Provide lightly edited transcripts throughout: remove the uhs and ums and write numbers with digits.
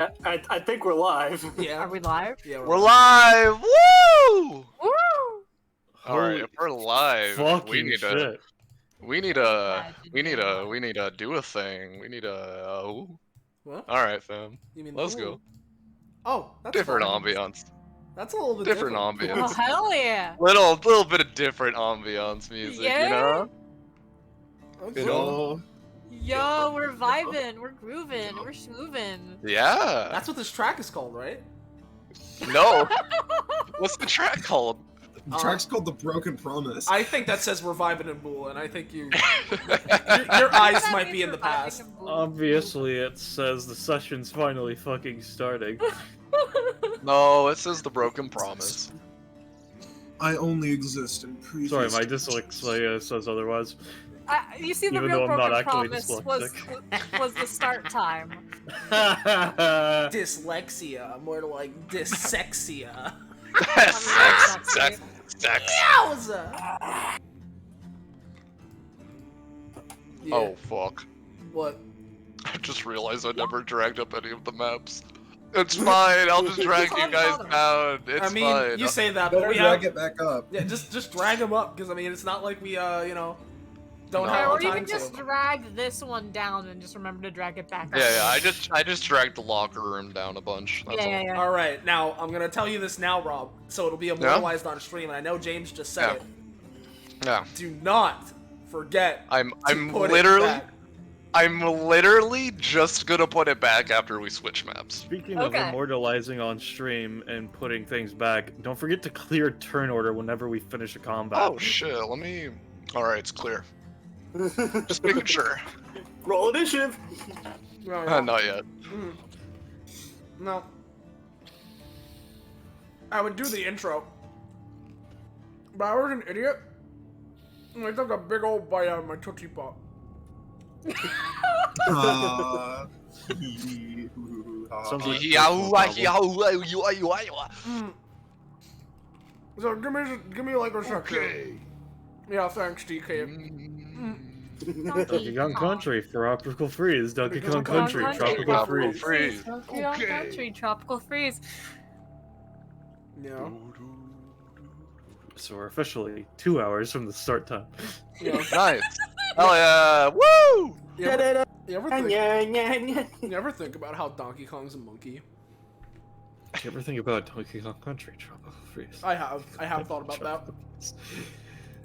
I think we're live. Yeah. Are we live? Yeah, We're live! Woo! Woo! Alright, if we're live, Fucking shit. we need to do a thing. We need a What? Alright, fam. You mean Let's ooh. go. Oh, that's Different fine. ambiance. That's a little bit Different Oh, ambiance. hell yeah! Little bit of different ambiance music, Yeah. you know? Okay. You know? Yo, we're vibing, we're grooving, we're schmoovin'. Yeah. That's what this track is called, right? No. What's the track called? The track's called The Broken Promise. I think that says we're vibing in Bool, and I think your eyes might be in the past. Obviously, it says the session's finally fucking starting. No, it says The Broken Promise. I only exist in previous... Sorry, my dyslexia says otherwise. You see, the Even real though I'm not broken actually promise dyslexic. was the start time. Dyslexia, more like dysexia. Sex. Yowza! Yeah. Oh, fuck. What? I just realized I never dragged up any of the maps. It's fine, I'll just drag you guys down. It's I mean, fine. you say that, but Better we drag have... it back up. Yeah, just drag them up, because I mean, it's not like we, you know, don't No. have Or the you time can just to. drag this one down and just remember to drag it back up. Yeah, I just dragged the locker room down a bunch. That's all. Yeah. All right, now I'm gonna tell you this now, Rob, so it'll be immortalized on stream. And I know James just said it. Yeah. Do not forget. I'm put it literally back. I'm literally just gonna put it back after we switch maps. Speaking Okay. of immortalizing on stream and putting things back, don't forget to clear turn order whenever we finish a combat. Oh shit, let me. Alright, it's clear. Just making sure. Roll initiative. No, Not yet. No. I would do the intro, but I was an idiot, and I took a big old bite out of my Tootsie Pop. Sounds like So give me like a second. Yeah, thanks, DK. Donkey Kong Country, Tropical Freeze, Donkey Kong Country, Tropical Tropical Freeze. Freeze. Donkey Kong Country, Tropical Freeze. Yeah. So we're officially 2 hours from the start time. Yeah. Nice. Hell yeah! Woo! You ever think, Yeah. you ever think about how Donkey Kong's a monkey? Do you ever think about Donkey Kong Country, Tropical Freeze? I have thought about that.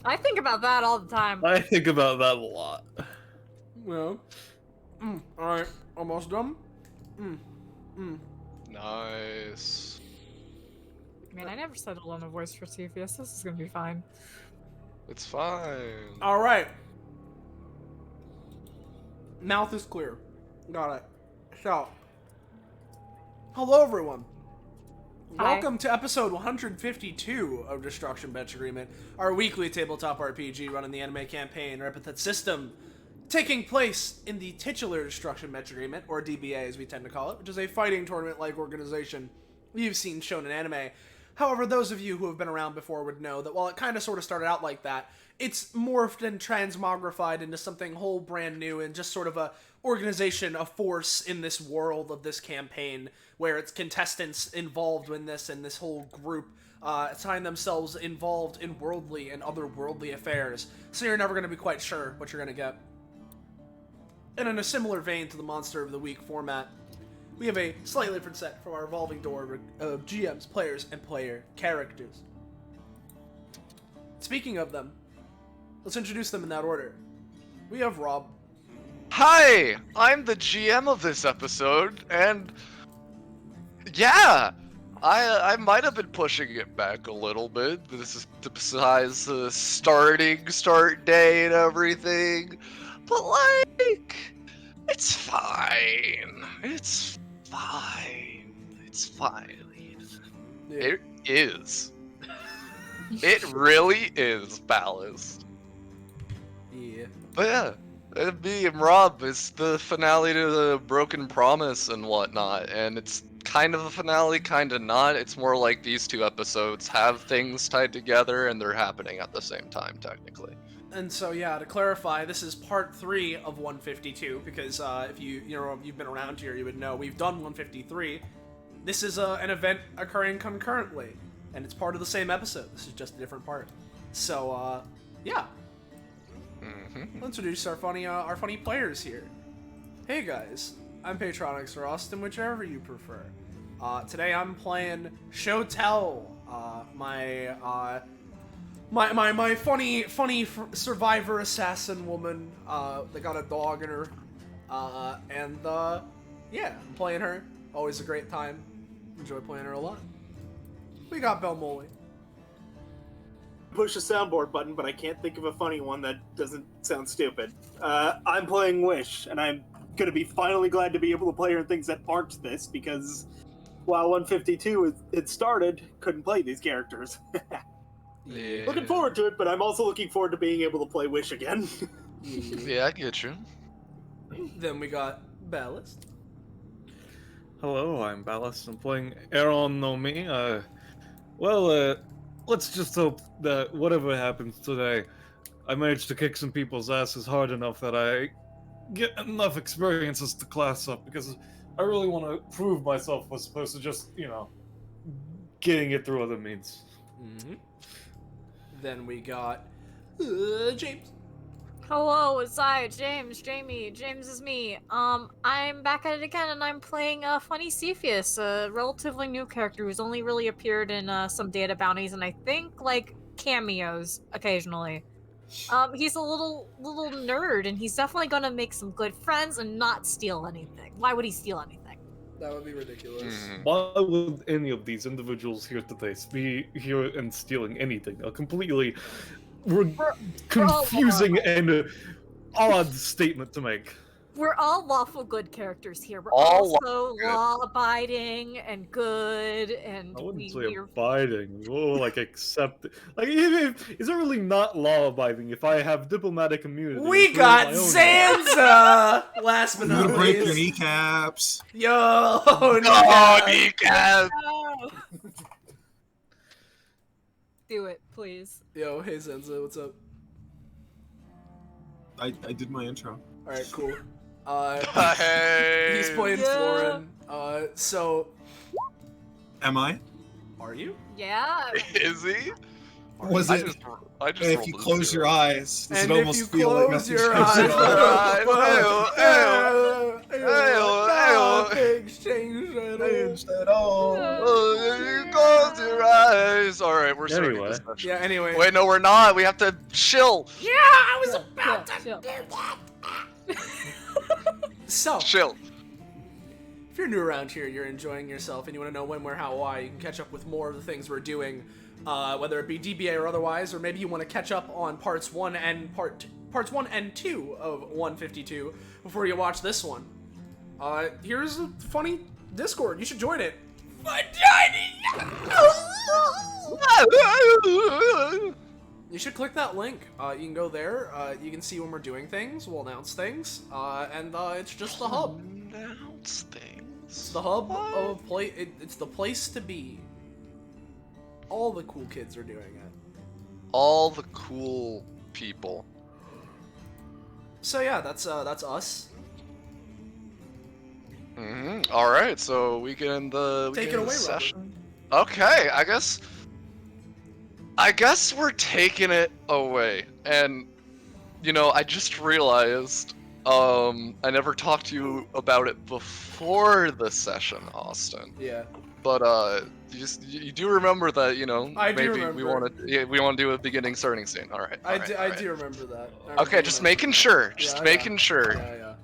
I think about that all the time. I think about that a lot. Well, alright, almost done. Nice. Man, I never settled on a voice for Cepheus. This is gonna be fine. It's fine. Alright. Mouth is clear. Got it. So, hello everyone. Hi. Welcome to episode 152 of Destruction Bench Agreement, our weekly tabletop RPG running the anime campaign or Epithet System, taking place in the titular Destruction Bench Agreement, or DBA as we tend to call it, which is a fighting tournament-like organization you've seen shown in anime. However, those of you who have been around before would know that while it kind of sort of started out like that, it's morphed and transmogrified into something whole brand new and just sort of a organization, a force in this world of this campaign where its contestants involved in this and this whole group find themselves involved in worldly and otherworldly affairs. So you're never going to be quite sure what you're going to get. And in a similar vein to the Monster of the Week format, we have a slightly different set from our evolving door of GMs, players, and player characters. Speaking of them, let's introduce them in that order. We have Rob. Hi! I'm the GM of this episode, and yeah, I might have been pushing it back a little bit. This is besides the start day and everything, but like, it's fine. It's fine. It's fine. Yeah. It is. It really is balanced. Yeah. But yeah. Me and Rob, it's the finale to the Broken Promise and whatnot, and it's kind of a finale, kind of not. It's more like these two episodes have things tied together and they're happening at the same time, technically. And so yeah, to clarify, this is part 3 of 152 because if you've been around here, you would know we've done 153. This is an event occurring concurrently, and it's part of the same episode. This is just a different part. So yeah, Let's introduce our funny players here. Hey guys, I'm Patronix or Austin, whichever you prefer. Today I'm playing Shotel, my funny survivor assassin woman that got a dog in her, and yeah, I'm playing her. Always a great time. Enjoy playing her a lot. We got Belmoli. Push the soundboard button, but I can't think of a funny one that doesn't sound stupid. I'm playing Wish, and I'm gonna be finally glad to be able to play her in things that aren't this, because while 152 it started, couldn't play these characters. Yeah. Looking forward to it, but I'm also looking forward to being able to play Wish again. Yeah, I get you. Then we got Ballast. Hello, I'm Ballast. I'm playing Aaron no Mi. Let's just hope that whatever happens today, I manage to kick some people's asses hard enough that I get enough experiences to class up, because I really want to prove myself as opposed to just, getting it through other means. Then we got James. Hello, it's Jamie. James is me. I'm back at it again, and I'm playing Funny Cepheus, a relatively new character who's only really appeared in some data bounties, and I think like cameos occasionally. He's a little nerd, and he's definitely gonna make some good friends and not steal anything. Why would he steal anything? That would be ridiculous. Why would any of these individuals here today be here and stealing anything? A completely confusing and odd statement to make. We're all lawful good characters here. We're All also law-abiding and good, and I wouldn't say we're abiding. Oh, like accept. Like, is it really not law-abiding if I have diplomatic immunity? We and got my own Zanza! Last but I'm not gonna break your least. kneecaps. Yo! Oh, kneecap! No! Do it, please. Yo, hey Zanza, what's up? I did my intro. Alright, cool. Hey! He's playing Yeah. Florin. So, Am I? are you? Yeah. Is he? Was I it? just rolled If you a close zero. your eyes, does And it if almost you feel like close nothing's your changed eyes, at all? Things change at all. Changed at all. Oh, you close your eyes. All right, we're starting Anyway. this session. Yeah, anyway. Wait, no, we're not. We have to chill. Yeah, I was about Chill. So, Chill. if you're new around here, you're enjoying yourself, and you want to know when, where, how, why, you can catch up with more of the things we're doing, whether it be DBA or otherwise, or maybe you want to catch up on parts 1 and 2 of 152 before you watch this one. Here's a funny Discord. You should join it. You should click that link. You can go there. You can see when we're doing things. We'll announce things. And it's just the hub. Announce things. It's the hub of play. It's the place to be. All the cool kids are doing it. All the cool people. So yeah, that's us. All right, so we can Take it away, session. Okay, I guess we're taking it away. And I just realized I never talked to you about it before the session, Austin. Yeah. But you do remember that I do maybe remember. we want to do a beginning starting scene. All right. I alright. do remember that. Okay, just making sure. Just Yeah, making sure. Yeah.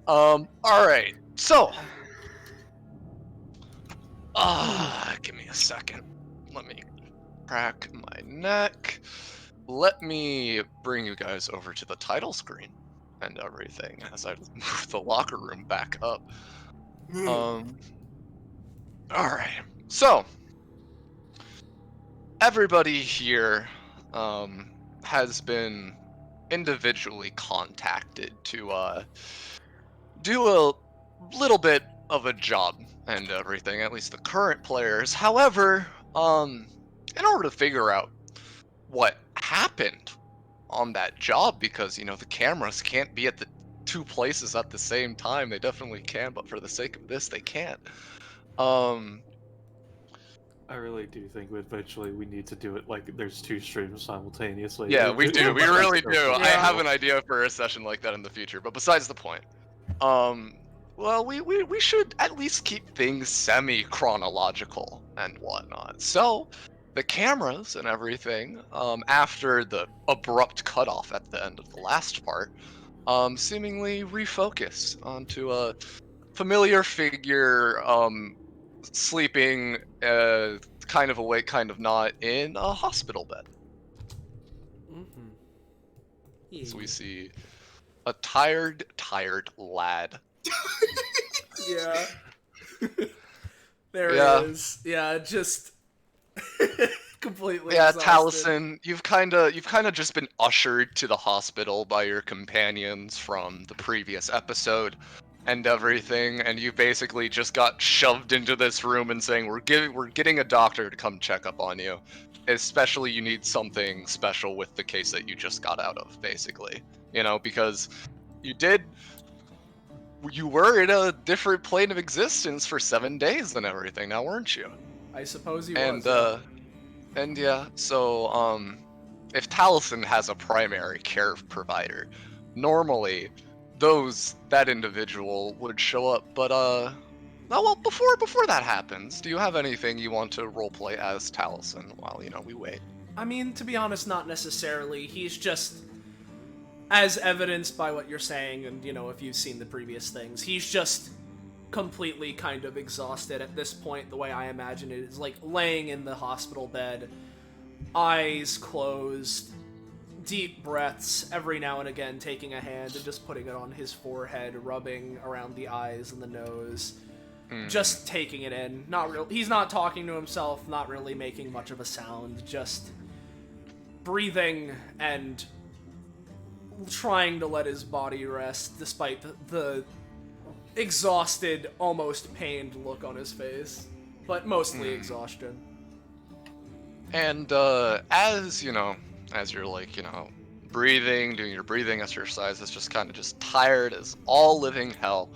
All right. So, give me a second. Let me crack my neck. Let me bring you guys over to the title screen and everything as I move the locker room back up. All right. So, everybody here has been individually contacted to do a little bit of a job and everything, at least the current players. However, in order to figure out what happened on that job because, you know, the cameras can't be at the two places at the same time. They definitely can, but for the sake of this, they can't. I really do think eventually we need to do it like there's two streams simultaneously. Yeah, we do. We really do. I Yeah. have an idea for a session like that in the future, but besides the point. Well, we should at least keep things semi-chronological and whatnot. So, the cameras and everything, after the abrupt cutoff at the end of the last part, seemingly refocus onto a familiar figure, sleeping, kind of awake, kind of not, in a hospital bed. So we see a tired lad. Yeah. There Yeah. he is. Yeah, just completely Yeah, exhausted. Taliesin, you've kind of just been ushered to the hospital by your companions from the previous episode and everything, and you basically just got shoved into this room and saying we're getting a doctor to come check up on you. Especially you need something special with the case that you just got out of, basically. You know, because you were in a different plane of existence for 7 days and everything, now weren't you? I suppose he And was. and yeah, so if Taliesin has a primary care provider, normally that individual would show up, but well, before that happens, do you have anything you want to roleplay as Taliesin while, you know, we wait? I mean, to be honest, not necessarily. He's just, as evidenced by what you're saying, and, you know, if you've seen the previous things, he's just completely kind of exhausted at this point. The way I imagine it is like laying in the hospital bed, eyes closed, deep breaths, every now and again taking a hand and just putting it on his forehead, rubbing around the eyes and the nose, just taking it in. He's not talking to himself, not really making much of a sound, just breathing and trying to let his body rest despite the exhausted, almost pained look on his face, but mostly exhaustion. And as you're like, you know, breathing, doing your breathing exercises, just kind of just tired as all living hell,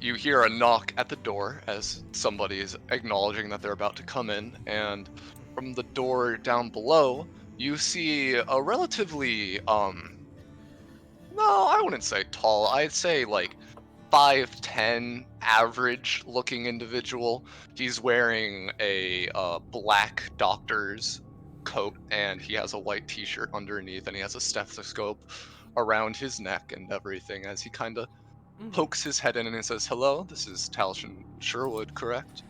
you hear a knock at the door as somebody's acknowledging that they're about to come in, and from the door down below, you see a relatively, no, I wouldn't say tall, I'd say like 5'10", average-looking individual. He's wearing a black doctor's coat, and he has a white t-shirt underneath, and he has a stethoscope around his neck and everything as he kind of pokes his head in and he says, "Hello, this is Taliesin Sherwood, correct?"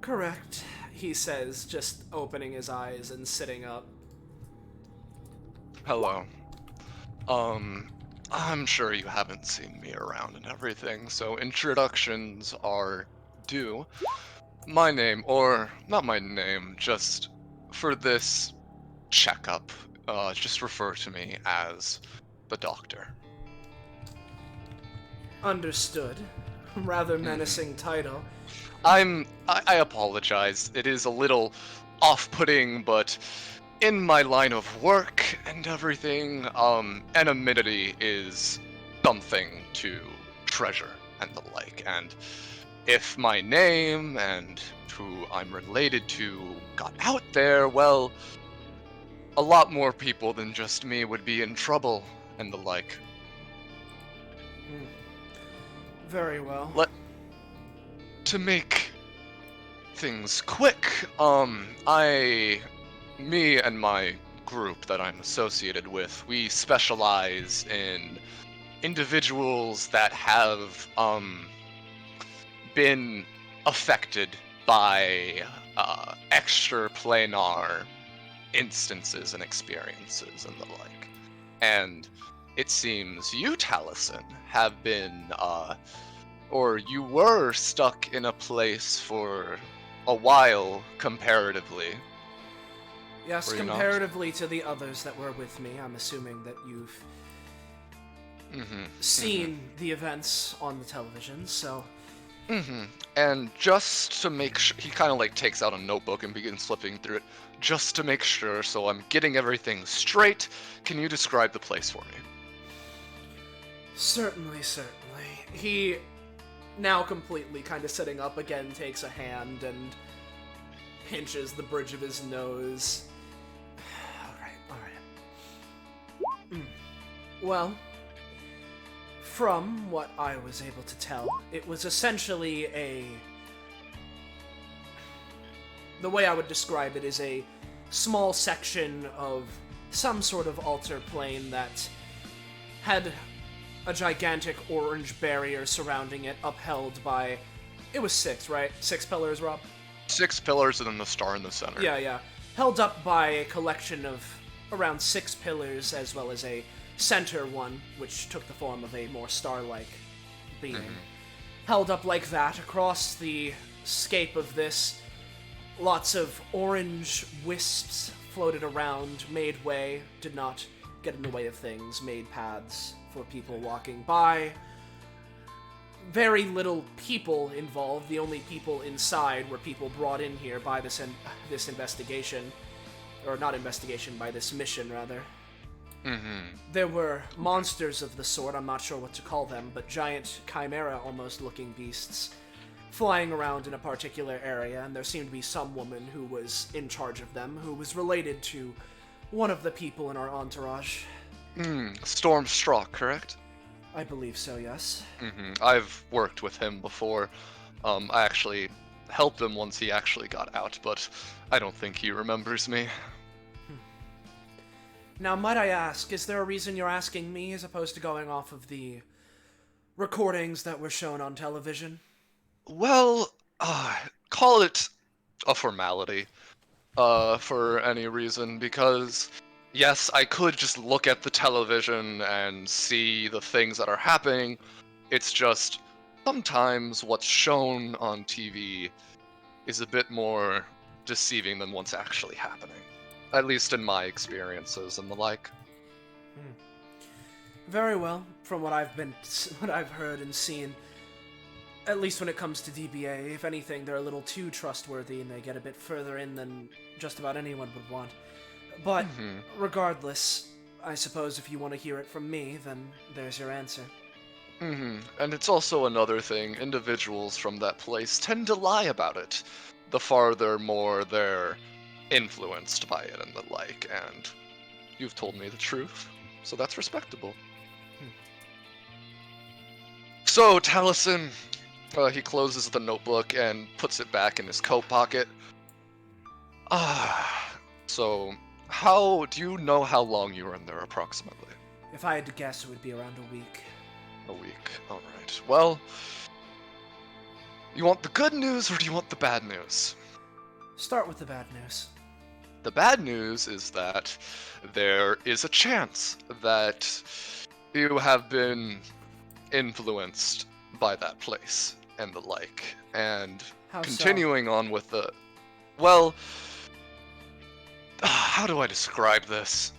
Correct, he says, just opening his eyes and sitting up. "Hello. I'm sure you haven't seen me around and everything, so introductions are due. My name, or not my name, just for this checkup, just refer to me as the doctor." Understood. Rather menacing title. I apologize. It is a little off-putting, but in my line of work and everything, anonymity is something to treasure and the like. And if my name and who I'm related to got out there, well, a lot more people than just me would be in trouble and the like. Very well. To make things quick, me and my group that I'm associated with, we specialize in individuals that have been affected by extraplanar instances and experiences and the like. And it seems you, Taliesin, have been or you were stuck in a place for a while, comparatively. Yes, Were you not? comparatively to the others that were with me, I'm assuming that you've seen the events on the television, so And just to make sure, he kind of like takes out a notebook and begins flipping through it. Just to make sure, so I'm getting everything straight, can you describe the place for me? Certainly. He, now completely kind of sitting up again, takes a hand and pinches the bridge of his nose. Alright. Well, from what I was able to tell, it was essentially the way I would describe it is a small section of some sort of altar plane that had a gigantic orange barrier surrounding it, upheld by... It was 6, right? 6 pillars, Rob? 6 pillars and then the star in the center. Yeah. Held up by a collection of around 6 pillars, as well as a center one, which took the form of a more star-like being. Held up like that across the scape of this, lots of orange wisps floated around, made way, did not get in the way of things, made paths for people walking by. Very little people involved. The only people inside were people brought in here by this investigation. Or not investigation, by this mission, rather. There were monsters of the sort, I'm not sure what to call them, but giant chimera-almost looking beasts flying around in a particular area, and there seemed to be some woman who was in charge of them, who was related to one of the people in our entourage. Storm Straw, correct? I believe so, yes. I've worked with him before. I actually helped him once he actually got out, but I don't think he remembers me. Now, might I ask, is there a reason you're asking me as opposed to going off of the recordings that were shown on television? Well, call it a formality, for any reason, because yes, I could just look at the television and see the things that are happening. It's just sometimes what's shown on TV is a bit more deceiving than what's actually happening. At least in my experiences and the like. Very well. From what I've heard and seen, at least when it comes to DBA, if anything, they're a little too trustworthy and they get a bit further in than just about anyone would want. But regardless, I suppose if you want to hear it from me, then there's your answer. And it's also another thing, individuals from that place tend to lie about it. The farther more they're influenced by it and the like, and you've told me the truth, so that's respectable. So, Taliesin, he closes the notebook and puts it back in his coat pocket. So, do you know how long you were in there approximately? If I had to guess, it would be around a week. A week, alright. Well, you want the good news or do you want the bad news? Start with the bad news. The bad news is that there is a chance that you have been influenced by that place and the like. And How continuing on with the... Well, how do I describe this?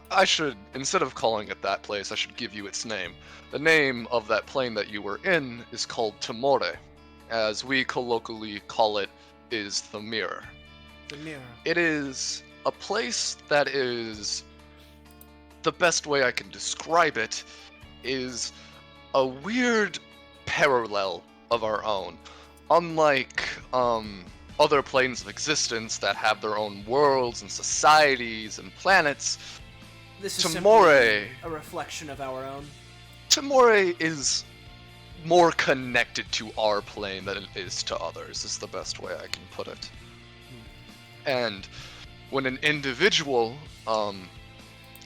I should, instead of calling it that place, I should give you its name. The name of that plane that you were in is called Timore. As we colloquially call it, is the mirror. The mirror. It is a place that is... The best way I can describe it is a weird parallel of our own. Unlike other planes of existence that have their own worlds and societies and planets, This is Timore... simply a reflection of our own. Timore is more connected to our plane than it is to others, is the best way I can put it. And when an individual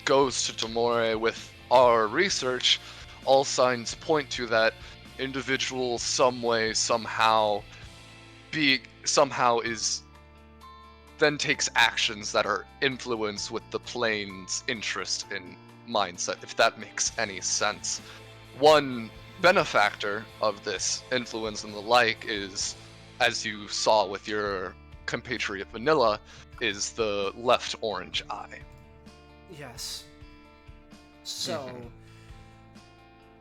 goes to Timore with our research, all signs point to that individual some way, somehow then takes actions that are influenced with the plane's interest in mindset, if that makes any sense. One benefactor of this influence and the like is, as you saw with your compatriot Vanilla, is the left orange eye. Yes. So,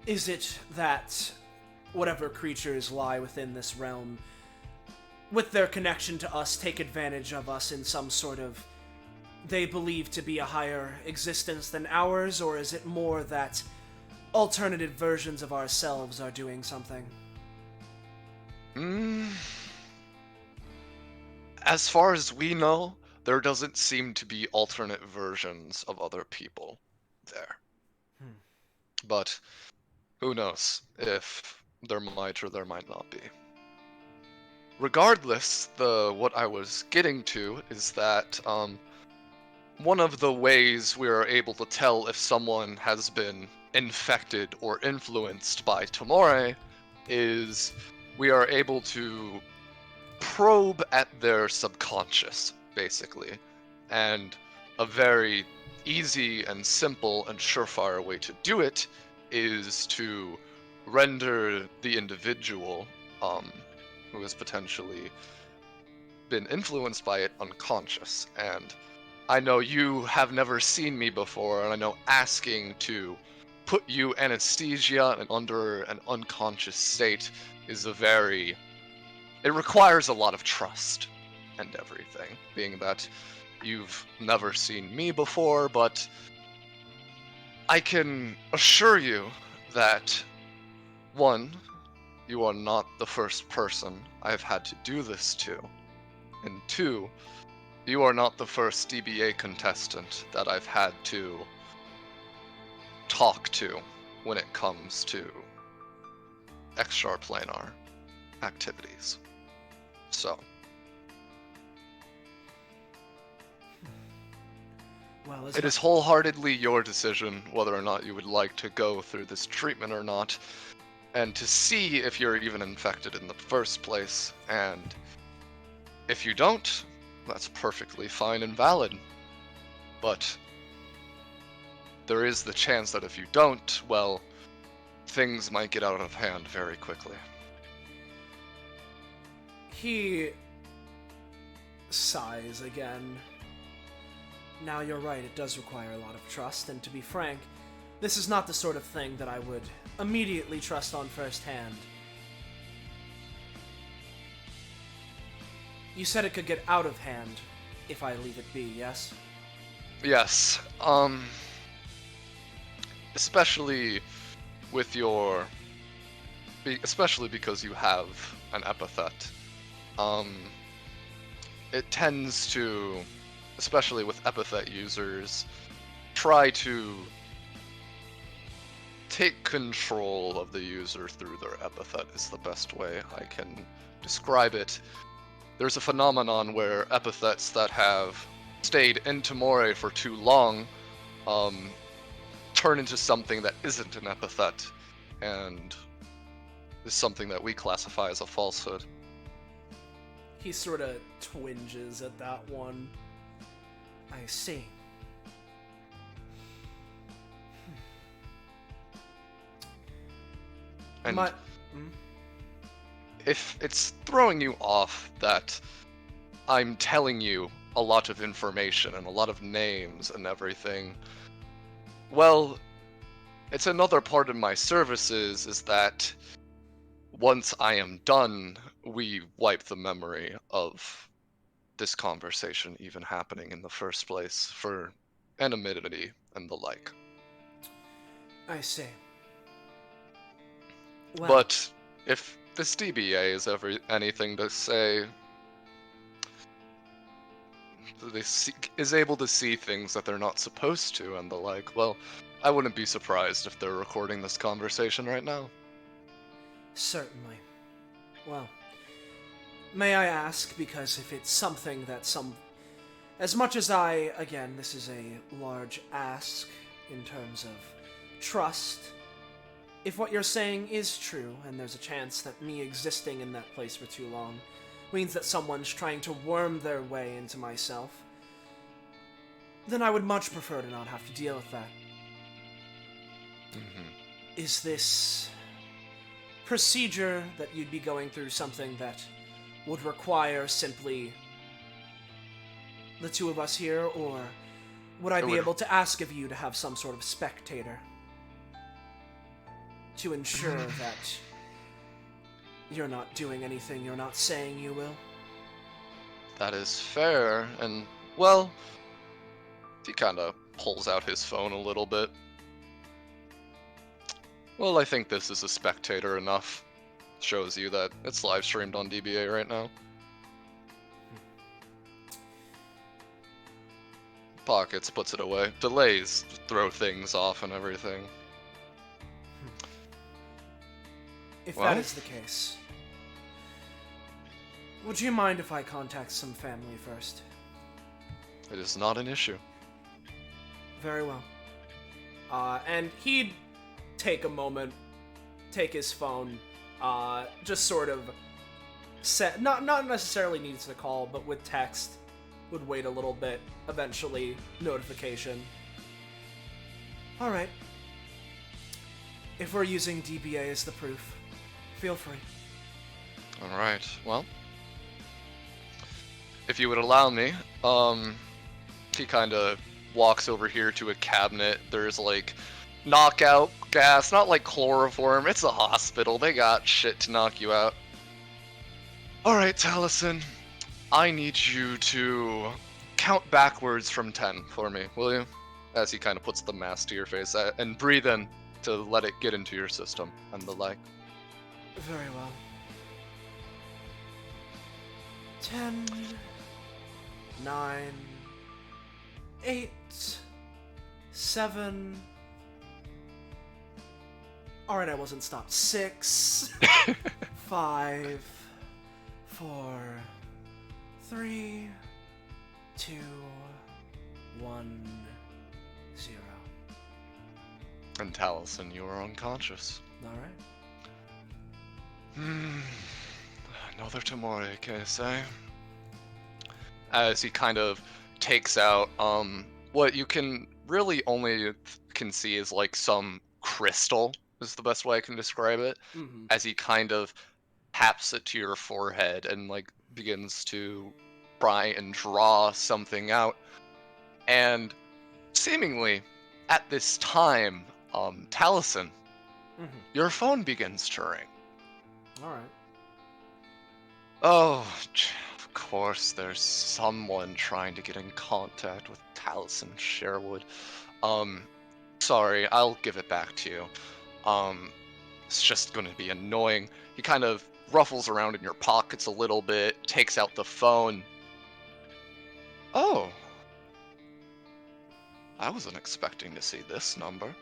is it that whatever creatures lie within this realm, with their connection to us, take advantage of us in some sort of, they believe to be a higher existence than ours, or is it more that alternative versions of ourselves are doing something? As far as we know, there doesn't seem to be alternate versions of other people there. But who knows if there might or there might not be. Regardless, what I was getting to is that one of the ways we are able to tell if someone has been infected or influenced by Tamore is we are able to probe at their subconscious, basically. And a very easy and simple and surefire way to do it is to render the individual who has potentially been influenced by it unconscious. And I know you have never seen me before, and I know asking to put you anesthesia and under an unconscious state is it requires a lot of trust and everything, being that you've never seen me before, but I can assure you that, one, you are not the first person I've had to do this to, and two, you are not the first DBA contestant that I've had to talk to when it comes to extraplanar activities. So, Well, it is wholeheartedly your decision whether or not you would like to go through this treatment or not, and to see if you're even infected in the first place, and if you don't, that's perfectly fine and valid. But there is the chance that if you don't, well, things might get out of hand very quickly. He sighs again. Now you're right, it does require a lot of trust, and to be frank, this is not the sort of thing that I would immediately trust on first hand. You said it could get out of hand if I leave it be, yes? Yes, especially with especially because you have an epithet. It tends to, especially with epithet users, try to take control of the user through their epithet is the best way I can describe it. There's a phenomenon where epithets that have stayed in Tamore for too long turn into something that isn't an epithet, and is something that we classify as a falsehood. He sort of twinges at that one. I see. And My... if it's throwing you off that I'm telling you a lot of information and a lot of names and everything, well, it's another part of my services is that once I am done, we wipe the memory of this conversation even happening in the first place for anonymity and the like. I see. Well, But if this DBA is anything to say, is able to see things that they're not supposed to and the like, well, I wouldn't be surprised if they're recording this conversation right now. certainly. Well, may I ask, because if it's something that as much as again, this is a large ask in terms of trust, if what you're saying is true, and there's a chance that me existing in that place for too long means that someone's trying to worm their way into myself, then I would much prefer to not have to deal with that. Mm-hmm. Is this procedure that you'd be going through something that would require simply the two of us here, or would I be able to ask of you to have some sort of spectator to ensure that you're not doing anything you're not saying you will. That is fair, and, well, he kind of pulls out his phone a little bit. Well, I think this is a spectator enough. Shows you that it's live streamed on DBA right now. Pockets, puts it away. Delays throw things off and everything. If Well? that is the case, would you mind if I contact some family first? It is not an issue. Very well. And he'd take a moment, take his phone, just sort of set, not necessarily needs to call, but with text, would wait a little bit, eventually notification. Alright. If we're using DBA as the proof, feel free. Alright, well. If you would allow me, he kinda walks over here to a cabinet. There's like knockout gas, not like chloroform, it's a hospital, they got shit to knock you out. Alright, Taliesin, I need you to count backwards from 10 for me, will you? As he kind of puts the mask to your face, and breathe in to let it get into your system and the like. Very well. 10, 9, 8, 7. Alright, I wasn't stopped. 6, 5, 4, 3, 2, 1, 0. And Taliesin, you are unconscious. Alright. Another Tamori case, eh? As he kind of takes out, what you can really only can see is like some crystal, is the best way I can describe it. Mm-hmm. As he kind of taps it to your forehead and like begins to try and draw something out. And seemingly at this time, Taliesin, Mm-hmm. your phone begins to ring. Alright. Oh, of course, there's someone trying to get in contact with Taliesin Sherwood. Sorry, I'll give it back to you. It's just gonna be annoying. He kind of ruffles around in your pockets a little bit, takes out the phone. Oh. I wasn't expecting to see this number.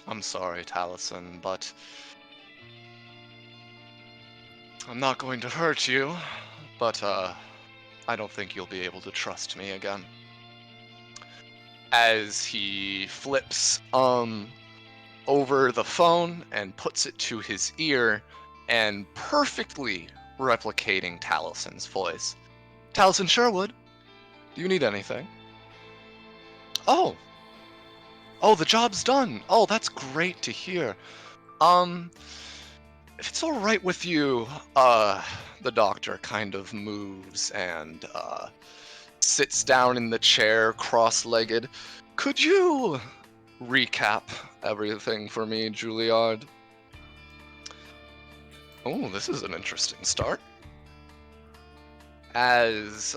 I'm sorry, Taliesin, but I'm not going to hurt you, but I don't think you'll be able to trust me again. As he flips over the phone and puts it to his ear and perfectly replicating Taliesin's voice. Taliesin Sherwood, do you need anything? Oh, the job's done. Oh, that's great to hear. If it's all right with you, the doctor kind of moves and sits down in the chair, cross-legged. Could you recap everything for me, Juliard? Oh, this is an interesting start. As,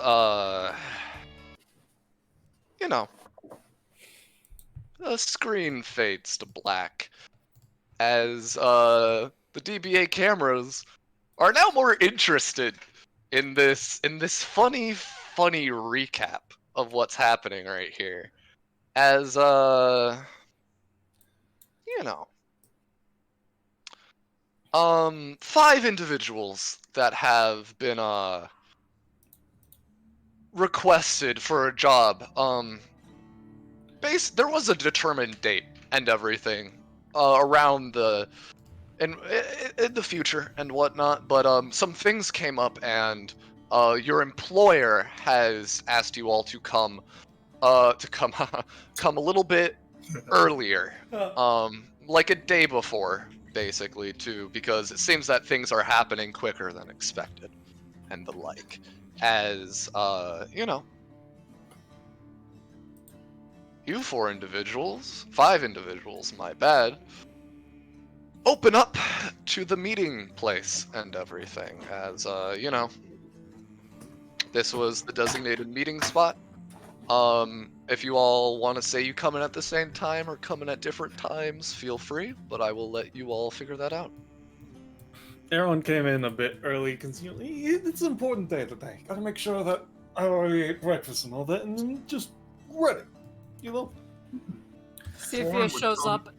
you know, the screen fades to black. As, the DBA cameras are now more interested in this funny recap of what's happening right here. As, you know, 5 individuals that have been, requested for a job. There was a determined date and everything, around in the future and whatnot, but some things came up and your employer has asked you all to come come a little bit earlier, like a day before, basically, too, because it seems that things are happening quicker than expected and the like. As you know, you 5 individuals, my bad, open up to the meeting place and everything, as, this was the designated meeting spot. If you all want to say you come in at the same time or come in at different times, feel free, but I will let you all figure that out. Everyone came in a bit early because it's an important day today. Gotta make sure that I already ate breakfast and all that, and then just ready. You know? Cepheus would shows come- up.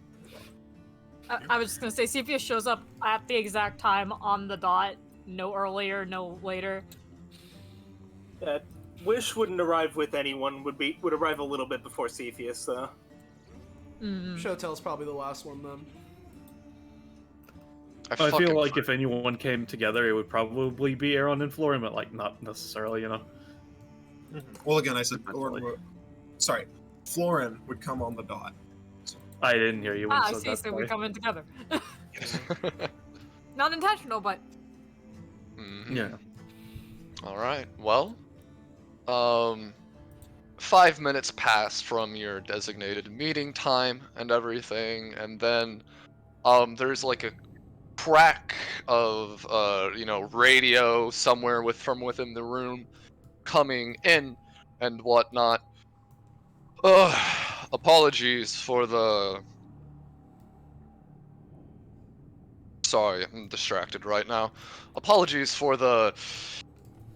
I was just gonna say, Cepheus shows up at the exact time on the dot. No earlier, no later. Wish wouldn't arrive with anyone. Would arrive a little bit before Cepheus, though. Shotel's probably the last one then. I fucking feel like if anyone came together, it would probably be Aaron and Florian, but like not necessarily, you know. Well, again, I said, sorry, Florin would come on the dot. So, I didn't hear you when you I said see, that. so we sorry. come in together. Not intentional, but Mhm. Yeah. All right. Well, 5 minutes pass from your designated meeting time and everything, and then there's like a crack of radio somewhere from within the room coming in and whatnot. Apologies for the. Sorry, I'm distracted right now. Apologies for the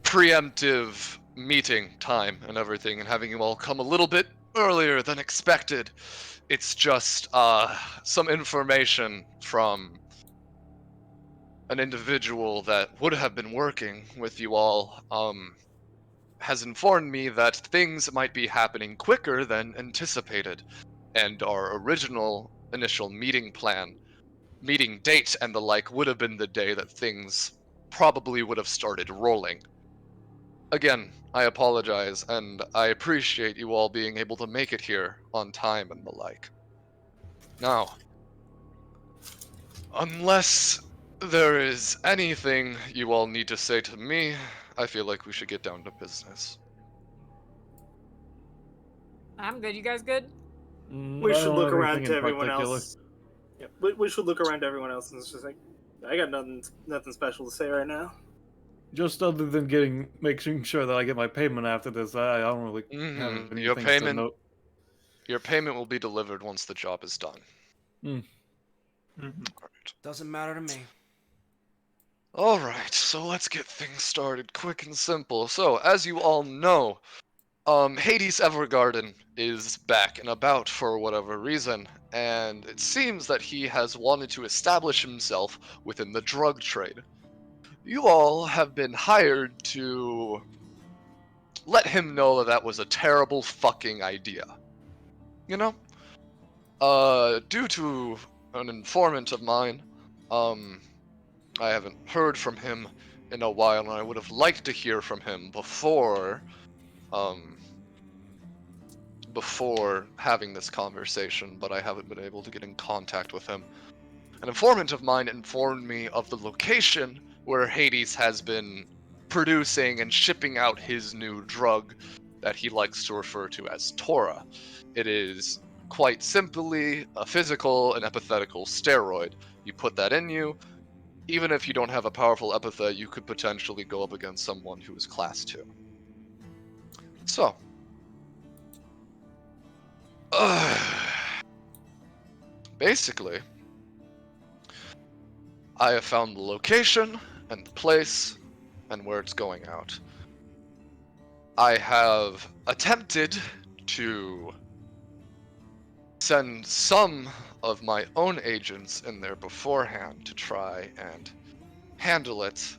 preemptive meeting time and everything, and having you all come a little bit earlier than expected. It's just some information from an individual that would have been working with you all has informed me that things might be happening quicker than anticipated, and our original initial meeting date and the like would have been the day that things probably would have started rolling. Again, I apologize, and I appreciate you all being able to make it here on time and the like. Now, unless there is anything you all need to say to me, I feel like we should get down to business. I'm good. You guys good? We I should don't look have around anything to in everyone particular. else. Yeah, we should look around to everyone else and it's just like, I got nothing special to say right now. Just other than making sure that I get my payment after this, I don't really have anything Your to payment- note. Your payment will be delivered once the job is done. Alright. Doesn't matter to me. Alright, so let's get things started quick and simple. So, as you all know, Hades Evergarden is back and about for whatever reason, and it seems that he has wanted to establish himself within the drug trade. You all have been hired to let him know that was a terrible fucking idea. You know? Due to an informant of mine, I haven't heard from him in a while, and I would have liked to hear from him before having this conversation, but I haven't been able to get in contact with him. An informant of mine informed me of the location where Hades has been producing and shipping out his new drug that he likes to refer to as Tora. It is quite simply a physical and epithetical steroid. You put that in you, even if you don't have a powerful epithet, you could potentially go up against someone who is class 2. So, basically, I have found the location and the place and where it's going out. I have attempted to send some of my own agents in there beforehand to try and handle it.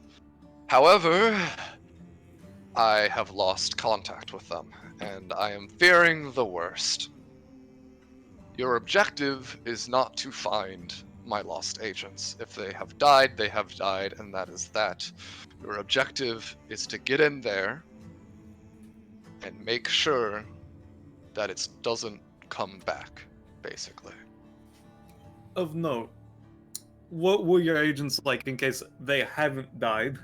However, I have lost contact with them, and I am fearing the worst. Your objective is not to find my lost agents. If they have died, and that is that. Your objective is to get in there and make sure that it doesn't come back, basically. Of note, what were your agents like in case they haven't died?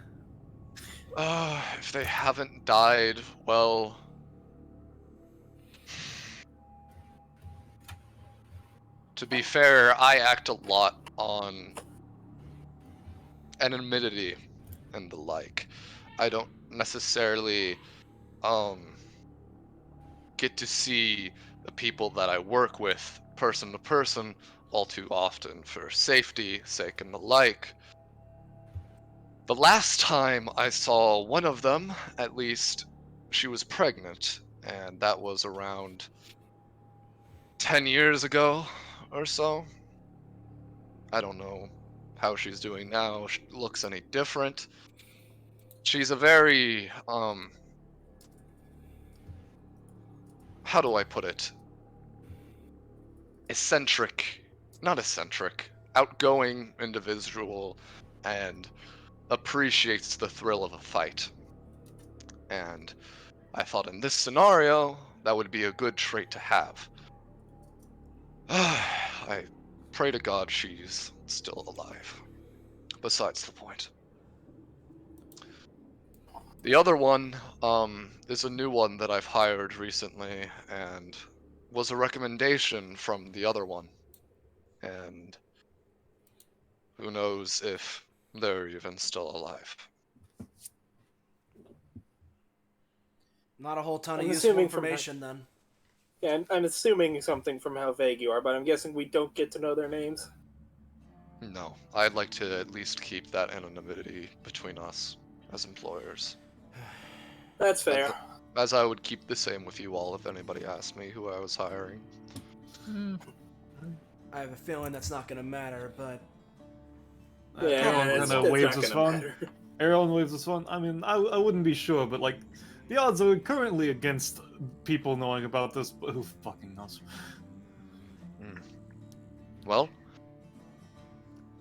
If they haven't died, well, To be fair, I act a lot on anonymity and the like. I don't necessarily get to see the people that I work with person to person all too often for safety sake and the like. The last time I saw one of them, at least, she was pregnant, and that was around 10 years ago or so. I don't know how she's doing now. She looks any different. She's a very, how do I put it? Not eccentric, outgoing individual, and appreciates the thrill of a fight. And I thought in this scenario, that would be a good trait to have. I pray to God she's still alive. Besides the point. The other one is a new one that I've hired recently, and was a recommendation from the other one. And who knows if they're even still alive. Not a whole ton I'm of useful assuming from information then. Yeah, I'm assuming something from how vague you are, but I'm guessing we don't get to know their names. No, I'd like to at least keep that anonymity between us as employers. That's fair. As I would keep the same with you all if anybody asked me who I was hiring. I have a feeling that's not gonna matter, but Yeah, Aaron it's kind of waves not his gonna phone. matter. Aaron waves his phone. I mean, I wouldn't be sure, but like, the odds are currently against people knowing about this, but who fucking knows? Well,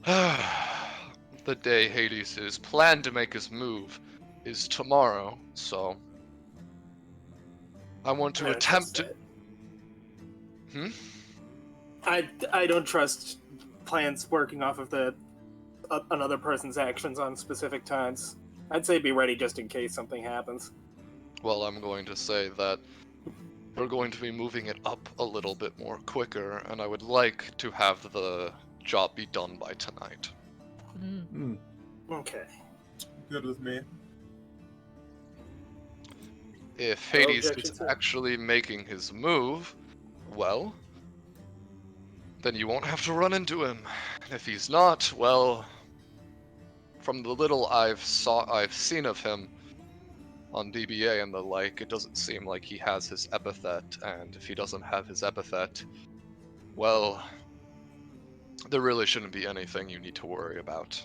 the day Hades is planned to make his move is tomorrow, so I want to I don't attempt trust to. I don't trust plans working off of another person's actions on specific times. I'd say be ready just in case something happens. Well, I'm going to say that we're going to be moving it up a little bit more quicker, and I would like to have the job be done by tonight. Okay. Good with me. If No Hades objection, is sir. actually making his move, well, then you won't have to run into him. And if he's not, well, from the little I've seen of him on DBA and the like, it doesn't seem like he has his epithet, and if he doesn't have his epithet, well, there really shouldn't be anything you need to worry about.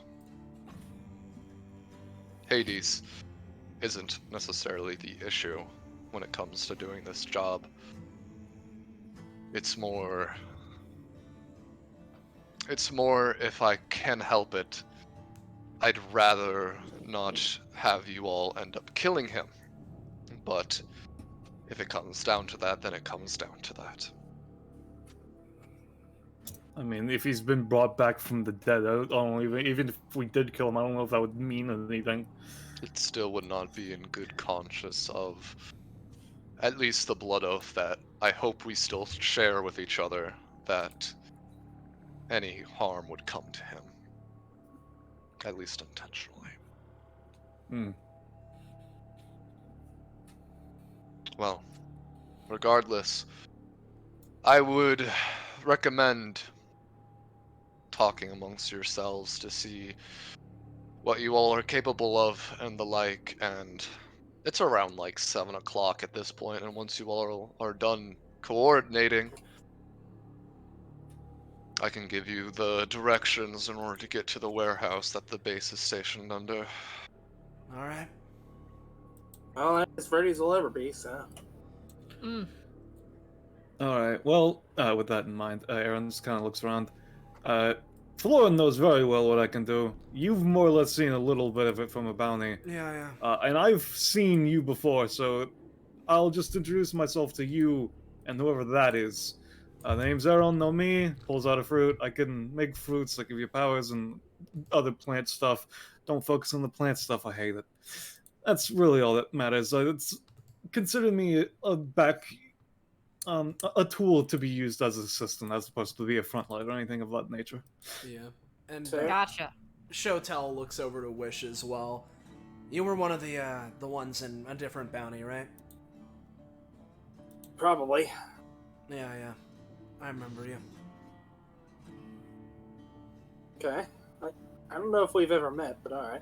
Hades isn't necessarily the issue when it comes to doing this job. It's more if I can help it, I'd rather not have you all end up killing him. But if it comes down to that, then it comes down to that. I mean, if he's been brought back from the dead, I don't know, even if we did kill him, I don't know if that would mean anything. It still would not be in good conscience of at least the blood oath that I hope we still share with each other, that any harm would come to him. At least intentionally. Well, regardless, I would recommend talking amongst yourselves to see what you all are capable of and the like, and it's around like 7 o'clock at this point, and once you all are done coordinating, I can give you the directions in order to get to the warehouse that the base is stationed under. alright. Well, as ready as we'll ever be, so. Alright, well, with that in mind, Aaron just kind of looks around. Florin knows very well what I can do. You've more or less seen a little bit of it from a bounty. Yeah. And I've seen you before, so I'll just introduce myself to you and whoever that is. The name's Aaron, know me, pulls out a fruit. I can make fruits, I give you powers and other plant stuff. Don't focus on the plant stuff, I hate it. That's really all that matters. Consider me a tool to be used as an assistant as opposed to be a frontline or anything of that nature. Yeah. And Fair. Gotcha. Shotel looks over to Wish as well. You were one of the ones in a different bounty, right? Probably. Yeah. I remember you. Okay. I don't know if we've ever met, but alright.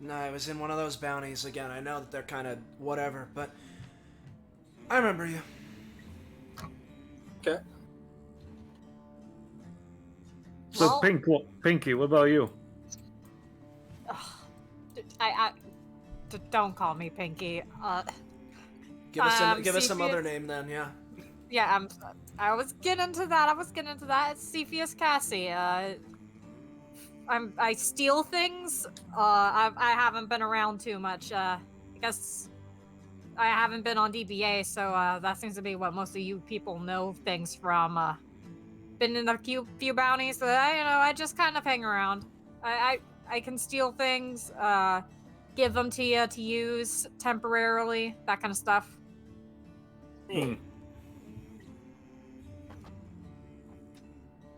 No, I was in one of those bounties again. I know that they're kind of whatever, but I remember you. Okay. So, Well- Pinky, what about you? Don't call me Pinky. Give us some Cepheus- other name then, yeah. Yeah, I was getting into that. It's Cepheus Cassie. I steal things. I haven't been around too much. I guess I haven't been on DBA, so that seems to be what most of you people know things from. Been in a few bounties, so I just kind of hang around. I can steal things, give them to you to use temporarily, that kind of stuff.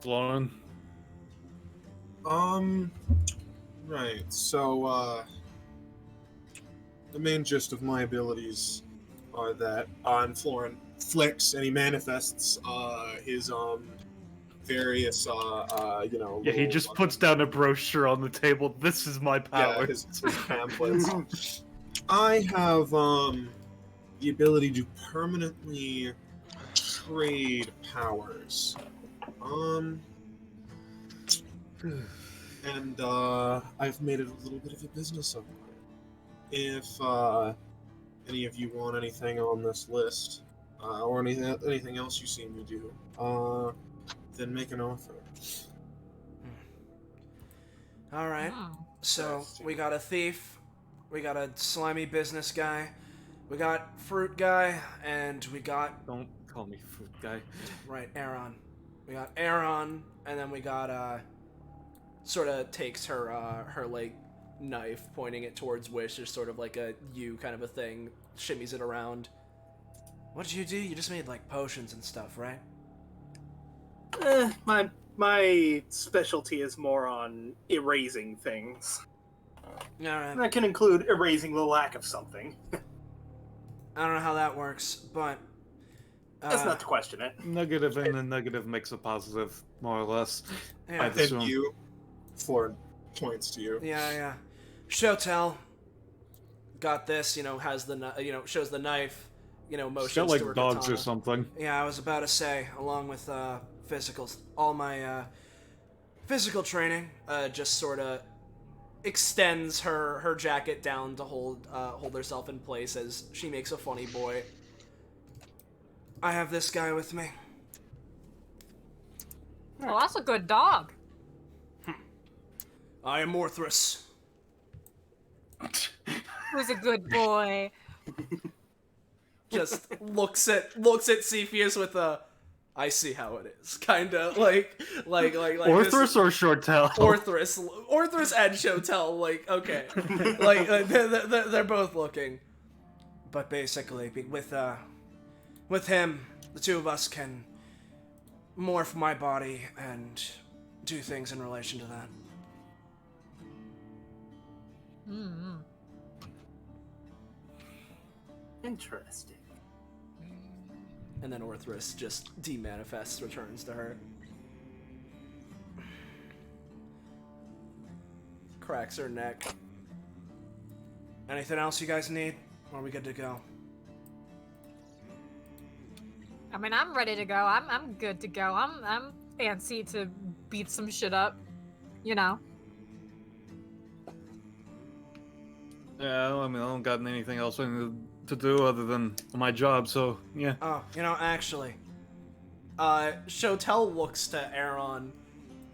Lauren? Right. So, the main gist of my abilities are that on Florin flicks and he manifests his various Yeah, he little, just puts down a brochure on the table. This is my power. yeah, his pamphlets. I have the ability to permanently trade powers. And I've made it a little bit of a business of mine. If any of you want anything on this list, or anything else you see me do, then make an offer. All right. So we got a thief, we got a slimy business guy, we got fruit guy, and we got Don't call me fruit guy. Aaron. We got Aaron, and then we got sort of takes her like knife, pointing it towards Wish. There's sort of like a U kind of a thing, shimmies it around. What did you do? You just made like potions and stuff, right? My specialty is more on erasing things. All right. That can include erasing the lack of something. I don't know how that works, but That's not to question it. Negative and a negative makes a positive, more or less. yeah. I'd assume. And you, Florin points to you. Yeah. Shotel got this, has the shows the knife, motions It's got like to her dogs katana. or something. Yeah, I was about to say, along with physicals, all my physical training just sort of extends her jacket down to hold herself in place as she makes a funny boy. I have this guy with me. Well, that's a good dog. I am Morthrus. Who's a good boy? Just looks at Cepheus with a, I see how it is, kind of like Orthrus or Shortell? Orthrus and Shotel, like, okay, like they're both looking, but basically with him, the two of us can morph my body and do things in relation to that. Mm-hmm. Interesting. And then Orthrus just demanifests, returns to her. Cracks her neck. Anything else you guys need? Or are we good to go? I mean, I'm ready to go. I'm good to go. I'm fancy to beat some shit up. Yeah, I mean, I don't got anything else I need to do other than my job, so yeah. Oh, actually, Shotel looks to Aaron.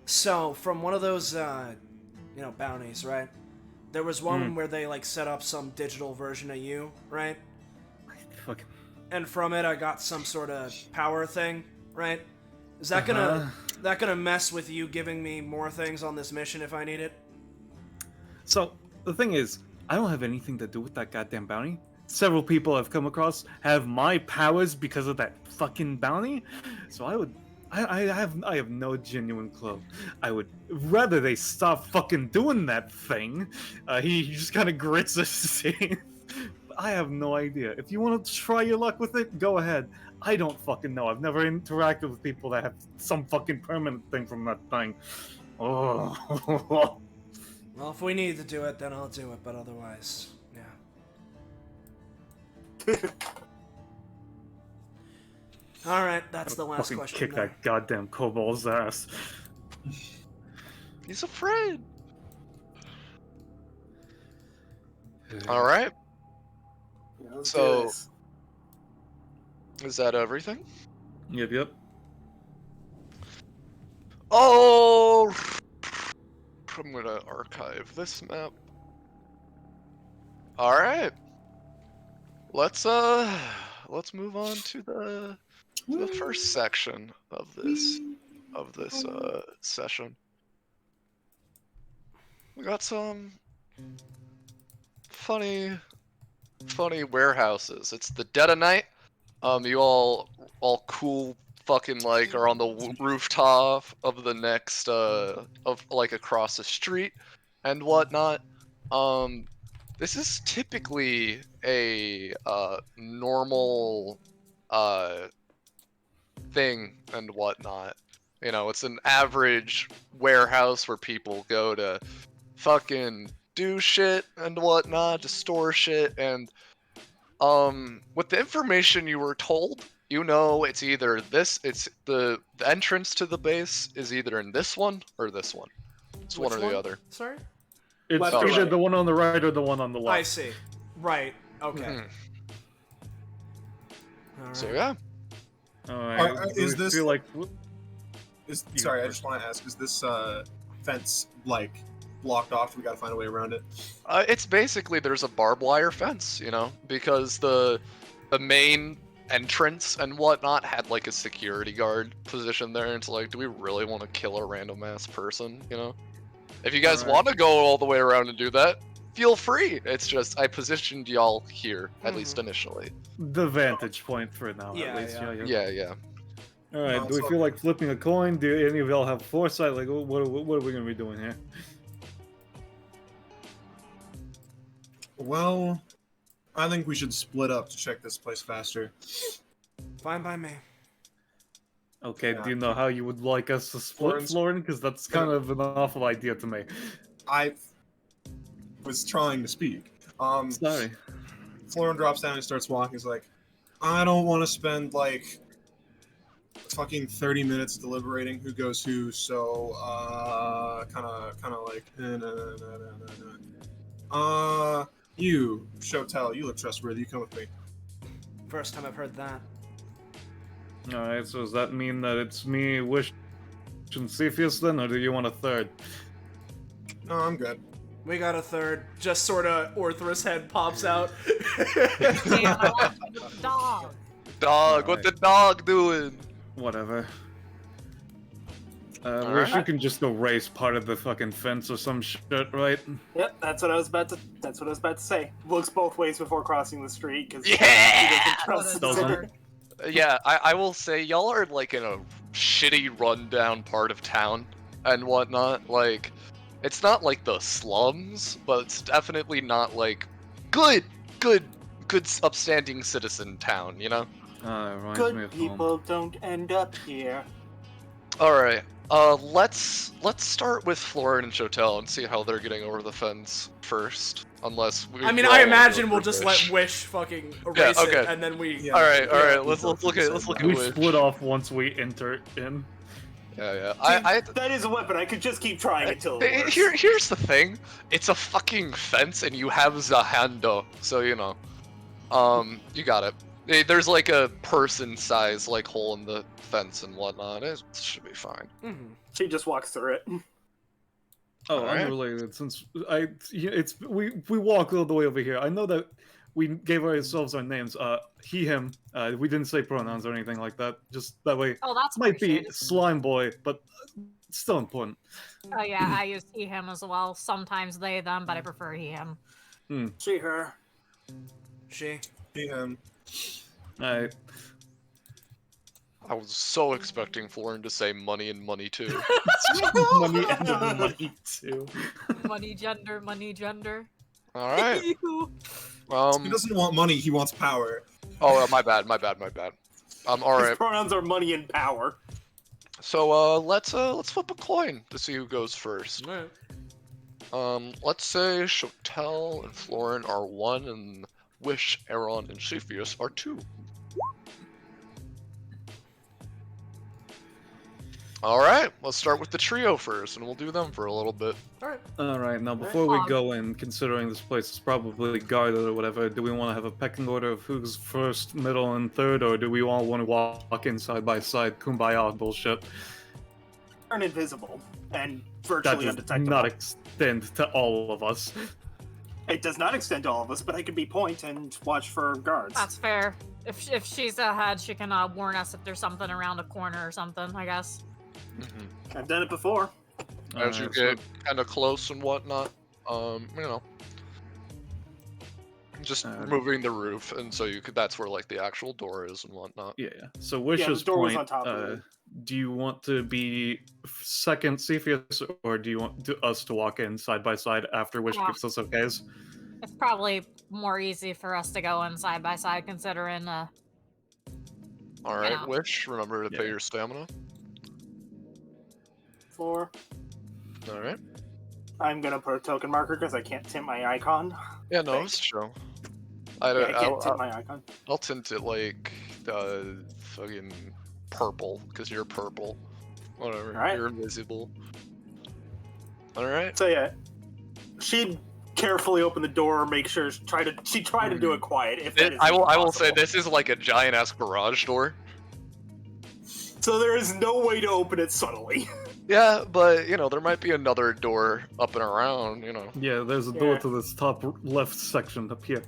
So, from one of those, bounties, right? There was one where they, like, set up some digital version of you, right? Fucking. And from it, I got some sort of power thing, right? Is that gonna mess with you giving me more things on this mission if I need it? So, the thing is, I don't have anything to do with that goddamn bounty. several people I've come across have my powers because of that fucking bounty. So I have no genuine clue. I would rather they stop fucking doing that thing. He just kind of grits his teeth. I have no idea. If you want to try your luck with it, go ahead. I don't fucking know. I've never interacted with people that have some fucking permanent thing from that thing. Oh. Well, if we need to do it, then I'll do it, but otherwise, yeah. Alright, that's the last fucking question. kick there. that goddamn kobold's ass. He's afraid. All right. Yeah, let's So- do this. Is that everything? Yep. Oh, I'm gonna archive this map. All right. Let's move on to the first section of this session. We got some funny warehouses. It's the dead of night. You all cool fucking like are on the rooftop of the next of like across the street and whatnot. This is typically a normal thing and whatnot. You know, it's an average warehouse where people go to fucking do shit and whatnot, to store shit, and with the information you were told, you know it's either this, it's the entrance to the base is either in this one or this one. It's Which one or the other. Sorry? It's Left or either right? the one on the right or the one on the left. I see. Right. Okay. Mhm. Alright. So yeah. Alright, do is we this- feel like Sorry, I just want to ask: is this fence like blocked off? We got to find a way around it. It's basically there's a barbed wire fence, you know, because the main entrance and whatnot had like a security guard position there. And it's like, do we really want to kill a random ass person? You know, if you guys Alright. want to go all the way around and do that, feel free. It's just I positioned y'all here at least initially. the vantage point for now, Yeah, at least. yeah. Yeah. Alright, No, do we it's feel like flipping a coin? Do any of y'all have foresight? Like, what are we gonna be doing here? Well, I think we should split up to check this place faster. Fine by me. Okay, Yeah. do you know how you would like us to split, Florence? Florin? Because that's kind of an awful idea to me. I was trying to speak. Sorry. Florin drops down and starts walking. He's like, I don't want to spend like fucking 30 minutes deliberating who goes who, so kind of like you Shotel, you look trustworthy, you come with me. First time I've heard that. Alright, so does that mean that it's me, Wish, and Cepheus then, or do you want a third? No, I'm good. We got a third. Just sort of Orthrus head pops out. Damn, I want the dog. Dog, what the dog doing? Whatever. Wish, Alright. you can just erase part of the fucking fence or some shit, right? Yep, that's what I was about to say. Looks both ways before crossing the street because Yeah! trust Doesn't. the Yeah, I will say y'all are like in a shitty rundown part of town and whatnot. Like, it's not like the slums, but it's definitely not like good upstanding citizen town, you know? Reminds me good of home. people don't end up here. Alright. Let's start with Florin and Shotel and see how they're getting over the fence first. Unless we I mean, all I go imagine for we'll just Wish. let Wish fucking erase okay. it, and then we. Yeah. Alright, let's look at We Wish. split off once we enter in. Yeah. That is a weapon. I could just keep trying until it works. Here's the thing. It's a fucking fence and you have Zahando, so you know. You got it. There's like a person size like hole in the fence and whatnot. It should be fine. Mhm. She just walks through it. Oh, Alright. unrelated. Since we walk all the way over here. I know that we gave ourselves our names. He, him. We didn't say pronouns or anything like that. Just that way. Oh, that's Might be appreciated. slime boy, but it's still important. Oh yeah, I use he him as well. Sometimes they them, but I prefer he him. She her. She. Him. Alright. I was so expecting Florin to say money and money too. Money and money too. Money gender, money gender. All right. He doesn't want money, he wants power. Oh, my bad. All His right. pronouns are money and power. So let's flip a coin to see who goes first. Alright. Let's say Chotel and Florin are 1, and Wish, Aaron, and Cepheus are 2. All right, let's start with the trio first, and we'll do them for a little bit. Alright. Alright, now before we go in, considering this place is probably guarded or whatever, do we want to have a pecking order of who's first, middle, and third, or do we all want to walk in side by side, kumbaya bullshit? Turn invisible and That virtually does undetectable. not extend to all of us. It does not extend to all of us, but I can be point and watch for guards. That's fair. If she's ahead, she can warn us if there's something around a corner or something, I guess. I've done it before. As you Alright, get kind of close and whatnot, just removing the roof, and so you could. That's where like the actual door is and whatnot. Yeah. So Wish's the door was point. on top of it. Do you want to be second, Cepheus, or do you want us to walk in side by side after Wish Yeah. gives us okays? It's probably more easy for us to go in side by side, considering All right, Yeah. Wish. Remember to pay Yeah. your stamina. 4. All right. I'm gonna put a token marker because I can't tint my icon. Yeah, no, Thanks. it's true. Yeah, I can't tint my icon. I'll tint it like fucking purple because you're purple. Whatever. Alright. You're invisible. All right. So yeah, she'd carefully open the door, make sure she tried to do it quiet. If that is I will say possible. this is like a giant ass garage door. So there is no way to open it subtly. Yeah, but there might be another door up and around. Yeah, there's a door Yeah. to this top left section up here.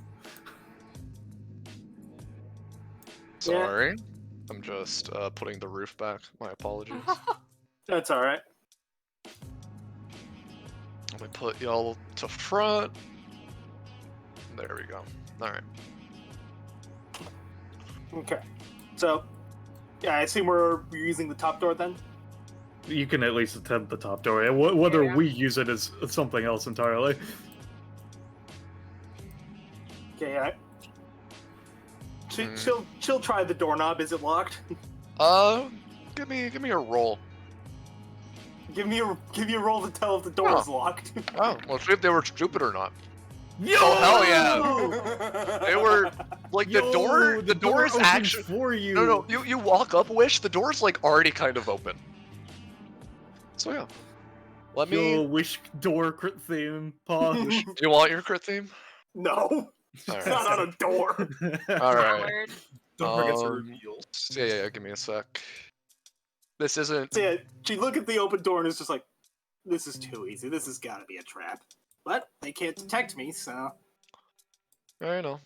Sorry. I'm just putting the roof back. My apologies. That's all right. Let me put y'all to front. There we go. All right. Okay. So, yeah, I assume we're using the top door then. You can at least attempt the top door. Whether Yeah. we use it is something else entirely. Okay. Yeah. She'll try the doorknob. Is it locked? Give me a roll. give me a roll to tell if the door is locked. Oh, well, see if they were stupid or not. Oh hell yeah! They were like the door. The door is opens actually for you. no. You walk up, Wish. The door's like already kind of open. So yeah, let me. Yo, Wish door crit theme. Pause. Do you want your crit theme? No, All it's right. not on a door. All right. Coward. Don't forget to Um, reveal. Yeah. Give me a sec. This isn't. So yeah, she look at the open door and is just like, "This is too easy. This has got to be a trap." But they can't detect me, so I know.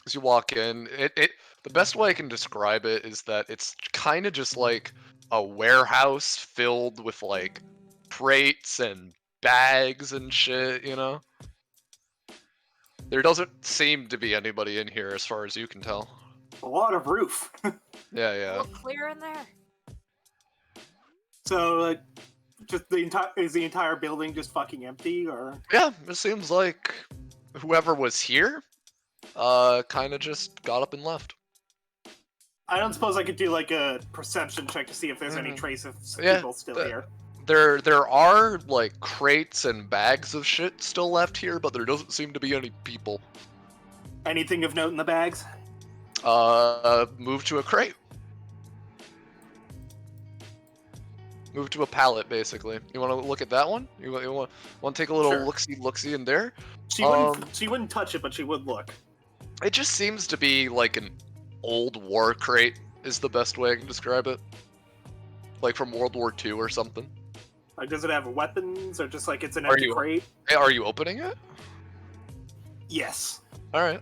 As you walk in, the best way I can describe it is that it's kind of just like a warehouse filled with like crates and bags and shit, There doesn't seem to be anybody in here as far as you can tell. a lot of roof. Yeah. Look clear in there. So just is the entire building just fucking empty, or Yeah, it seems like whoever was here kind of just got up and left. I don't suppose I could do like a perception check to see if there's any trace of Yeah, people still the- here. There are like crates and bags of shit still left here, but there doesn't seem to be any people. Anything of note in the bags? Move to a crate. Move to a pallet, basically. You want to look at that one? You want to take a little Sure. look-see in there? She wouldn't touch it, but she would look. It just seems to be like an old war crate is the best way I can describe it. Like from World War II or something. Like, does it have weapons, or just like it's an Are empty you- crate? Hey, are you opening it? Yes. Alright.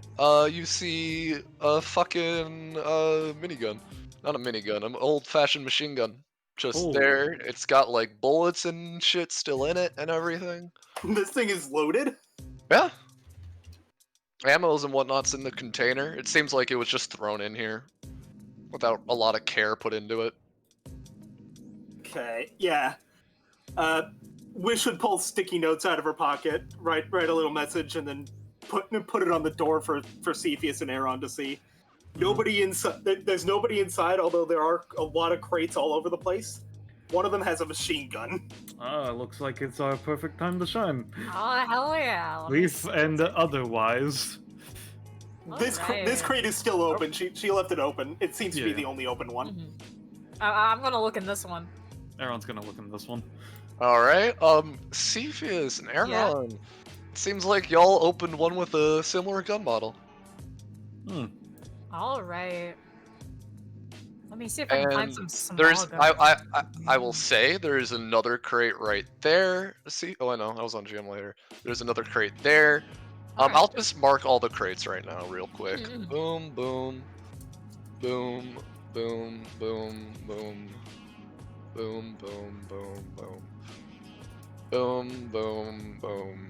You see a fucking minigun. Not a minigun, an old-fashioned machine gun. Just Ooh. there. It's got like bullets and shit still in it and everything. This thing is loaded. Yeah. Ammos and whatnot's in the container. It seems like it was just thrown in here without a lot of care put into it. Okay, yeah. Wish would pull sticky notes out of her pocket, write a little message, and then put it on the door for Cepheus and Aaron to see. Nobody inside. There's nobody inside, although there are a lot of crates all over the place. One of them has a machine gun. Looks like it's our perfect time to shine. Oh, hell yeah. Let me Leaf see and what's in- otherwise. This Alright. crate is still open. She left it open. It seems to be Yeah. the only open one. Mhm. I'm gonna look in this one. Aaron's gonna look in this one. Alright, Cepheus and Aaron. Yeah. It seems like y'all opened one with a similar gun model. Alright. Let me see if I can find And some small There's, guns. I will say, there's another crate right there. See, oh I know, I was on GM later. There's another crate there. Alright. I'll just mark all the crates right now, real quick. Mhm. Boom, boom, boom, boom, boom, boom, boom, boom, boom, boom, boom, boom, boom.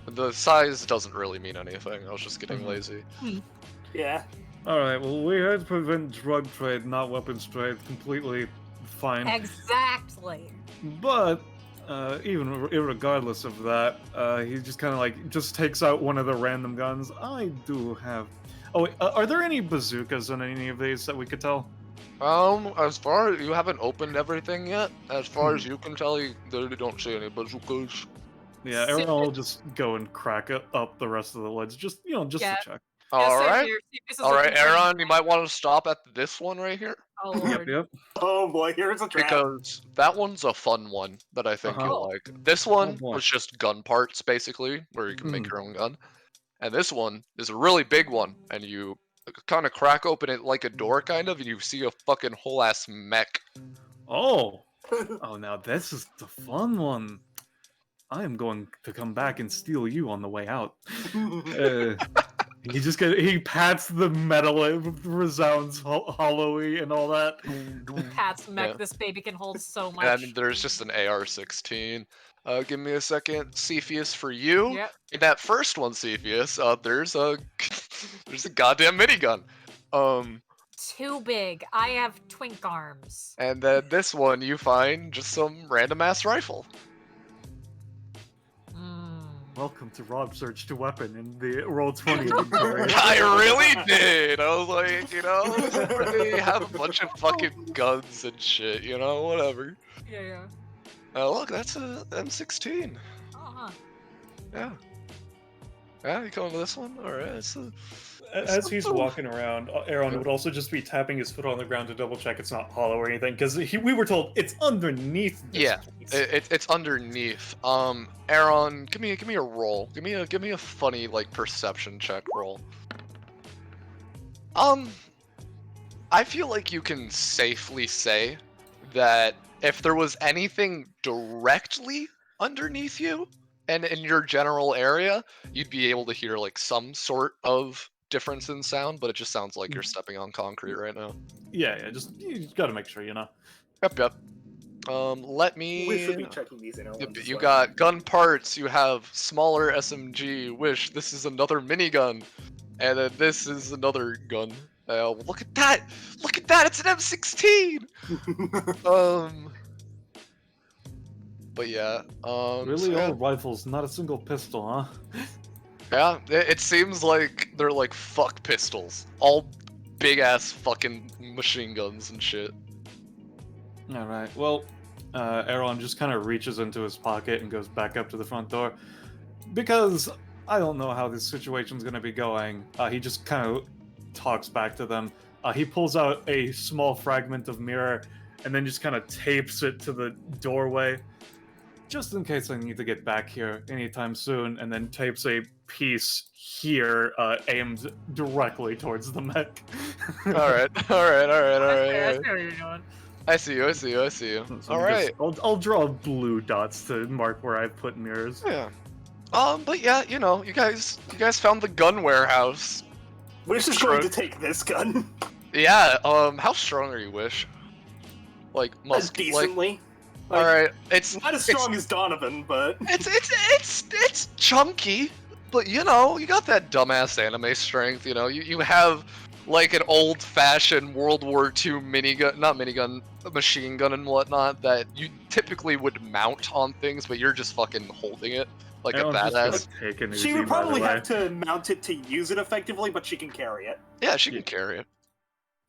The size doesn't really mean anything. I was just getting lazy. Yeah. Alright, well, we had to prevent drug trade, not weapons trade. Completely fine. Exactly. But, even regardless of that, he just kind of just takes out one of the random guns. I do have... Oh, wait, are there any bazookas in any of these that we could tell? As far as you haven't opened everything yet, as far as you can tell, you literally don't see any bazookas. Yeah, Aaron will just go and crack up the rest of the lids, just Yeah. to check. Alright, alright, Aaron, Aaron, you might want to stop at this one right here. Oh Yep, lord. yep. Oh boy, here's a trap. Because that one's a fun one that I think Uh-huh. you'll like. This one boy. was just gun parts, basically, where you can make your own gun. And this one is a really big one, and you kind of crack open it like a door, kind of, and you see a fucking whole ass mech. Oh! Oh, now this is the fun one. I am going to come back and steal you on the way out. He pats the metal, it resounds hollowy and all that. Pat's mech, Yeah. this baby can hold so much. And there's just an AR-16. Give me a second. Cepheus, for you. Yep. In that first one, Cepheus, there's a there's a goddamn minigun. Too big. I have twink arms. And then this one, you find just some random ass rifle. Welcome to Rob Search to Weapon in the Roll20 inventory. I really did. I was like, you know, they have a bunch of fucking guns and shit, you know, whatever. Yeah. Look, that's a M16. Uh-huh. Yeah. Yeah, you coming to this one? Alright, it's a... As he's walking around, Aaron would also just be tapping his foot on the ground to double check it's not hollow or anything, because we were told it's underneath. This Yeah, place. it's underneath. Aaron, give me a roll. Give me a funny like perception check roll. I feel like you can safely say that if there was anything directly underneath you and in your general area, you'd be able to hear like some sort of difference in sound, but it just sounds like you're stepping on concrete right now. Yeah, just you gotta make sure, you know. Yep. Let me... We should be checking these in. You got gun parts, you have smaller SMG, Wish, this is another minigun, and then this is another gun. Look at that! Look at that, it's an M16! But yeah, Really, so yeah. all rifles, not a single pistol, huh? Yeah, it seems like they're like fuck pistols. All big ass fucking machine guns and shit. Alright, well, Aaron just kind of reaches into his pocket and goes back up to the front door. Because I don't know how this situation's gonna be going, he just kind of talks back to them. He pulls out a small fragment of mirror and then just kind of tapes it to the doorway. Just in case I need to get back here anytime soon, and then tapes a piece here aimed directly towards the mech. Alright. I see what you're doing. I see you. So Alright. I'll draw blue dots to mark where I've put mirrors. Yeah. But yeah, you know, you guys found the gun warehouse. Wish is going to take this gun. Yeah, how strong are you, Wish? Like, Decently. Alright, it's Not as strong as Donovan, but it's chunky. But you know, you got that dumbass anime strength. You know, you have like an old-fashioned World War II minigun, not minigun, machine gun and whatnot that you typically would mount on things, but you're just fucking holding it like a Everyone's badass. just gonna take an She Uzi, would by the probably way. have to mount it to use it effectively, but she can carry it. Yeah, she can carry it.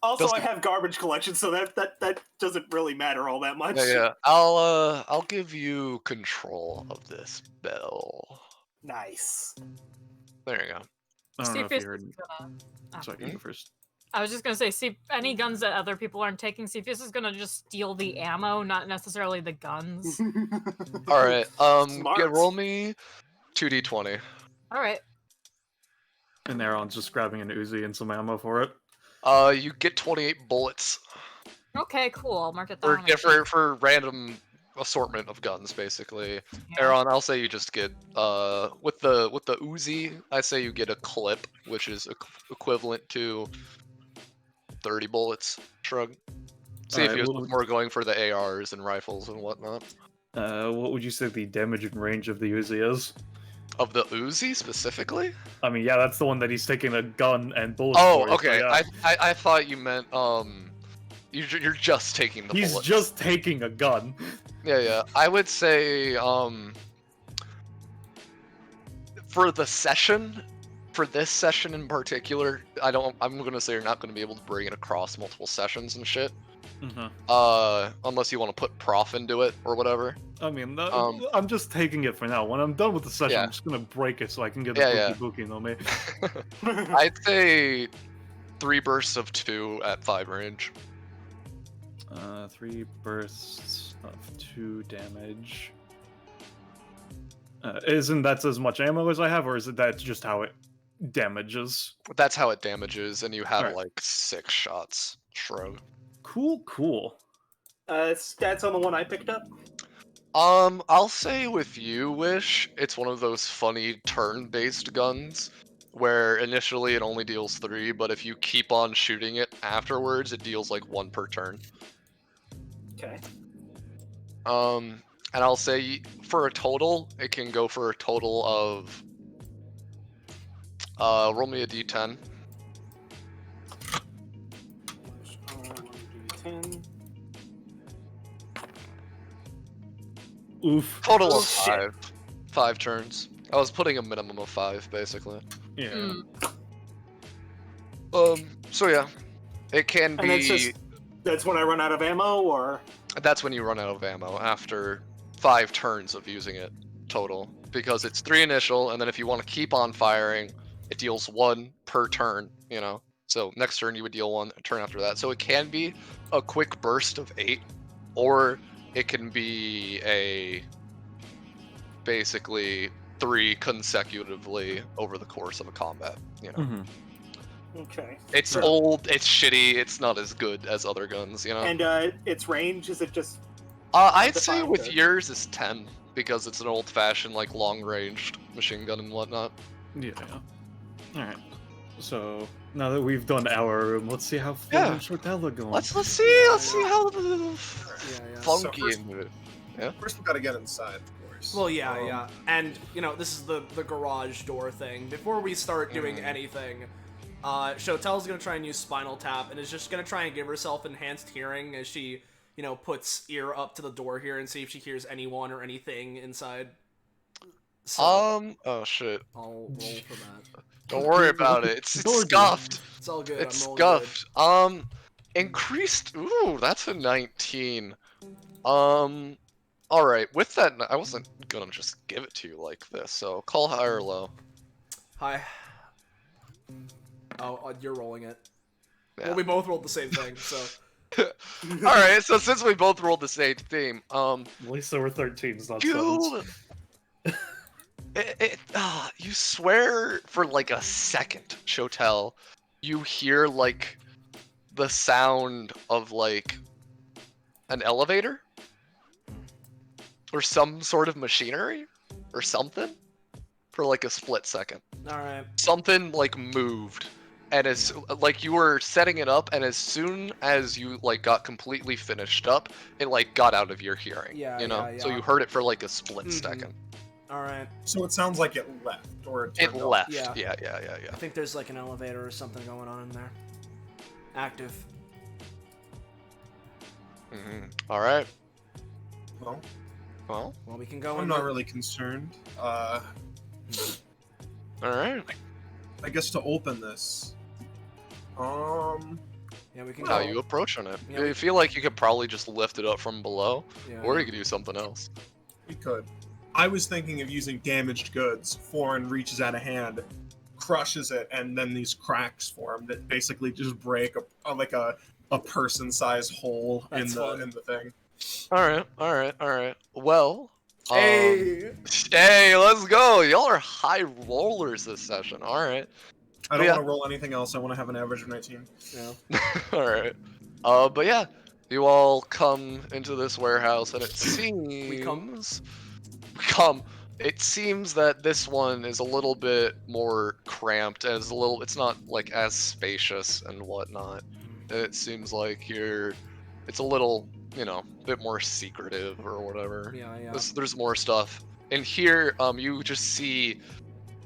Also, I Doesn't- have garbage collection, so that doesn't really matter all that much. Yeah. I'll give you control of this bell. Nice. There you go. I don't know if Cepheus you heard. is gonna- Sorry, you go first. I was just gonna say, see, any guns that other people aren't taking, Cepheus is gonna just steal the ammo, not necessarily the guns. All right. Smart. Roll me 2d20. All right. And Aaron's just grabbing an Uzi and some ammo for it. You get 28 bullets Okay, cool. I'll mark it for down. different for random assortment of guns, basically. Yeah. Aaron, I'll say you just get with the Uzi, I say you get a clip, which is equivalent to 30 bullets. Shrug. See if Alright, you well- was more going for the ARs and rifles and whatnot. What would you say the damage and range of the Uzi is? Of the Uzi specifically? I mean, yeah, that's the one that he's taking a gun and bullets Oh, for. so okay. yeah. I thought you meant you're just taking the He's bullets. just taking a gun. Yeah. I would say for the session, for this session in particular, I'm gonna say you're not gonna be able to bring it across multiple sessions and shit. Unless you want to put prof into it or whatever. I mean, I'm just taking it for now. When I'm done with the session, Yeah. I'm just gonna break it so I can get Yeah, a bookie on me. I'd say 3 bursts of 2 at 5 range. 3 bursts of 2 damage. Isn't that as much ammo as I have, or is it that's just how it damages? That's how it damages, and you have Alright. like 6 shots. Shrug. Cool. Stats on the one I picked up. I'll say with you, Wish, it's one of those funny turn-based guns where initially it only deals 3, but if you keep on shooting it afterwards, it deals like 1 per turn. Okay. And I'll say for a total, it can go for a total of roll me a d10. 1d10. Oof. Total Oh, of shit. 5 turns. I was putting a minimum of 5 basically. Yeah. So yeah, it can And that's be. that's when I run out of ammo, or That's when you run out of ammo after 5 turns of using it total, because it's 3 initial, and then if you want to keep on firing, it deals 1 per turn. You know, so next turn you would deal 1, a turn after that. So it can be a quick burst of 8, or it can be a basically 3 consecutively over the course of a combat. You know, Mhm. okay. it's Right. old, it's shitty, it's not as good as other guns. You know. And its range, is it just I'd say defined, with or- yours is 10 because it's an old-fashioned like long-ranged machine gun and whatnot. Yeah. Alright. So, now that we've done our room, let's see how full Yeah. and Shortella going. Let's see how Yeah. funky So first- into it. First, we gotta get inside, of course. Well, yeah. And, this is the garage door thing. Before we start doing Mm. anything, Shotel's gonna try and use Spinal Tap and is just gonna try and give herself enhanced hearing as she, puts ear up to the door here and see if she hears anyone or anything inside. So, Oh shit. I'll roll for that. Don't worry about it. It's Door scuffed. It's all good. It's I'm rolling scuffed. Increased. Ooh, that's a 19. All right. With that, I wasn't gonna just give it to you like this. So call high or low. good. Hi. Oh, you're rolling it. Yeah. Well, we both rolled the same thing, so. All right. So since we both rolled the same theme, At least there were 13s, not 7s. you. You swear for like a second, Shotel, you hear like the sound of like an elevator or some sort of machinery or something for like a split second. Alright. Something like moved, and as like you were setting it up, and as soon as you like got completely finished up, it like got out of your hearing. Yeah, you know. yeah, So yeah. you heard it for like a split Mhm. second. All right. So it sounds like it left, or It turned off. left. Yeah. Yeah. I think there's like an elevator or something going on in there. Active. All right. Well, Well. Well, we can go I'm in. not really concerned. All right. I guess to open this. Yeah, we can How go. you approaching it? Yeah, I feel like you could probably just lift it up from below, Yeah. or you could do something else. We could. I was thinking of using damaged goods. Florin reaches out a hand, crushes it, and then these cracks form that basically just break like a person-sized hole in That's fun. the thing. All right. Well. Hey. Hey, let's go. Y'all are high rollers this session. All right. I don't Yeah. want to roll anything else. I want to have an average of 19. Yeah. All right. But yeah, you all come into this warehouse, and it seems It seems that this one is a little bit more cramped, and it's not like as spacious and whatnot. It seems like it's a little, a bit more secretive or whatever. Yeah. There's more stuff. And here, you just see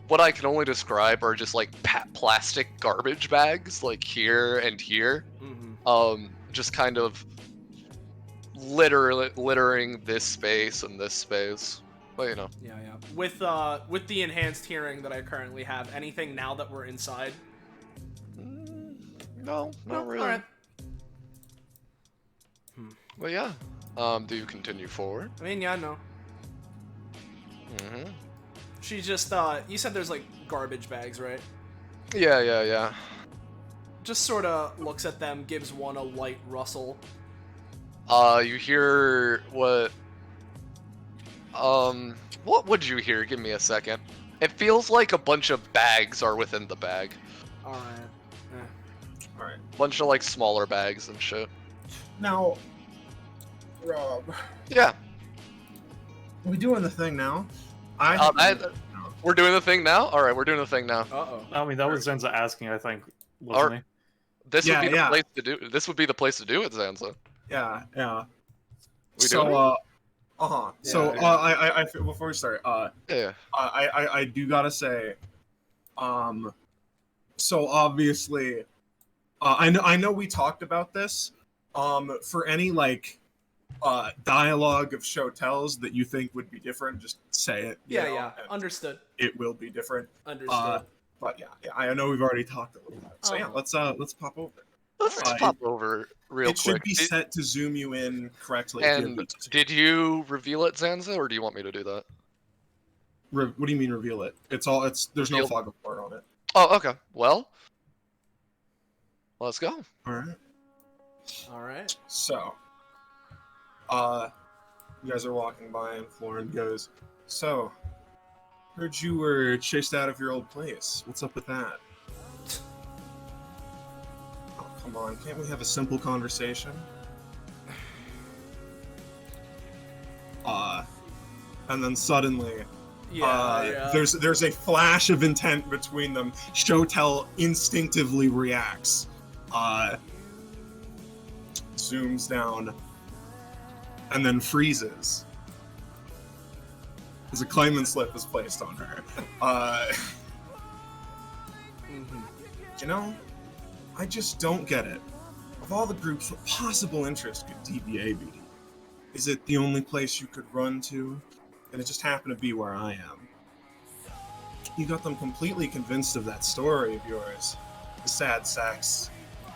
what I can only describe are just like plastic garbage bags, like here and here. Just kind of littering this space and this space. But Yeah. With the enhanced hearing that I currently have, anything now that we're inside? No, not really. All right. But yeah, do you continue forward? I mean, yeah, no. Mm-hmm. She just you said there's like garbage bags, right? Yeah. Just sort of looks at them, gives one a light rustle. You hear what would you hear? Give me a second. It feels like a bunch of bags are within the bag. All right. Alright. Bunch of like smaller bags and shit. Now, Rob, Yeah. are we doing the thing now? We're doing the thing now? Alright, we're doing the thing now. Uh-oh. I mean, that was Zenza asking, I think, wasn't he? This would be the Yeah. place to do this would be the place to do it, Zanza. Yeah. We doing it? So, Yeah. I before we start, Yeah. I do gotta say, so obviously, I know we talked about this. For any like, dialogue of show tells that you think would be different, just say it. you know, Yeah. and Understood. It will be different. Understood. But yeah, I know we've already talked a little bit. So yeah, let's pop over. Let's pop over real It quick. should be set to zoom you in correctly. if you're And used to. did you reveal it, Zanza, or do you want me to do that? What do you mean reveal it? There's no Reveal. fog of war on it. Oh, okay. Well, let's go. All right. All right. So, you guys are walking by, and Florin goes, "So, heard you were chased out of your old place. What's up with that?" Oh, come on, can't we have a simple conversation? And then suddenly, Yeah. there's a flash of intent between them. Shotel instinctively reacts, zooms down, and then freezes as a claimant slip is placed on her. You know, I just don't get it. Of all the groups, what possible interest could DBA be? Is it the only place you could run to? And it just happened to be where I am. You got them completely convinced of that story of yours. The sad sacks.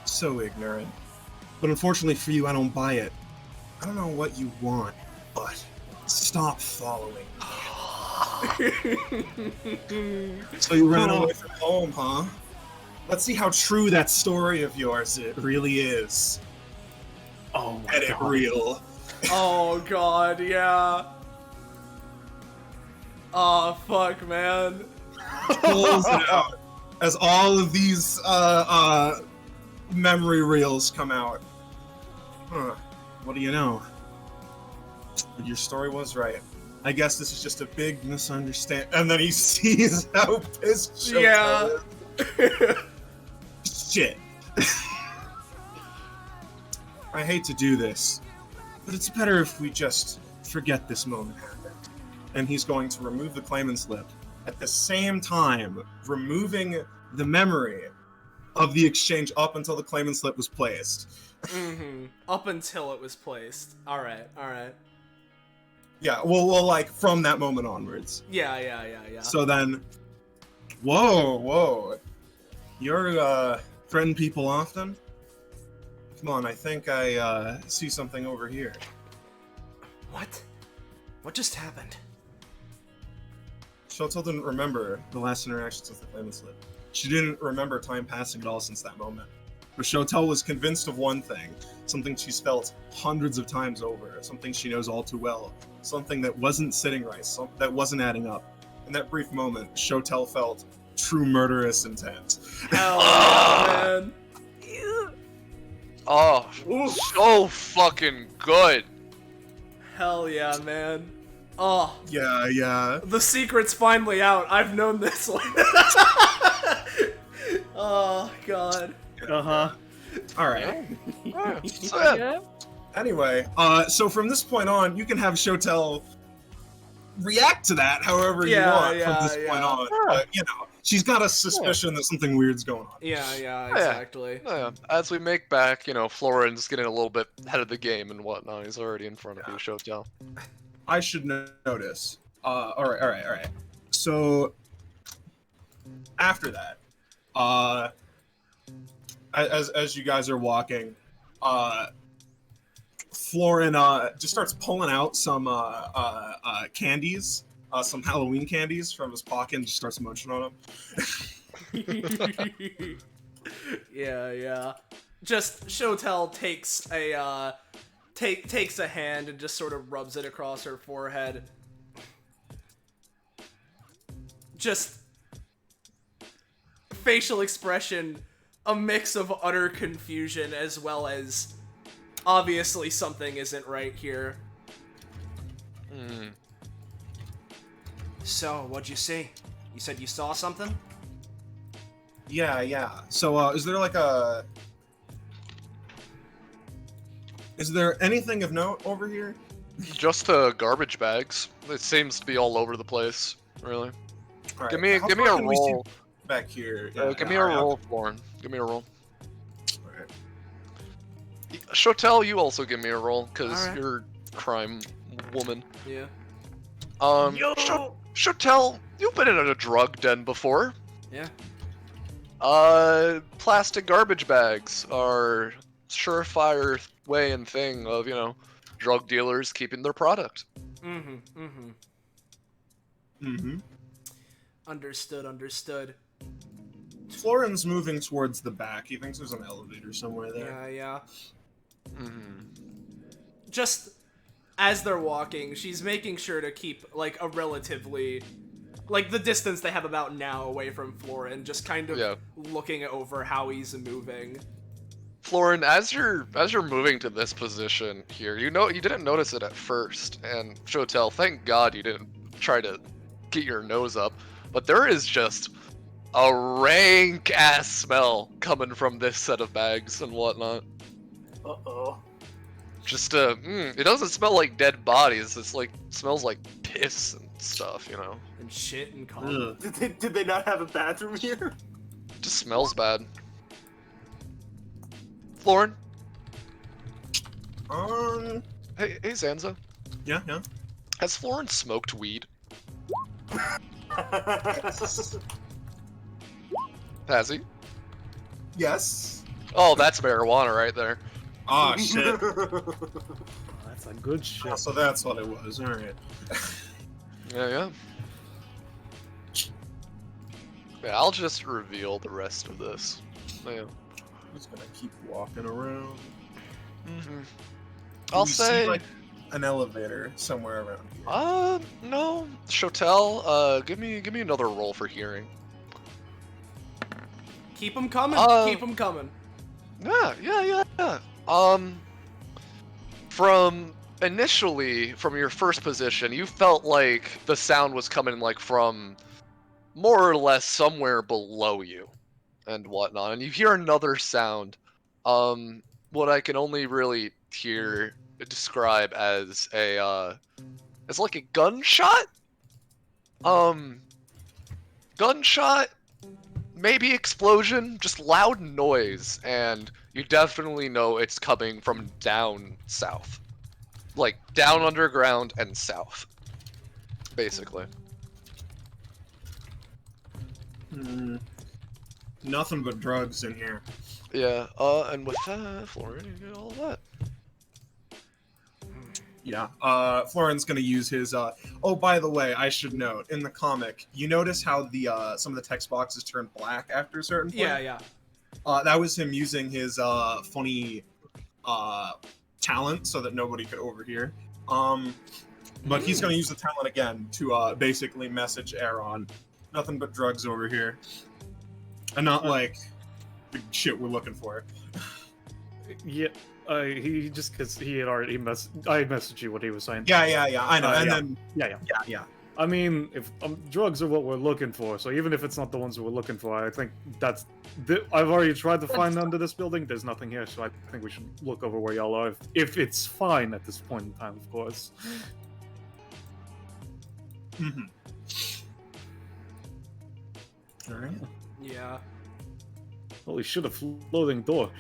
So ignorant. But unfortunately for you, I don't buy it. I don't know what you want, but stop following me. So you ran away from home, huh? Let's see how true that story of yours it really is. Oh my Get it god. real. Oh god, yeah. Oh fuck, man. Pulls it out as all of these memory reels come out. Huh. What do you know? Your story was right. I guess this is just a big misunderstanding. And then he sees how pissed Shotel Yeah. is. Shit. I hate to do this, but it's better if we just forget this moment happened. and he's going to remove the claimant slip. At the same time, removing the memory of the exchange up until the claimant slip was placed. Up until it was placed. All right. Yeah, well, like, from that moment onwards. Yeah. So then, whoa. You're, threaten people often? Come on, I think I, see something over here. What? What just happened? Shotel didn't remember the last interactions with the claimant slip. She didn't remember time passing at all since that moment. But Shotel was convinced of one thing, something she's felt hundreds of times over, something she knows all too well, something that wasn't sitting right, that wasn't adding up. In that brief moment, Shotel felt true murderous intent. Hell yeah, man. Oh, so fucking good. Hell yeah, man. Oh. Yeah. The secret's finally out. I've known this one. Oh, God. Uh-huh. Alright. So, yeah. Anyway, so from this point on, you can have Shotel react to that however you want from this point on. You know, she's got a suspicion that something weird's going on. Yeah, exactly. Yeah. As we make back, you know, Florin's getting a little bit ahead of the game and whatnot. He's already in front of you, Shotel. I should notice. Alright. So, after that, as you guys are walking, Florin just starts pulling out some candies, some Halloween candies from his pocket and just starts munching on them. Yeah. Just Shotel takes a takes a hand and just sort of rubs it across her forehead. Just facial expression, a mix of utter confusion as well as obviously something isn't right here. So, what'd you see? You said you saw something? Yeah. So, is there anything of note over here? Just garbage bags. It seems to be all over the place, really. All right, Give me a roll. Back here. Give me a roll, Florin. Give me a roll. Alright. Shotel, you also give me a roll, because Alright. you're crime woman. Yeah. Shotel, you've been in a drug den before. Yeah. Plastic garbage bags are surefire way and thing of, you know, drug dealers keeping their product. Understood. Florin's moving towards the back. He thinks there's an elevator somewhere there. Yeah. Just as they're walking, she's making sure to keep, like, a relatively, like, the distance they have about now away from Florin, just kind of looking over how he's moving. Florin, as you're moving to this position here, you didn't notice it at first, and Shotel, thank God you didn't try to get your nose up, but there is just a rank ass smell coming from this set of bags and whatnot. Just it doesn't smell like dead bodies. It's like smells like piss and stuff, you know. And shit and cum. Did they not have a bathroom here? Just smells bad. Florin. Hey Zanza. Yeah. Has Florin smoked weed? Has he? Yes. Oh, that's marijuana right there. Oh shit. That's a good shit. So that's what it was. All right. Yeah. Yeah, I'll just reveal the rest of this. Yeah. I'm just gonna keep walking around. I'll We say see, like, an elevator somewhere around here. No. Shotel, give me another roll for hearing. Keep them coming. Keep them coming. Yeah. From your first position, you felt like the sound was coming like from more or less somewhere below you and whatnot, and you hear another sound. What I can only really describe as it's like a gunshot Gunshot, maybe explosion, just loud noise, and you definitely know it's coming from down south. Like, down underground and south. Basically. Nothing but drugs in here. Yeah, and with that, Florian, you get all that. Yeah, Florin's gonna use his, oh, by the way, I should note, in the comic, you notice how the, some of the text boxes turn black after a certain point? Yeah. That was him using his, funny, talent so that nobody could overhear. But he's gonna use the talent again to, basically message Aaron. Nothing but drugs over here. And not, like, the shit we're looking for. Yeah, he just because he had already I messaged you what he was saying. Yeah, I know. And then yeah. I mean, if drugs are what we're looking for, so even if it's not the ones that we're looking for, I think that's. I've already tried to find under this building. There's nothing here, so I think we should look over where y'all are, if it's fine at this point in time, of course. Mm-hmm. All right. Yeah. Holy shit! A floating door.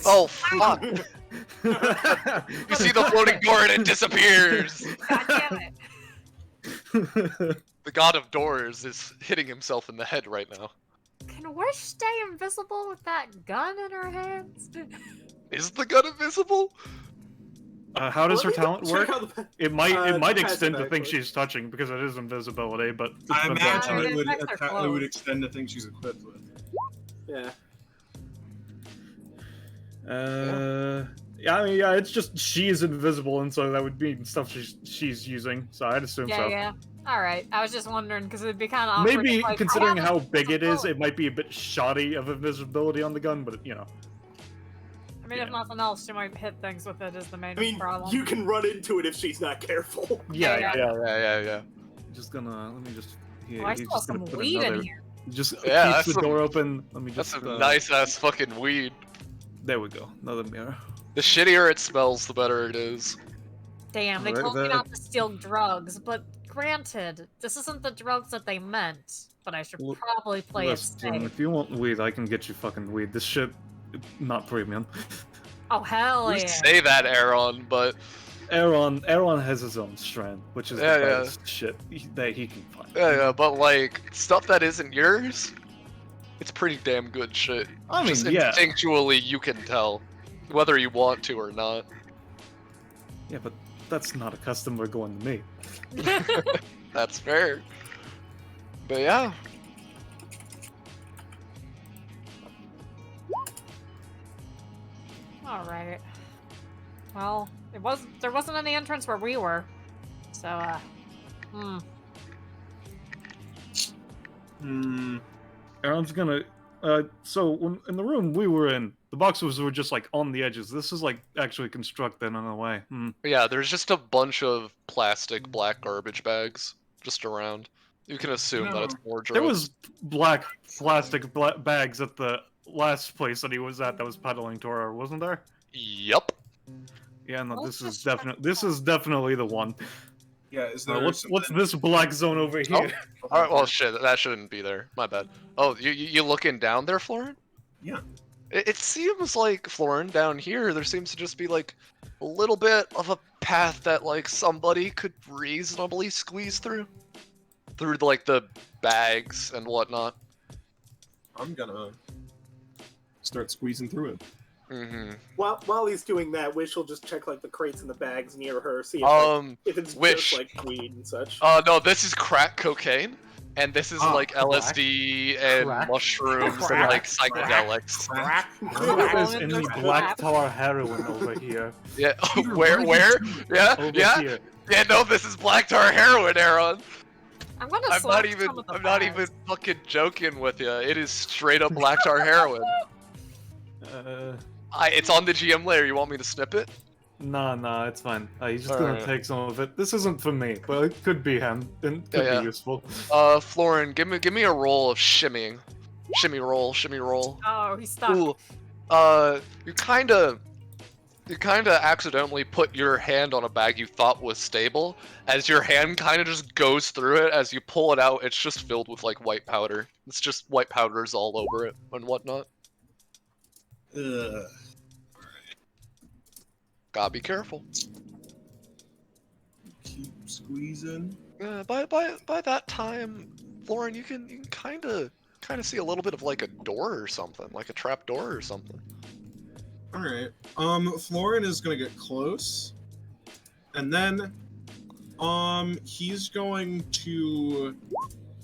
Oh, fuck! You see the floating door and it disappears! God damn it. The god of doors is hitting himself in the head right now. Can Wish stay invisible with that gun in her hands? Is the gun invisible? How does her talent Check work? out the- It might passive, extend to things actually. she's touching because it is invisibility, but I imagine Yeah, it would, it affects her it would clothes. extend to things she's equipped with. Yeah. Yeah, I mean, yeah, it's just she's invisible, and so that would mean stuff she's using. So I'd assume so. Yeah. All right. I was just wondering because it'd be kind of awkward. Maybe if, like, considering I how haven't- big it is, it might be a bit shoddy of invisibility on the gun, but you know. I mean, if nothing else, she might hit things with it. Is the main I mean, problem. you can run into it if she's not careful. Yeah. Yeah. Just gonna let me just. Yeah, Oh, I he's saw just gonna some put weed another. in here. Just Yeah, keep that's the some- door open. Let me That's just. some nice ass fucking weed. There we go. Another mirror. The shittier it smells, the better it is. Damn, they Right, told me that- not to steal drugs, but granted, this isn't the drugs that they meant. But I should Well, probably play it Listen, safe. if you want weed, I can get you fucking weed. This shit, not premium. Oh hell You yeah! say that, Aaron, but Aaron has his own strand, which is Yeah, the yeah. best shit that he can find. yeah, but like stuff that isn't yours, it's pretty damn good shit. I mean, Just yeah. instinctually you can tell whether you want to or not. Yeah, but that's not a customer going to me. That's fair. But yeah. All right. Well, there wasn't any entrance where we were, so Aaron's gonna. So in the room we were in, the boxes were just like on the edges. This is like actually constructed in a way. Yeah, there's just a bunch of plastic black garbage bags just around. You can assume that it's more drugs. There was black plastic bags at the last place that he was at that was peddling Torah, wasn't there? Yup. Yeah, no, Let's this is just check definitely the one. Yeah, is there What's something- this black zone over here? Alright, well shit, that shouldn't be there. My bad. Oh, you looking down there, Florin? Yeah. It seems like, Florin, down here, there seems to just be like a little bit of a path that like somebody could reasonably squeeze through like the bags and whatnot. I'm gonna start squeezing through it. Mm-hmm. While he's doing that, Wish will just check like the crates and the bags near her, see if, like, if it's Wish. just like weed and such. No, this is crack cocaine, and this is like LSD and Crack. mushrooms and like psychedelics. Crack. There's Well, any there's black crap. tar heroin over here. Yeah, where? Yeah, Over yeah, here. yeah. No, this is black tar heroin, Aaron. I'm gonna. I'm slap not even. some of the I'm not even bags. fucking joking with you. It is straight up black tar heroin. It's on the GM layer. You want me to snip it? Nah, it's fine. He's just Alright. gonna take some of it. This isn't for me, but it could be him. It could Yeah. be useful. Florin, give me a roll of shimmying. Shimmy roll. Oh, he's stuck. Ooh. You kinda you kind of accidentally put your hand on a bag you thought was stable. As your hand kind of just goes through it, as you pull it out, it's just filled with like white powder. It's just white powders all over it and whatnot. Ugh. Gotta be careful. Keep squeezing. By that time, Lauren, you can kind of see a little bit of like a door or something, like a trap door or something. All right. Florin is gonna get close, and then, he's going to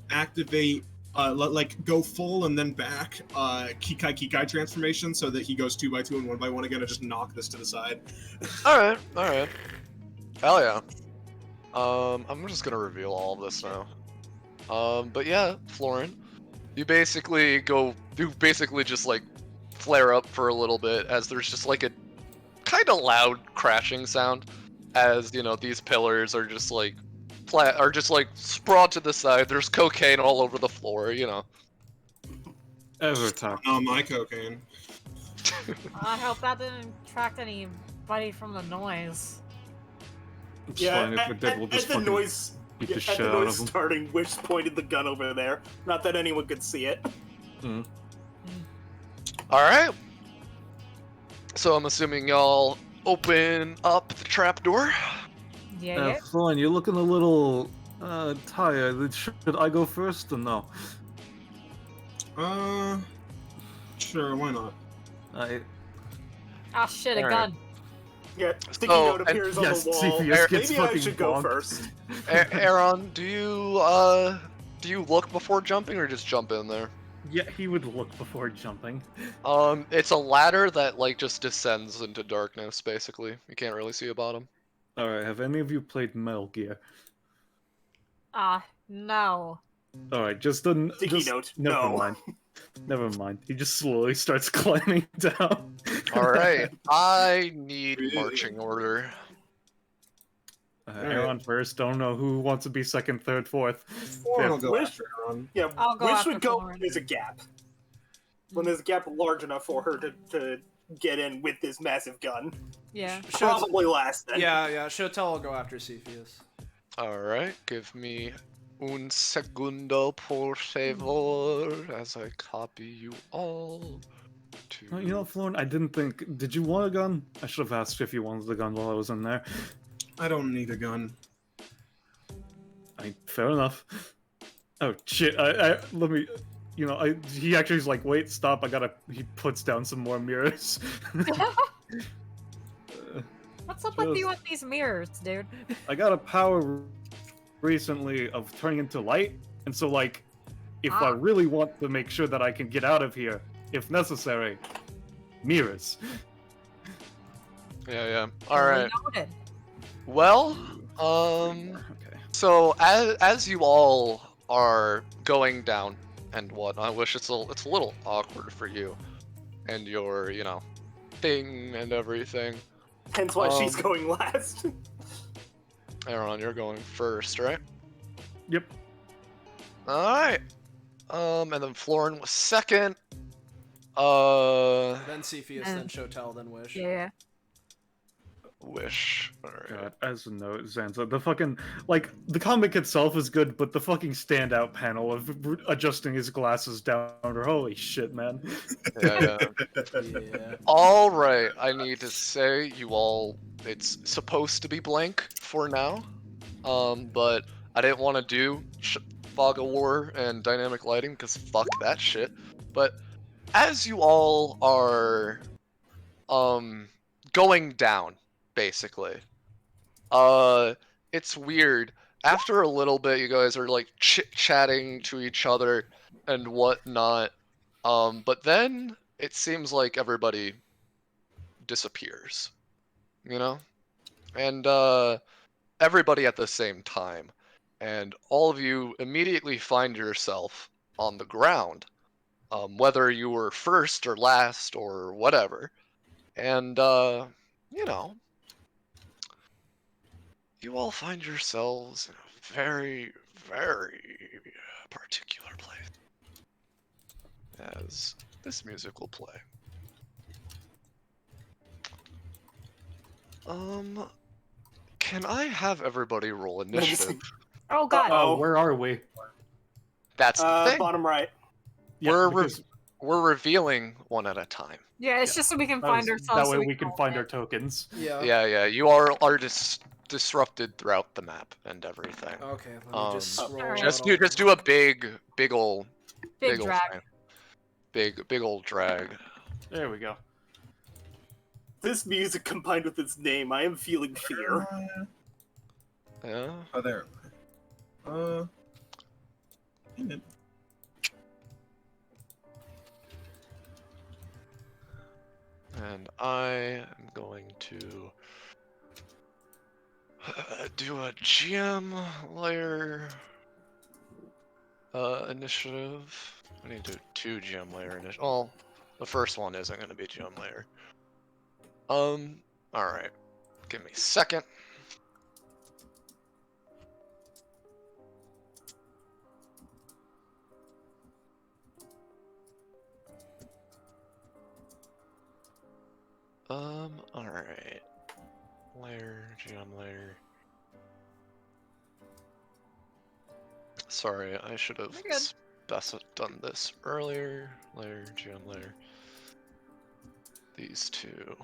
activate, like go full and then back, Kikai transformation, so that he goes 2x2 and 1x1 again, and just knock this to the side. All right. Hell yeah. I'm just gonna reveal all of this now. But yeah, Florin, you basically just like flare up for a little bit as there's just like a kind of loud crashing sound as, you know, these pillars are just like sprawled to the side. There's cocaine all over the floor, you know. Evertop. Oh, my cocaine. I hope that didn't attract anybody from the noise. It's Yeah, fine if we're dead, we'll just at the fucking noise, beat the at shit the out noise of them. starting, Wish pointed the gun over there. Not that anyone could see it. Mm. All right. So I'm assuming y'all open up the trapdoor. Yeah. Florin, you're looking a little tired. Should I go first or no? Sure, why not? Ah, shit, a Alright. gun. Yeah, sticky So, note appears on yes, the wall. Cepheus gets Maybe I fucking should go bonked. first. Aaron, do you look before jumping or just jump in there? Yeah, he would look before jumping. It's a ladder that like just descends into darkness. Basically, you can't really see a bottom. All right, have any of you played Metal Gear? No. All right, just a Sticky note, Never no. mind. Never mind. He just slowly starts climbing down. All right, I need marching order. Aaron first. Don't know who wants to be second, third, fourth. Florin will fifth. go Wish- after Aaron. Yeah, I'll go Wish after would go Florin. when there's a gap. When there's a gap large enough for her to get in with this massive gun. Yeah. Probably last then. Yeah, Shotel will go after Cepheus. All right, give me un segundo, por favor, as I copy you all. To... Oh, you know, Florin, I didn't think. Did you want a gun? I should have asked if you wanted the gun while I was in there. I don't need a gun. Fair enough. Oh shit! Let me. You know, he actually is like, wait, stop! He puts down some more mirrors. What's up with you with these mirrors, dude? I got a power recently of turning into light, and so like, if I really want to make sure that I can get out of here, if necessary, mirrors. Yeah. All right. Noted. Well, Okay. so as you all are going down and whatnot, I wish it's a little awkward for you and your, you know, thing and everything. Hence why she's going last. Aaron, you're going first, right? Yep. All right. And then Florin was second. Then Cepheus, then And- Shotel, then Wish. Yeah. Wish. All right. God, as a note, Zanza, the fucking the comic itself is good, but the fucking standout panel of adjusting his glasses down, holy shit, man. Yeah. Yeah. All right. I need to say, you all, it's supposed to be blank for now. But I didn't want to do fog of war and dynamic lighting because fuck that shit. But as you all are, going down, basically, it's weird. After a little bit, you guys are like chit-chatting to each other and whatnot. But then it seems like everybody disappears, you know? And everybody at the same time. And all of you immediately find yourself on the ground, whether you were first or last or whatever. And, you know, you all find yourselves in a very, very particular place. As this music will play. Can I have everybody roll initiative? Oh god. Uh-oh. Where are we? That's the thing. Bottom right. We're because we're revealing one at a time. Yeah, it's just so we can that find was- ourselves. that so way we can all find fit. our tokens. Yeah. Yeah. You are disrupted throughout the map and everything. Okay, let me just scroll Alright. Just do a big ol' Big ol' drag. thing. Big old drag. There we go. This music combined with its name, I am feeling fear. Yeah. Oh, there. Hang on. And I am going to do a GM layer initiative. I need to do 2 GM layer initiative. Well, the first one isn't going to be GM layer. Alright. Give me a second. Alright. Layer, GM layer. Sorry, I should have You're good. done this earlier. Layer, GM layer. These 2.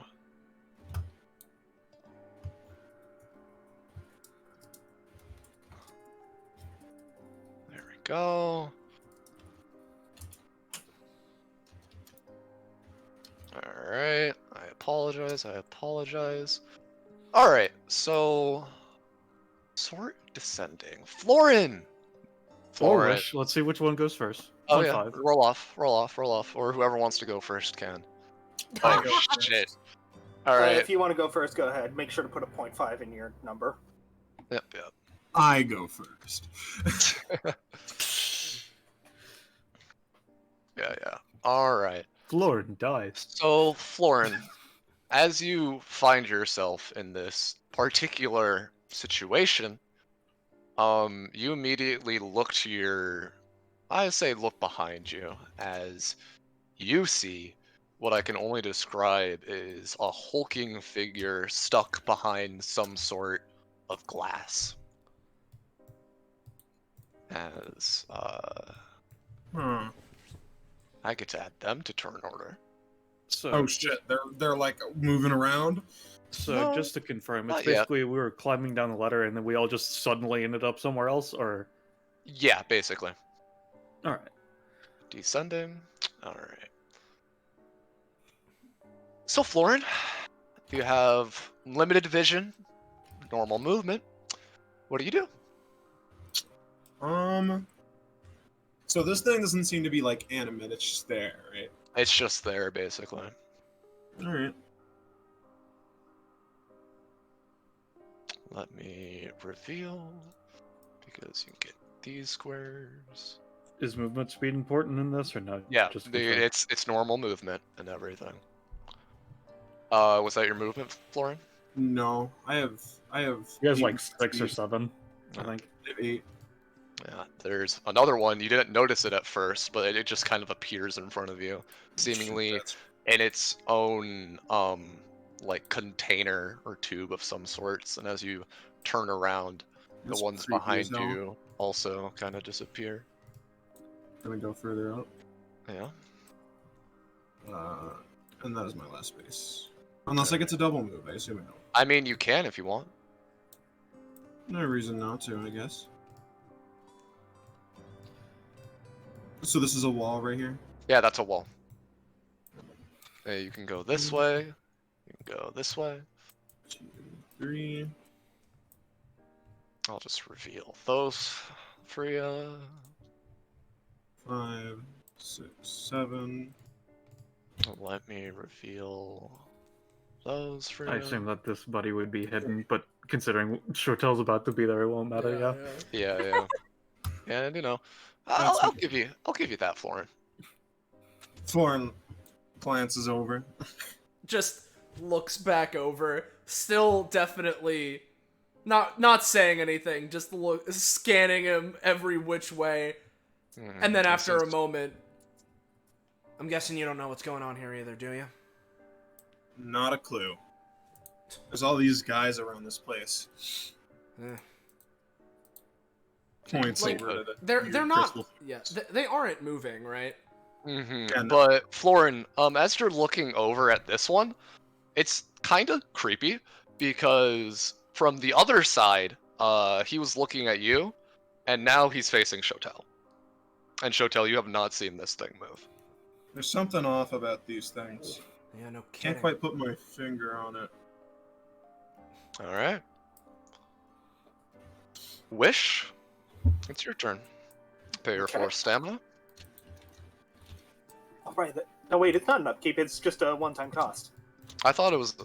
There we go. Alright, I apologize. Alright, so... Sort descending. Florin! Flourish. Let's see which one goes first. Oh On yeah, 5. roll off, or whoever wants to go first can. I'll Oh go shit. Alright, If you want to go first, go ahead. Make sure to put a 0.5 in your number. yep. I go first. Yeah. Alright. Florin dies. So, Florin, as you find yourself in this particular situation, you immediately look to your... I say look behind you, as you see what I can only describe is a hulking figure stuck behind some sort of glass. As, I get to add them to turn order. So, Oh shit, they're like moving around. So No, just to confirm, it's not yet. basically we were climbing down the ladder and then we all just suddenly ended up somewhere else, or... Yeah, basically. Alright. Descending. Alright. So, Florin, you have limited vision, normal movement. What do you do? So this thing doesn't seem to be like animate, it's just there, right? It's just there, basically. Alright. Let me reveal, because you get these squares. Is movement speed important in this, or not? Yeah, Just confirm. it's normal movement and everything. Was that your movement, Florin? No, I have. You guys like 6 or speed. 7, I Yeah. think. 8. Yeah, there's another one. You didn't notice it at first, but it just kind of appears in front of you, seemingly Shit, in its own like container or tube of some sorts. And as you turn around, that's the ones creepy behind as hell. you also kind of disappear. Gonna go further up. Yeah. And that is my last space. Unless I get to double move, I assume I don't. I mean, you can if you want. No reason not to, I guess. So this is a wall right here? Yeah, that's a wall. Yeah, you can go this way. You can go this way. 2, 3. I'll just reveal those for you. 5, 6, 7. Let me reveal those for you. I assume that this buddy would be hidden, but considering Shortel's about to be there, it won't matter, yeah. Yeah. And you know, That's I'll okay. give you that, Florin. Florin glances over. Just looks back over, still definitely not saying anything, just scanning him every which way. And then after a moment, I'm guessing you don't know what's going on here either, do you? Not a clue. There's all these guys around this place. Eh. Points Like, over to the They're weird not. crystal. Yeah, they aren't moving, right? Yeah, no. But Florin, as you're looking over at this one, it's kind of creepy because from the other side, he was looking at you, and now he's facing Shotel. And Shotel, you have not seen this thing move. There's something off about these things. Yeah, no kidding. Can't quite put my finger on it. All right. Wish, it's your turn. Pay your Okay. 4 stamina. All right. No, wait, it's not an upkeep. It's just a one-time cost. I thought it was.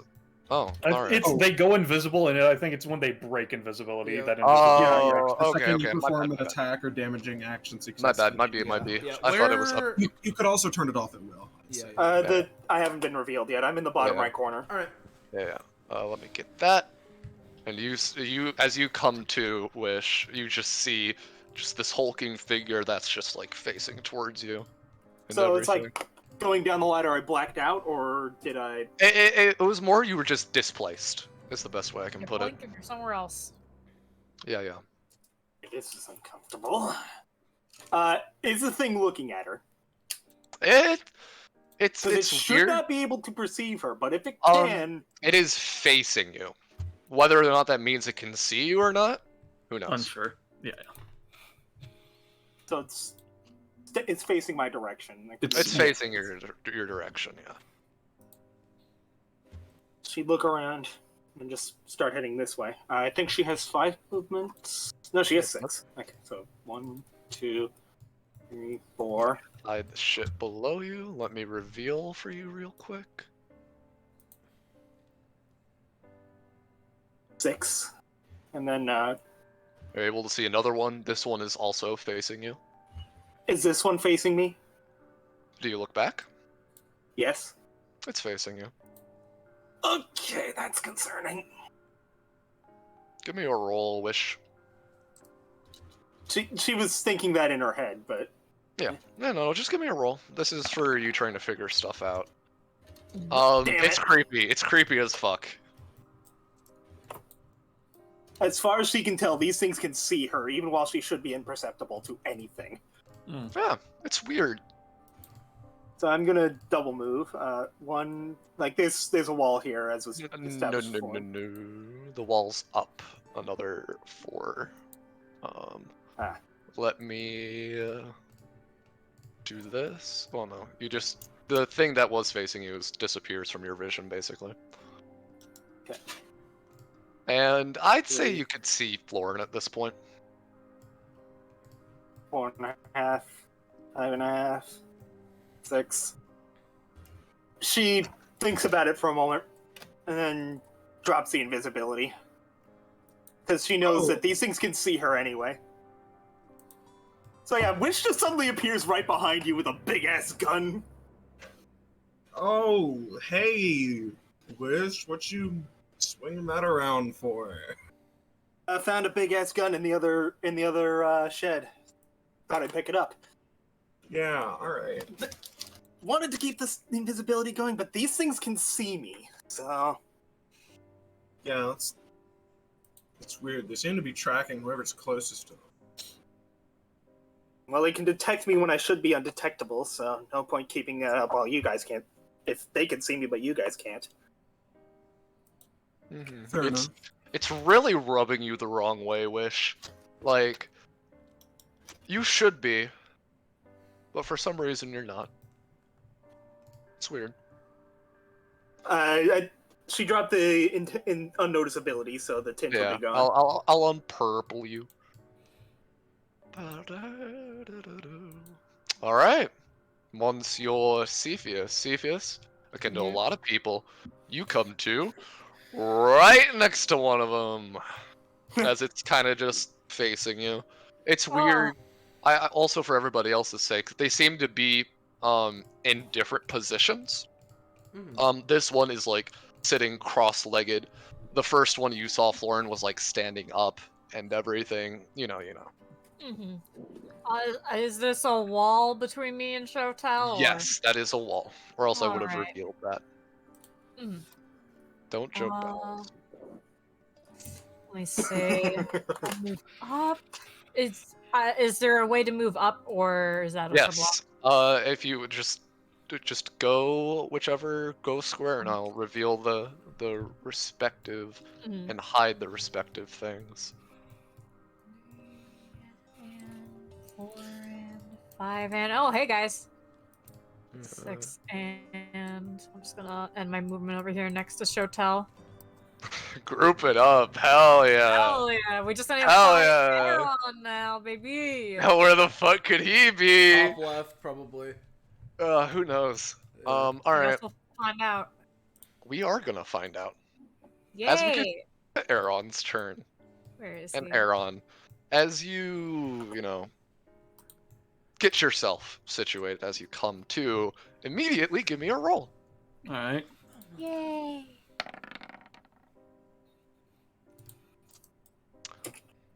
Oh, all right. They go invisible, and I think it's when they break invisibility Yeah. that Oh, invisibility. The okay, second you okay. My perform bad, an my bad. attack or damaging action My successfully. bad. Might be. Yeah, I thought it was up. where- You could also turn it off at will. I'd Yeah, say. yeah. I haven't been revealed yet. I'm in the bottom Yeah. right corner. All right. Yeah. Let me get that. And you as you come to Wish, you just see just this hulking figure that's just like facing towards you. And So it's everything. like going down the ladder. I blacked out, or did I? It was more you were just displaced. Is the best way I can You put it. blink and you're somewhere else. Yeah. This is uncomfortable. Is the thing looking at her? It's Because it should weird. not be able to perceive her, but if it Um, can, It is facing you. Whether or not that means it can see you or not, who knows? Unsure. Yeah. so it's facing my direction. I could It's see- facing your direction, yeah. She'd look around and just start heading this way. I think she has 5 movements. No, she has 6. Okay, so 1, 2, 3, 4. Hide the shit below you. Let me reveal for you real quick. 6. And then, You're able to see another one. This one is also facing you. is this one facing me? Do you look back? Yes. It's facing you. Okay, that's concerning. Give me a roll, Wish. She was thinking that in her head, but Yeah. No, just give me a roll. This is for you trying to figure stuff out. Damn It's it. creepy. It's creepy as fuck. as far as she can tell, these things can see her, even while she should be imperceptible to anything. Yeah, it's weird. So I'm gonna double move. One, like this, there's a wall here, as was No. established before. The wall's up another 4. Ah. Let me do this. Well, no, the thing that was facing you disappears from your vision, basically. Okay. And I'd say you could see Florin at this point. 4.5, 5.5, 6. She thinks about it for a moment, and then drops the invisibility. Because she knows that these things can see her anyway. So yeah, Wish just suddenly appears right behind you with a big-ass gun. Oh, hey, Wish, what you swinging that around for? I found a big-ass gun in the other shed. Thought I'd pick it up. Yeah, alright. Wanted to keep this invisibility going, but these things can see me. So Yeah, it's weird. They seem to be tracking whoever's closest to them. well, they can detect me when I should be undetectable, so no point keeping that up while you guys can't. If they can see me, but you guys can't. Fair enough. It's really rubbing you the wrong way, Wish. Like, you should be, but for some reason you're not. It's weird. She dropped the in unnoticeability, so the tint will Yeah, be gone. I'll unpurple you. All right. Once you're Cepheus, akin to a lot of people, you come to right next to one of them, as it's kind of just facing you. It's weird. I also, for everybody else's sake, they seem to be in different positions. This one is like sitting cross-legged. The first one you saw, Florin, was like standing up and everything. You know. Mm-hmm. Is this a wall between me and Shotel? Yes, that is a wall, or else I would have Alright. revealed that. Don't joke about Uh, this. let me see. I'll move up. Is there a way to move up, or is that a block? Yes. If you would just go go square, and I'll reveal the respective Mhm. and hide the respective things. And 4 and 5 and oh, hey guys. Uh, 6 and I'm just gonna end my movement over here next to Shotel. Group it up, hell yeah, Hell yeah, we just need to hell find yeah. Aaron now, baby. Now where the fuck could he be? Top left, probably. Who knows? Yeah. All I guess right, we'll find out. we are gonna find out as we get Yay! to Aaron's turn. Where is And he? Aaron, as you get yourself situated as you come to, immediately give me a roll. All right. Yay!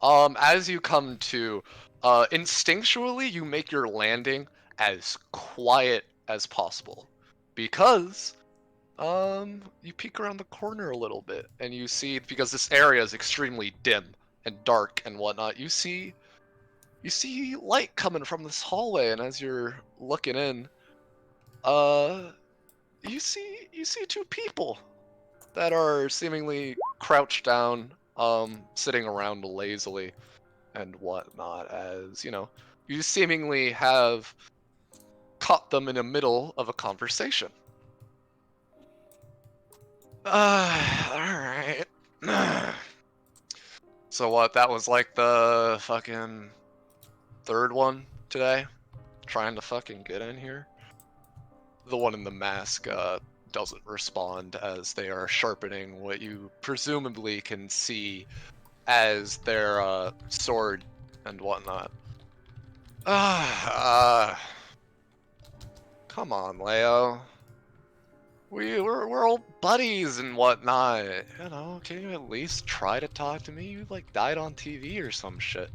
As you come to, instinctually you make your landing as quiet as possible, because you peek around the corner a little bit and you see, because this area is extremely dim and dark and whatnot, you see light coming from this hallway, and as you're looking in, you see two people that are seemingly crouched down, sitting around lazily and whatnot, as you seemingly have caught them in the middle of a conversation. Alright. So what, that was like the fucking third one today? Trying to fucking get in here? The one in the mask, doesn't respond as they are sharpening what you presumably can see as their, sword and whatnot. Come on, Leo. We're old buddies and whatnot. Can you at least try to talk to me? You like died on TV or some shit.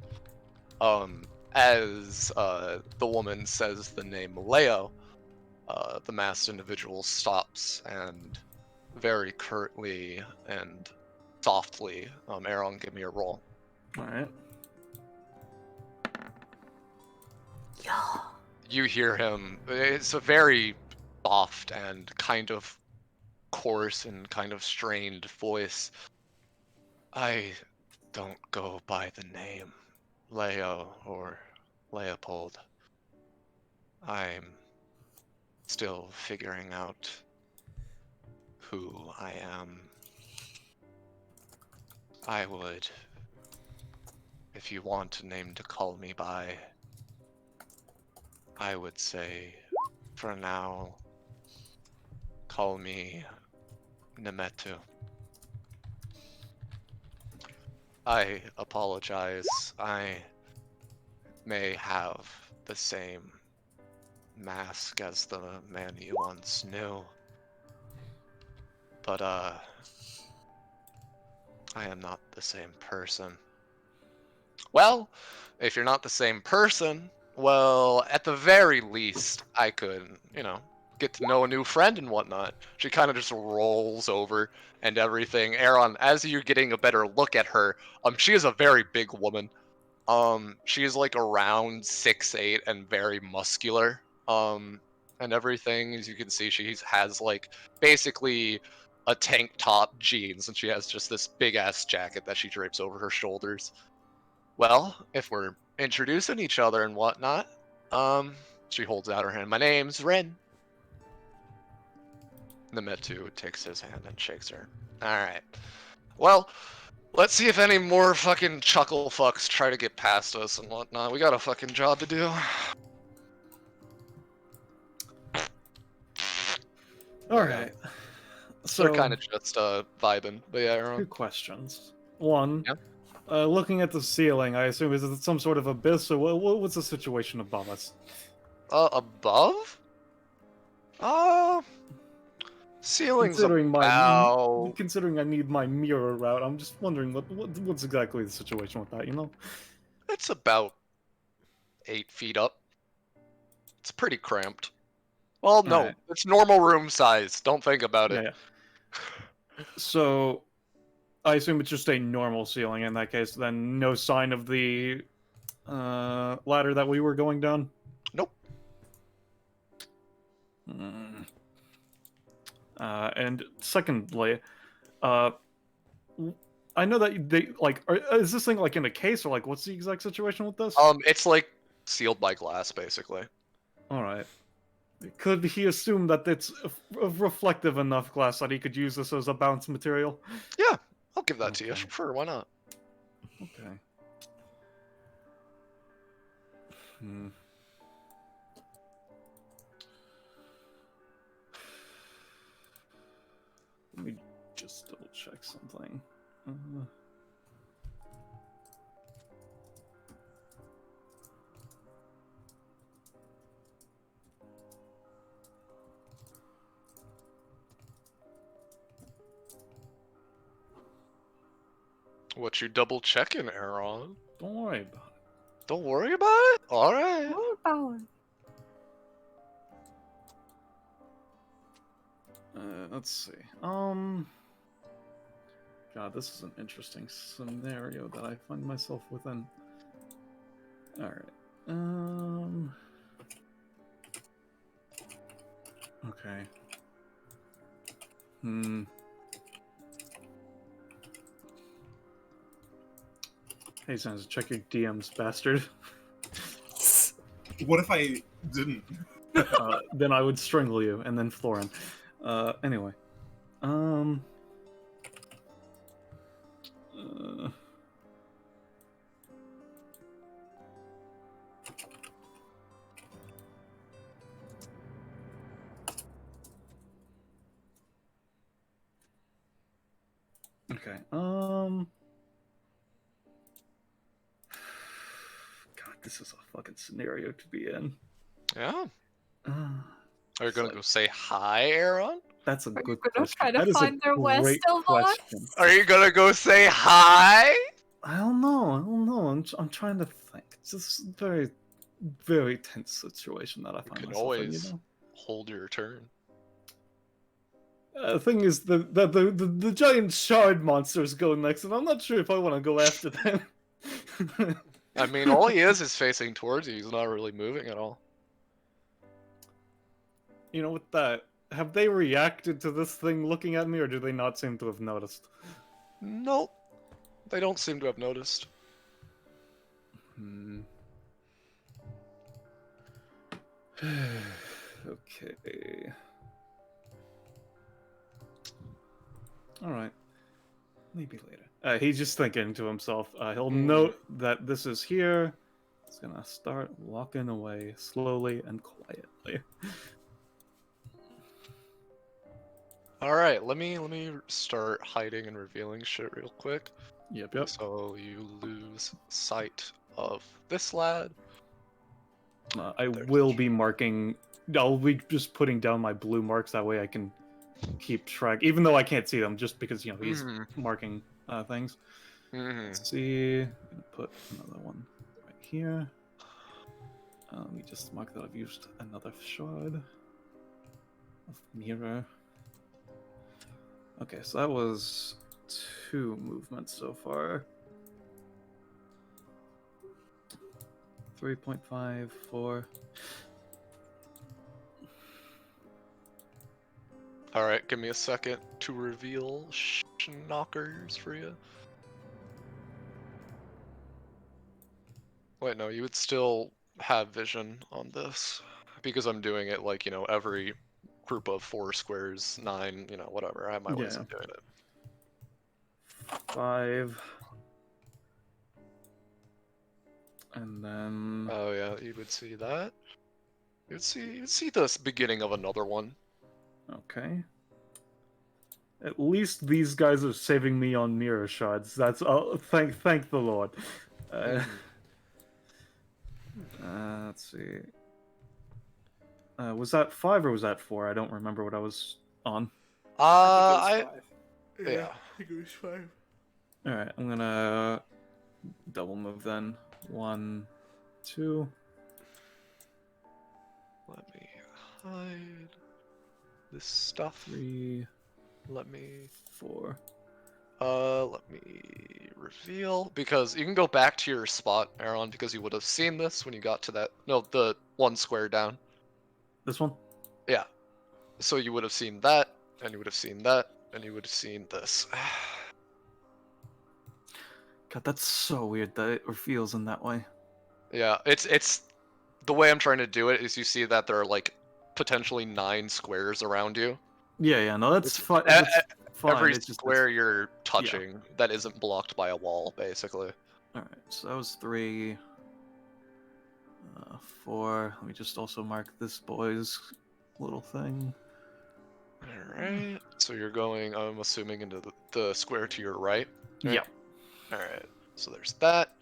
As the woman says the name Leo, the masked individual stops and very curtly and softly, Aaron, give me a roll. All right. You hear him. It's a very soft and kind of coarse and kind of strained voice. I don't go by the name Leo or Leopold. I'm still figuring out who I am. I would, if you want a name to call me by, I would say, for now, call me Nemetu. I apologize. I may have the same mask as the man you once knew, but I am not the same person. Well, if you're not the same person, well, at the very least, I could, get to know a new friend and whatnot. She kind of just rolls over and everything. Aaron, as you're getting a better look at her, she is a very big woman. She is like around 6'8" and very muscular. And everything, as you can see, she has like basically a tank top, jeans, and she has just this big ass jacket that she drapes over her shoulders. Well, if we're introducing each other and whatnot, she holds out her hand. My name's Ren. The Metu takes his hand and shakes her. Alright. Well, let's see if any more fucking chuckle fucks try to get past us and whatnot. We got a fucking job to do. All right. So They're kind of just vibing, but yeah, two Aaron. questions. One, Yeah. looking at the ceiling, I assume is it some sort of abyss, or what's the situation above us? Above? Ceiling's Considering I need my mirror out, I'm just wondering what's exactly the situation with that. It's about 8 feet up. It's pretty cramped. Well, no, Alright. it's normal room size. Don't think about it. Yeah. So, I assume it's just a normal ceiling in that case. Then no sign of the ladder that we were going down. Nope. And secondly, I know that they like. Is this thing like in a case, or like what's the exact situation with this? It's like sealed by glass, basically. All right. Could he assume that it's a reflective enough glass that he could use this as a bounce material? Yeah, I'll give that to you. Okay. Sure, why not? Okay. Let me just double check something. What you double checking, Aaron? Don't worry about it. Don't worry about it? Alright. Let's see. God, this is an interesting scenario that I find myself within. Alright. Okay. Hey, Sans, check your DMs, bastard. What if I didn't? Then I would strangle you, and then Florin. Anyway. Okay, God, this is a fucking scenario to be in. Yeah. Are you It's gonna like- go say hi, Aaron? That's a Are you good gonna question. try to That is a find their way great still, Vaughn? question. Are you gonna go say hi? I don't know. I'm trying to think. It's just a very, very tense situation that I find can myself in, always- you know? Hold your turn. The thing is, the giant shard monsters go next, and I'm not sure if I want to go after them. I mean, all he is facing towards you. He's not really moving at all. You know, with that, have they reacted to this thing looking at me, or do they not seem to have noticed? Nope. They don't seem to have noticed. Okay. Alright. Maybe later. He's just thinking to himself. He'll note that this is here. He's gonna start walking away slowly and quietly. Alright, let me start hiding and revealing shit real quick. Yep. So you lose sight of this lad. I will be marking. I'll be just putting down my blue marks. That way I can keep track, even though I can't see them, just because, you know, he's marking things. Let's see. I'm gonna put another one right here. Let me just mark that I've used another shard of mirror. Okay, so that was 2 movements so far. 3.5, 4. Alright, give me a second to reveal knockers for you. Wait, no, you would still have vision on this. Because I'm doing it like, you know, every group of 4 squares, 9, you know, whatever. I have my ways of doing it. 5. And then... Oh yeah, you would see that. You'd see the beginning of another one. Okay. At least these guys are saving me on mirror shards. That's thank the Lord. Let's see. Was that 5 or was that 4? I don't remember what I was on. I think it was 5. Yeah. I think it was 5. Alright, I'm gonna double move then. 1, 2. Let me hide this stuff. 3, Let me 4. let me reveal, because you can go back to your spot, Aaron, because you would have seen this when you got to that. No, the one square down. This one? Yeah. So you would have seen that, and you would have seen that, and you would have seen this. God, that's so weird that it reveals in that way. Yeah, it's the way I'm trying to do it is you see that there are like potentially 9 squares around you. Yeah, no, that's It's- fine. e- That's fine. Every It's just square you're touching that isn't blocked by a wall, basically. Alright, so that was 3. 4. Let me just also mark this boy's little thing. Alright, so you're going, I'm assuming, into the square to your right? Right? Yep. Alright, so there's that,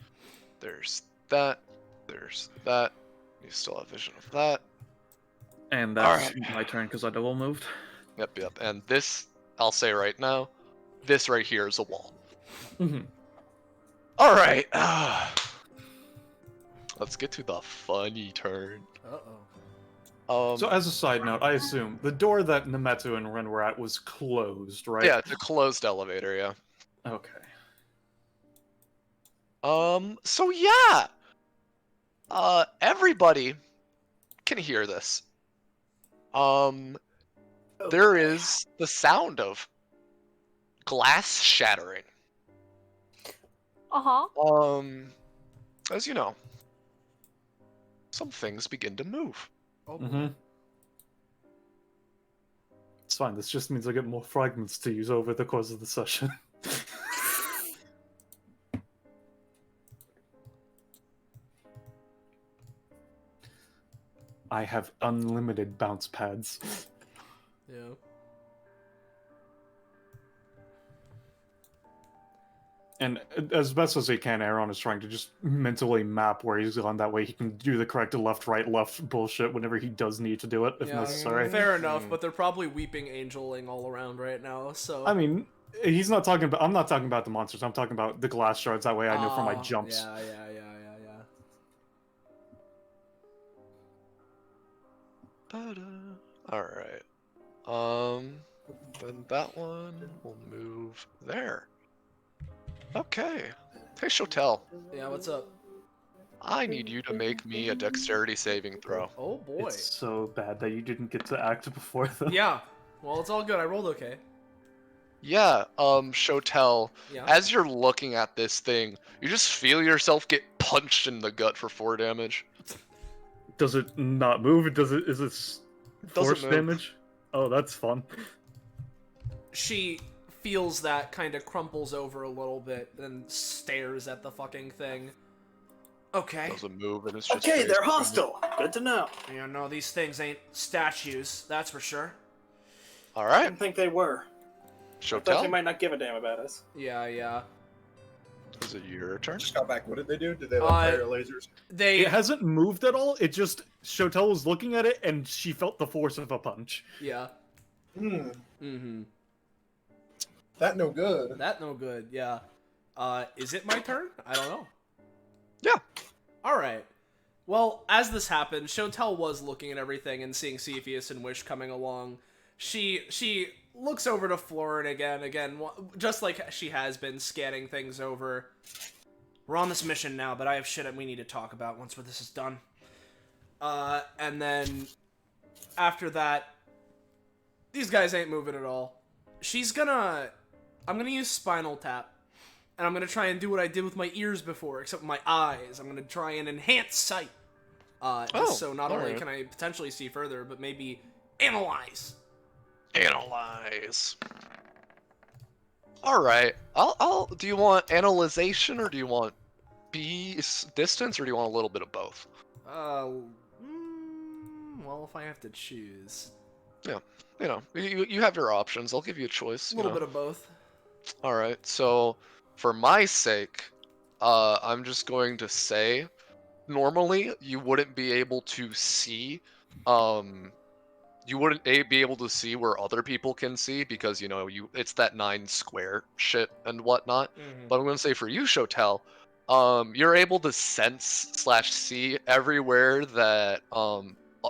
there's that, there's that. You still have vision of that. And that's Alright. my turn because I double moved. Yep. And this, I'll say right now, this right here is a wall. Mm-hmm. Alright. Let's get to the funny turn. Uh-oh. So as a side note, I assume the door that Nemetu and Ren were at was closed, right? Yeah, it's a closed elevator, yeah. Okay. So yeah! Everybody can hear this. There is the sound of glass shattering. Uh-huh. As you know, some things begin to move. Oh, Mm-hmm. It's fine. This just means I get more fragments to use over the course of the session. I have unlimited bounce pads. yeah. And as best as he can, Aaron is trying to just mentally map where he's gone. That way he can do the correct left, right, left bullshit whenever he does need to do it, if Yeah, necessary. fair enough, but they're probably weeping angeling all around right now, so... I mean, he's not talking about. I'm not talking about the monsters. I'm talking about the glass shards. That way I know for my jumps. Yeah. Alright. Then that one will move there. Okay. Hey, Shotel. Yeah, what's up? I need you to make me a dexterity saving throw. Oh boy. It's so bad that you didn't get to act before them. Yeah. Well, it's all good. I rolled okay. Yeah, Shotel, Yeah. as you're looking at this thing, you just feel yourself get punched in the gut for 4 damage. Does it not move? Is it force move. damage? Oh, that's fun. She feels that, kind of crumples over a little bit, and stares at the fucking thing. Okay. Doesn't move, and it's just... Okay, they're basically- hostile. Good to know. You know, these things ain't statues, that's for sure. I Alright, didn't think they were. I thought they Shotel, might not give a damn about us. Yeah. is it your turn? Just got back. What did they do? Did they Uh, fire lasers? They... It hasn't moved at all. It just Shotel was looking at it and she felt the force of a punch. Yeah. Mm-hmm. That no good. That no good, yeah. Is it my turn? I don't know. Yeah. Alright. Well, as this happened, Shotel was looking at everything and seeing Cepheus and Wish coming along. She looks over to Florin again, just like she has been, scanning things over. We're on this mission now, but I have shit that we need to talk about once this is done. And then, after that, these guys ain't moving at all. I'm gonna use Spinal Tap, and I'm gonna try and do what I did with my ears before, except with my eyes. I'm gonna try and enhance sight. So not only alright. can I potentially see further, but maybe analyze. Analyze. Alright, do you want analyzation, or do you want distance, or do you want a little bit of both? Well, if I have to choose. Yeah, you have your options. I'll give you a choice. A little bit of both. Alright, so for my sake, I'm just going to say, normally you wouldn't be able to see, you wouldn't be able to see where other people can see because, it's that 9 square shit and whatnot. But I'm going to say for you, Shotel, you're able to sense/see everywhere that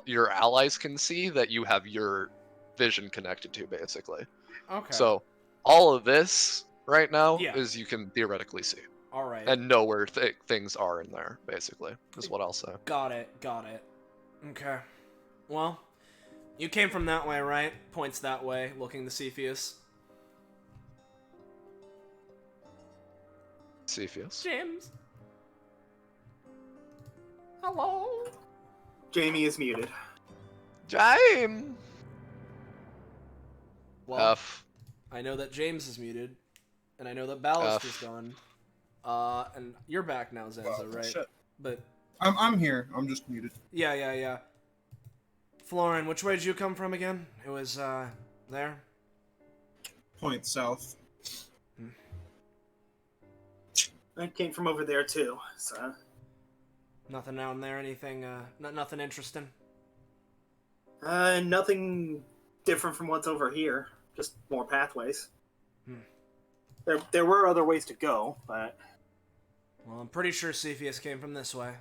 your allies can see that you have your vision connected to, basically. Okay. So all of this right now Yeah. is you can theoretically see All right. and know where things are in there. Basically, is what I'll say. Got it. Okay. Well, you came from that way, right? Points that way, looking to Cepheus. Cepheus. James. Hello. Jamie is muted. James. Well, F. I know that James is muted, and I know that Ballast is F. gone. And you're back now, Zenza, right? Shit. But I'm here. I'm just muted. yeah. Florin, which way did you come from again? It was there. Point south. I came from over there too. So Nothing down there. Anything? Nothing interesting. nothing different from what's over here. Just more pathways. Hmm. There were other ways to go, but Well, I'm pretty sure Cepheus came from this way.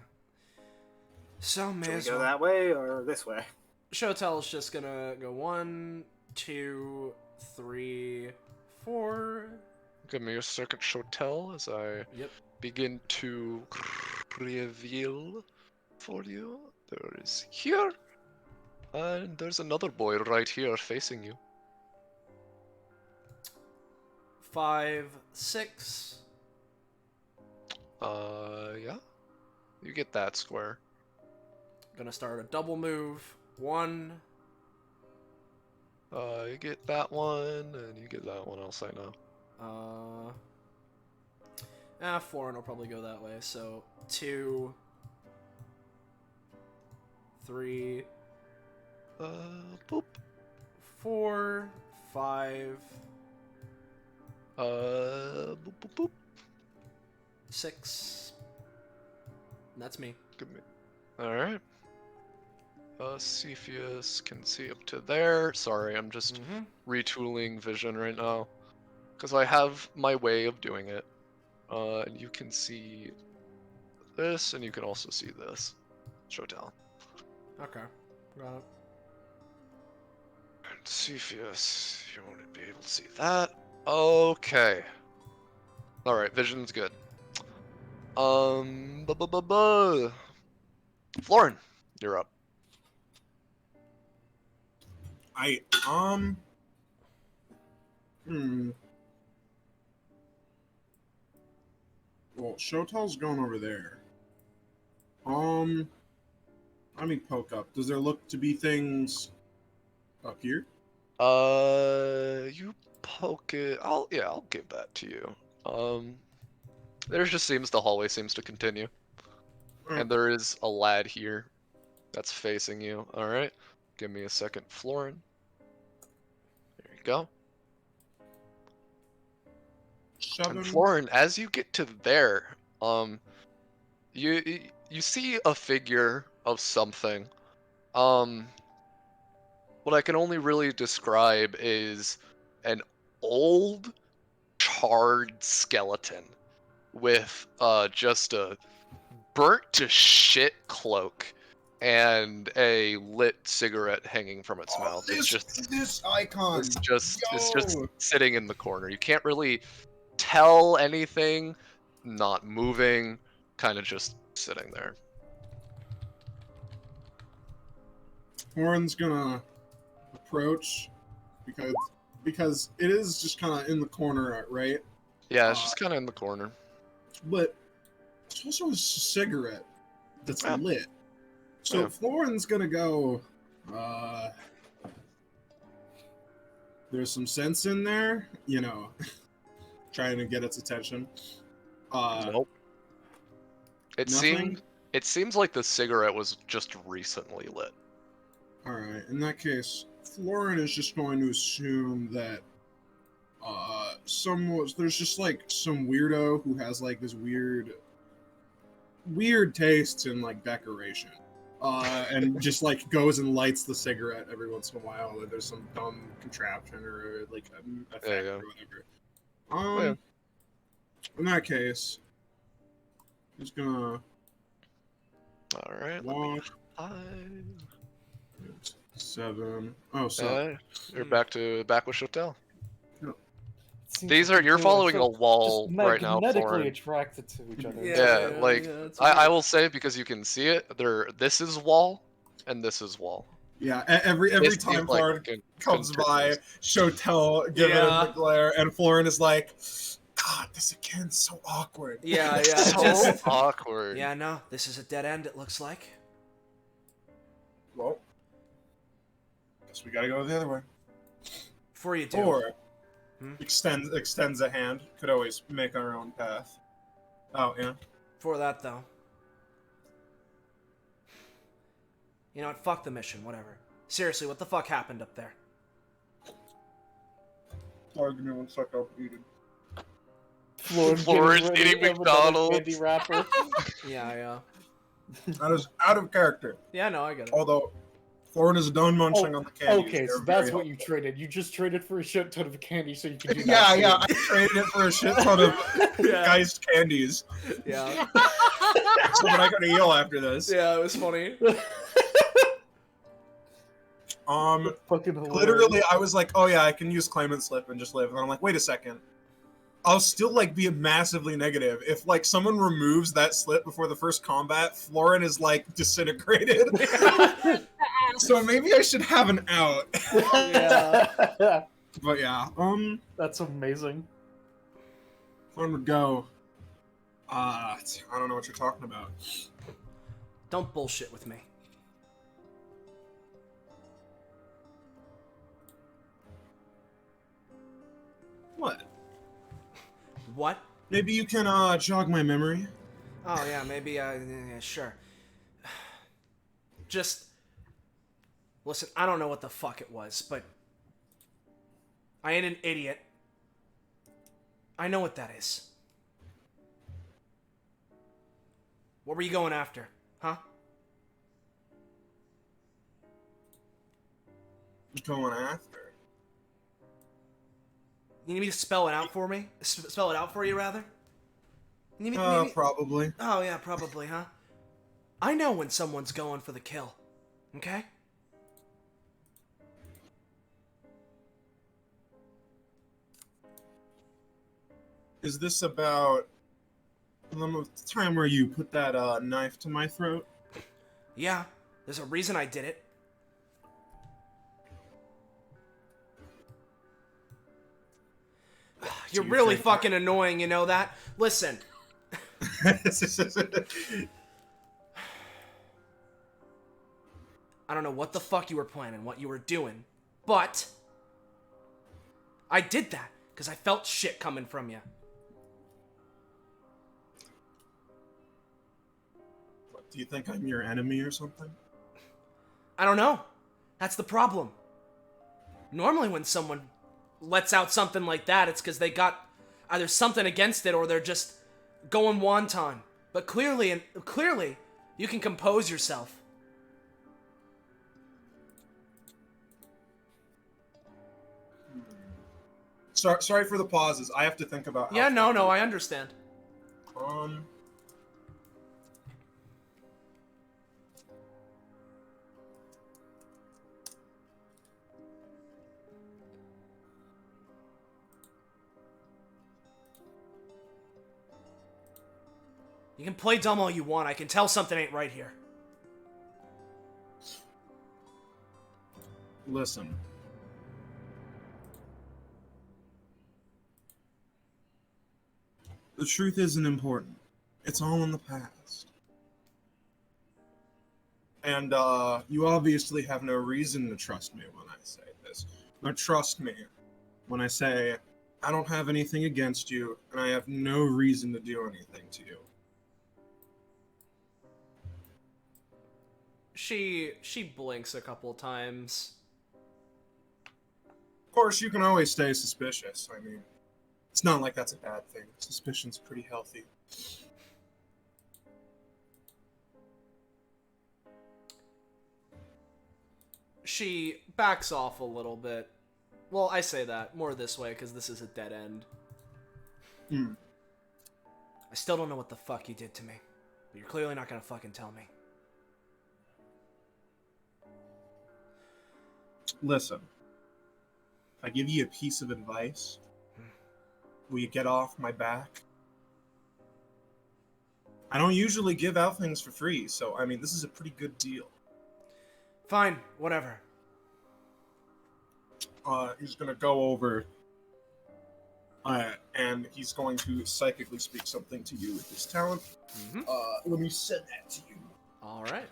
So may should we as go well. that way or this way? Shotel's just gonna go 1, 2, 3, 4. Give me a second, Shotel, as I Yep. begin to reveal for you. There is here, and there's another boy right here facing you. 5, 6. Yeah. You get that square. Gonna start a double move. 1. You get that one, and you get that one else, I know. Florin will probably go that way. So 2, 3, Boop. 4, 5, Boop, boop, boop. 6. And that's me. Give me. Alright. Cepheus can see up to there. Sorry, I'm just retooling vision right now. Because I have my way of doing it. And you can see this, and you can also see this. Shotel. Okay. Got it. And Cepheus, you won't be able to see that. Okay. Alright, vision's good. Florin, you're up. Well, Shotel's going over there. Let me poke up. Does there look to be things up here? You poke it. I'll give that to you. There just seems the hallway seems to continue, and there is a lad here that's facing you. All right, give me a second, Florin. There you go. And Florin, as you get to there, you see a figure of something. What I can only really describe is an old, charred skeleton with just a burnt to shit cloak and a lit cigarette hanging from its mouth. It's just this icon. It's just sitting in the corner. You can't really tell anything, not moving, kind of just sitting there. Horn's gonna approach because it is just kind of in the corner, right? Yeah, it's just kind of in the corner. But it's also a cigarette that's lit. So Yeah. Florin's gonna go. There's some sense in there, trying to get its attention. Nope. It seems like the cigarette was just recently lit. All right. In that case, Florin is just going to assume that there's just like some weirdo who has like this weird tastes in like decoration. And just like goes and lights the cigarette every once in a while. Or there's some dumb contraption or like effect or whatever. In that case, I'm just gonna. All right. Walk. 5. 7. Oh, so You're back with Shotel. you're following a wall right now, magnetically Florin. attracted to each other. Yeah, like it's I weird. will say, because you can see it. This is wall, and this is wall. Yeah, every This time seems like Florin comes by, continuous. Shotel give it Yeah. the glare, and Florin is like, God, this again, so awkward. Yeah, It's yeah, so just awkward. yeah. No, this is a dead end. It looks like. Well, guess we gotta go the other way. Before you do, Or Hmm? extends a hand. Could always make our own path. Oh yeah. before that though. You know what? Fuck the mission. Whatever. Seriously, what the fuck happened up there? Sorry, give me 1 second. I'll eat it. Florin's eating McDonald's. Candy wrapper. Yeah. That is out of character. Yeah, no, I get it. Although, Florin is done munching on the candy. Okay, so that's what you traded. You just traded for a shit ton of candy so you could do that. Yeah. I traded it for a shit ton of Yeah. Geist candies. Yeah. So that I could heal after this. Yeah, it was funny. Fucking hilarious. Literally, I was like, oh yeah, I can use claimant slip and just live. And I'm like, wait a second. I'll still like be massively negative. If like someone removes that slip before the first combat, Florin is like disintegrated. So maybe I should have an out. Yeah. But yeah, That's amazing. Florin would go. I don't know what you're talking about. Don't bullshit with me. What? What? Maybe you can jog my memory. Oh yeah, maybe. Yeah, sure. Just listen. I don't know what the fuck it was, but I ain't an idiot. I know what that is. What were you going after, huh? Going after. You need me to spell it out for me? Spell it out for you, rather? You need me, Probably. Oh, yeah, probably, huh? I know when someone's going for the kill. Okay? Is this about the time where you put that knife to my throat? Yeah, there's a reason I did it. You're really fucking annoying, you know that? Listen. I don't know what the fuck you were planning, what you were doing, but I did that because I felt shit coming from you. What, do you think I'm your enemy or something? I don't know. That's the problem. Normally when someone lets out something like that, it's because they got either something against it or they're just going wonton. But clearly, you can compose yourself. Sorry for the pauses. I have to think about. Yeah, no, I understand. You can play dumb all you want. I can tell something ain't right here. Listen. The truth isn't important. It's all in the past. And you obviously have no reason to trust me when I say this. But trust me when I say I don't have anything against you, and I have no reason to do anything to you. She blinks a couple times. Of course, you can always stay suspicious. I mean, it's not like that's a bad thing. Suspicion's pretty healthy. She backs off a little bit. Well, I say that more this way because this is a dead end. I still don't know what the fuck you did to me, but you're clearly not gonna fucking tell me. Listen, if I give you a piece of advice, Will you get off my back? I don't usually give out things for free, so I mean, this is a pretty good deal. Fine, whatever. He's gonna go over, and he's going to psychically speak something to you with his talent. Let me send that to you. All right.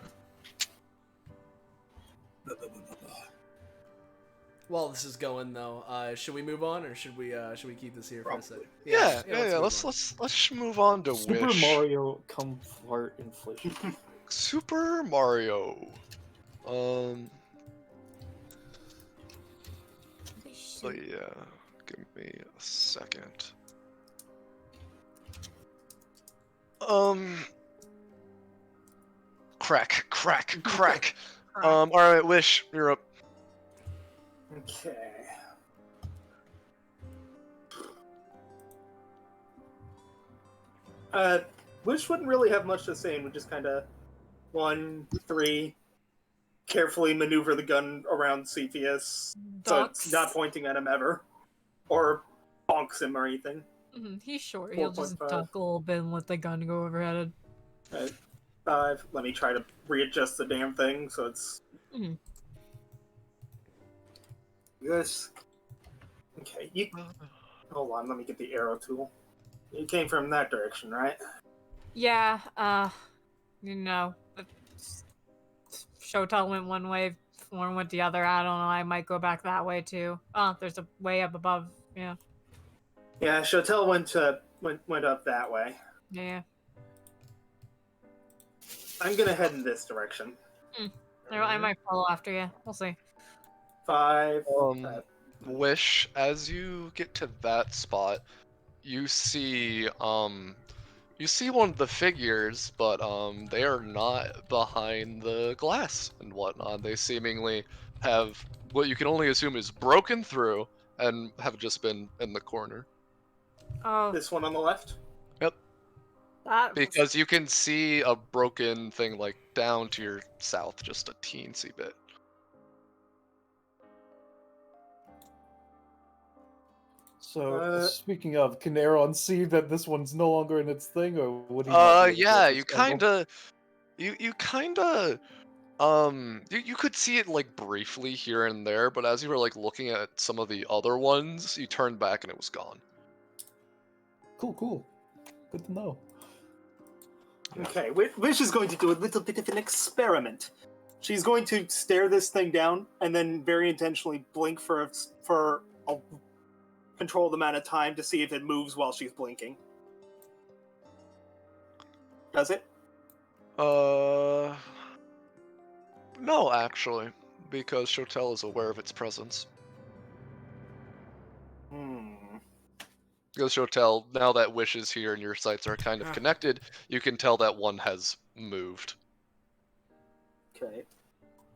Blah, blah, blah, blah, blah. While this is going though, should we move on or should we keep this here for a second? Yeah. move on. Let's move on to Super Wish. Mario come fart inflation. Super Mario. But yeah, give me a second. Crack. All right, Wish, you're up. Okay. Wish wouldn't really have much to say and would just kind of 1, 3, carefully maneuver the gun around Cepheus, so it's not pointing at him ever, or bonks him or anything. He's short. He'll just 4.5. dunk a little bit and let the gun go overhead. Right. 5. Let me try to readjust the damn thing so it's. This. Okay, you. Hold on, let me get the arrow tool. You came from that direction, right? Yeah, Shotel went one way, Thorn went the other. I don't know, I might go back that way too. Oh, there's a way up above, yeah. Yeah, Shotel went up that way. Yeah. I'm gonna head in this direction. I might follow after you. We'll see. 5. Wish, as you get to that spot, you see one of the figures, but they are not behind the glass and whatnot. They seemingly have what you can only assume is broken through and have just been in the corner. Oh, This one on the left. Yep. that Because you can see a broken thing like down to your south, just a teensy bit. So, speaking of, can Aaron see that this one's no longer in its thing, or would he? Not be able to Yeah, at you this angle? you could see it like briefly here and there, but as you were like looking at some of the other ones, you turned back and it was gone. Cool. Good to know. Okay, Wish is going to do a little bit of an experiment. She's going to stare this thing down and then very intentionally blink for a controlled amount of time to see if it moves while she's blinking. Does it? No, actually, because Shotel is aware of its presence. Because Shotel, now that Wish is here and your sights are kind of connected, you can tell that one has moved. Okay.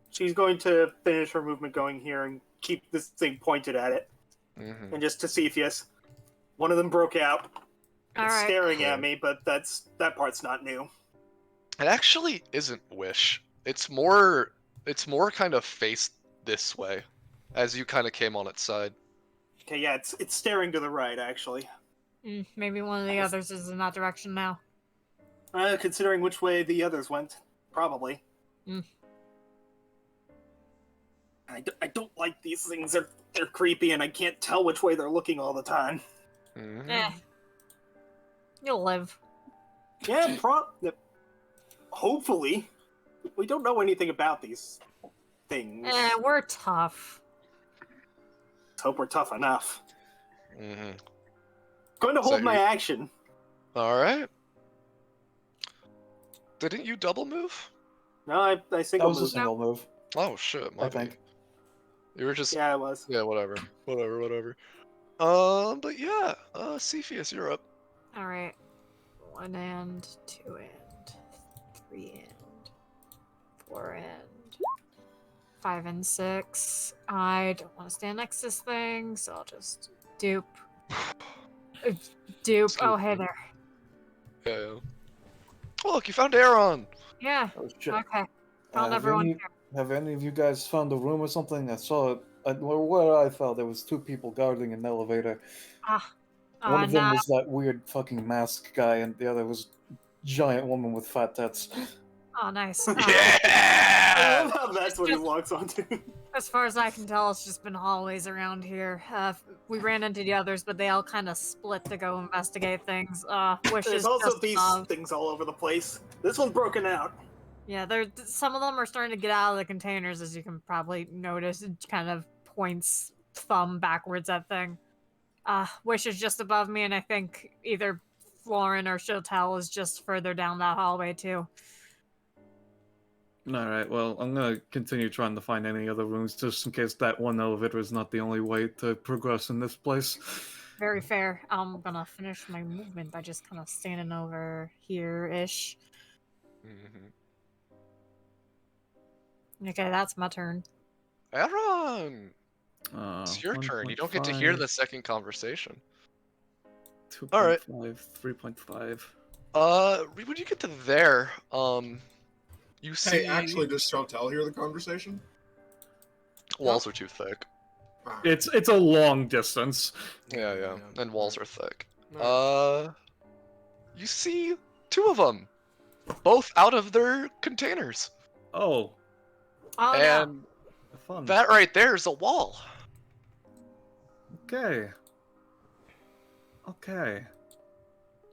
She's going to finish her movement going here and keep this thing pointed at it. And just to see if yes, one of them broke out. It's staring at me, but that part's not new. It actually isn't Wish. It's more kind of faced this way, as you kind of came on its side. Okay, yeah, it's staring to the right, actually. Maybe one of the others is in that direction now. Considering which way the others went, probably. I don't like these things. They're creepy, and I can't tell which way they're looking all the time. You'll live. Yeah, hopefully. We don't know anything about these things. We're tough. Let's hope we're tough enough. Going to hold my action. Alright. Didn't you double move? No, I single That was moved. a single move. Oh shit, I think. You were just... Yeah, I was. Yeah, whatever. But yeah, Cepheus, you're up. Alright. 1 and 2 and 3 and 4 and 5 and 6. I don't want to stand next to this thing, so I'll just dupe. Dupe. Oh, hey there. Yeah. Oh, look, you found Aaron! Yeah. Oh, shit. Okay. Found Have everyone any- here. Have any of you guys found a room or something? I saw it. Where I fell, there was 2 people guarding an elevator. One of them nah. was that weird fucking mask guy, and the other was giant woman with fat tits. Oh, nice. I Yeah! love how that's what he locks onto. As far as I can tell, it's just been hallways around here. We ran into the others, but they all kind of split to go investigate things. Which There's is also just these things all over the place. This one's broken out. Yeah, some of them are starting to get out of the containers, as you can probably notice. It kind of points thumb backwards at thing. Wish is just above me, and I think either Florin or Shotel is just further down that hallway too. Alright, well, I'm gonna continue trying to find any other rooms just in case that one elevator is not the only way to progress in this place. Very fair. I'm gonna finish my movement by just kind of standing over here-ish. Mhm. Okay, that's my turn. Aaron! It's your turn. You don't get to hear the second conversation. 2.5, Alright. 3.5. When you get to there, you see... Hey, actually, does Shotel hear the conversation? Walls are too thick. Ah. It's a long distance. Yeah, and walls are thick. Alright. You see two of them, both out of their containers, Oh, Oh, no. and fun. that right there is a wall. Okay. Okay.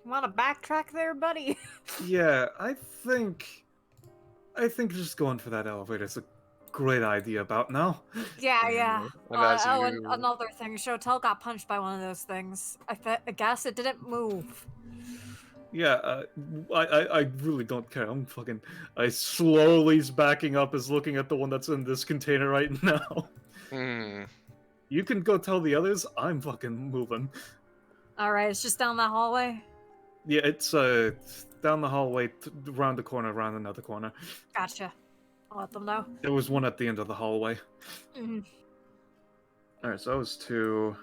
You want to backtrack there, buddy? Yeah, I think just going for that elevator is a great idea about now. Yeah. And as And you- another thing, Shotel got punched by one of those things. I guess it didn't move. Yeah, I really don't care. I slowly is backing up, is looking at the one that's in this container right now. Hmm. You can go tell the others, I'm fucking moving. Alright, it's just down that hallway. Yeah, it's down the hallway, around the corner, around another corner. Gotcha. I'll let them know. There was one at the end of the hallway. Mm-hmm. Alright, so that was 2,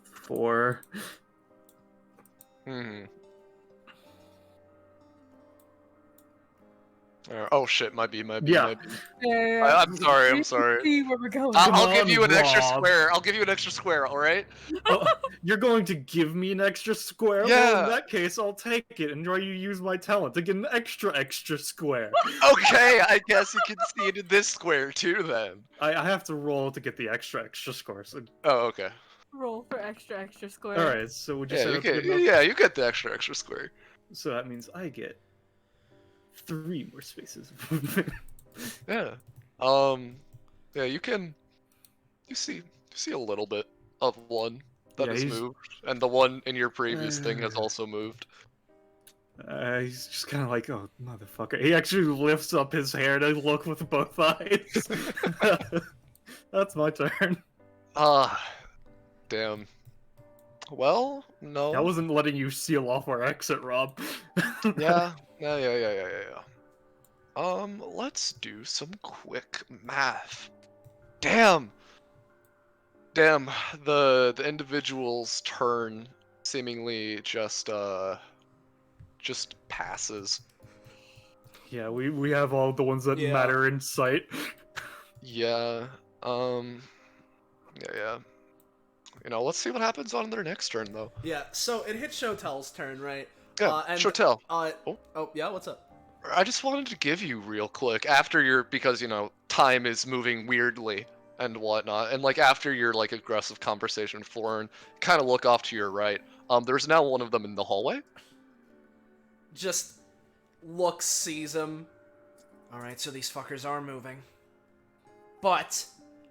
4. Hmm. Oh shit, might be. Yeah. I'm sorry. See where we're going. I'll Come give you on, an extra Rob. square. I'll give you an extra square. All right. Oh, you're going to give me an extra square? Well, Yeah. in that case, I'll take it and try to use my talent to get an extra square. Okay, I guess you can see it in this square too. Then. I have to roll to get the extra score. So... Oh, okay. Roll for extra square. Alright, so would you Yeah, say you that's get. good enough? Yeah, you get the extra square. So that means I get 3 more spaces of movement. Yeah. Yeah, you can. You see a little bit of one that Yeah, has he's- moved, and the one in your previous thing has also moved. He's just kind of like, oh, motherfucker. He actually lifts up his hair to look with both eyes. That's my turn. Damn. Well, no. I wasn't letting you seal off our exit, Rob. Yeah. Let's do some quick math. Damn. The individual's turn seemingly just passes. Yeah, we have all the ones that Yeah. matter in sight. Yeah. Yeah. You know, let's see what happens on their next turn, though. Yeah, so it hit Shotel's turn, right? Yeah, and, Shotel. Oh, yeah, what's up? I just wanted to give you real quick after because time is moving weirdly and whatnot, and like after your like aggressive conversation with Florin, kind of look off to your right. There's now one of them in the hallway. Just looks, sees him. Alright, so these fuckers are moving. But,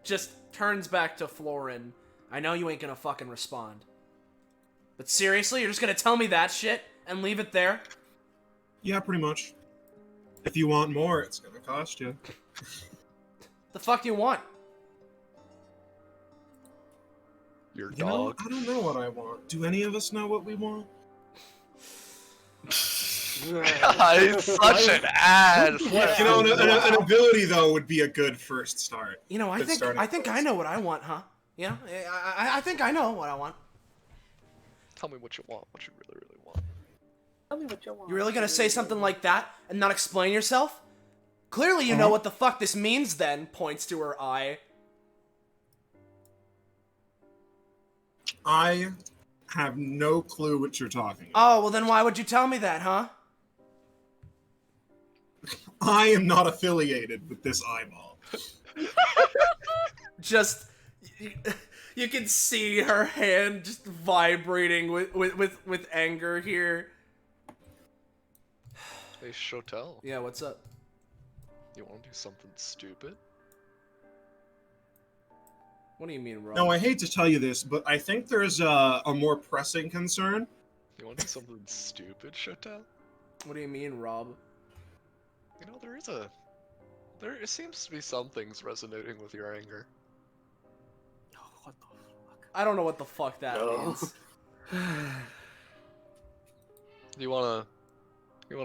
just turns back to Florin. I know you ain't gonna fucking respond. But seriously, you're just gonna tell me that shit and leave it there? Yeah, pretty much. If you want more, it's gonna cost you. The fuck you want? Your You know, dog. I don't know what I want. Do any of us know what we want? It's such an ad. You know, an ability though would be a good first start. You know, I Good think starting I place. know what I want, huh? You know, I think I know what I want. Tell me what you want. What you really, really want. Tell me what you want. You really gonna say something like that and not explain yourself? Clearly you know what the fuck this means then, points to her eye. I have no clue what you're talking about. Oh, well then why would you tell me that, huh? I am not affiliated with this eyeball. Just you can see her hand just vibrating with anger here. Hey, Shotel, Yeah, what's up? you want to do something stupid? What do you mean, Rob? No, I hate to tell you this, but I think there's a more pressing concern. You want to do something stupid, Shotel? What do you mean, Rob? You know, there seems to be some things resonating with your anger. What the fuck? I don't know what the fuck that No. means. You wanna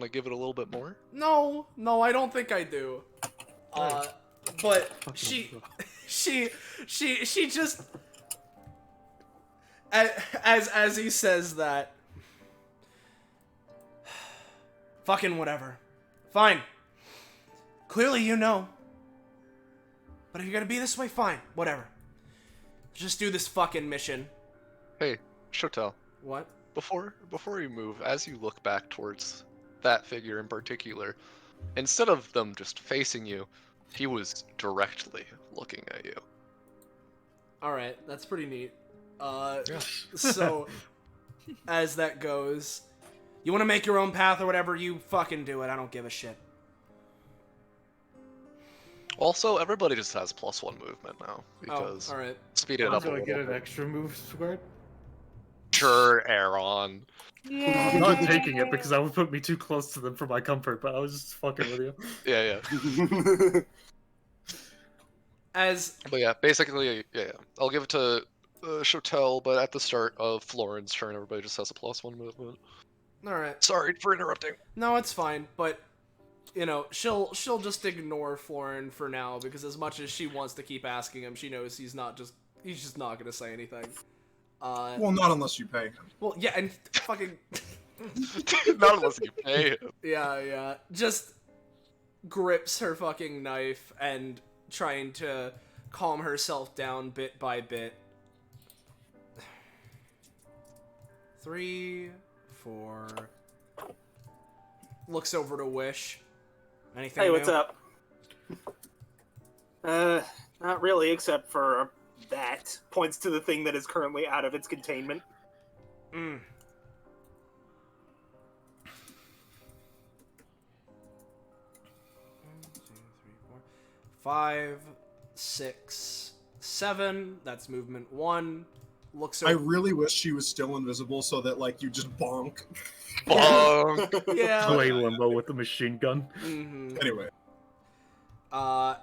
give it a little bit more? No, I don't think I do. But she just as he says that, fucking whatever. Fine. Clearly you know. But if you're gonna be this way, fine. Whatever. Just do this fucking mission. Hey, Shotel, What? before you move, as you look back towards that figure in particular, instead of them just facing you, he was directly looking at you. Alright, that's pretty neat. Yeah. So, as that goes, you want to make your own path or whatever, you fucking do it. I don't give a shit. Also, everybody just has +1 movement now, because Oh, alright. speed it I'm up a gonna little get an bit. extra move squared. Sure, Aaron. I'm not taking it because that would put me too close to them for my comfort, but I was just fucking with you. Yeah, yeah. As But yeah, basically, yeah. I'll give it to Shotel, but at the start of Florin's turn, everybody just has a +1 movement. alright. Sorry for interrupting. No, it's fine, but you know, she'll just ignore Florin for now because as much as she wants to keep asking him, she knows he's just not gonna say anything. Well, not unless you pay him. Well, yeah, and fucking Not unless you pay him. yeah, just grips her fucking knife and trying to calm herself down bit by bit. 3, 4. Looks over to Wish. Anything Hey, new? what's up? Not really, except for that. Points to the thing that is currently out of its containment. Mm. One, 2, 3, 4, 5, 6, 7. That's movement 1. Looks I over. really wish she was still invisible so that, like, you just bonk. Bonk. Yeah. Play Limbo with the machine gun. Mm-hmm. Anyway.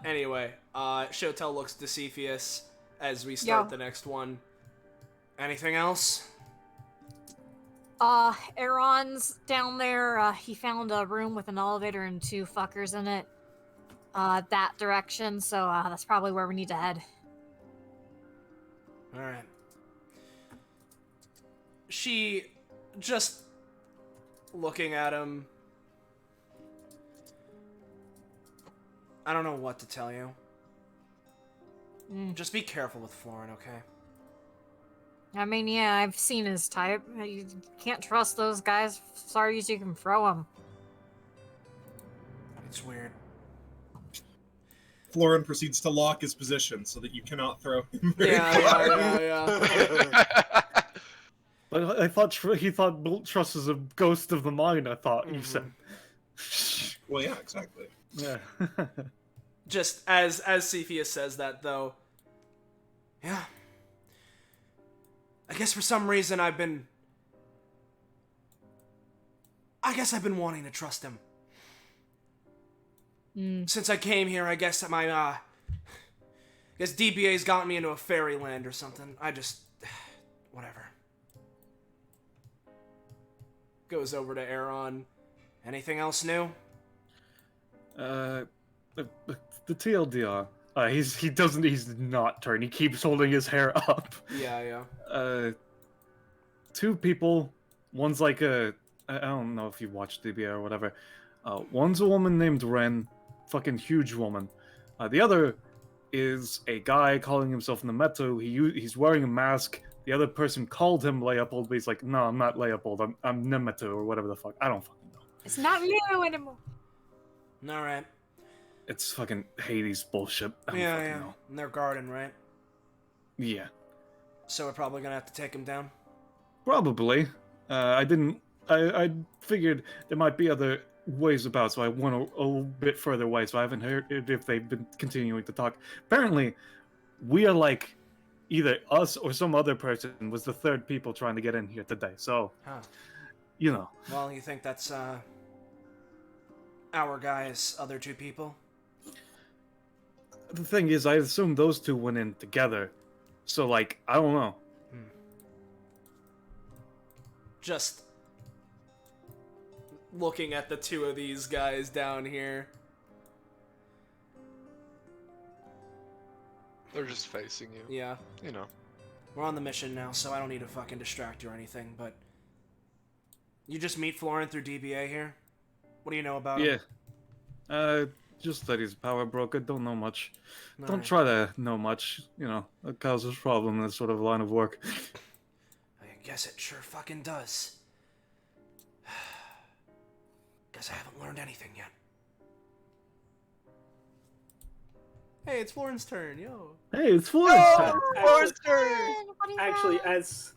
Anyway, Shotel looks to Cepheus as we start Yeah. the next one. Anything else? Aaron's down there. He found a room with an elevator and 2 fuckers in it. That direction, so that's probably where we need to head. Alright. She just looking at him. I don't know what to tell you. Just be careful with Florin, okay? I mean, yeah, I've seen his type. You can't trust those guys. Sorry as you can throw them. It's weird. Florin proceeds to lock his position so that you cannot throw him. Yeah. But I thought he thought trust is a ghost of the mind. I thought you said. Well, yeah, exactly. Yeah. Just as Cepheus says that, though. Yeah. I guess for some reason I've been wanting to trust him. Since I came here, I guess my guess DBA's got me into a fairyland or something. I just whatever. Goes over to Aaron. Anything else new? The TLDR. He's not turning. He keeps holding his hair up. Yeah. 2 people. One's like I don't know if you watched DBA or whatever. One's a woman named Ren, fucking huge woman. The other is a guy calling himself Nameto. He's wearing a mask. the other person called him Leopold, but he's like, no, I'm not Leopold. I'm Nemetu or whatever the fuck. I don't fucking know. It's not Leo anymore. All right. It's fucking Hades bullshit. I don't Yeah, fucking yeah. know. In their garden, right? Yeah. So we're probably gonna have to take him down. Probably. I figured there might be other ways about, so I went a little bit further away, so I haven't heard if they've been continuing to talk. Apparently, we are like, either us or some other person was the third people trying to get in here today, so, Huh. you know. Well, you think that's, our guys, other two people? The thing is, I assume those two went in together, so, like, I don't know. Just looking at the two of these guys down here. They're just facing you. Yeah. You know. We're on the mission now, so I don't need to fucking distract you or anything, but... You just meet Florin through DBA here? What do you know about him? Yeah. Just that he's a power broker, don't know much. Don't Alright. try to know much, you know, it causes problem in this sort of line of work. I guess it sure fucking does. Guess I haven't learned anything yet. Hey, it's Florin's turn, yo. Hey, it's Florence time. Actually, as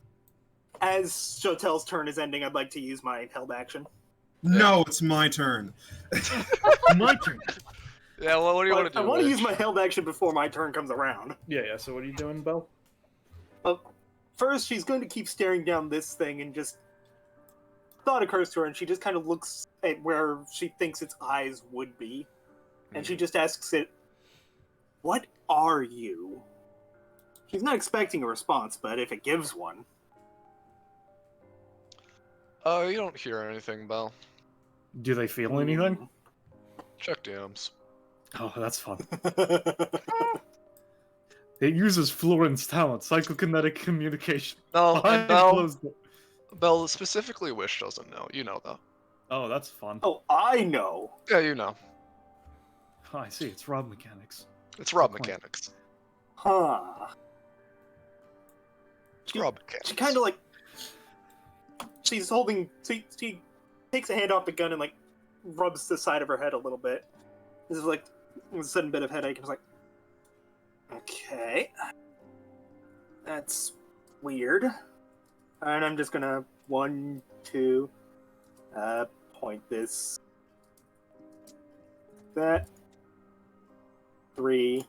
Shotel's turn is ending, I'd like to use my held action. No, it's my turn. My turn. Yeah, well, what do you want to do? I want to Wish? use my held action before my turn comes around. Yeah, so what are you doing, Belle? First, she's going to keep staring down this thing and just... Thought occurs to her, and she just kind of looks at where she thinks its eyes would be. And she just asks it, "What are you?" She's not expecting a response, but if it gives one... You don't hear anything, Belle. Do they feel anything? Check DMs. Oh, that's fun. It uses Florence talent, psychokinetic communication. No, Behind Belle, closed door. Belle specifically Wish doesn't know. You know, though. Oh, that's fun. Oh, I know. Yeah, you know. Oh, I see, it's rod mechanics. It's Rob Good point. Mechanics. Huh. It's Rob Mechanics. She kind of like... She's holding... She takes a hand off the gun and like rubs the side of her head a little bit. This is like a sudden bit of headache. It's like, okay, that's weird. And I'm just gonna 1, 2, point this, that, 3,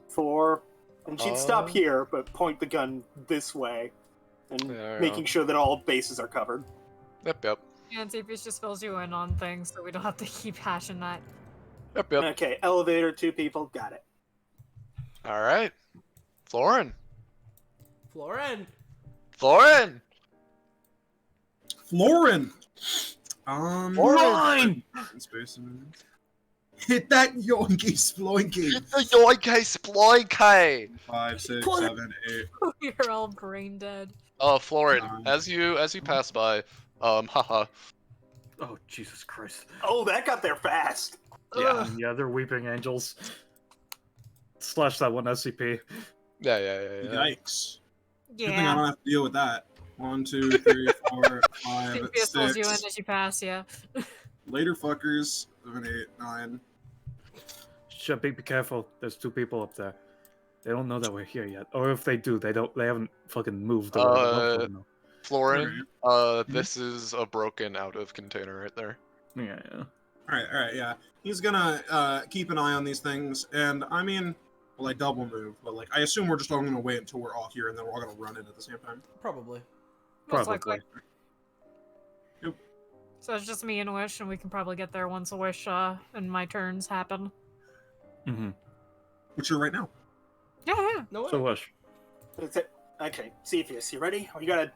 4, and she'd stop here, but point the gun this way, and Yeah, making sure that all bases are covered. Yep. And Zephyrus just fills you in on things, so we don't have to keep hashing that. Yep. Okay, elevator, 2 people, got it. All right. Florin. Florin! Florin! Florin! Space a minute. Hit that yoinky sploinky. Hit the yoinky sploinky! 5, 6, 7, 8. You're all brain dead. Florin, as you pass by, haha. Oh, Jesus Christ. Oh, that got there fast. Yeah. Yeah, they're weeping angels. Slash that one SCP. Yeah. Yikes. Good thing I Yeah. don't have to deal with that. 1, 2, 3, 4, 5, Zephyrus fills you in 6. as you pass, yeah. Later, fuckers. 7, 8, 9. Shit, be careful. There's 2 people up there. They don't know that we're here yet. Or if they do, they haven't fucking moved. Florin, this is a broken out of container right there. Yeah. Alright, yeah. He's gonna keep an eye on these things, and I mean, well, I double move, but like, I assume we're just all gonna wait until we're all here, and then we're all gonna run in at the same time. Probably. Most Probably. likely. So it's just me and Wish, and we can probably get there once a Wish and my turns happen. Mm-hmm. Which are right now. Yeah. No way. So Wish. That's it. Okay, Cepheus, you ready? You gotta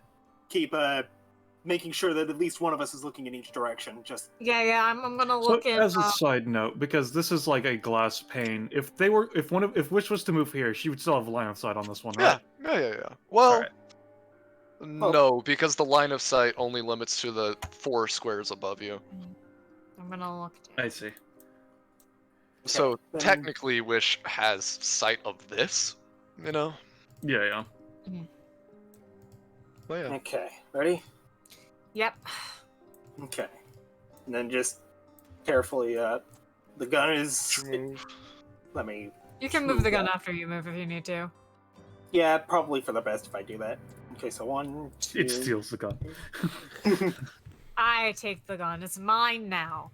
keep making sure that at least one of us is looking in each direction. Just Yeah, I'm gonna So look in. as a side note, because this is like a glass pane, if Wish was to move here, she would still have line of sight on this one, right? Yeah. Well, Alright. no, because the line of sight only limits to the 4 squares above you. I'm gonna look. I see. So then- technically, Wish has sight of this, you know? Yeah. Oh, yeah. Okay, ready? Yep. Okay. And then just carefully, the gun is... Move. Let me... You can move the gun after you move if you need to. Yeah, probably for the best if I do that. Okay, so 1, 2... It steals the gun. I take the gun. It's mine now.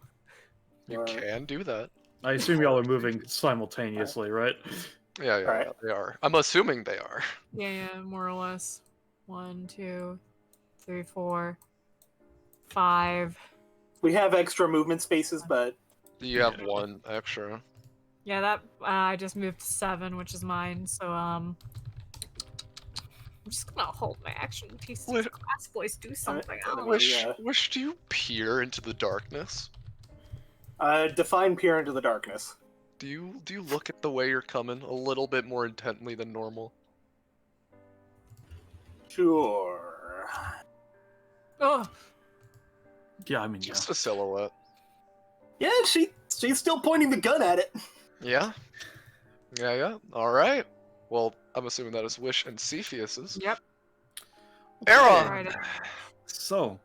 You can do that. I assume y'all are moving simultaneously, right? Yeah, Alright. they are. I'm assuming they are. Yeah, more or less. 1, 2, 3, 4, 5. We have extra movement spaces, but... You have one extra. Yeah, that I just moved to 7, which is mine. So I'm just gonna hold my action in peace. Wait. Class boys do something. I don't know. Wish, do you peer into the darkness? Define peer into the darkness. Do you look at the way you're coming a little bit more intently than normal? Sure. Oh, Yeah, I mean, yeah. Just a silhouette. Yeah, she's still pointing the gun at it. Yeah? Yeah. Alright. Well, I'm assuming that is Wish and Cepheus's. yep. Aaron! Right. So,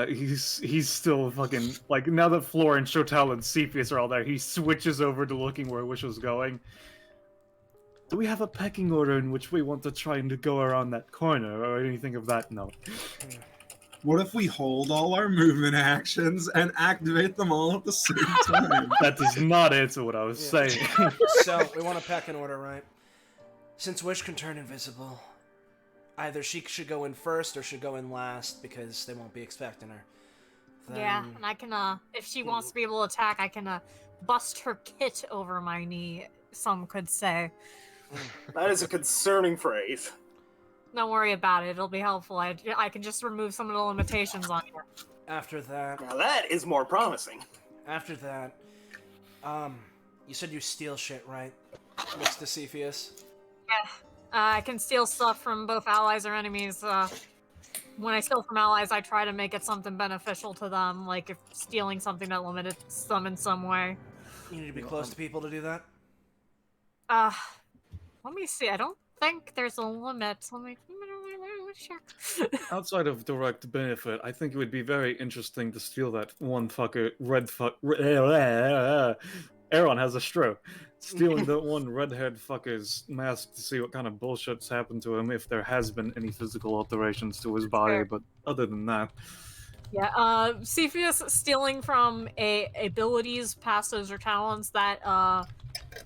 he's still fucking, like, now that Floor and Shotel and Cepheus are all there, he switches over to looking where Wish was going. Do we have a pecking order in which we want to try and go around that corner, or anything of that note? What if we hold all our movement actions and activate them all at the same time? That does not answer what I was Yeah. saying. So, we want to pack in order, right? Since Wish can turn invisible, either she should go in first or should go in last, because they won't be expecting her. Yeah, Then- and I can if she wants to be able to attack, I can bust her kit over my knee. Some could say. That is a concerning phrase. Don't worry about it. It'll be helpful. I can just remove some of the limitations on her. After that, Now that is more promising. you said you steal shit, right? Next to Cepheus. Yeah. I can steal stuff from both allies or enemies. When I steal from allies, I try to make it something beneficial to them, like if stealing something that limits them in some way. You need to be close to people to do that. Let me see. I don't think there's a limit. Let me check. Outside of direct benefit, I think it would be very interesting to steal that one fucker, Aaron has a stroke. Stealing that one red-haired fucker's mask to see what kind of bullshit's happened to him, if there has been any physical alterations to his body, Fair. but other than that... Yeah, Cepheus stealing from abilities, passives, or talents that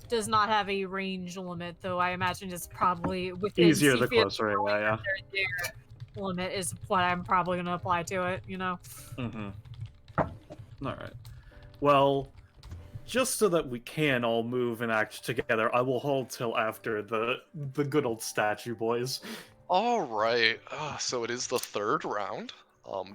does not have a range limit, though I imagine it's probably within Easier the Cepheus' closer, yeah. their limit is what I'm probably going to apply to it, you know? Mm-hmm. Alright. Well, just so that we can all move and act together, I will hold till after the good old statue, boys. Alright. So it is the third round.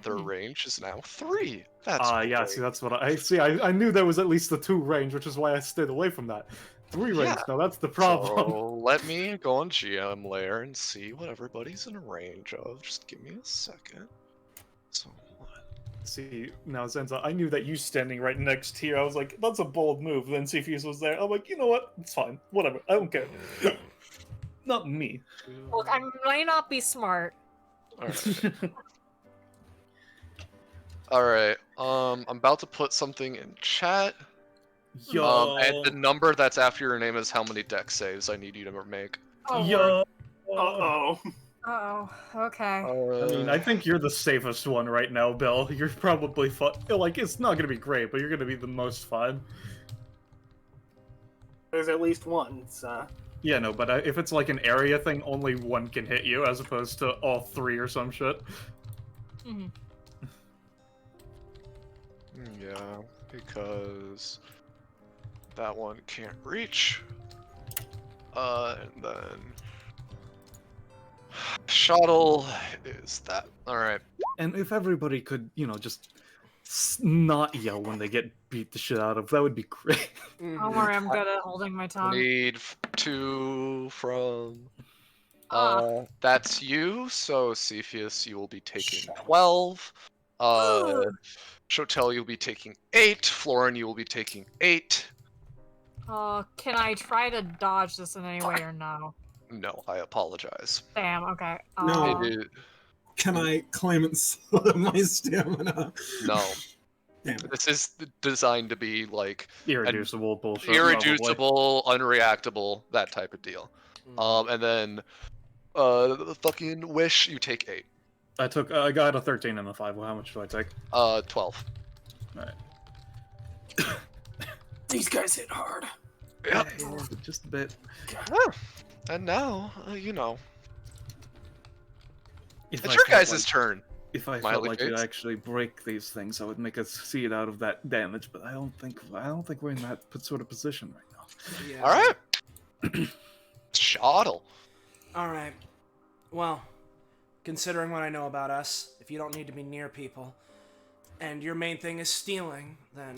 Their range is now 3. That's Yeah, great. see, that's what I see. I knew there was at least the 2 range, which is why I stayed away from that. 3 range, Yeah. now that's the problem. So let me go on GM layer and see what everybody's in range of. Just give me a second. So See, now Zenza, I knew that you standing right next here, I was like, that's a bold move. Then Cepheus was there. I'm like, you know what? It's fine. Whatever. I don't care. Not me. Look, I might not be smart. Alright. Alright. I'm about to put something in chat. Yo. And the number that's after your name is how many deck saves I need you to make. Oh, Yo. Uh-oh. Uh-oh. Okay. I mean, I think you're the safest one right now, Bill. You're probably fun. Like, it's not gonna be great, but you're gonna be the most fun. There's at least one. So. Yeah, no, but if it's like an area thing, only one can hit you, as opposed to all 3 or some shit. Mhm. Yeah, because that one can't reach. And then shuttle is that. Alright. And if everybody could, just not yell when they get beat the shit out of, that would be great. Don't worry, I'm good at holding my tongue. Need 2 from. Ah. That's you, so Cepheus, you will be taking 12. Shotel, you'll be taking 8. Florin, you will be taking 8. Can I try to dodge this in any way or no? No, I apologize. Damn, okay. No. It is... Can I claim it some of my stamina? No. Damn it. This is designed to be like Irreducible bullshit. irreducible, unreactable, that type of deal. And then the fucking wish, you take 8. I got a 13 and a 5. Well, how much do I take? 12. Alright. These guys hit hard. Yep. Just a bit. And now, you know. If It's I your felt guys' like- turn. If I Smiley felt like face. it actually break these things, I would make us see it out of that damage. But I don't think we're in that sort of position right now. Yeah. Alright. Shottle. Alright. Well, considering what I know about us, if you don't need to be near people, and your main thing is stealing, then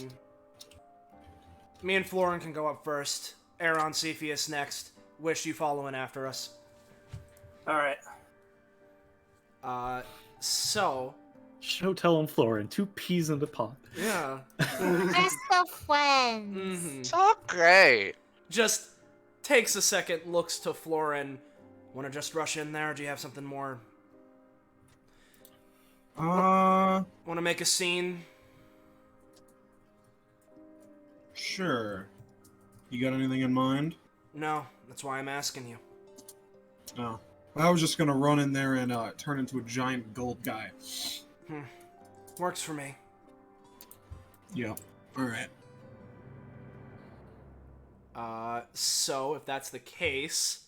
me and Florin can go up first. Aaron, Cepheus next. Wish you follow in after us. Alright. So... Shotel and Florin, 2 peas in the pot. Yeah. Best of friends. Mm-hmm. So great. Just takes a second, looks to Florin. Wanna just rush in there, or do you have something more? Wanna make a scene? Sure. You got anything in mind? No, that's why I'm asking you. No. I was just gonna run in there and turn into a giant gold guy. Works for me. Yeah. Alright. So if that's the case,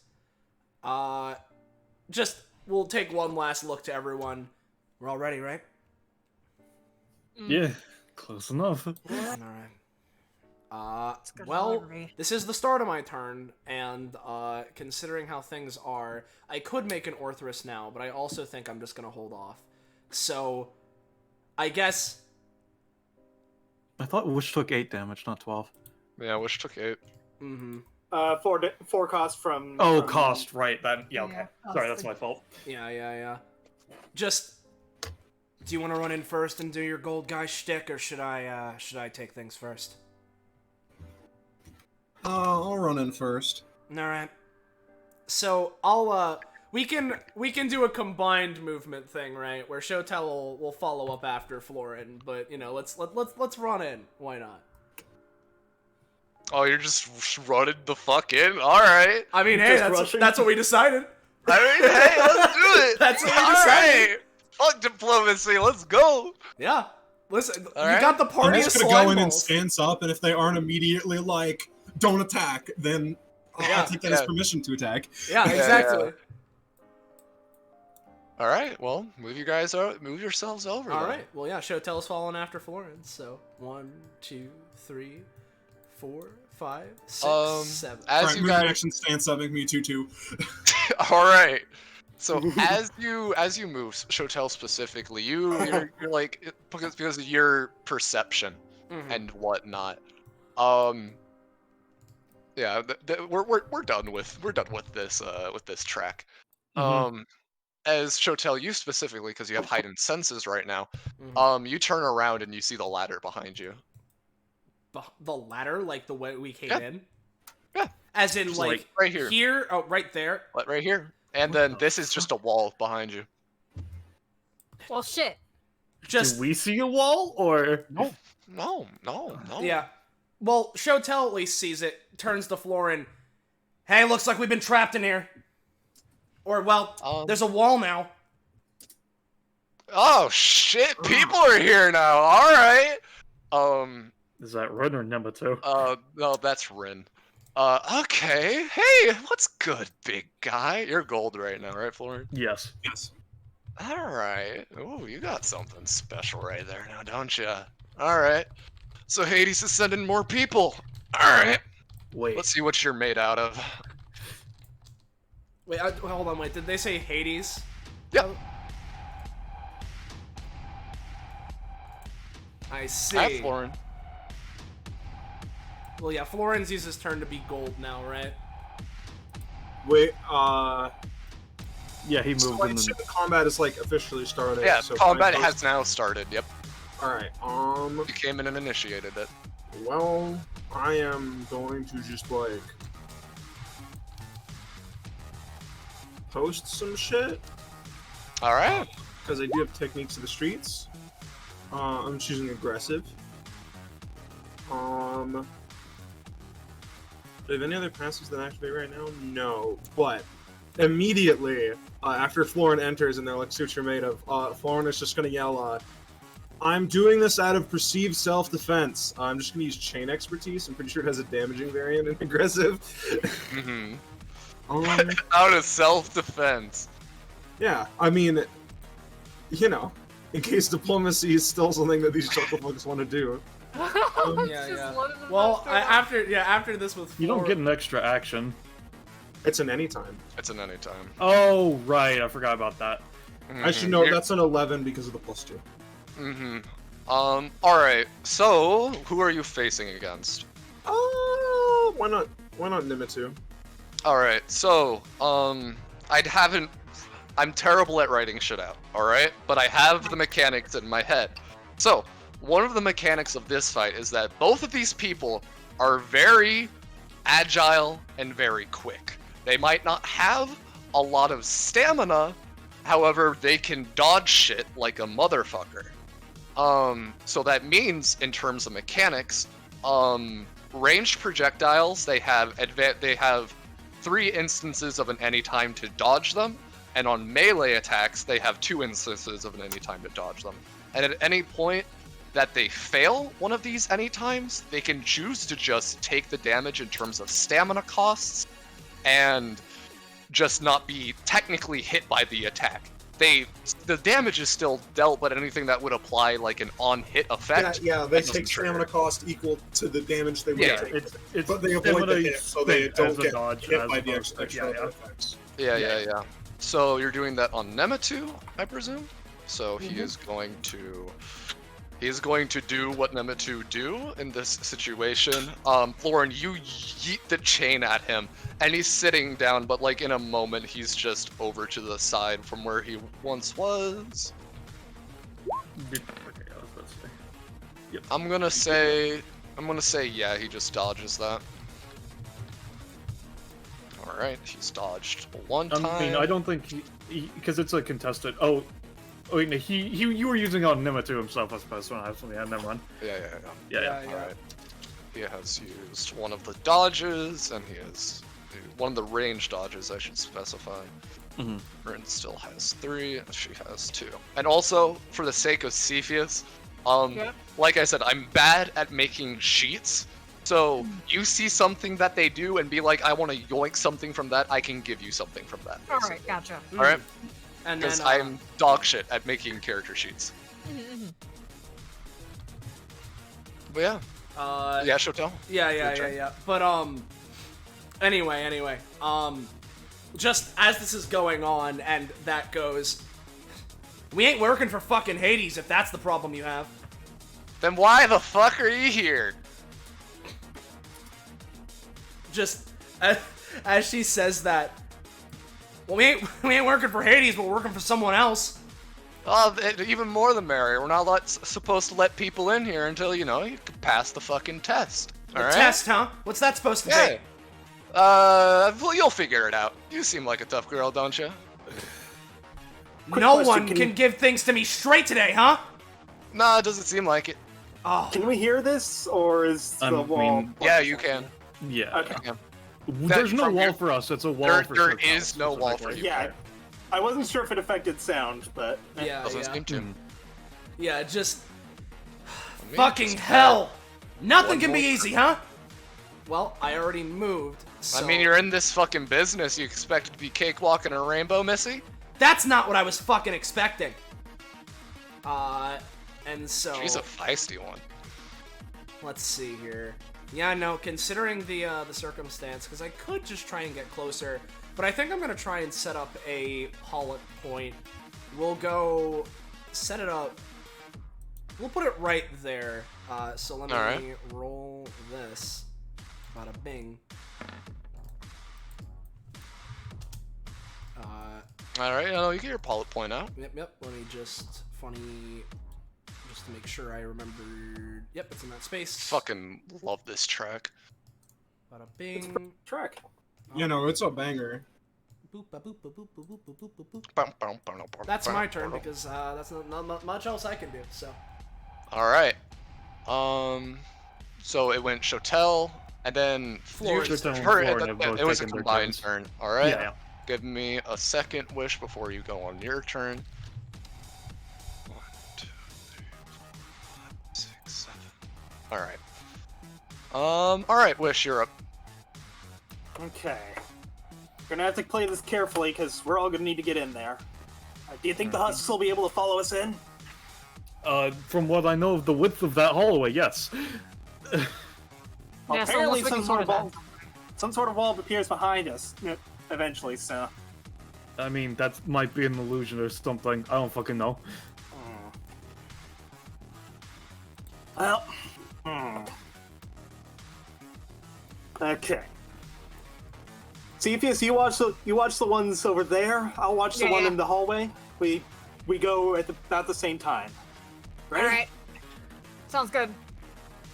we'll take one last look to everyone. We're all ready, right? Yeah, close enough. Alright. good Well, memory. this is the start of my turn, and considering how things are, I could make an Orthrus now, but I also think I'm just gonna hold off. So, I guess... I thought Wish took 8 damage, not 12. Yeah, wish took 8. Mm-hmm. 4 cost from... Oh, from- cost, right, then. Yeah, okay. Yeah, Sorry, cost. that's my fault. Yeah. Just... Do you want to run in first and do your gold guy shtick, or should I take things first? I'll run in first. Alright. So, I'll, we can do a combined movement thing, right? Where Shotel will follow up after Florin, but, you know, let's run in. Why not? Oh, you're just running the fuck in? Alright. I mean, hey, Just rushing? that's what we decided. I mean, hey, let's do it. That's what we All decided. right. Fuck diplomacy, let's go. Yeah. Listen, All you right. got the I'm party of just gonna slime go in and balls. stance up, and if they aren't immediately like, don't attack, then Yeah. I'll take that as Yeah. permission to attack. Yeah, exactly. All right, well, move yourselves over. All then. right. Well, yeah, Shotel's falling after Florence. So 1, 2, 3, 4, 5, 6, 7. As Alright, you moving guys, action, stance up, make me 2/2. all right. So as you move, Shotel specifically, you're like because of your perception Mhm. and whatnot. Yeah, we're done with this track. As Shotel, you specifically, because you have heightened senses right now, Mhm. you turn around and you see the ladder behind you. The ladder, like the way we came Yeah. in. Yeah. As in, Just, like right here. Here. Oh, right there. Right here. And then this is just a wall behind you. Well, shit. Just Do we see a wall, or? No. yeah. Well, Shotel at least sees it. Turns to Florin. Hey, looks like we've been trapped in here. Or well, there's a wall now. Oh shit! People are here now. All right. Is that Rin or number 2? No, that's Rin. Okay. Hey, what's good, big guy? You're gold right now, right, Florin? Yes. Yes. All right. Ooh, you got something special right there now, don't you? All right. So Hades is sending more people. All right. Wait. Let's see what you're made out of. Wait, hold on. Wait, did they say Hades? Yep. I see. Hi, Florin. Well, yeah, Florin's used his turn to be gold now, right? Wait, Yeah, he moved so I in assume the... combat is like officially started. Yeah, so combat fine. has now started. Yep. Alright, You came in and initiated it. well, I am going to just like post some shit. All right. because I do have techniques of the streets. I'm choosing aggressive. Do I have any other passives that activate right now? No, but immediately after Florin enters and they're like, suits are made of, Florin is just gonna yell, I'm doing this out of perceived self-defense. I'm just gonna use chain expertise. I'm pretty sure it has a damaging variant in aggressive. Mm-hmm. Out of self-defense. Yeah, I mean, you know, in case diplomacy is still something that these chucklefucks want to do. Well, after this with You don't get an extra action. It's an anytime. It's an anytime. Oh, right. I forgot about that. Mm-hmm. I should know that's an 11 because of the +2. Mm-hmm. Alright, so who are you facing against? Why not Nimitu? Alright, so, I'm terrible at writing shit out, alright? But I have the mechanics in my head. So, one of the mechanics of this fight is that both of these people are very agile and very quick. They might not have a lot of stamina, however, they can dodge shit like a motherfucker. So that means, in terms of mechanics, ranged projectiles, they have 3 instances of an anytime to dodge them, and on melee attacks, they have 2 instances of an anytime to dodge them. And at any point that they fail one of these anytimes, they can choose to just take the damage in terms of stamina costs, and just not be technically hit by the attack. The damage is still dealt, but anything that would apply like an on-hit effect. Yeah, they take stamina cost equal to the damage they would take. It's but they avoid the hit, so they don't get dodge hit by the extra effects. Yeah. So you're doing that on Nemitu, I presume? So he is going to do what Nemitu do in this situation. Florin, you yeet the chain at him, and he's sitting down, but like in a moment, he's just over to the side from where he once was. Okay, I was about to say. Yep. I'm gonna say, yeah, he just dodges that. All right, he's dodged one time. I mean, I don't think because it's a contested. Oh, wait, no, you were using on Nimitu himself, I suppose. When I was never mind. Yeah. All right. He has used one of the dodges, and he has one of the range dodges, I should specify. Rin still has 3, she has 2. And also, for the sake of Cepheus, like I said, I'm bad at making sheets. So you see something that they do and be like, I want to yoink something from that, I can give you something from that. Alright, gotcha. Alright? And Because then, I'm dog shit at making character sheets. But yeah. Yeah, Shotel? Yeah. But, anyway, just as this is going on and that goes, we ain't working for fucking Hades if that's the problem you have. Then why the fuck are you here? Just as she says that, well, we ain't working for Hades, but we're working for someone else. Oh, even more the merrier. We're not supposed to let people in here until, you can pass the fucking test. Alright? Test, huh? What's that supposed to be? Well, you'll figure it out. You seem like a tough girl, don't you? No one can give things to me straight today, huh? Nah, it doesn't seem like it. Oh. Can we hear this, or is the wall? Yeah, you can. Yeah. Okay. There's no wall for us. It's a wall for. There is no wall for you. Yeah. I wasn't sure if it affected sound, but Doesn't seem to. Yeah, just fucking hell. Nothing can be easy, huh? Well, I already moved. So... I mean, you're in this fucking business. You expect to be cakewalking a rainbow, Missy? That's not what I was fucking expecting. And so... She's a feisty one. Let's see here. Yeah, no, considering the circumstance, because I could just try and get closer, but I think I'm going to try and set up a hollow point. We'll go set it up. We'll put it right there. So let me roll this. Bada bing. Alright, you get your pilot point out. Yep. Let me just to make sure I remembered. Yep, it's in that space. Fucking love this track. Bada bing. track. It's a banger. That's my turn because that's not much else I can do. So. All right. So it went Chotel, and then Florence. Chotel and her. Florin have both It was a taken their combined turns. turn. All right. Yeah, yeah. Give me a second wish before you go on your turn. 1, 2, 3, 4, 5, 6, 7. All right. All right, Wish, you're up. Okay. Gonna have to play this carefully because we're all gonna need to get in there. Do you think the husks will be able to follow us in? From what I know of the width of that hallway, yes. Yeah, so Apparently, unless we can some sort of wall appears behind us eventually. So. I mean, that might be an illusion or something. I don't fucking know. Well. Okay. Cepheus, you watch the ones over there. I'll watch the one in the hallway. We go at about the same time. Right? All right. Sounds good.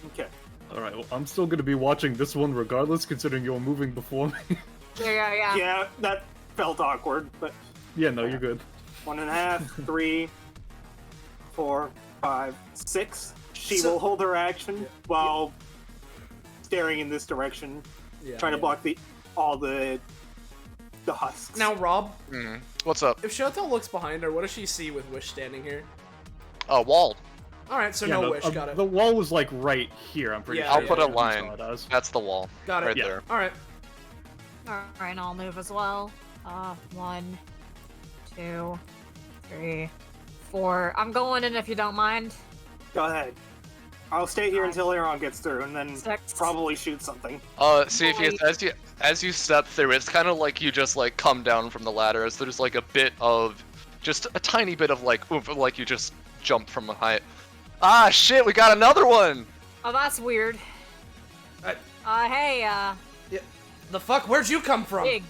Okay. Alright, well, I'm still gonna be watching this one regardless, considering you're moving before me. Yeah. Yeah, that felt awkward, but Yeah, no, you're good. 1.5, 3, 4, 5, 6. She will hold her action while staring in this direction, trying to block all the husks. Now, Rob, What's up? if Chotel looks behind her, what does she see with Wish standing here? Wall. All right, so Yeah, no Wish. Got it. The wall was like right here, I'm pretty Yeah, sure. I'll put a That's line. all it does. That's the wall. Got it. Right Yeah. there. All right. Alright, I'll move as well. 1, 2, 3, 4. I'm going in if you don't mind. Go ahead. I'll stay here until Aaron gets through, and then 6. probably shoot something. See if as you step through, it's kind of like you just like come down from the ladder. As there's like a bit of, just a tiny bit of like oomph, like you just jumped from a height. Ah, shit! We got another one. Oh, that's weird. Hey, The fuck? Where'd you come from? Big.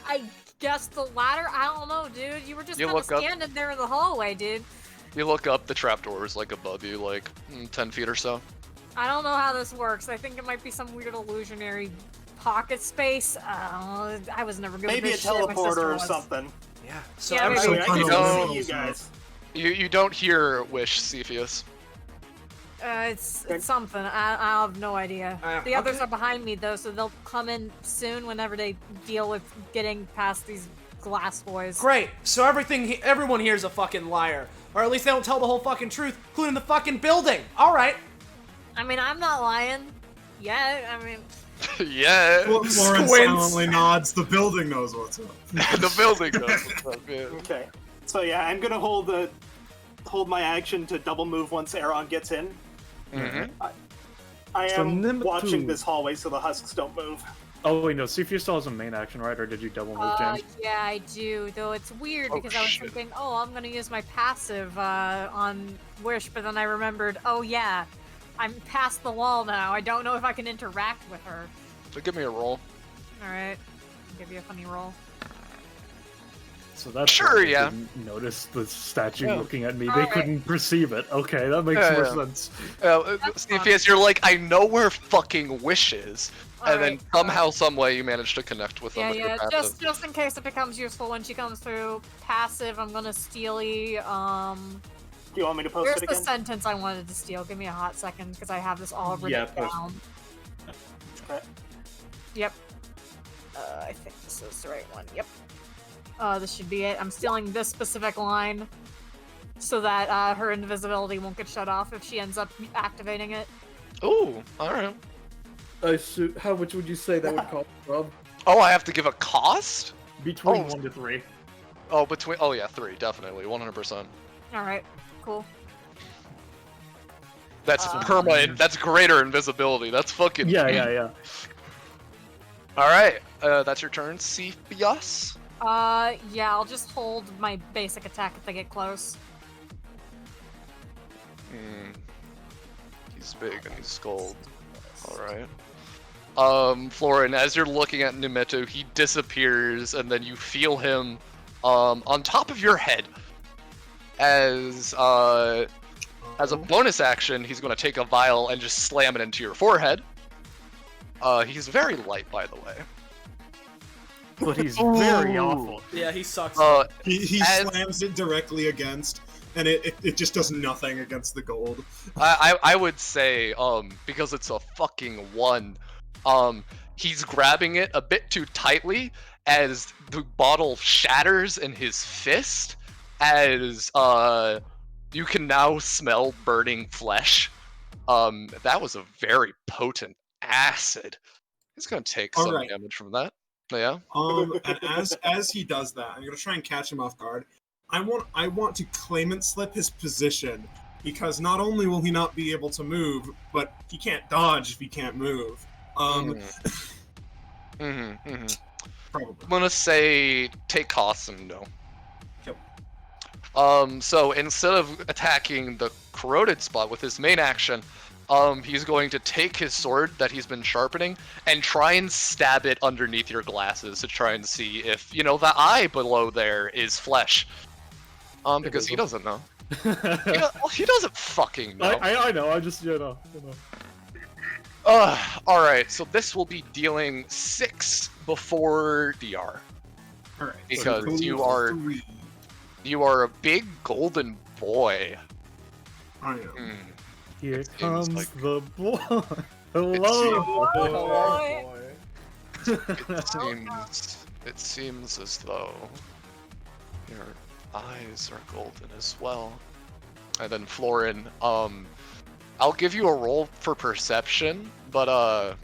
I guess the ladder? I don't know, dude. You were just You kind of look up. standing there in the hallway, dude. You look up, the trapdoor is like above you, like 10 feet or so. I don't know how this works. I think it might be some weird illusionary pocket space. I was never good Maybe a at this shit. My sister teleporter or was. something. Yeah. So Yeah, I'm maybe. I kind can of see low, you so- guys. You don't hear Wish, Cepheus. It's something. I have no idea. The others are behind me though, so they'll come in soon whenever they deal with getting past these glass boys. Great. So everyone here is a fucking liar, or at least they don't tell the whole fucking truth, including the fucking building. All right. I mean, I'm not lying. Yeah, I mean, Yeah. Florence Squints. silently nods. The building knows what's up. The building does. What's up, yeah. Okay. So yeah, I'm gonna hold my action to double move once Aaron gets in. I So am number watching 2. this hallway so the husks don't move. Oh wait, no, Cepheus still has a main action, right? Or did you double move, James? yeah, I do. Though it's weird Oh, because I was shit. thinking, oh, I'm gonna use my passive on Wish, but then I remembered, oh yeah, I'm past the wall now. I don't know if I can interact with her. So give me a roll. All right, I'll give you a funny roll. So that's Sure, why they yeah. didn't notice the statue Yeah. looking at me. They Alright. couldn't perceive it. Okay, that makes Yeah, more yeah. sense. That's Cepheus, you're like, I know where fucking Wish is. And then Alright, somehow, some way, you manage to connect with them Yeah, with your yeah. passive. Just in case it becomes useful when she comes through. Passive. I'm gonna steely. Do you want me to post Where's it the again? sentence I wanted to steal? Give me a hot second because I have this all written Yeah, post- down. Okay. Yep. I think this is the right one. Yep. This should be it. I'm stealing this specific line so that her invisibility won't get shut off if she ends up activating it. Ooh, alright. How much would you say that would cost, Rob? Oh, I have to give a cost? Between Oh. 1 to 3. Oh, oh yeah, 3, definitely, 100%. Alright, cool. That's that's greater invisibility, that's fucking... Yeah. Alright, that's your turn, Cepheus. Yeah, I'll just hold my basic attack if they get close. He's big and he's gold. Alright. Florin, as you're looking at Numeto, he disappears, and then you feel him, on top of your head. As a bonus action, he's gonna take a vial and just slam it into your forehead. He's very light, by the way. but he's very awful. Yeah, he sucks. He As- slams it directly against, and it just does nothing against the gold. I would say, because it's a fucking 1, he's grabbing it a bit too tightly as the bottle shatters in his fist, as you can now smell burning flesh. That was a very potent acid. He's gonna take some Alright. damage from that. Yeah. And as he does that, I'm gonna try and catch him off guard. I want to claimant slip his position, because not only will he not be able to move, but he can't dodge if he can't move. Probably. I'm gonna say take costs and no. Yep. So instead of attacking the corroded spot with his main action, he's going to take his sword that he's been sharpening and try and stab it underneath your glasses to try and see if, the eye below there is flesh. Because he doesn't know. He doesn't fucking know. I know. I just Alright, so this will be dealing 6 before DR. Alright. Because you are a big golden boy. I am. Here It seems comes like- the boy. Hello. It seems as though your eyes are golden as well. And then Florin, I'll give you a roll for perception, but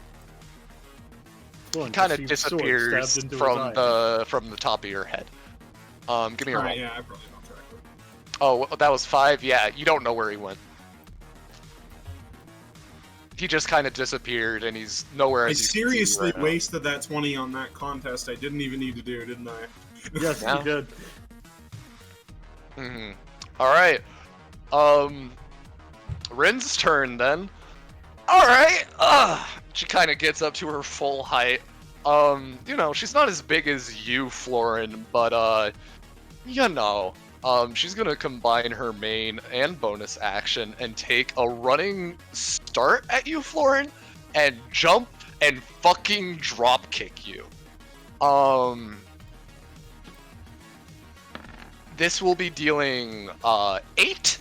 he kind of disappears from the top of your head. Give me a roll. Alright, yeah, I probably don't track it. Oh, that was 5. Yeah, you don't know where he went. He just kind of disappeared, and he's nowhere. I as you can see seriously right now. wasted that 20 on that contest I didn't even need to do, didn't I? Yes, Yeah. he did. All right. Rin's turn then. All right. She kind of gets up to her full height. She's not as big as you, Florin, but she's gonna combine her main and bonus action and take a running start at you, Florin, and jump and fucking drop kick you. This will be dealing 8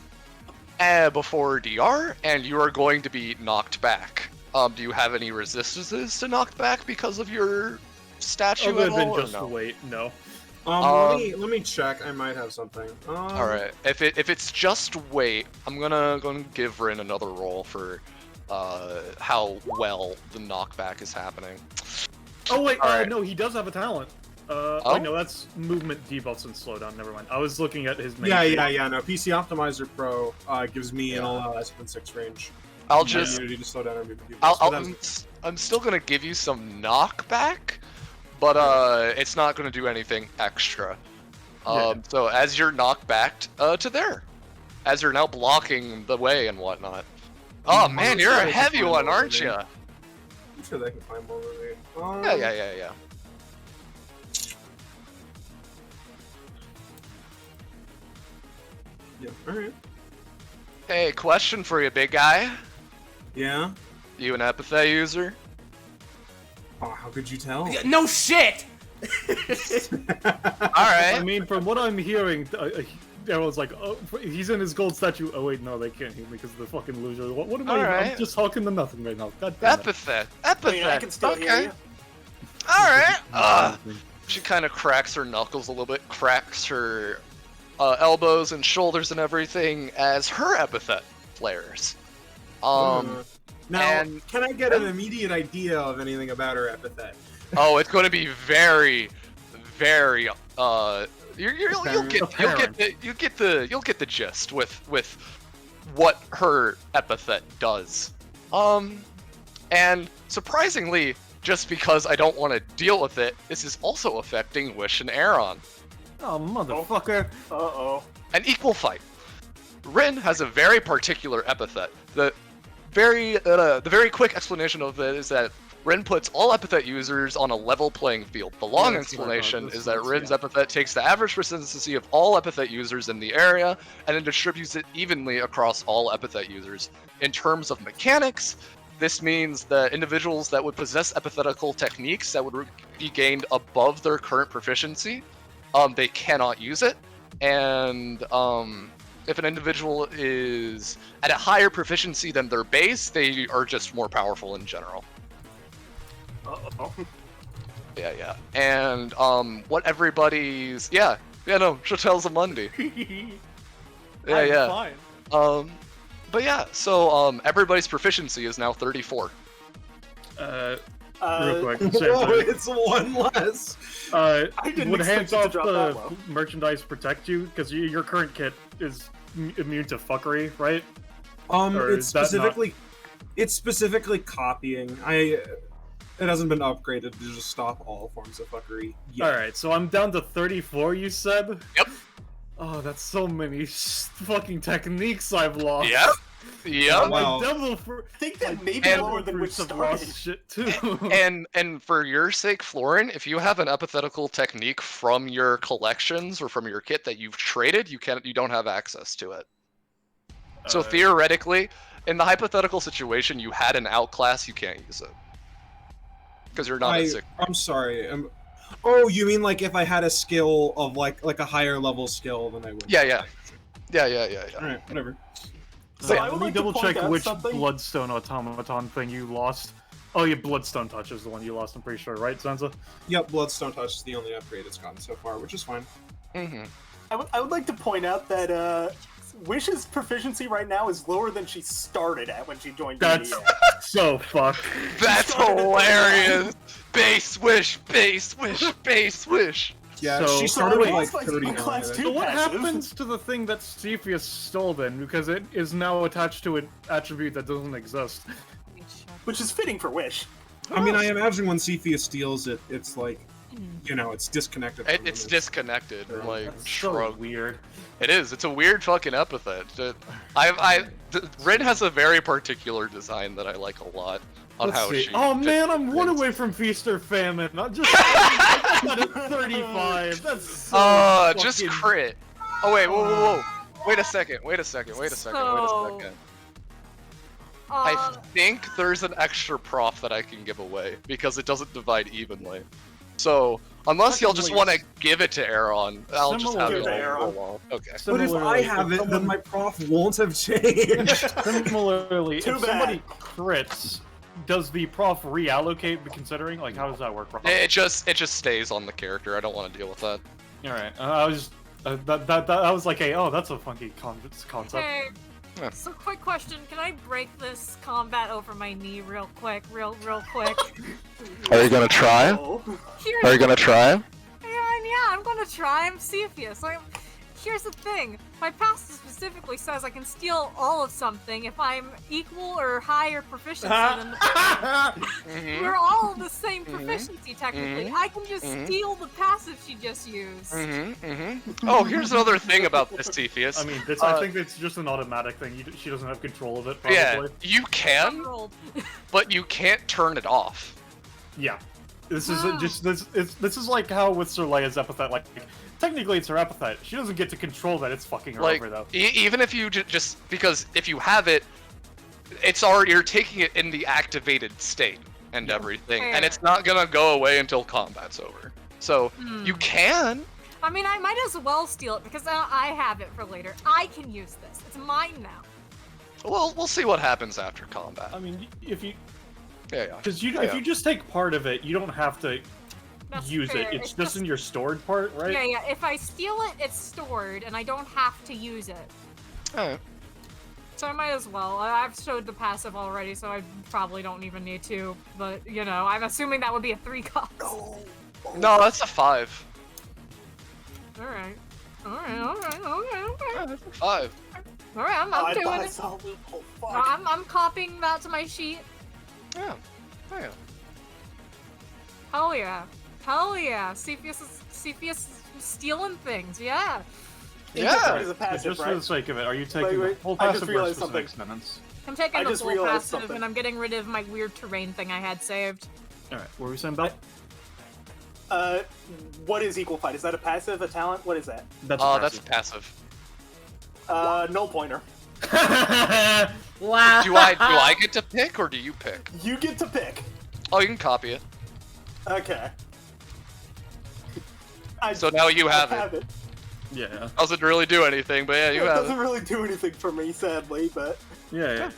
before DR, and you are going to be knocked back. Do you have any resistances to knocked back because of your statue Other at than all, or just no? wait, no. Let me check. I might have something. All right. If it's just weight, I'm gonna give Rin another roll for how well the knockback is happening. Oh wait, All right. no, he does have a talent. Wait, no, that's movement debuffs and slowdown. Never mind. I was looking at his main. Yeah. No, PC Optimizer Pro gives me an all less than 6 range. I'll just immunity to slow down or movement debuffs, but I'm still gonna give you some knockback, but it's not gonna do anything extra. So as you're knocked back to there, as you're now blocking the way and whatnot. Oh man, you're a heavy one, aren't you? I'm sure they can find more of it. Yeah. Yeah. Alright. Hey, question for you, big guy. Yeah? You an Epithet user? Oh, how could you tell? No shit! Alright. I mean, from what I'm hearing, everyone's like, oh, he's in his gold statue. Oh wait, no, they can't hear me because of the fucking loser. What am I? Alright. I'm just talking to nothing right now. God damn it. Epithet. I can still hear you. Alright. She kind of cracks her knuckles a little bit, cracks her elbows and shoulders and everything as her epithet flares. Now, and- can I get an immediate idea of anything about her epithet? Oh, it's going to be very, very. You'll get the gist with what her epithet does. And surprisingly, just because I don't want to deal with it, this is also affecting Wish and Aaron. Oh motherfucker! Uh-oh. An equal fight. Rin has a very particular epithet. The very quick explanation of it is that Rin puts all epithet users on a level playing field. The long that's what I thought. explanation This is that makes- Rin's epithet takes the average persistency of all epithet users in the area and then distributes it evenly across all epithet users. In terms of mechanics, this means that individuals that would possess epithetical techniques that would be gained above their current proficiency, they cannot use it. And if an individual is at a higher proficiency than their base, they are just more powerful in general. Uh-oh. Yeah. And what everybody's Chatel's a Monday. Yeah. Fine. But yeah, so everybody's proficiency is now 34. Real quick, Whoa, it's one less. I didn't would expect hands it to off drop the that low. merchandise protect you? Because your current kit is immune to fuckery, right? Or It's is that specifically copying. It hasn't been upgraded to just stop all forms of fuckery yet. Alright, so I'm down to 34, you said? Yep. Oh, that's so many fucking techniques I've lost. Yep. Wow. My devil for I think that may be lower than which have started. lost shit too. And for your sake, Florin, if you have an epithetical technique from your collections or from your kit that you've traded, you don't have access to it. So theoretically, in the hypothetical situation, you had an outclass, you can't use it. Because you're not at 6. I'm sorry. Oh, you mean like if I had a skill of like a higher level skill than I would? Yeah. Alright, whatever. So Yeah, I would let me like to double point check out which something. Bloodstone automaton thing you lost. Oh, yeah, Bloodstone Touch is the one you lost, I'm pretty sure, right, Sansa? Yep, Bloodstone Touch is the only upgrade it's gotten so far, which is fine. Mm-hmm. I would like to point out that Wish's proficiency right now is lower than she started at when she joined That's DBA. so fucked. That's hilarious! Base wish! Yeah, So- she So started with it's like like 39. class I two. think. So what passive. happens to the thing that Cepheus stole then? Because it is now attached to an attribute that doesn't exist. Which is fitting for Wish. I mean, I imagine when Cepheus steals it, it's like, it's disconnected. from It's it. disconnected, like, That's so shrug. weird. It is. It's a weird fucking epithet. Rin has a very particular design that I like a lot on Let's how see. she. Oh man, I'm one fits. away from feast or famine. I'm just I got a 35. That's so Just fucking- crit. Oh wait, whoa. Wait a second. So- I think there's an extra prof that I can give away because it doesn't divide evenly. So unless y'all just want to give it to Aaron, I'll just have it Similarly- all along. Okay. But if I have it, then my prof won't have changed. Similarly, Too if somebody crits, does the prof reallocate? Considering, like, how does that work? It just stays on the character. I don't want to deal with that. All right, I was that was like that's a funky concept. Hey, Yeah. so quick question, can I break this combat over my knee real quick? Real quick? Are you gonna try? Oh. Here's gonna try? Yeah, I'm gonna try. I'm Cepheus. Here's the thing. My passive specifically says I can steal all of something if I'm equal or higher proficiency than the Mm-hmm. We're all the same proficiency, technically. Mhm. I can just Mhm. steal the passive she just used. Oh, here's another thing about this, Cepheus. I mean, I think it's just an automatic thing. She doesn't have control of it. Probably. Yeah, you I can, rolled. but you can't turn it off. Yeah. This is this is like how with Sir Leia's epithet. Like, technically, it's her epithet. She doesn't get to control that. It's fucking her Like, over though. even if you just because if you have it, it's already you're taking it in the activated state and everything, and it's not gonna go away until combat's over. So you can. I mean, I might as well steal it because I have it for later. I can use this. It's mine now. Well, we'll see what happens after combat. I mean, if you Yeah. because Yeah, if you just take part of it, you don't have to That's use fair. it. It's just in your stored part, right? Yeah. If I steal it, it's stored, and I don't have to use it. Alright. So I might as well. I've showed the passive already, so I probably don't even need to. But, I'm assuming that would be a 3 cost. No, that's a 5. Alright. Yeah, that's a 5. Alright, I'm I doing thought I it. saw a loophole. No, Fuck. I'm copying that to my sheet. Yeah. Hell yeah. Hell yeah. Cepheus is stealing things, yeah. Yeah. It is a But passive, just for right? the sake of it, are you taking wait. the full I just passive or realized specific something. sentence? I'm taking I the just full realized passive, something. and I'm getting rid of my weird terrain thing I had saved. All right, what were we saying about? What is equal fight? Is that a passive, a talent? What is that? That's That's passive. Null pointer. Wow. Do I get to pick, or do you pick? You get to pick. Oh, you can copy it. Okay. So now you have it. Yeah. Doesn't really do anything, but yeah, you It have doesn't it. really do anything for me, sadly, but... Yeah.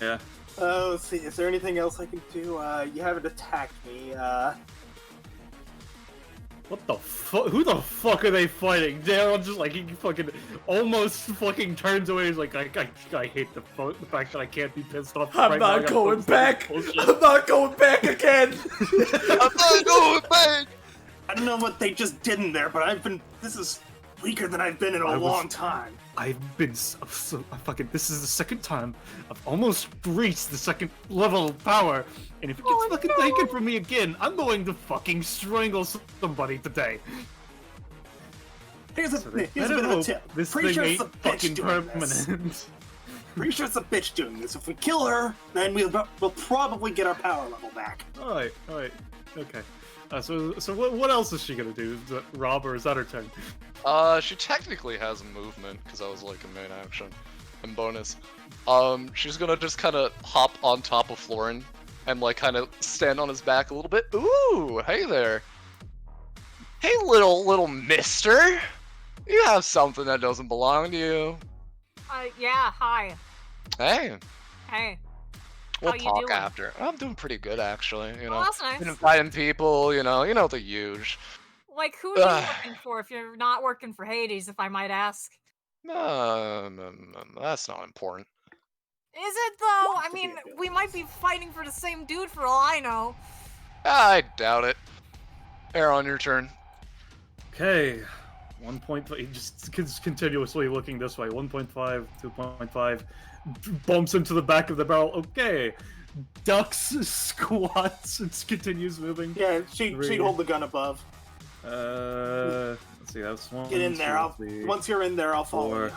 Let's see, is there anything else I can do? You haven't attacked me, What the fuck? Who the fuck are they fighting? Daryl just like he fucking almost fucking turns away. He's like, I hate the fact that I can't be pissed off. I'm right now. I not gotta going focus on back. this bullshit. I'm not going back again. I'm not going back! I don't know what they just did in there, but this is weaker than I've been in a long time. I've been so fucking. This is the second time I've almost reached the second level of power, and if it gets fucking taken from me again, I'm going to fucking strangle somebody today. Here's a So bit better of a hope tip. this Pretty thing sure it's ain't a bitch fucking doing this. permanent. Pretty sure it's a bitch doing this. If we kill her, then we'll probably get our power level back. All right, okay. So what else is she gonna do? Is that Rob, or is that her turn? She technically has a movement, because I was like a main action and bonus. She's gonna just kind of hop on top of Florin and like kind of stand on his back a little bit. Ooh, hey there. Hey, little mister. You have something that doesn't belong to you. Yeah, hi. Hey, Hey. we'll How you talk doing? after. I'm doing pretty good, actually. You know, Oh, that's nice. been inviting people. You know the huge. Like, who are you working for if you're not working for Hades, if I might ask? No, that's not important. Is it, though? I mean, we might be fighting for the same dude for all I know. I doubt it. Aaron, your turn. Okay, 1.5. Just continuously looking this way. 1.5, 2.5. Bumps into the back of the barrel. Okay. Ducks, squats, and continues moving. Yeah, she'd hold the gun above. Let's see. That's one. Get in there. Once you're in there, I'll follow you.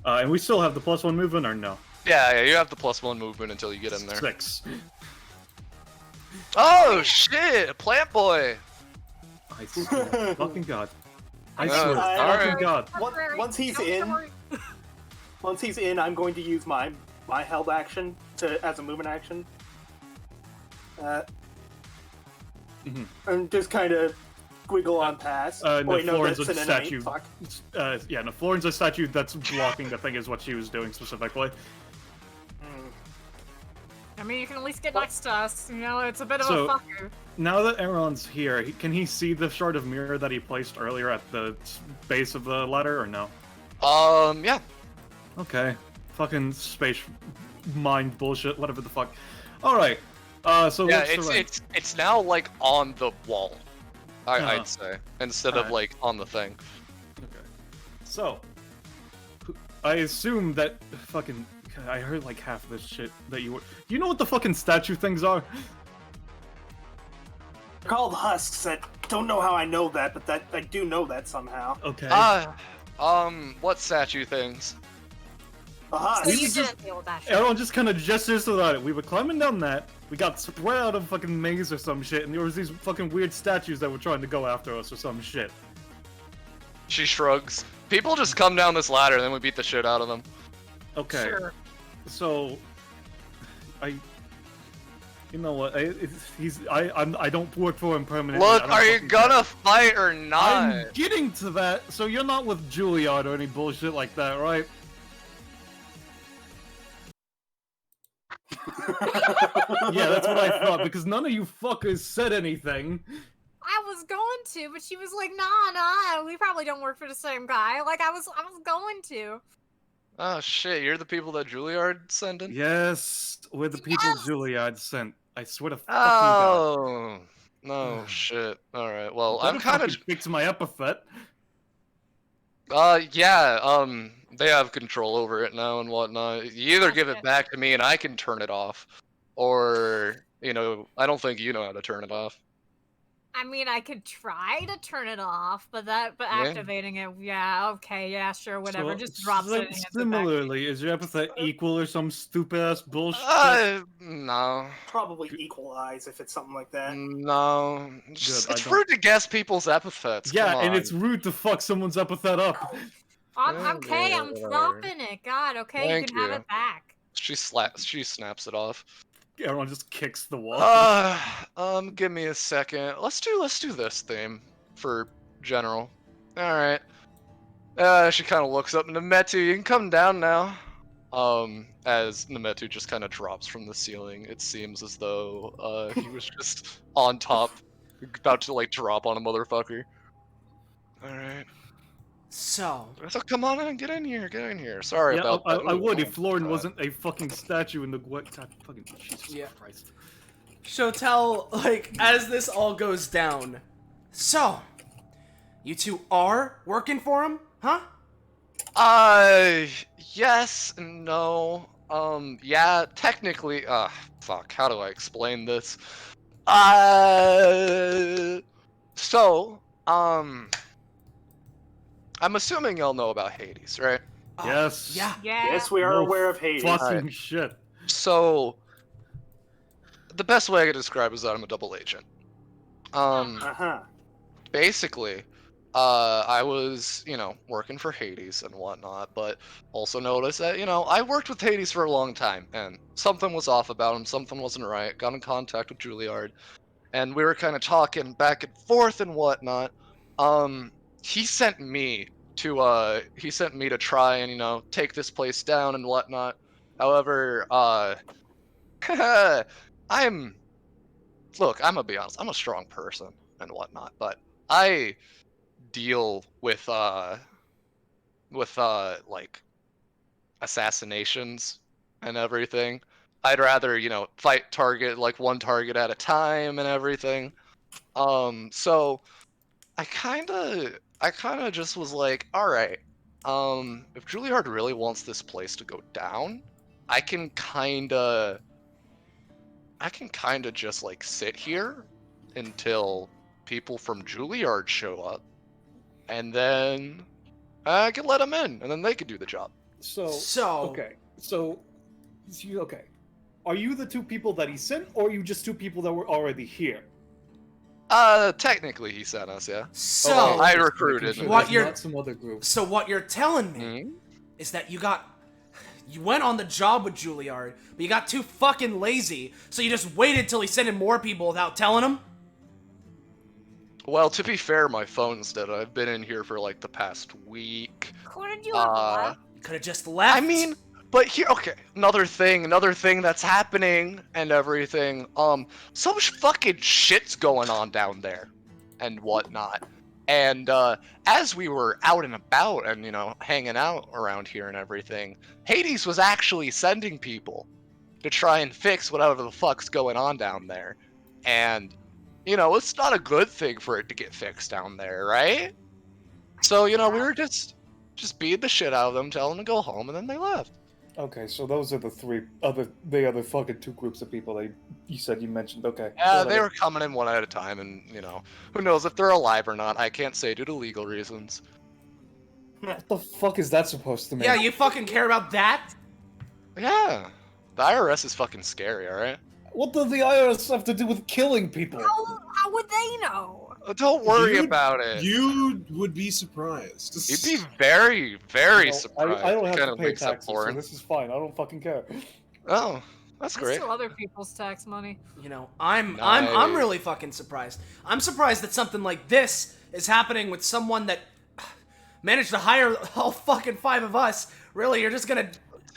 And we still have the +1 movement, or no? Yeah, you have the +1 movement until you get in there. 6. Oh shit, a plant boy. I swear to fucking god. I No, swear to alright. fucking god. Once he's in, I'm going to use my held action as a movement action. And just kind of squiggle on past. No, Wait, no, Florin's that's a an enemy. statue. Fuck. Yeah, no, Florin's a statue that's blocking the thing is what she was doing specifically. I mean, you can at least get next to us. You know, it's a bit of So- a fucker. Now that Aaron's here, can he see the shard of mirror that he placed earlier at the base of the ladder, or no? Yeah. Okay. Fucking space mind bullshit, whatever the fuck. Alright. So Yeah, let's it's now like on the wall. Uh-huh. I'd say instead of Alright. like on the thing. Okay. So, I assume that fucking. I heard like half of this shit that you were. You know what the fucking statue things are? They're called husks. I don't know how I know that, but I do know that somehow. Okay. What statue things? A husk. So you didn't deal with that shit. Everyone just kind of gestures to that. We were climbing down that. We got spread out of fucking maze or some shit, and there was these fucking weird statues that were trying to go after us or some shit. She shrugs. People just come down this ladder, then we beat the shit out of them. Okay. Sure. So, you know what? I don't work for him permanently. Look, I don't are you fucking gonna care. fight or not? I'm getting to that. So you're not with Juliard or any bullshit like that, right? Yeah, that's what I thought, because none of you fuckers said anything. I was going to, but she was like, nah, we probably don't work for the same guy. Like, I was going to. Oh shit, you're the people that Juliard sent in? Yes, we're the people Juliard sent. I swear to fucking God. Oh, no shit. Alright, well, I'm Better kind of... fucking fix my epithet. Yeah, they have control over it now and whatnot. You either give it back to me and I can turn it off, or, you know, I don't think you know how to turn it off. I mean, I could try to turn it off, but activating it, yeah, okay, yeah, sure, whatever. So, Just drops it. And hands it back. similarly, is your epithet equal or some stupid ass bullshit? No. Probably equalize if it's something like that. No. I It's don't- rude to guess people's epithets. Yeah, come and on. it's rude to fuck someone's epithet up. I'm okay, I'm whatever. dropping it. God, okay, Thank you can have you. it back. She snaps it off. Aaron just kicks the wall. Give me a second. Let's do this theme for general. All right. She kind of looks up. Nemetu, you can come down now. As Nemetu just kind of drops from the ceiling, it seems as though he was just on top, about to like drop on a motherfucker. All right. So Come on in, get in here. Sorry Yeah, about that. I would if Lauren wasn't a fucking statue in the fucking Jesus Yeah. Christ. Shotel, like, as this all goes down, so, you two are working for him, huh? Yes and no. Yeah, technically, fuck, how do I explain this? So, I'm assuming y'all know about Hades, right? Yes. Yeah. Yeah. Yes, we are No aware of Hades. Fucking shit. So, the best way I could describe is that I'm a double agent. Uh-huh. Basically, I was, working for Hades and whatnot, but also noticed that, I worked with Hades for a long time, and something was off about him, something wasn't right. Got in contact with Juliard, and we were kind of talking back and forth and whatnot. He sent me to try and, take this place down and whatnot. However, look, I'm gonna be honest, I'm a strong person and whatnot, but I deal with like assassinations and everything. I'd rather, fight one target at a time and everything. So I kinda just was like, alright, if Juliard really wants this place to go down, I can kinda just like sit here until people from Juliard show up, and then I can let them in, and then they could do the job. So okay. Okay. Are you the two people that he sent, or are you just two people that were already here? Technically he sent us, yeah. So I recruited him. What you're- not some other group. So what you're telling me is that you went on the job with Juliard, but you got too fucking lazy, so you just waited till he sent in more people without telling him? Well, to be fair, my phone's dead. I've been in here for like the past week. Couldn't you have left? You could have just left. I mean, but here, okay, another thing that's happening and everything. Some fucking shit's going on down there and whatnot. And as we were out and about and, hanging out around here and everything, Hades was actually sending people to try and fix whatever the fuck's going on down there. And, it's not a good thing for it to get fixed down there, right? So, we were just beat the shit out of them, telling them to go home, and then they left. Okay, so those are the other fucking two groups of people that you said you mentioned. Okay. Yeah, they were coming in one at a time, and, who knows if they're alive or not. I can't say due to legal reasons. What the fuck is that supposed to mean? Yeah, you fucking care about that? Yeah, the IRS is fucking scary, alright? What does the IRS have to do with killing people? How would they know? Don't worry about it. You would be surprised. You'd be very, very surprised. I don't have Kind to of pay thinks that taxes, so Lauren. this is fine. I don't fucking care. Oh, that's It's great. still other people's tax money. I'm Nice. really fucking surprised. I'm surprised that something like this is happening with someone that managed to hire all fucking 5 of us. Really, you're just gonna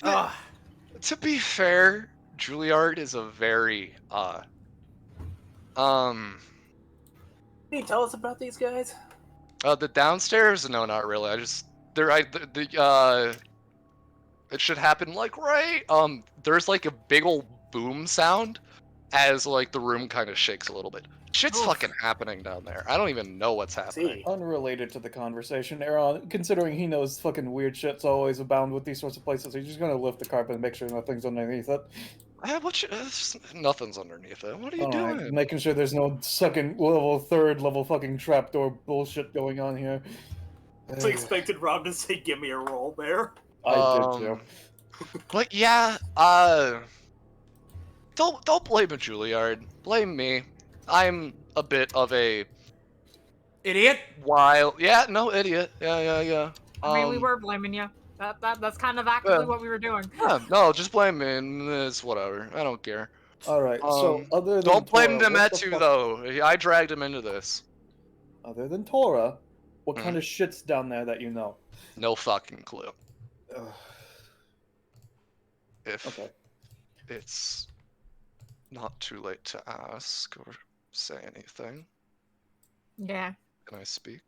To be fair, Juliard is a very Can you tell us about these guys? the downstairs? No, not really. It should happen like right. There's like a big old boom sound as like the room kind of shakes a little bit. Shit's fucking happening down there. I don't even know what's happening. Unrelated to the conversation, Aaron, considering he knows fucking weird shit's always abound with these sorts of places, he's just gonna lift the carpet and make sure nothing's underneath it. Nothing's underneath it. What are you Alright, doing? making sure there's no second level, third level fucking trapdoor bullshit going on here. I expected Rob to say, "Give me a roll there." I did too. But yeah, don't blame a Juliard. Blame me. I'm a bit of a idiot. idiot. Yeah, no, idiot. Yeah. I mean, we were blaming you. That's kind of actively what we were doing. Yeah, no, just blame me, and it's whatever. I don't care. All right. So other than Don't blame Tora, what the Demetu fuck- though. I dragged him into this. Other than Tora, what Hmm. kind of shit's down there that you know? No fucking clue. Ugh, If okay. it's not too late to ask or say anything, Yeah. can I speak?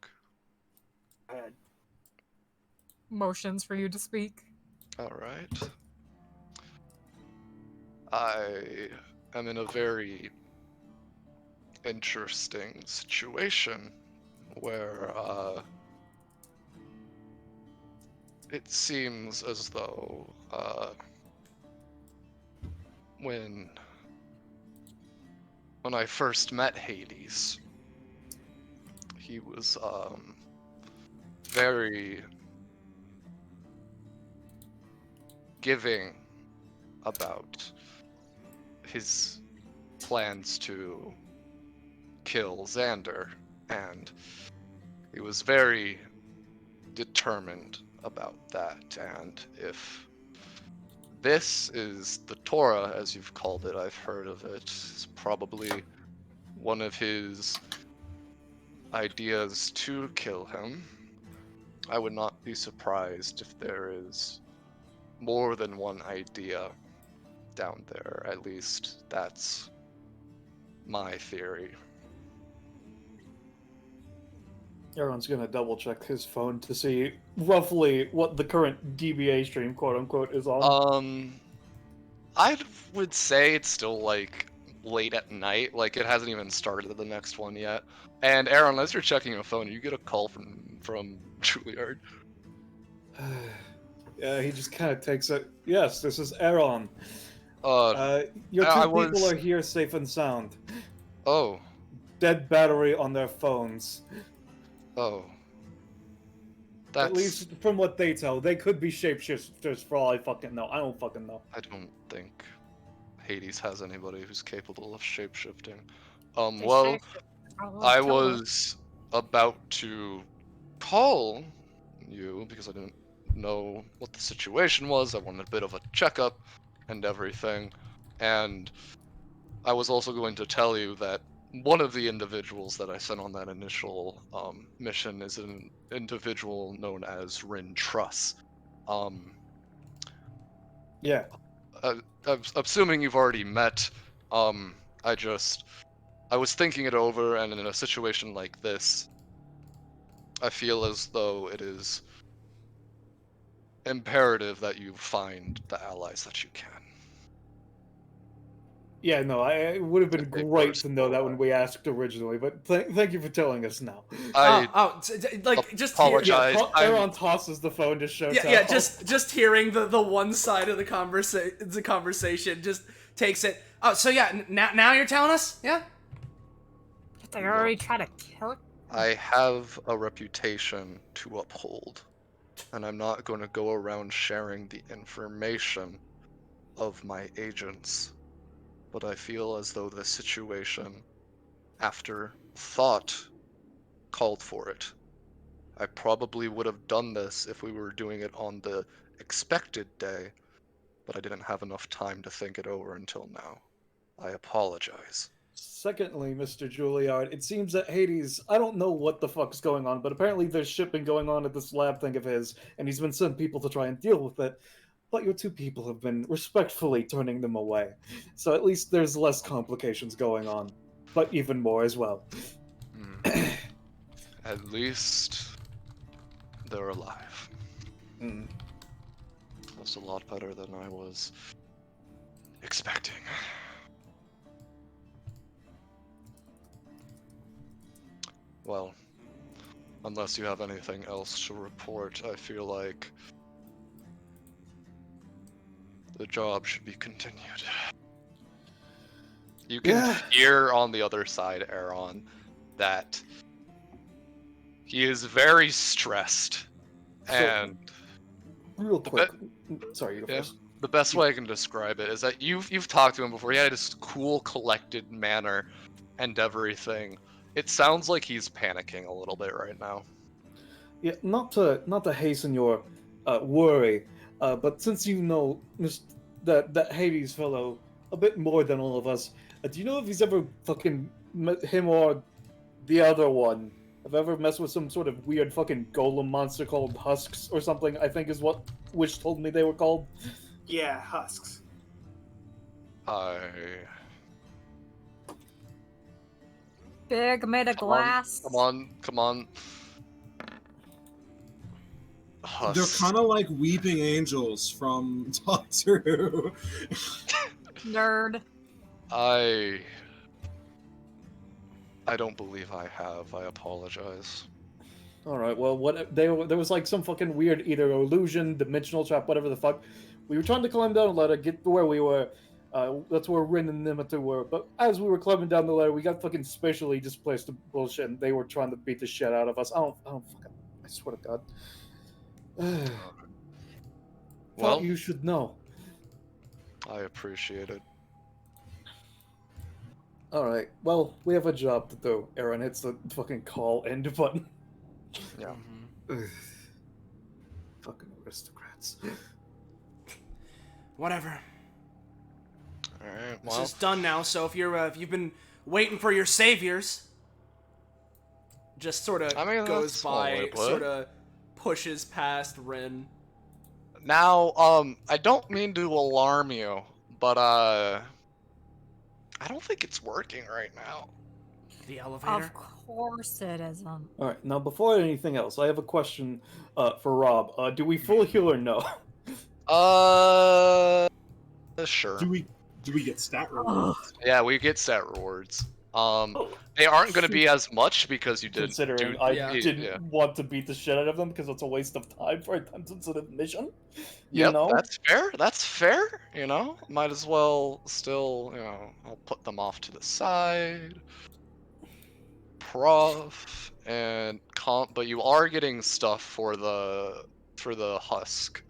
Motions for you to speak. All right. I am in a very interesting situation where it seems as though when I first met Hades, he was very giving about his plans to kill Xander, and he was very determined about that. And if this is the Torah, as you've called it, I've heard of it, it's probably one of his ideas to kill him. I would not be surprised if there is more than one idea down there. At least that's my theory. Aaron's gonna double check his phone to see roughly what the current DBA stream, quote unquote, is on. I would say it's still like late at night. Like it hasn't even started the next one yet. And Aaron, as you're checking your phone, you get a call from Juliard. Yeah, he just kind of takes it. Yes, this is Aaron. Your two I people was- are here safe and sound. Oh, Dead battery on their phones. oh. At least from what they tell. They could be shapeshifters for all I fucking know. I don't fucking know. I don't think Hades has anybody who's capable of shapeshifting. Well, I was about to call you because I didn't know what the situation was. I wanted a bit of a checkup and everything. And I was also going to tell you that one of the individuals that I sent on that initial mission is an individual known as Rin Truss. Yeah. I'm assuming you've already met. I was thinking it over, and in a situation like this, I feel as though it is imperative that you find the allies that you can. Yeah, no, it would have been If they great burst to know that forward. when we asked originally, but thank you for telling us now. Like just hear, apologize. Yeah, I'm- Aaron tosses the phone to show. yeah, just hearing the one side of the conversation just takes it. Oh, so yeah, now you're telling us, yeah? They already tried to kill it. I have a reputation to uphold, and I'm not going to go around sharing the information of my agents. But I feel as though the situation, after thought, called for it. I probably would have done this if we were doing it on the expected day, but I didn't have enough time to think it over until now. I apologize. Secondly, Mr. Juliard, it seems that Hades, I don't know what the fuck's going on, but apparently there's shipping going on at this lab thing of his, and he's been sending people to try and deal with it. But your two people have been respectfully turning them away. So at least there's less complications going on. But even more as well. At least they're alive. Mm. That's a lot better than I was expecting. Well, unless you have anything else to report, I feel like the job should be continued. You can hear on the other side, Aaron, that he is very stressed. And Real quick. Sorry, you go yeah, first. the best way I can describe it is that you've talked to him before. He had this cool, collected manner and everything. It sounds like he's panicking a little bit right now. Yeah, not to hasten your worry. But since you know that Hades fellow a bit more than all of us, do you know if he's ever fucking met him or the other one? Have ever messed with some sort of weird fucking golem monster called Husks or something? I think is what Wish told me they were called. Yeah, husks. Big made of glass. Come on. Husk. They're kind of like weeping angels from Doctor Who. Nerd. I don't believe I have. I apologize. All right. Well, there was like some fucking weird either illusion, dimensional trap, whatever the fuck. We were trying to climb down a ladder, get to where we were. That's where Rin and Nimita were. But as we were climbing down the ladder, we got fucking spatially displaced to bullshit, and they were trying to beat the shit out of us. I swear to God. Well, Thought you should know. I appreciate it. All right. Well, we have a job to do. Aaron hits the fucking call end button. Yeah. Fucking aristocrats. Whatever. All right. This Well, is done now. So if you've been waiting for your saviors, just sort of goes that's one way by, to put it. sort of pushes past Rin. now, I don't mean to alarm you, but I don't think it's working right now. The elevator. Of course it isn't. All right. Now, before anything else, I have a question for Rob. Do we full heal or no? Sure. Do we get stat rewards? Yeah, we get set rewards. They aren't going to be as much because you didn't. Considering do, I yeah. didn't want to beat the shit out of them because it's a waste of time for a time-sensitive mission. You Yep, know? that's fair. That's fair. You know, might as well still. You know, I'll put them off to the side. Prof and comp, but you are getting stuff for the husk.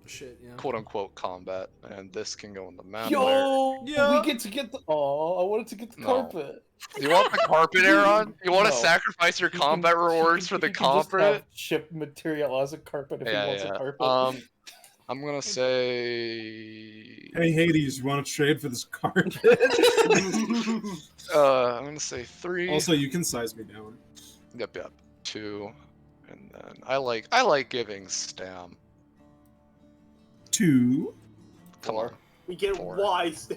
Shit, yeah. Quote unquote combat, and this can go in the map. Yo, Yeah. we get to get the. Oh, I wanted to get the No. carpet. You want the carpet, Aaron? You want to No. sacrifice your You can- combat rewards you for the can just have carpet? Ship material as a carpet if he wants a carpet. I'm gonna say. Hey Hades, you want to trade for this carpet? I'm gonna say 3. Also, you can size me down. Yep. 2, and then I like giving stam. 2. Come on. We get 4. wise.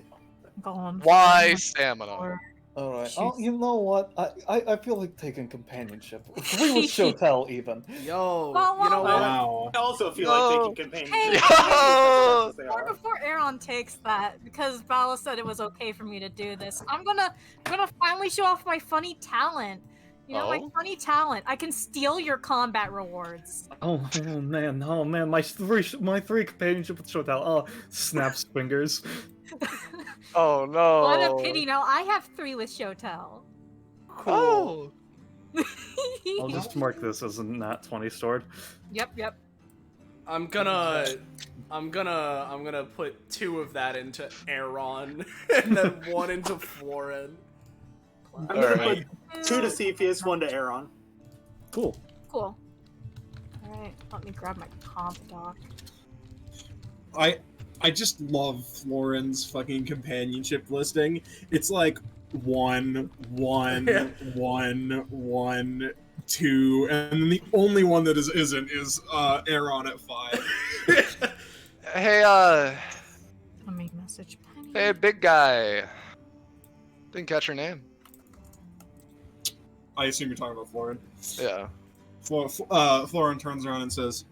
Going Why stamina? All right. Jeez. Oh, you know what? I feel like taking companionship. 3 with Shotel even. Yo, Well, you know well, what? Wow. I also feel No. like taking companionship. Yo! Before Aaron takes that, because Bala said it was okay for me to do this, I'm gonna finally show off my funny talent. You know, my Oh? funny talent. I can steal your combat rewards. Oh man, my three companionship with Shotel. Oh, snaps fingers. Oh no! What a pity. Now I have 3 with Shotel. Oh. I'll just mark this as a nat 20 stored. Yep. I'm gonna put 2 of that into Aaron and then 1 into Florin. I'm gonna Alright. put 2 to Cepheus, 1 to Aaron. Cool. Cool. Alright, let me grab my comp doc. I just love Florin's fucking companionship listing. It's like 1, 1, 1, 1, 2, and then the only one that isn't is Aaron at 5. Hey, Let me message Penny. hey, big guy. Didn't catch your name. I assume you're talking about Florin. Yeah. Florin turns around and says,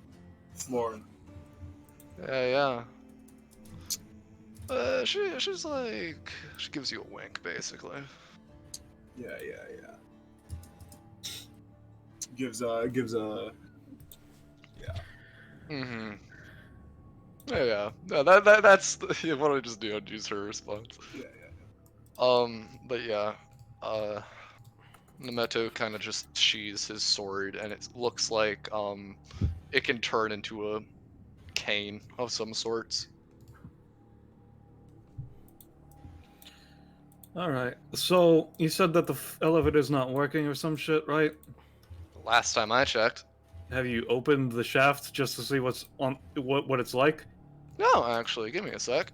Florin. Yeah. She's like, she gives you a wink, basically. Yeah. Gives a Mm-hmm. Yeah. No, that's what do I just do? I'd use her response. Yeah. But yeah, Nemeto kind of just sheathes his sword, and it looks like it can turn into a cane of some sorts. Alright, so you said that the elevator's not working or some shit, right? Last time I checked. have you opened the shaft just to see what's on what it's like? No, actually, give me a sec.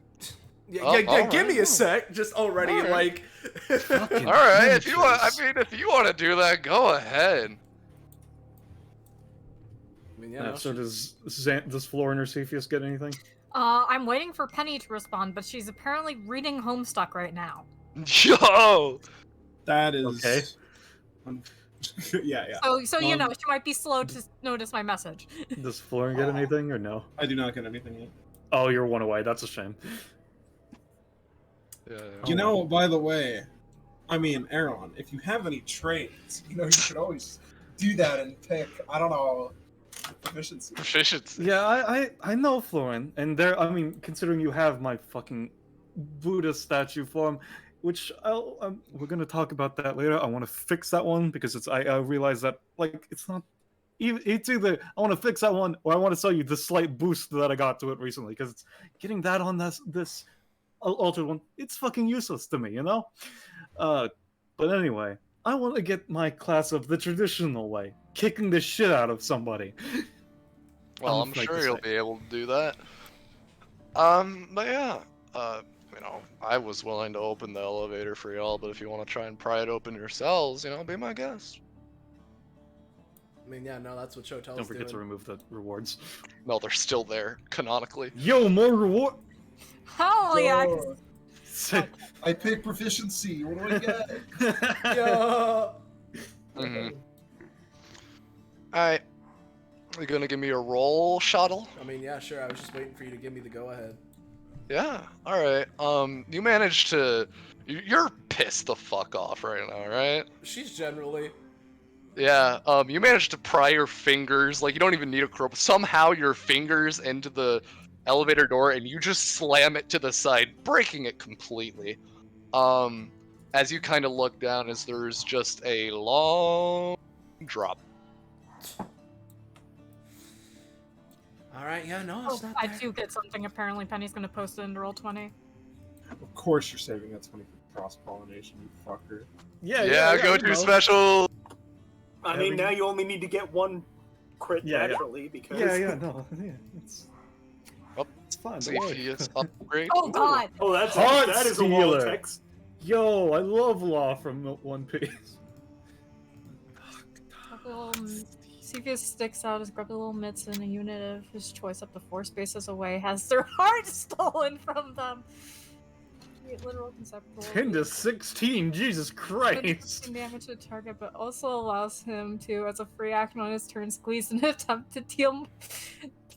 Yeah, Oh, all give me a right. sec. Just already All right. like. Fucking All right, if you want, amateurs. if you want to do that, go ahead. I mean, yeah. So does Florin or Cepheus get anything? I'm waiting for Penny to respond, but she's apparently reading Homestuck right now. Yo. That is Okay. yeah. So you know, she might be slow to notice my message. Does Florin get anything or no? I do not get anything yet. Oh, you're one away. That's a shame. Yeah. You know, by the way, I mean, Aaron, if you have any trades, you know, you could always do that and pick, I don't know, proficiency. Proficiency. Yeah, I know Florin, and there. I mean, considering you have my fucking Buddha statue form, which we're gonna talk about that later. I want to fix that one because I realize that like it's not. It's either I want to fix that one or I want to sell you the slight boost that I got to it recently because it's getting that on this altered one. It's fucking useless to me, you know. But anyway, I want to get my class up the traditional way, kicking the shit out of somebody. Well, I'm I'm like sure to you'll say. be able to do that. But yeah, you know, I was willing to open the elevator for y'all, but if you want to try and pry it open yourselves, you know, be my guest. I mean, yeah, no, that's what Shotel's Don't forget to doing. remove the rewards. No, they're still there, canonically. Yo, more reward. Hell yeah! I pick proficiency. What do I get? Yeah. Mm-hmm. Alright. You gonna give me a roll, Shuttle? I mean, yeah, sure. I was just waiting for you to give me the go-ahead. Yeah, alright. You managed to... You're pissed the fuck off right now, right? She's generally. Yeah, you managed to pry your fingers, like, you don't even need a crowbar. Somehow your fingers into the elevator door, and you just slam it to the side, breaking it completely. As you kind of look down, as there's just a long drop. All right, yeah, no, it's Oh, not I bad. do get something. Apparently, Penny's gonna post it into Roll20. Of course you're saving that 20 for cross-pollination, you fucker. Yeah, go to special. I mean, now you only need to get one crit Yeah, yeah. naturally because. It's Oh, it's fine. see Don't if worry. he is upgrade. Oh god! Oh, Heart that is a wall of Stealer. text. Yo, I love Law from One Piece. Cepheus sticks out his grubby little mitts and a unit of his choice up to 4 spaces away has their heart stolen from them. Literal conceptual. 10 to 16, Jesus Christ. 15 damage to the target, but also allows him to, as a free action on his turn, squeeze and attempt to deal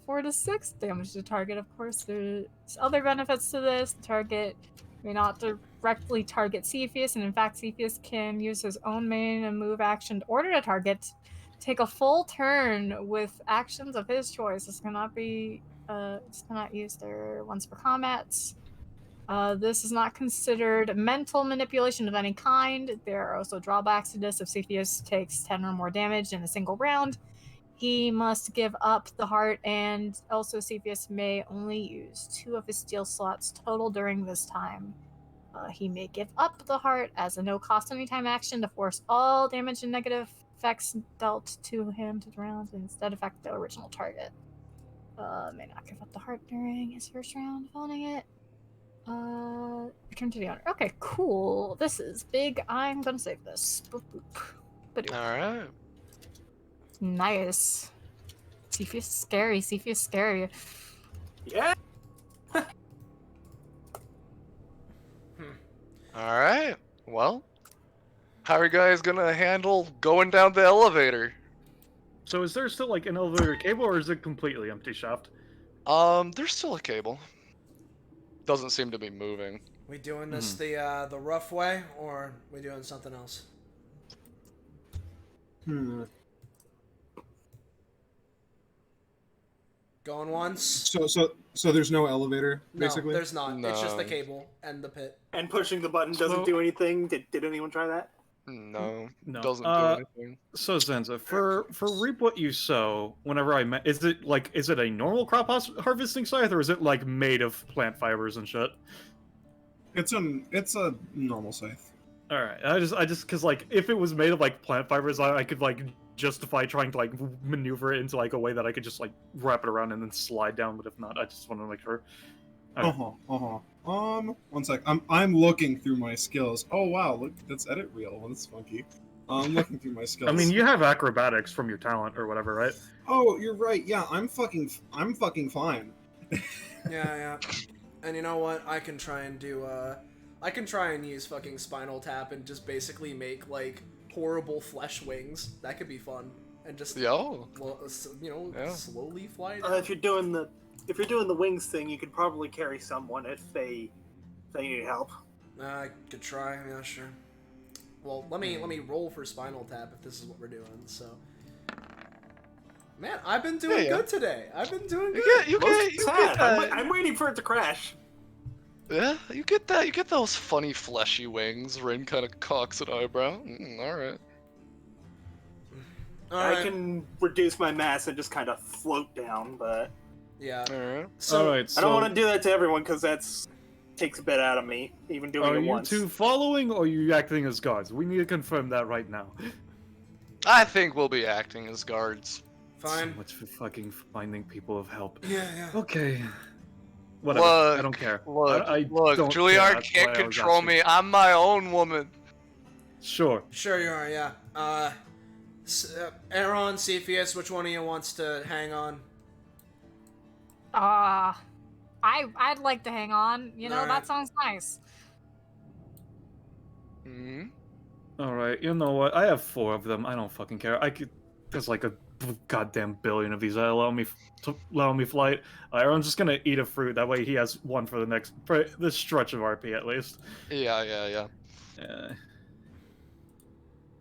4 to 6 damage to the target. Of course, there's other benefits to this. The target may not directly target Cepheus, and in fact, Cepheus can use his own main and move action to order the target to take a full turn with actions of his choice. This cannot be, this cannot use their once per combats. This is not considered mental manipulation of any kind. There are also drawbacks to this. If Cepheus takes 10 or more damage in a single round, he must give up the heart, and also Cepheus may only use 2 of his steel slots total during this time. He may give up the heart as a no-cost anytime action to force all damage and negative effects dealt to him to the round and instead affect the original target. May not give up the heart during his first round of owning it. Return to the owner. Okay, cool. This is big. I'm gonna save this. Boop, boop. Ba-doop. Alright. Nice. Cepheus is scary. Cepheus is scary. Yeah. Alright. Well, how are you guys gonna handle going down the elevator? So is there still like an elevator cable or is it completely empty shaft? There's still a cable. Doesn't seem to be moving. We doing this the rough way, or we doing something else? Going once? So there's no elevator, basically? No, there's not. It's just the No. cable and the pit. And pushing the button doesn't So- do anything. Did anyone try that? No, No. doesn't do anything. So Zenza, for reap what you sow, whenever I met, is it a normal crop harvesting scythe or is it like made of plant fibers and shit? It's a normal scythe. All right, I just because like if it was made of like plant fibers, I could like justify trying to like maneuver it into like a way that I could just like wrap it around and then slide down. But if not, I just want to make sure. One sec. I'm looking through my skills. Oh wow, look, that's edit reel. That's funky. I'm looking through my skills. I mean, you have acrobatics from your talent or whatever, right? Oh, you're right. Yeah, I'm fucking fine. Yeah. And you know what? I can try and do, I can try and use fucking Spinal Tap and just basically make, like, horrible flesh wings. That could be fun. And just, Yo. you know, Yeah. slowly fly down. If you're doing the wings thing, you could probably carry someone if they need help. I could try, yeah, sure. Well, let me roll for Spinal Tap if this is what we're doing, so... Man, I've been doing good today. I've been doing good. You get that. I'm waiting for it to crash. Yeah, you get that. You get those funny fleshy wings. Rin kind of cocks an eyebrow. Alright. I can reduce my mass and just kind of float down, but Yeah. Alright. So, Alright, so I don't want to do that to everyone because takes a bit out of me, even doing are it you once. two following or are you acting as guards? We need to confirm that right now. I think we'll be acting as guards. fine. So much for fucking finding people of help. Yeah. Okay. Whatever. Look, I don't care. Look, I look, don't care. Juliard That's can't why I was control asking. me. I'm my own woman. Sure. Sure you are, yeah. Aaron, Cepheus, which one of you wants to hang on? I'd like to hang on. You know, Alright. that sounds nice. Hmm. Alright, you know what? I have 4 of them. I don't fucking care. There's like a goddamn billion of these that allow me flight. Aaron's just gonna eat a fruit. That way he has one for this stretch of RP at least. Yeah. Yeah.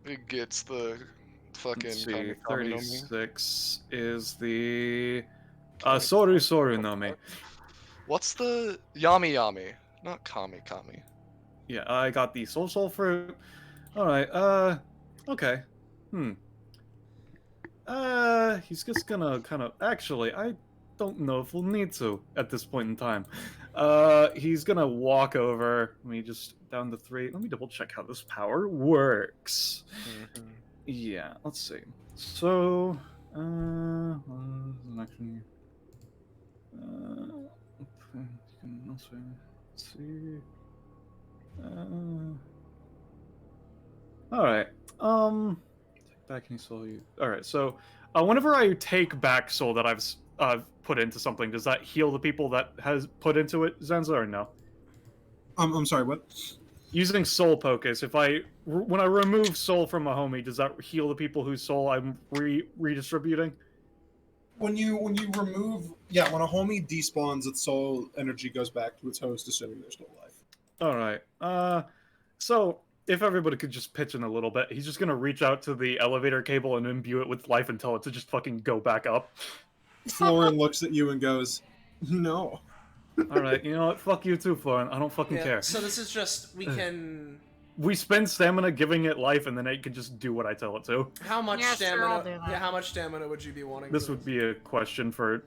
It gets the fucking Let's see, Kami Kami no Mi. 36 is the Soru Soru no Mi. What's the Yami Yami? Not Kami Kami. Yeah, I got the Soul fruit. Alright, okay. He's just gonna kind of... Actually, I don't know if we'll need to at this point in time. He's gonna walk over. Let me just... Down to 3. Let me double check how this power works. Yeah, let's see. So... actually... let's see... Alright, take back any soul you... Alright, so, whenever I take back soul that I've put into something, does that heal the people that has put into it, Zenza, or no? I'm sorry, what? Using soul focus, when I remove soul from a homie, does that heal the people whose soul I'm redistributing? When you remove, yeah, when a homie despawns, its soul energy goes back to its host, assuming they're still alive. Alright, so, if everybody could just pitch in a little bit, he's just gonna reach out to the elevator cable and imbue it with life and tell it to just fucking go back up. Florin looks at you and goes, "No." Alright, you know what? Fuck you too, Florin. I don't fucking care. So this is just, we can... We spend stamina giving it life, and then it can just do what I tell it to. How much Yeah, sure, I'll stamina... do that. Yeah, how much stamina would you be wanting? This for would be a question for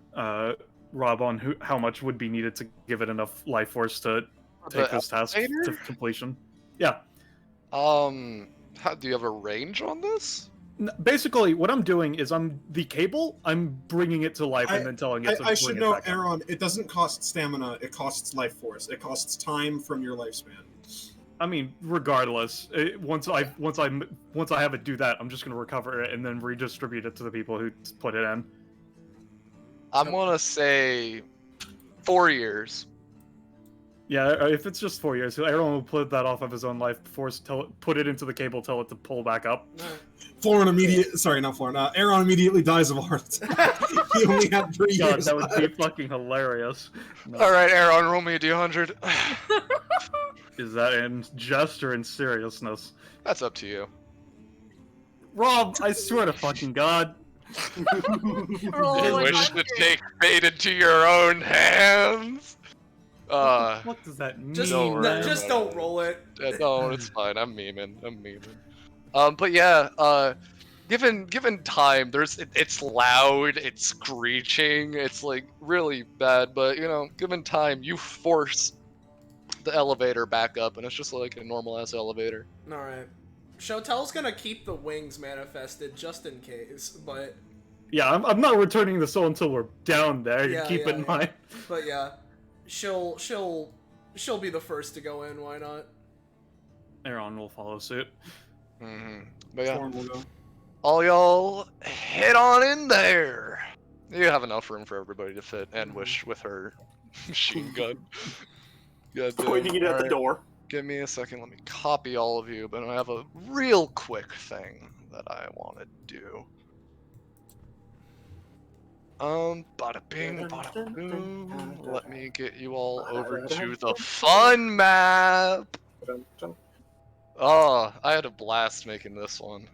Rob on how much would be needed to give it enough life force to take this task elevator? to completion. Yeah. How do you have a range on this? Basically, what I'm doing is I'm bringing it to life and then telling it to I should bring it know, back up. Aaron, it doesn't cost stamina, it costs life force. It costs time from your lifespan. I mean, regardless, once I have it do that, I'm just gonna recover it and then redistribute it to the people who put it in. I'm gonna say 4 years. Yeah, if it's just 4 years, everyone will put that off of his own life force, put it into the cable, tell it to pull back up. Aaron immediately dies of a heart attack. He only had 3 God, years that would be left. fucking hilarious. No. Alright, Aaron, roll me a d100. Is that in jest or in seriousness? That's up to you. Rob, I swear to fucking God. Roll You with wish to 100. take fate into your own hands? What does that mean? Just, Don't worry just about don't roll it. No, it's fine. I'm memeing. But yeah, given time, it's loud, it's screeching, it's like really bad. But you know, given time, you force the elevator back up, and it's just like a normal ass elevator. Alright. Shotel's gonna keep the wings manifested just in case, but Yeah, I'm not returning the soul until we're down there. You Yeah, keep yeah, it in yeah. mind. but yeah, she'll be the first to go in. Why not? Aaron will follow suit. But yeah, Storm will go. all y'all head on in there. You have enough room for everybody to fit, and Wish with her machine gun. God damn. Pointing it at the Alright, door. give me a second. Let me copy all of you, but I have a real quick thing that I want to do. Bada bing, bada boom. Let me get you all over to the fun map. Oh, I had a blast making this one.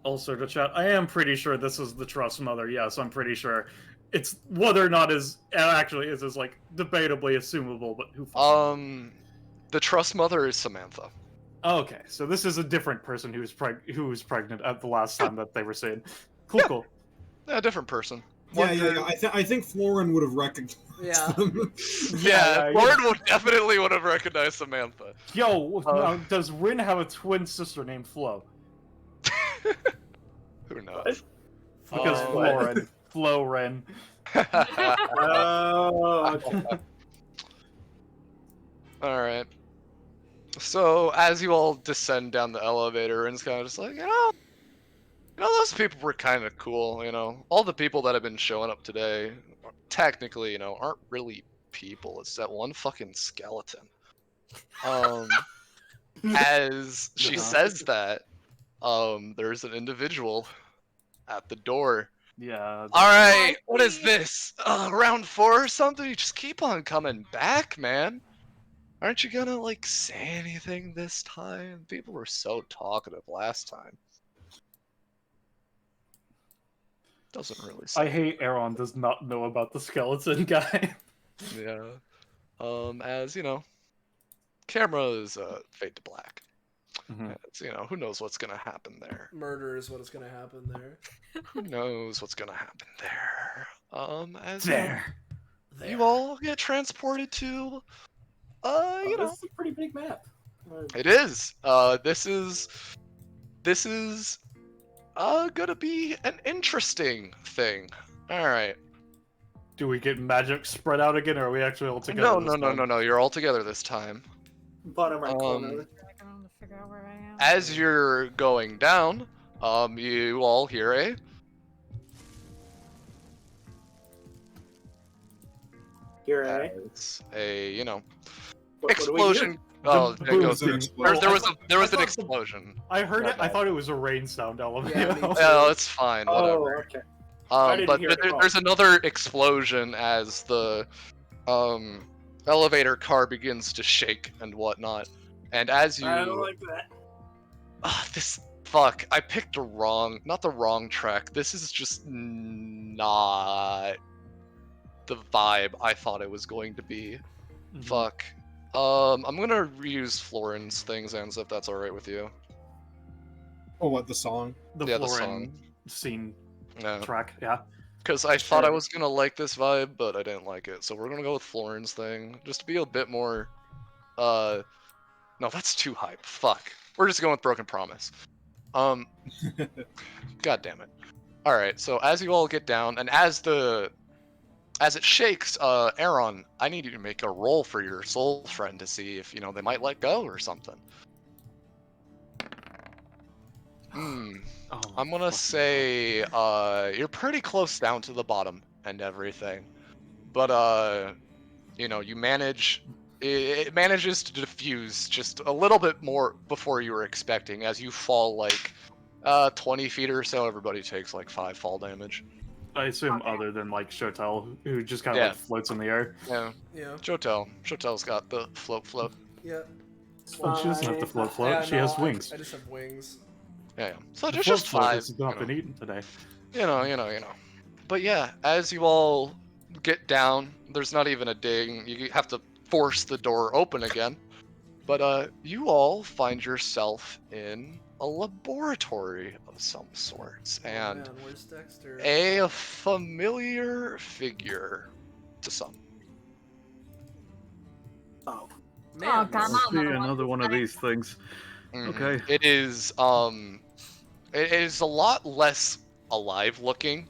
Also to chat, I am pretty sure this is the Trust Mother. Yes, I'm pretty sure. It's whether or not is actually is like debatably assumable, but who? The Trust Mother is Samantha. Oh, okay, so this is a different person who was pregnant at the last time that they were seen. Cool, cool. Yeah, different person. Yeah. I think Florin would have recognized Yeah. them. Yeah, yeah. Lord definitely would have recognized Samantha. Yo, now, does Rin have a twin sister named Flo? Who knows? Because what? Flo Ren. Oh, okay. Alright. So, as you all descend down the elevator, Rin's kind of just like, those people were kind of cool, All the people that have been showing up today, technically, aren't really people. It's that one fucking skeleton. As she says that, there's an individual at the door. Yeah. Alright, what is this? Round 4 or something? You just keep on coming back, man. Aren't you gonna, say anything this time? People were so talkative last time. Doesn't really say. I hate Aaron does not know about the skeleton guy. Yeah. As, camera is fade to black. Mhm. It's, who knows what's gonna happen there. Murder is what is gonna happen there. Who knows what's gonna happen there. As There. you all get transported to, This is a pretty big map. it is. This is gonna be an interesting thing. Alright. Do we get magic spread out again, or are we actually all together? No. You're all together this time. Bottom right corner. I can only figure out where I am. As you're going down, you all hear Here, eh? What do we hear? explosion. Oh, The there goes. boom is an There was an I thought explosion. I heard it. I thought it was a rain sound element. Yeah, me too. Oh, it's fine. Whatever. Oh, okay. I didn't But hear it at all. there's another explosion as the elevator car begins to shake and whatnot. And as you I don't like that. I picked not the wrong track. This is just not the vibe I thought it was going to be. Mhm. Fuck. I'm gonna reuse Florin's things, Anz, if that's alright with you. Oh, what, the song? The Yeah, the Florin scene Yeah. track. Yeah. Because I thought I Sure. was gonna like this vibe, but I didn't like it. So we're gonna go with Florin's thing, just to be a bit more. No, that's too hype. Fuck. We're just going with Broken Promise. God damn it. All right. So as you all get down, and as it shakes, Aaron, I need you to make a roll for your soul friend to see if they might let go or something. Oh, I'm gonna fucking say you're pretty close down to the bottom and everything, but you manage. It manages to diffuse just a little bit more before you were expecting. As you fall 20 feet or so, everybody takes 5 fall damage. I assume other than Shotel, who just kind of Yeah. floats in the air. Yeah, Yeah. Shotel's got the float. Yeah. Well, she doesn't have to float. Yeah, She no, has wings. I just have wings. Yeah. So The there's float just float 5. has not been eaten today. You know. But yeah, as you all get down, there's not even a ding. You have to force the door open again. But you all find yourself in a laboratory of some sorts, and Man, where's Dexter? a familiar figure to some. Oh. Man, Oh, God, this- not See, another one. another one of these things. Okay. It is it is a lot less alive looking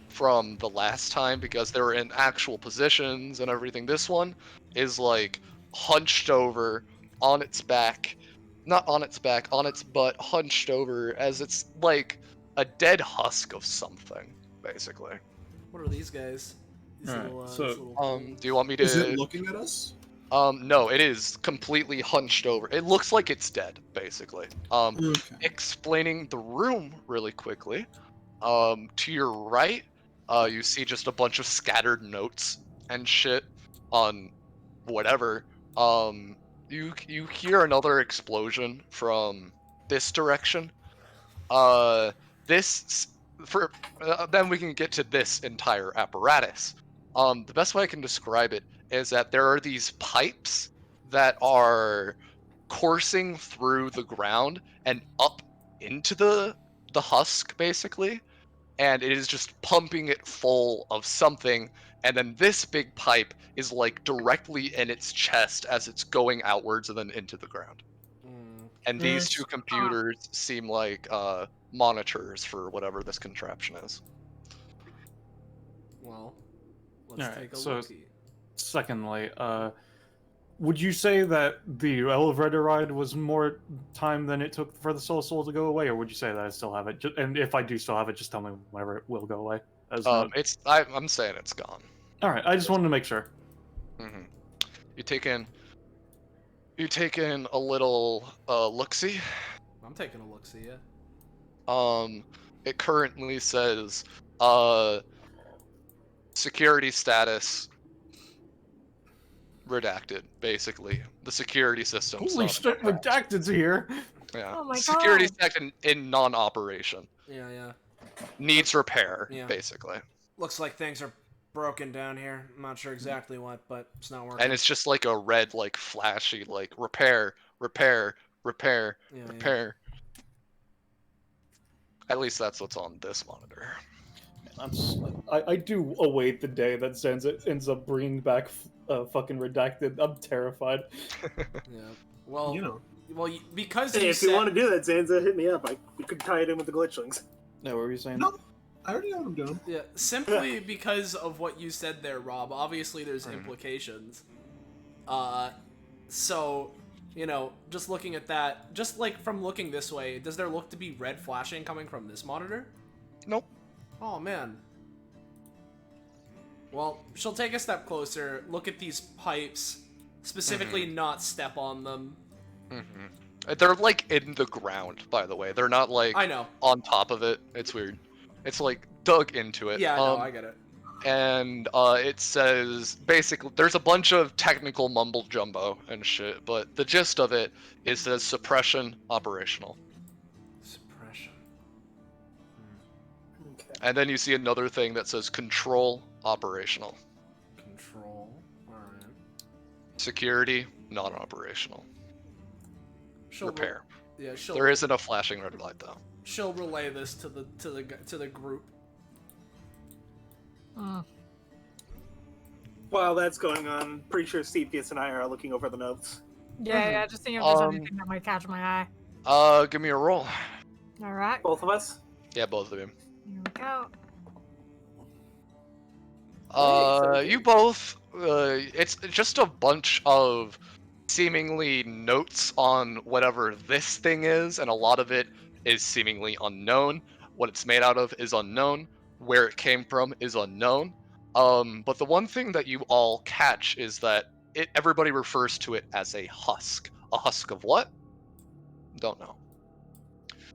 from the last time because they were in actual positions and everything. This one is like hunched over on its back, not on its back, on its butt, hunched over as it's like a dead husk of something, basically. What are these guys? These Alright, little, so, these little Do you want me Is it to? looking at us? No, it is completely hunched over. It looks like it's dead, basically. Okay. Explaining the room really quickly. To your right, you see just a bunch of scattered notes and shit on whatever. You hear another explosion from this direction. Uh, this for then we can get to this entire apparatus. The best way I can describe it is that there are these pipes that are coursing through the ground and up into the husk, basically, and it is just pumping it full of something, and then this big pipe is like directly in its chest as it's going outwards and then into the ground. And these two computers seem like monitors for whatever this contraption is. Well, let's Alright, take a so- look. Secondly, would you say that the elevator ride was more time than it took for the soul to go away, or would you say that I still have it? And if I do still have it, just tell me whenever it will go away. I'm saying it's gone. All right, I just wanted to make sure. hmm You take in a little look-see. I'm taking a look. See ya. It currently says security status redacted, basically. The security system. Holy shit, redacted's here. Yeah. Oh my Security God. status in non-operation. Yeah. Needs repair, Yeah. basically. Looks like things are broken down here. I'm not sure exactly what, but it's not working. And it's just like a red, like flashy, like repair. Yeah. At least that's what's on this monitor. I do await the day that Zenza ends up bringing back fucking redacted. I'm terrified. Yeah. Well, You know. because Hey, you if said, you want to do that, Zanza, hit me up. We could tie it in with the glitchlings. No, what were you saying? No, I already know what I'm doing. yeah, simply because of what you said there, Rob. Obviously, there's implications. So, just looking at that, just like from looking this way, does there look to be red flashing coming from this monitor? Nope. Oh, man. Well, she'll take a step closer, look at these pipes, specifically not step on them. They're like in the ground, by the way. They're not like I know. on top of it. It's weird. It's like dug into it. Yeah, I know, I get it. And it says basically there's a bunch of technical mumble jumbo and shit, but the gist of it is says suppression operational. Suppression. Okay. And then you see another thing that says control operational. Control. Alright. Security non-operational. Repair. Yeah, There isn't a flashing red light though. she'll relay this to the group. While that's going on, pretty sure Cepheus and I are looking over the notes. Yeah, just thinking if there's anything that might catch my eye. Give me a roll. Alright, Both of us? Yeah, both of you. here we go. You both. It's just a bunch of seemingly notes on whatever this thing is, and a lot of it is seemingly unknown. What it's made out of is unknown. Where it came from is unknown. But the one thing that you all catch is that everybody refers to it as a husk. A husk of what? Don't know.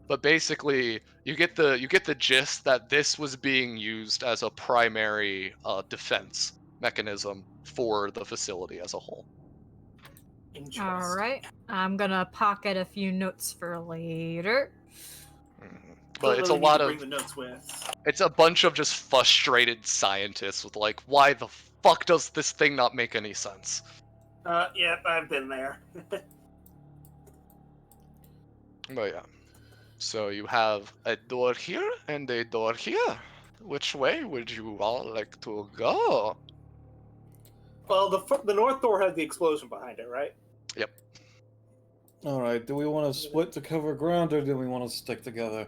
But basically, you get the gist that this was being used as a primary defense mechanism for the facility as a whole. Interesting. Alright, I'm gonna pocket a few notes for later. But it's a Clearly lot need to of bring the notes with. it's a bunch of just frustrated scientists with like, why the fuck does this thing not make any sense? Yeah, I've been there. But yeah. So you have a door here and a door here. Which way would you all like to go? Well, the north door had the explosion behind it, right? Yep. Alright, do we want to split to cover ground, or do we want to stick together?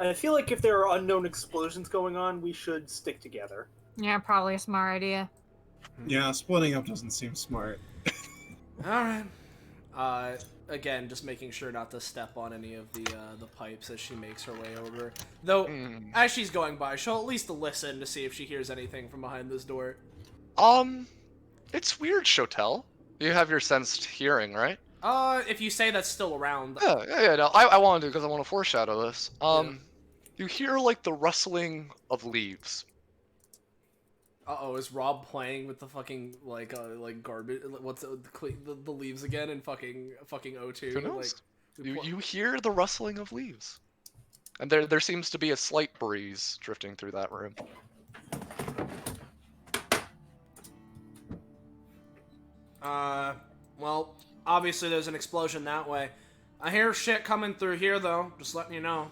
I feel like if there are unknown explosions going on, we should stick together. Yeah, probably a smart idea. Yeah, splitting up doesn't seem smart. All right. Again, just making sure not to step on any of the pipes as she makes her way over. Though, as she's going by, she'll at least listen to see if she hears anything from behind this door. It's weird, Shotel. You have your sensed hearing, right? If you say that's still around. Yeah, no, I wanted to because I want to foreshadow this. Yeah. You hear, like, the rustling of leaves. Uh-oh, is Rob playing with the fucking, like garbage, what's the leaves again in fucking O2? Who knows? Like, You hear the rustling of leaves. And there seems to be a slight breeze drifting through that room. Well, obviously there's an explosion that way. I hear shit coming through here, though, just letting you know.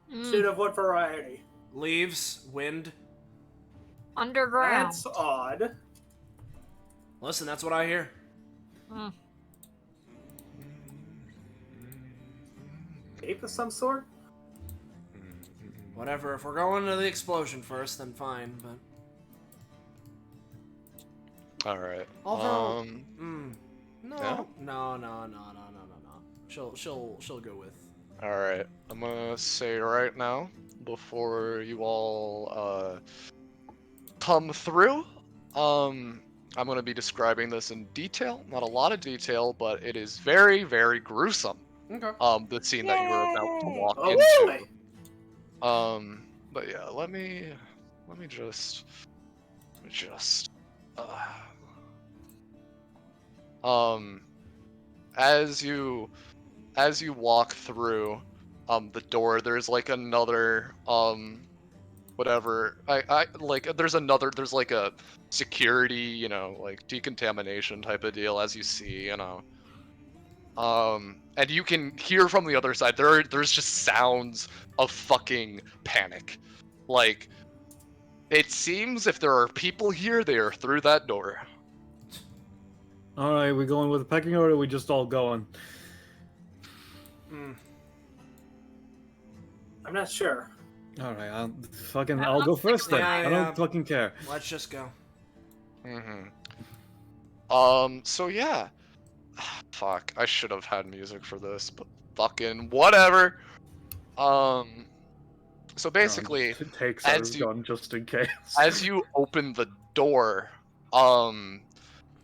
Shit of what variety? Leaves, wind. Underground. That's odd. Listen, that's what I hear. Ape of some sort? Whatever, if we're going to the explosion first, then fine, but... Alright. Although, no, yeah? no. She'll go with. Alright. I'm gonna say right now, before you all, come through, I'm gonna be describing this in detail. Not a lot of detail, but it is very, very gruesome. Okay. The scene that you were about to walk Oh, into. boy. But yeah, let me just, as you walk through, the door, there's like another, whatever, there's like a security, you know, like decontamination type of deal, as you see, you know. And you can hear from the other side, there's just sounds of fucking panic. Like, it seems if there are people here, they are through that door. Alright, we going with the pecking order, or are we just all going? I'm not sure. Alright, I'll go first then. Yeah, I don't fucking care. Let's just go. So yeah. Fuck, I should have had music for this, but fucking whatever. So basically, Takes as you- gun just in case. as you open the door,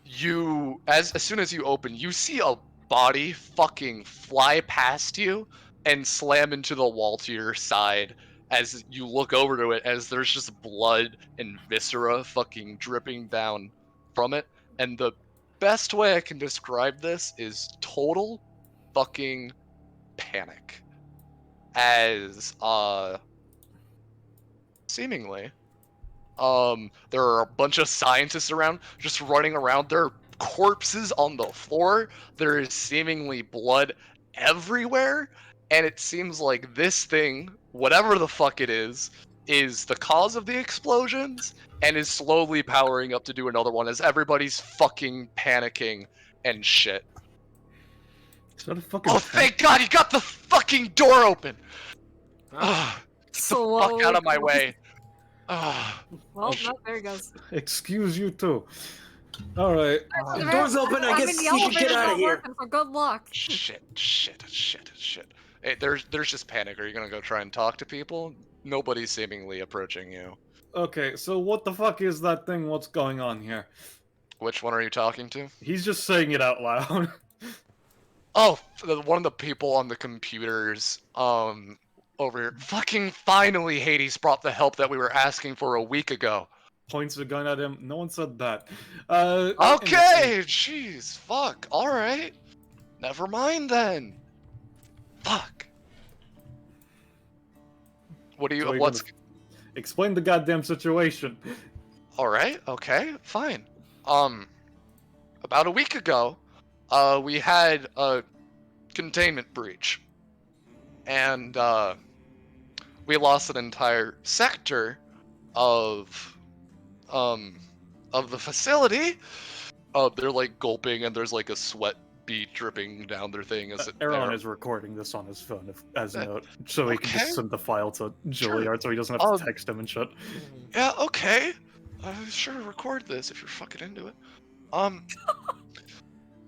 you as soon as you open, you see a body fucking fly past you and slam into the wall to your side as you look over to it, as there's just blood and viscera fucking dripping down from it. And the best way I can describe this is total fucking panic. As seemingly there are a bunch of scientists around just running around. There are corpses on the floor. There is seemingly blood everywhere, and it seems like this thing, whatever the fuck it is the cause of the explosions and is slowly powering up to do another one as everybody's fucking panicking and shit. Is that a fucking Oh, thank God, he got the fucking door open! Ugh, get the fuck out of my way. Ugh. Well, no, there he goes. Excuse you too. Alright. The door's open, I guess the you should elevator's get out not of here. working, so good luck. Shit. Hey, there's just panic. Are you gonna go try and talk to people? Nobody's seemingly approaching you. Okay, so what the fuck is that thing? What's going on here? Which one are you talking to? He's just saying it out loud. Oh, one of the people on the computers, over here. Fucking finally, Hades brought the help that we were asking for a week ago. Points a gun at him. No one said that. Okay, jeez, fuck, alright. Never mind then. Fuck. What do you, So what's... Explain the goddamn situation. Alright, okay, fine. About a week ago, we had a containment breach. And, we lost an entire sector of the facility. They're like gulping and there's like a sweat be dripping down their thing as it Aaron there. is recording this on his phone as a note, so he can okay. just send the file to Juliard, Sure. so he doesn't have to text him and shit. Yeah, okay. Sure, record this if you're fucking into it.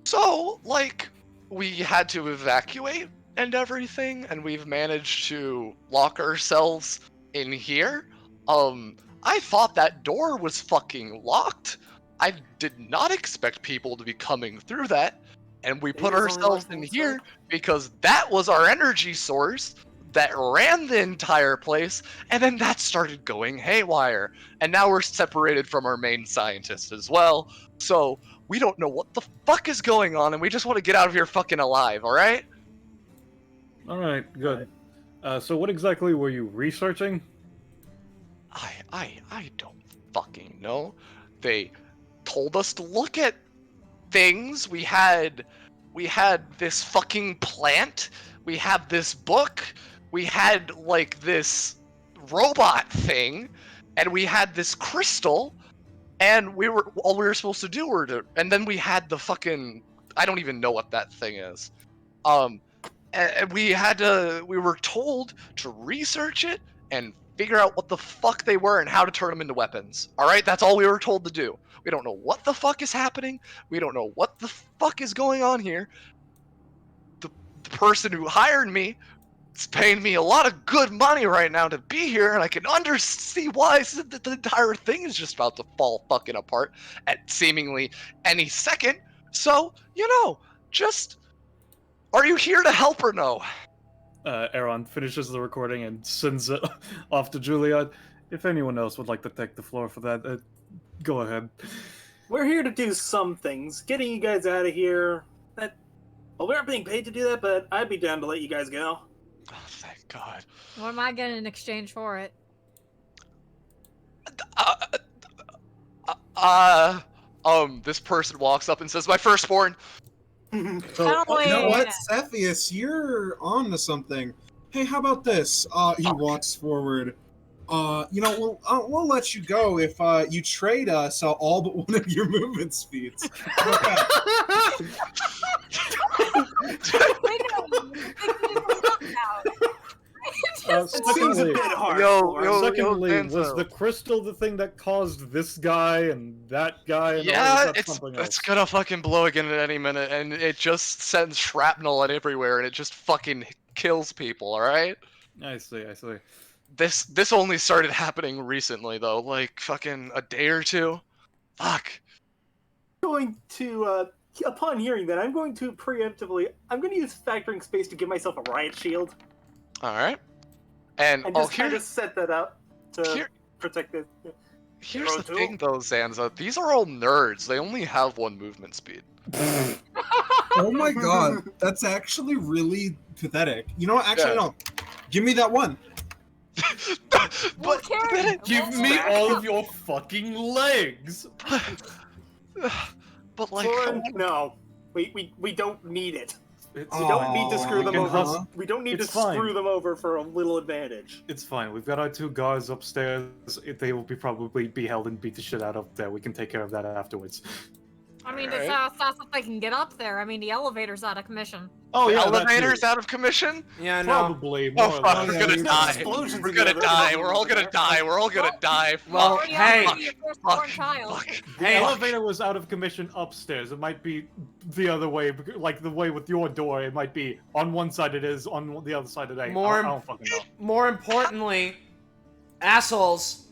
So, like, we had to evacuate and everything, and we've managed to lock ourselves in here. I thought that door was fucking locked. I did not expect people to be coming through that, and we put is only ourselves locked in on here side. because that was our energy source that ran the entire place, and then that started going haywire. And now we're separated from our main scientist as well, so we don't know what the fuck is going on, and we just want to get out of here fucking alive, alright? Alright, good. So what exactly were you researching? I don't fucking know. They told us to look at things. We had this fucking plant. We had this book. We had like this robot thing, and we had this crystal, and all we were supposed to do were to, and then we had the fucking, I don't even know what that thing is. And we were told to research it and figure out what the fuck they were and how to turn them into weapons. All right, that's all we were told to do. We don't know what the fuck is happening. We don't know what the fuck is going on here. The person who hired me is paying me a lot of good money right now to be here, and I can see why the entire thing is just about to fall fucking apart at seemingly any second. So, just, are you here to help or no? Aaron finishes the recording and sends it off to Juliard. If anyone else would like to take the floor for that, go ahead. We're here to do some things. Getting you guys out of here. Well, we aren't being paid to do that, but I'd be down to let you guys go. Oh, thank God. What am I getting in exchange for it? This person walks up and says, "My firstborn." So, Oh, you know yeah. what, Cepheus, you're on to something. Hey, how about this? He walks forward. We'll let you go if you trade us all but one of your movement speeds. Okay. It seems a Secondly, bit hard. secondly, was Denzo. the crystal the thing that caused this guy and that guy? And Yeah, that something else? it's gonna fucking blow again at any minute, and it just sends shrapnel at everywhere, and it just fucking kills people. All right. I see. This only started happening recently though, like fucking a day or two. Fuck. Going to, upon hearing that, I'm going to use factoring space to give myself a riot shield. All right. And just kind of set that up to here- protect the. here's the Roto. thing though, Zanza. These are all nerds. They only have one movement speed. Oh my god, that's actually really pathetic. You know what? Actually, Yeah. no. Give me that one. We'll but carry then it. Give me all of your fucking legs. but like, Soren, no. We don't need it. It's, We don't need to screw Aw, them can over. hustle. We don't need It's to fine. screw them over for a little advantage. it's fine. We've got our two guards upstairs. They will probably be held and beat the shit out up there. We can take care of that afterwards. I mean, Alright. it's fast if they can get up there. I mean, the elevator's out of commission. Oh the yeah, elevator's out of commission. Yeah, no. Probably. Oh More or fuck, less. we're yeah, gonna there's die. explosions We're in the gonna elevator. die. We're all gonna die. We're all gonna die. Well, Fuck. hey. Fuck, your firstborn Fuck. child. Fuck. The Hey. elevator was out of commission upstairs. It might be the other way, like the way with your door. It might be on one side. It is on the other side today. More- I don't fucking know. More importantly, assholes,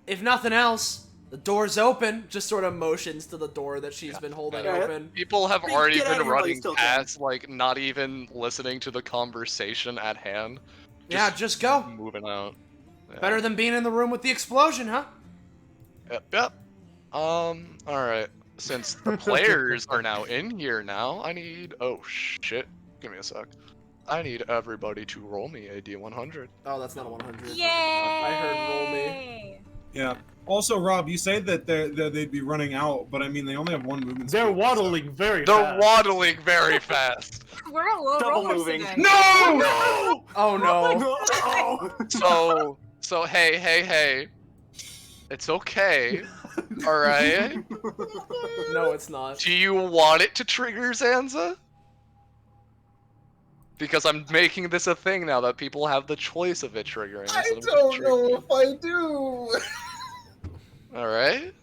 if nothing else, the door's open. Just sort of motions to the door that she's been holding Yeah. open. People have Get already out of been here while you running still can. past, like not even listening to the conversation at hand. Yeah, just go. Moving out. Yeah. Better than being in the room with the explosion, huh? Yep. All right. Since the players are now in here now, I need. Oh shit! Give me a sec. I need everybody to roll me a D100. Oh, that's not a 100. Yay! I heard roll me. Yeah. Also, Rob, you say that they'd be running out, but I mean, they only have one movement They're speed, so- waddling very They're fast. waddling very fast. We're a low Double rollers moving. today. No! Oh no. Oh! So hey. It's okay. All right. No, it's not. Do you want it to trigger Zanza? Because I'm making this a thing now that people have the choice of it triggering. I instead of don't know triggering. if I do. All right.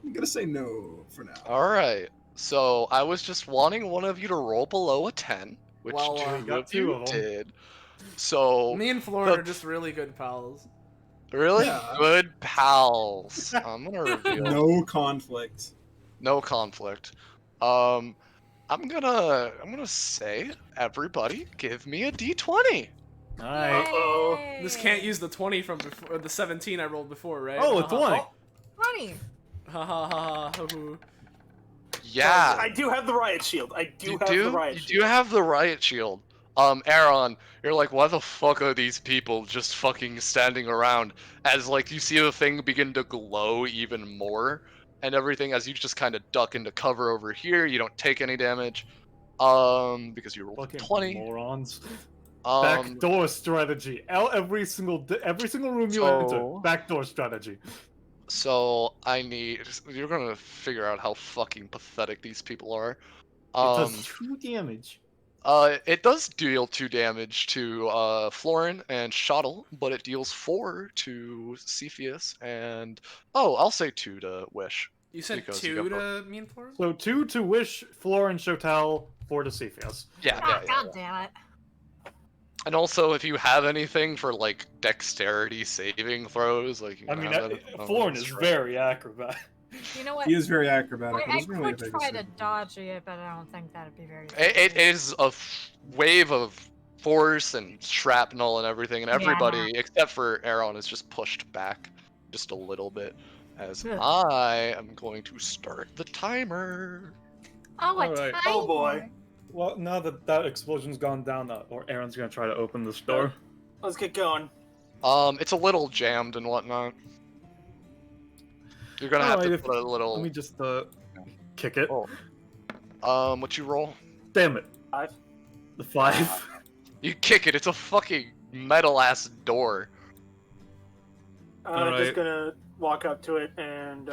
I'm gonna say no for now. All right. So I was just wanting one of you to roll below a 10, which Well, two got of two you of 'em. did. So Me and Florin are just really good pals. really Yeah. good pals. I'm gonna reveal No conflict. no conflict. I'm gonna say everybody give me a d20. Alright. Uh-oh. This can't use the 20 from before, or the 17 I rolled before, right? Oh, a 20. Funny. Ha ha ha ha. Yeah. I do have the riot shield. I do You have do? the riot You shield. do have the riot shield. Aaron, you're like, why the fuck are these people just fucking standing around? As like you see the thing begin to glow even more and everything as you just kind of duck into cover over here. You don't take any damage. Because you rolled a Fucking 20. morons. Um, Backdoor strategy. Every single room you So- enter. Backdoor strategy. so you're gonna figure out how fucking pathetic these people are. It does 2 damage. It does deal 2 damage to Florin and Shottle, but it deals 4 to Cepheus and I'll say 2 to Wish. You said Because you 2 got to me and Florin? So 2 to Wish, Florin, Shotel, 4 to Cepheus. Yeah, Ah, yeah, yeah. God damn it. And also, if you have anything for like dexterity saving throws, like you I can mean, have that. Florin is very acrobat. You know what? He is very acrobatic. It I doesn't really could make a try to decision. dodge it, but I don't think that'd be very. It is a wave of force and shrapnel and everything, and everybody except for Aaron is just pushed back just a little bit. As Ugh. I am going to start the timer. Oh, a Alright. timer. Oh, boy. Well, now that that explosion's gone down, or Aaron's gonna try to open this door. Let's get going. It's a little jammed and whatnot. You're gonna have Alright, to if- put a little. Let me just kick it. Oh. What you roll? Damn it. 5. The 5. You kick it. It's a fucking metal ass door. I'm Alright. just gonna walk up to it and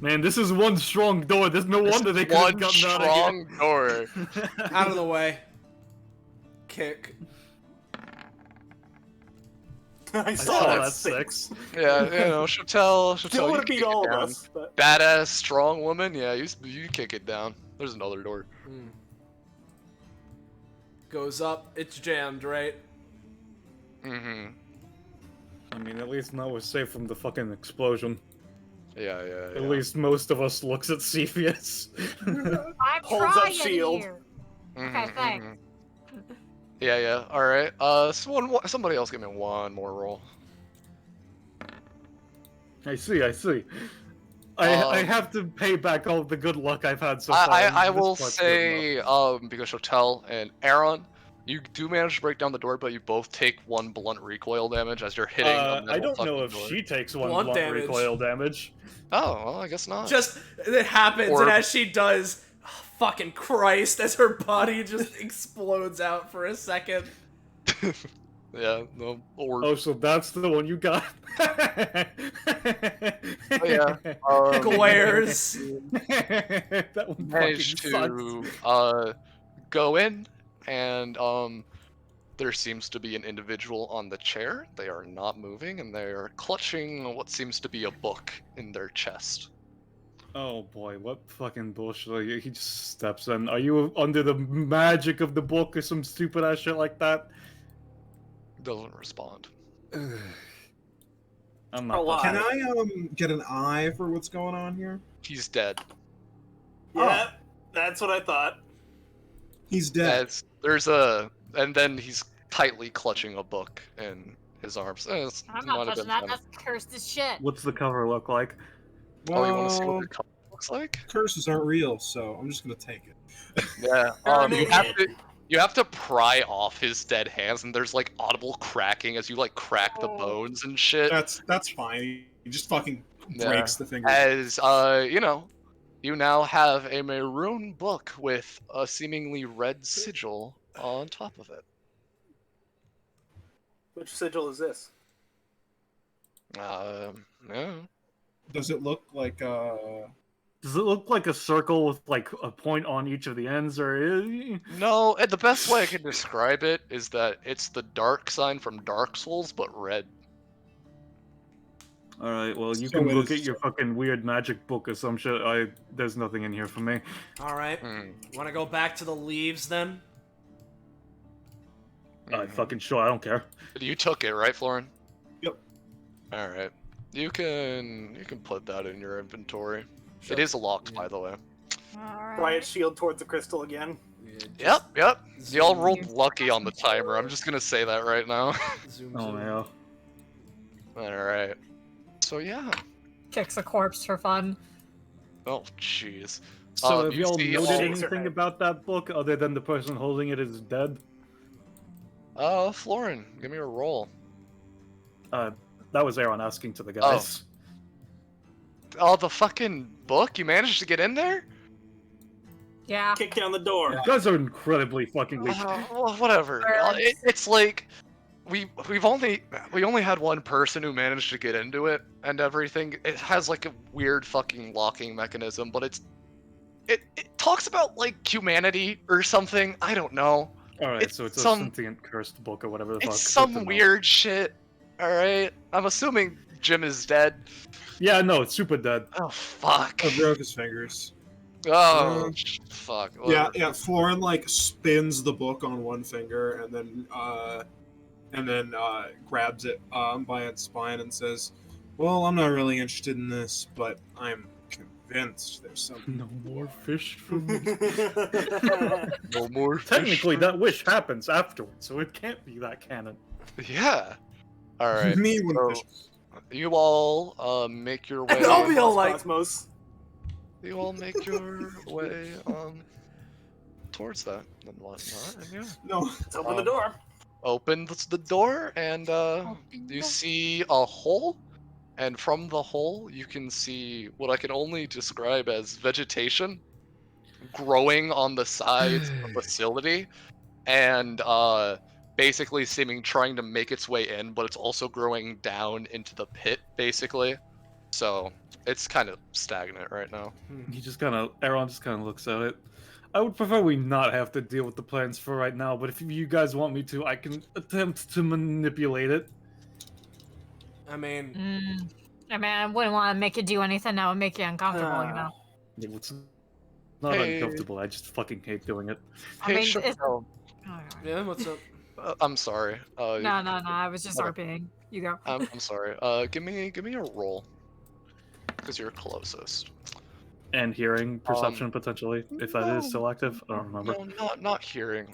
Man, this is one strong door. There's no wonder they couldn't One gotten out of strong door. here. Out of the way. Kick. I I saw saw that that 6. 6. Yeah, you know, Chatel. Still want to beat all of us, but Badass, strong woman. Yeah, you kick it down. There's another door. Goes up. It's jammed, right? Mm-hmm. I mean, at least now we're safe from the fucking explosion. Yeah. At least most of us looks at Cepheus. I'm Holds up trying shield. here. Mhm, Okay, thanks. mhm. Yeah. All right. Somebody else give me one more roll. I see. I have to pay back all the good luck I've had so far. I This will part's good say, enough. because Chatel and Aaron, you do manage to break down the door, but you both take 1 blunt recoil damage as you're hitting. a metal I don't know fucking if door. she takes one Blunt blunt damage. recoil damage. Oh, well, I guess not. Just, it happens, Or- and as she does, oh, fucking Christ, as her body just explodes out for a second. Yeah, no. Or Oh, so that's the one you got. Oh, yeah. Glares. That one managed fucking to sucks. go in, and there seems to be an individual on the chair. They are not moving, and they are clutching what seems to be a book in their chest. Oh boy, what fucking bullshit. He just steps in. Are you under the magic of the book or some stupid ass shit like that? Doesn't respond. I'm not. Alive. Can I get an eye for what's going on here? He's dead. yeah, that's what I thought. He's dead. And then he's tightly clutching a book in his arms. I'm not touching that. That's cursed as shit. What's the cover look like? Oh, you want to see Well, what the cover looks like? curses aren't real, so I'm just gonna take it. Yeah. Turn You it have in. to. You have to pry off his dead hands, and there's like audible cracking as you like crack the bones and shit. That's fine. He just fucking Yeah. breaks the finger. As you now have a maroon book with a seemingly red sigil on top of it. Which sigil is this? Yeah. Does it look like Does it look like a circle with like a point on each of the ends, or? No, and the best way I can describe it is that it's the dark sign from Dark Souls, but red. All right, well, you So can it look is- at your fucking weird magic book or some shit. There's nothing in here for me. All right. Want to go back to the leaves then? Fucking sure, I don't care. You took it, right, Florin? Yep. All right. You can put that in your inventory. Sure. It is locked, Yeah. by the way. Riot shield towards the crystal again. Yeah, Yep. Y'all zoom- rolled lucky on the timer. I'm just gonna say that right now. Zoom, Oh zoom. yeah. All right. So yeah. Kicks a corpse for fun. Oh jeez. So have you y'all see noted all- anything about that book other than the person holding it is dead? Florin, give me a roll. That was Aaron asking to the guys. Oh, the fucking book? You managed to get in there? Yeah. Kick down the door. You guys are incredibly fucking weak. Well, whatever. It's like we only had one person who managed to get into it and everything. It has like a weird fucking locking mechanism, but it talks about like humanity or something. I don't know. Alright, it's so it's a some- sentient cursed book or whatever the fuck. It's Good some to know. weird shit. All right. I'm assuming Jim is dead. Yeah, no, it's super dead. Oh fuck. I broke his fingers? Oh fuck. Yeah, yeah. Florin like spins the book on one finger and then grabs it by its spine and says, "Well, I'm not really interested in this, but I'm convinced there's something." No more fish for me. No more. Technically, that wish happens afterwards, so it can't be that canon. Yeah. All right. Me when so- fish. You all make your way. And I'll be all like, Cosmos. You all make your way towards that and whatnot. And yeah, No. Let's open the door. open the door and you see a hole, and from the hole you can see what I can only describe as vegetation growing on the sides of the facility, and basically seeming trying to make its way in, but it's also growing down into the pit, basically. So it's kind of stagnant right now. Aaron just kind of looks at it. I would prefer we not have to deal with the plans for right now, but if you guys want me to, I can attempt to manipulate it. I mean, I wouldn't want to make you do anything that would make you uncomfortable, you know? It's not Hey. uncomfortable, I just fucking hate doing it. I mean, Chappelle, it's... Oh, yeah, what's up? I'm sorry. no, I was just Okay. RPing. You go. I'm sorry. Give me a roll, because you're closest. And hearing perception potentially, if that is still active. I don't remember. No, not hearing.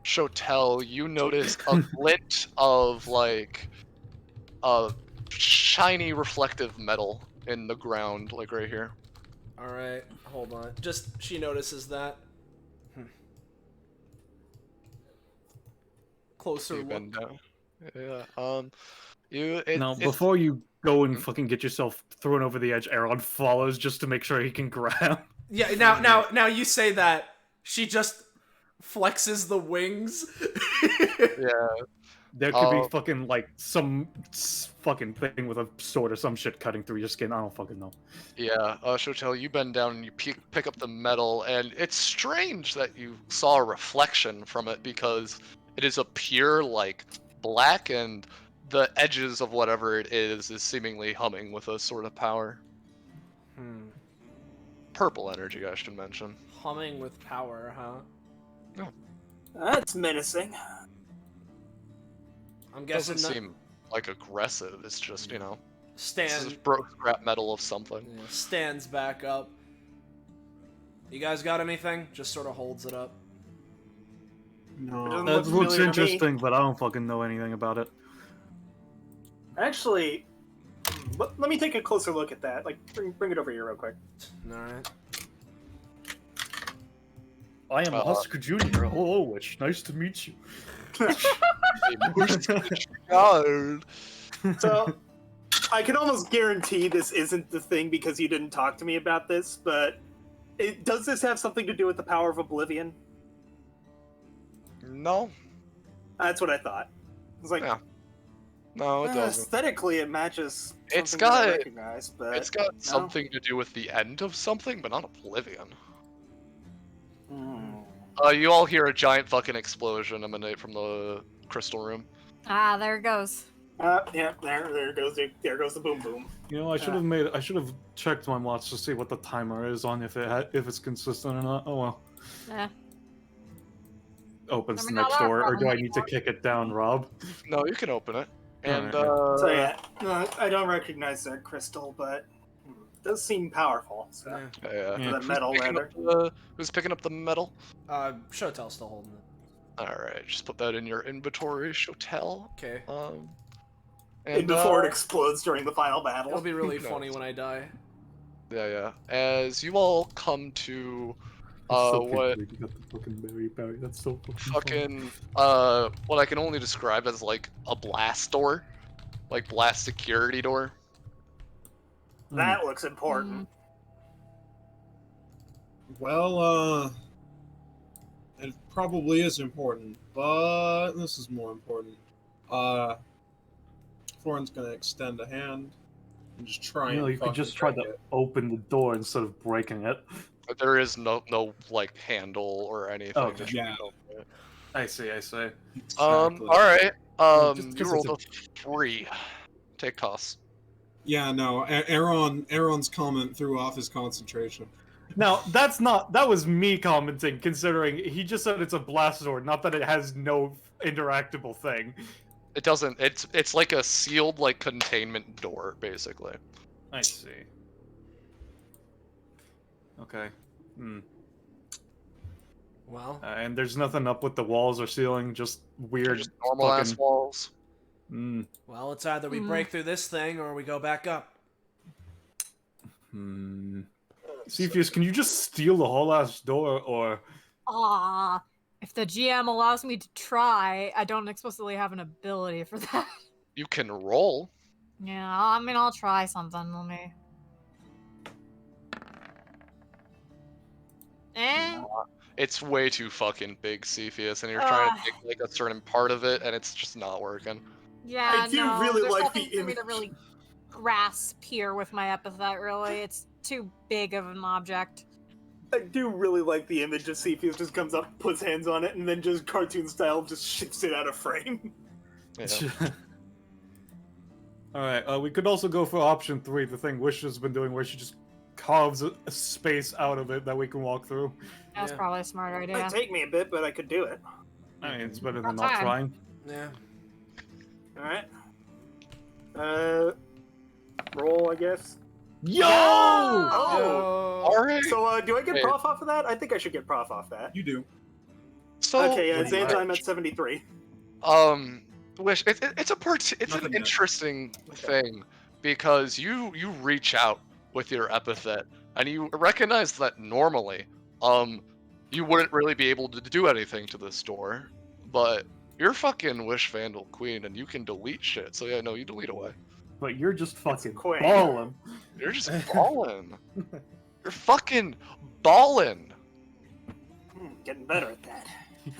Shotel, you notice a glint of like shiny reflective metal in the ground, like right here. All right, hold on. Just she notices that. Closer You look. bend down. Yeah. Now, it's- before you go and fucking get yourself thrown over the edge, Aaron follows just to make sure he can grab. Yeah. Now you say that she just flexes the wings. yeah. There could Oh. be fucking like some fucking thing with a sword or some shit cutting through your skin. I don't fucking know. Yeah, Shotel, you bend down and you pick up the metal, and it's strange that you saw a reflection from it because it is a pure like black, and the edges of whatever it is seemingly humming with a sort of power. Purple energy, I should mention. Humming with power, huh? That's menacing. I'm It guessing doesn't seem like aggressive. It's just, you know, this Stan is broke scrap metal of something. stands back up. You guys got anything? Just sort of holds it up. No. It doesn't That look looks familiar to me. interesting, but I don't fucking know anything about it. Actually, let me take a closer look at that. Like, bring it over here real quick. All right. I am Husker Jr. Hello, Witch. Nice to meet you. God. So, I can almost guarantee this isn't the thing because you didn't talk to me about this, but does this have something to do with the power of oblivion? No. That's what I thought. It's like Yeah. No, it doesn't. aesthetically, it matches. It's something that I got- recognize, but It's got no. something to do with the end of something, but not Oblivion. Hmm. You all hear a giant fucking explosion emanate from the crystal room. Ah, there it goes. Yeah, there goes the boom boom. You know, I should have checked my watch to see what the timer is on if it's consistent or not. Oh well. Eh. Opens I the mean, not next our door, or problem do I need to anymore. kick it down, Rob? No, you can open it. And Alright, So yeah, no, I don't recognize that crystal, but it does seem powerful. So Yeah. Yeah. the metal rather. Who's picking up the metal? Shotel's still holding it. Alright, just put that in your inventory, Shotel. Okay. And before it explodes during the final battle. It'll be really No. funny when I die. Yeah. As you all come to So what good, you got the fucking berry. That's so fucking what I can only describe as like a blast door, like blast security door. That looks important. Well, it probably is important, but this is more important. Florin's gonna extend a hand and just try and you could fucking just try break to it. open the door instead of breaking it. But there is no like handle or anything. Okay. to Yeah. open it. I see. Exactly. All right. Just You 'cause rolled it's a 3. Take toss. Yeah, no. Aaron's comment threw off his concentration. Now, that was me commenting, considering he just said it's a blast door, not that it has no interactable thing. It doesn't. It's like a sealed like containment door, basically. I see. Okay. Well, And there's nothing up with the walls or ceiling, just weird Just normal ass fucking... walls. well, it's either we break through this thing or we go back up. Cepheus, can you just steal the whole ass door, or... Ah, if the GM allows me to try, I don't explicitly have an ability for that. You can roll. Yeah, I mean, I'll try something. Let me. It's way too fucking big, Cepheus, and you're trying to Ugh. take like a certain part of it, and it's just not working. Yeah, I do no, really there's like nothing the for me to image. really grasp here with my epithet. Really, it's too big of an object. I do really like the image of Cepheus just comes up, puts hands on it, and then just cartoon style just shifts it out of frame. Yeah. Alright, we could also go for option 3, the thing Wish has been doing, where she just carves a space out of it that we can walk through. That's Yeah. probably a smart It'd idea. take me a bit, but I could do it. I mean, it's better than That's not fine. trying. Yeah. Alright. Roll, I guess. Yo! Oh! Alright. So, do I get Wait. prof off of that? I think I should get prof off that. You do. So Okay, Pretty Zan's, much. I'm at 73. Wish it's Nothing an yet. interesting thing because you reach out with your epithet and you recognize that normally you wouldn't really be able to do anything to this door, but you're fucking Wish Vandal Queen and you can delete shit. So yeah, no, you delete away. But you're just fucking quick. balling. You're just balling. You're fucking balling. Getting better at that.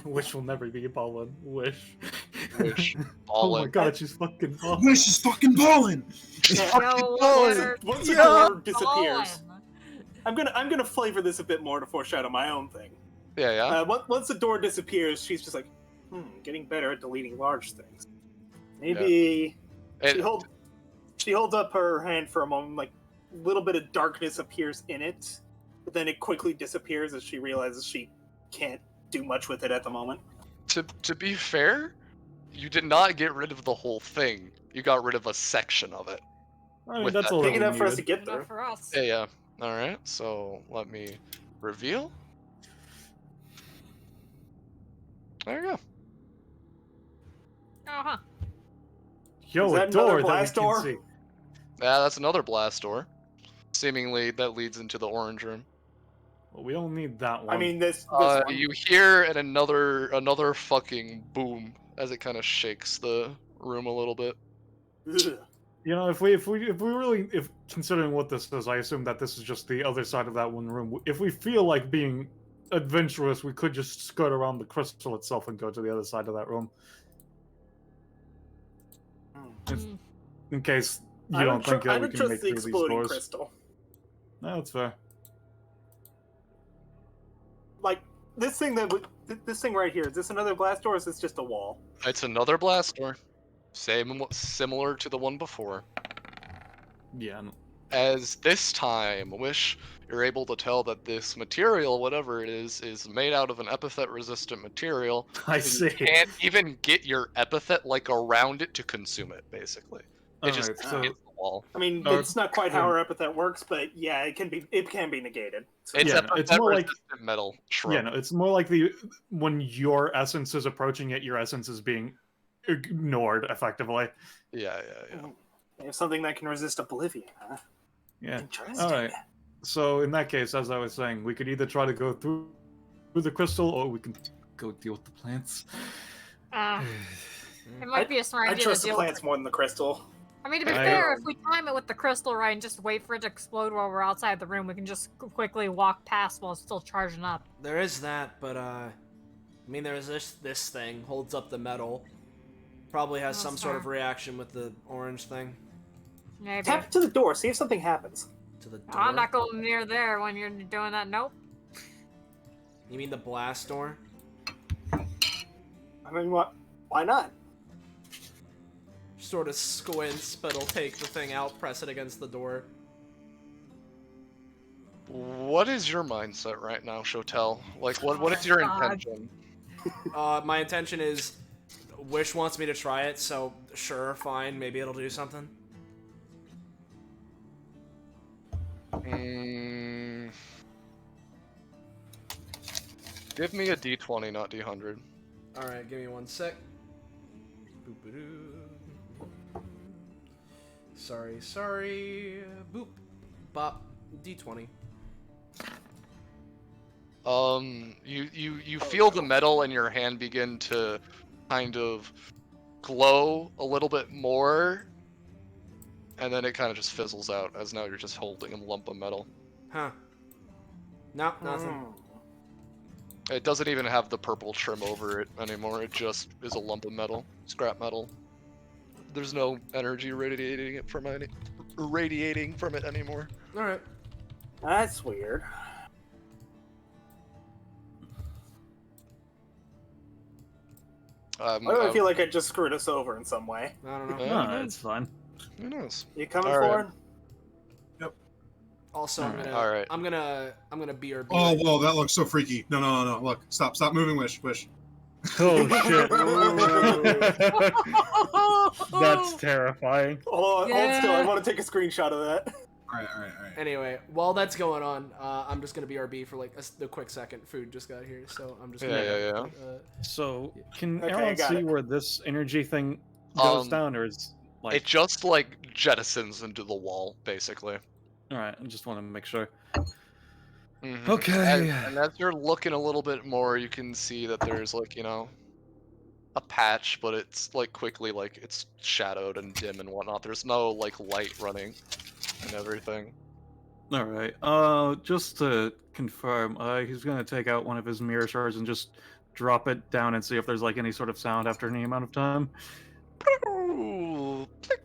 Wish will never be balling. Wish. Wish Oh my balling. god, she's fucking balling. Wish is fucking balling. Yo, balling. Once the yo, door disappears, I'm gonna flavor this a bit more to foreshadow my own thing. Yeah, yeah. Once the door disappears, she's just like, getting better at deleting large things. Maybe she holds up her hand for a moment, like a little bit of darkness appears in it, but then it quickly disappears as she realizes she can't do much with it at the moment. To be fair, you did not get rid of the whole thing. You got rid of a section of it. I mean, With that's that all Big that we enough for us to needed. get Not through. for us. Yeah, yeah. All right. So let me reveal. There you go. Uh-huh. Yo, Is a that another door that we blast can door? see. Yeah, that's another blast door. Seemingly that leads into the orange room. Well, we don't need that one. I mean, this one. You hear another fucking boom as it kind of shakes the room a little bit. Ugh. you know, if we really, considering what this is, I assume that this is just the other side of that one room. If we feel like being adventurous, we could just skirt around the crystal itself and go to the other side of that room. In case you I don't think I that we don't can trust make the through these exploding doors. crystal. No, that's fair. Like this thing this thing right here. Is this another blast door? Or is this just a wall? It's another blast door. Similar to the one before. Yeah. As this time, Wish, you're able to tell that this material, whatever it is made out of an epithet-resistant material. I So you see. can't even get your epithet around it to consume it, basically. It just Alright, so hits the wall. I mean, Or- it's not quite how our epithet works, but yeah, it can be negated. So It's Yeah, no, it's more like- epithet-resistant metal yeah, shrub. no, it's more like when your essence is approaching it, your essence is being ignored effectively. Yeah. They have something that can resist oblivion, huh? Yeah. Interesting. All right. So in that case, as I was saying, we could either try to go through the crystal, or we can go deal with the plants. It might be a smart I idea trust to the deal plants with. more than the crystal. I mean, to be fair, if we time it with the crystal right and just wait for it to explode while we're outside the room, we can just quickly walk past while it's still charging up. There is that, but I mean, there's this thing holds up the metal. Probably has some sort of reaction with the orange thing Maybe. Tap it to the door. See if something happens. to the door. I'm not going near there when you're doing that. Nope. You mean the blast door? I mean, what? Why not? Sort of squints, but he'll take the thing out, press it against the door. What is your mindset right now, Shotel? Like, what is your intention? My intention is, Wish wants me to try it, so sure, fine, maybe it'll do something. Give me a D20, not D100. Alright, give me 1 sec. Boop-a-doo. Sorry. Boop. Bop. D20. You feel the metal in your hand begin to kind of glow a little bit more, and then it kind of just fizzles out, as now you're just holding a lump of metal. Huh. No, nothing. It doesn't even have the purple trim over it anymore, it just is a lump of metal, scrap metal. There's no energy radiating from it anymore. Alright. That's weird. Why do I feel like I just screwed us over in some way? I don't know. No, it's fine. Who knows? You coming All for right. it? Also, Alright. I'm gonna BRB. Oh, whoa, that looks so freaky. No. Look, stop moving, Wish. Oh shit! That's terrifying. Hold still. I want to take a screenshot of that. All right. Anyway, while that's going on, I'm just gonna BRB for like a quick second. Food just got here, so I'm just gonna. Yeah. So can Okay, I everyone got see it. where this energy thing goes Um, down, or is like? It just like jettisons into the wall, basically. All right, I just want to make sure. Mhm. Okay. And as you're looking a little bit more, you can see that there's like, a patch, but it's like quickly like it's shadowed and dim and whatnot. There's no like light running and everything. All right. Just to confirm, he's gonna take out one of his mirror shards and just drop it down and see if there's like any sort of sound after any amount of time. Ooh, click.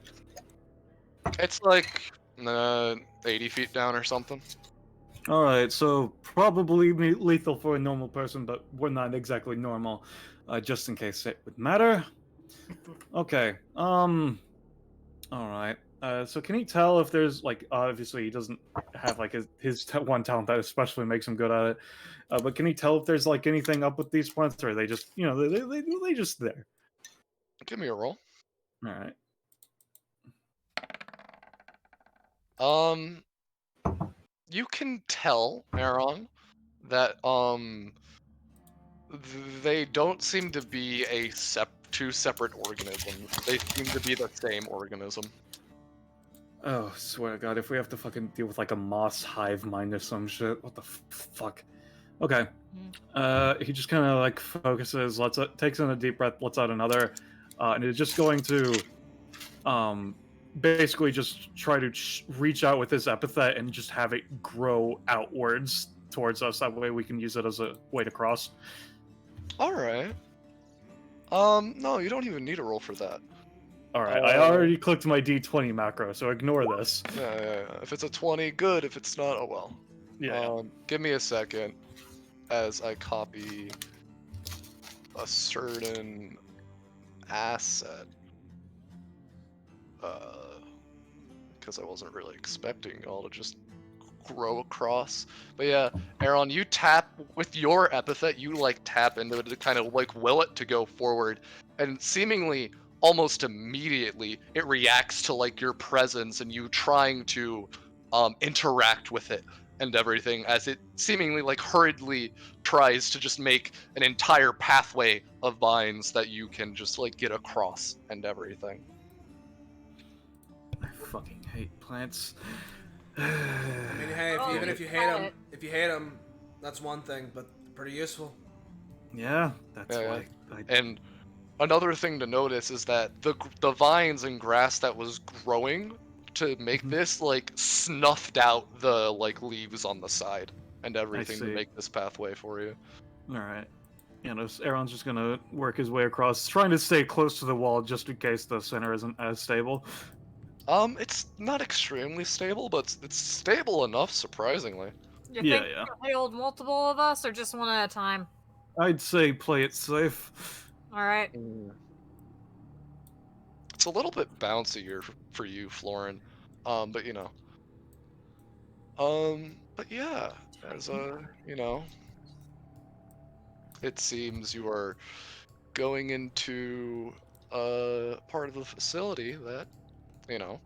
It's like 80 feet down or something. All right, so probably lethal for a normal person, but we're not exactly normal. Just in case it would matter. Okay. All right. So can he tell if there's like obviously he doesn't have like his one talent that especially makes him good at it. But can he tell if there's like anything up with these plants, or are they just they just there? Give me a roll. All right. You can tell, Aaron, that they don't seem to be two separate organisms. They seem to be the same organism. Oh, swear to God, if we have to fucking deal with like a moss hive mind or some shit, what the fuck? Okay. He just kind of like focuses, takes in a deep breath, lets out another, and is just going to, basically just try to reach out with his epithet and just have it grow outwards towards us. That way we can use it as a way to cross. All right. No, you don't even need a roll for that. Alright, I already clicked my D20 macro, so ignore this. Yeah. If it's a 20, good. If it's not, oh well. Yeah. Give me a second as I copy a certain asset. Because I wasn't really expecting y'all to just grow across. But yeah, Aaron, you tap with your epithet, you like tap into it to kind of like will it to go forward, and seemingly almost immediately it reacts to like your presence and you trying to interact with it and everything, as it seemingly like hurriedly tries to just make an entire pathway of vines that you can just like get across and everything. I fucking hate plants. I mean, hey, Oh, even you if you got hate them, that's one thing, but pretty useful. Yeah, that's Yeah, why. And another thing to notice is that the vines and grass that was growing to make this like snuffed out the like leaves on the side and everything to see. make this pathway for you. Alright. You know, Aaron's just gonna work his way across, trying to stay close to the wall just in case the center isn't as stable. It's not extremely stable, but it's stable enough, surprisingly. You Yeah, think yeah. you can hold multiple of us, or just one at a time? I'd say play it safe. All right. It's a little bit bouncier for you, Florin. But you know. But yeah, as you know, it seems you are going into a part of the facility that, you know,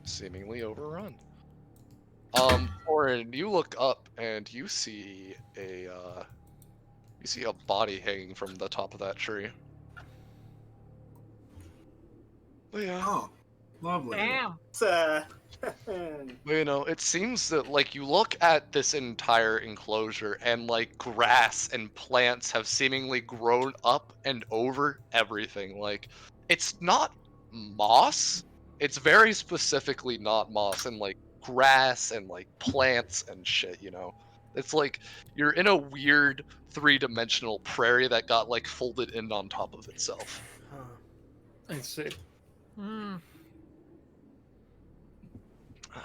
seemingly overrun. Florin, you look up and you see a body hanging from the top of that tree. But yeah. Oh, lovely. Damn. It's, But, you know, it seems that like you look at this entire enclosure and like grass and plants have seemingly grown up and over everything. Like it's not moss. It's very specifically not moss, and like grass and like plants and shit, you know. It's like you're in a weird three-dimensional prairie that got like folded in on top of itself. Huh. I see. Hmm.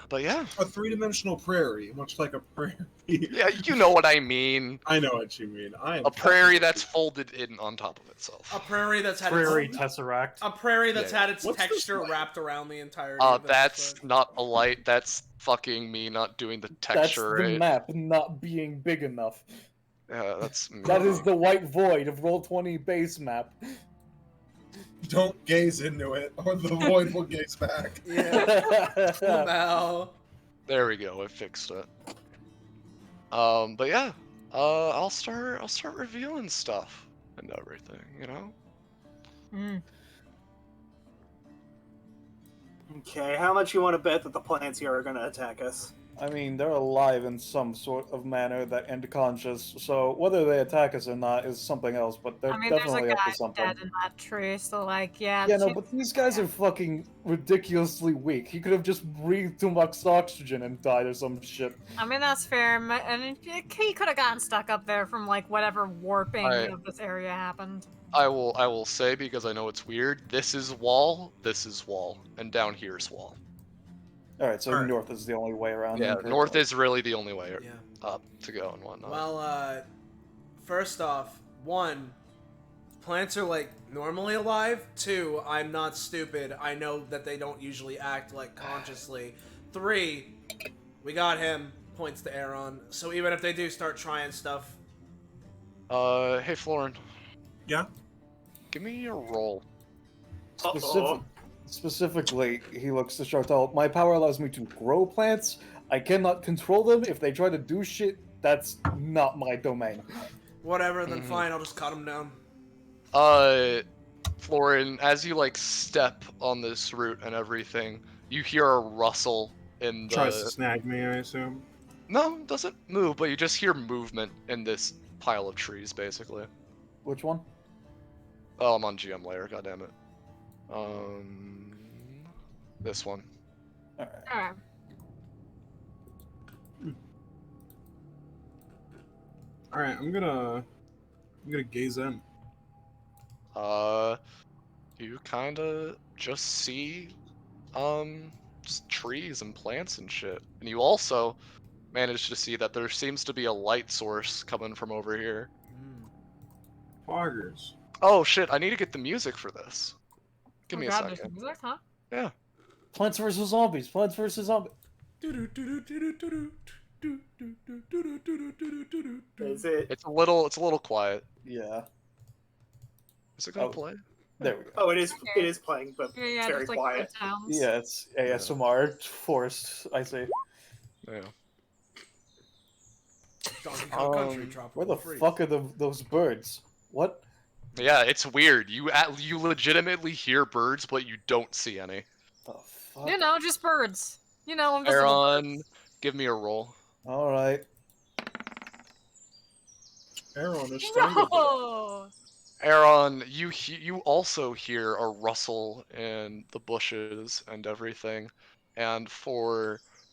But yeah. A three-dimensional prairie, much like a prairie. Yeah, you know what I mean. I know what you mean. I am A prairie that's folded in on top of itself. A prairie that's had Prairie its, Tesseract. a prairie that's Yeah. had its What's this texture like? wrapped around the entirety. Of the That's episode. not a light. That's fucking me not doing the That's texture the right. map not being big enough. Yeah, that's me. That is the white void of Roll20 base map. Don't gaze into it, or the void will gaze back. Yeah. Now. There we go. I fixed it. But yeah. I'll start revealing stuff and everything. You know. Hmm. okay, how much you want to bet that the plants here are going to attack us? I mean, they're alive in some sort of manner that and conscious, so whether they attack us or not is something else, but they're I mean, there's a definitely up guy to something. dead in that tree, so like, yeah. Yeah, the no, but these guys are fucking ridiculously weak. He could have just breathed too much oxygen and died or some shit. I mean, that's fair. And he could have gotten stuck up there from like whatever warping of this area happened. I will say, because I know it's weird. This is wall. This is wall, and down here's wall. Alright, so Alright. north is the only way around. Yeah, then, north correctly. is really the only way Yeah. up to go and whatnot. Well, first off, one, plants are like normally alive. Two, I'm not stupid. I know that they don't usually act like consciously. Three, we got him. Points to Aaron. So even if they do start trying stuff, Hey Florin, Yeah? give me a roll. Specifically, he looks to Chartel. My power allows me to grow plants. I cannot control them. If they try to do shit, that's not my domain. whatever, then fine. I'll just cut him down. Florin, as you like step on this route and everything, you hear a rustle in the. Tries to snag me, I assume. No, it doesn't move, but you just hear movement in this pile of trees, basically. Which one? Oh, I'm on GM layer. God damn it. This one. Alright. Alright, I'm gonna gaze in. you kind of just see, just trees and plants and shit. And you also manage to see that there seems to be a light source coming from over here. Poggers. Oh shit, I need to get the music for this. Give Oh me a god, there's second. music, huh? Yeah. Plants vs Zombies. Plants vs Zombies. Is it? It's a little quiet. Yeah. Is it gonna Oh. play? There we go. Oh, it is. It is playing, but Yeah, very just like quiet. good sounds. Yeah, it's ASMR forced. I say. Yeah. Donkey Kong Country, Where Tropical the Freeze. fuck are those birds? What? Yeah, it's weird. You legitimately hear birds, but you don't see any. The fuck? You know, just birds. You know, invisible Aaron, birds. give me a roll. All right. Aaron is strangled. No! Aaron, you also hear a rustle in the bushes and everything, and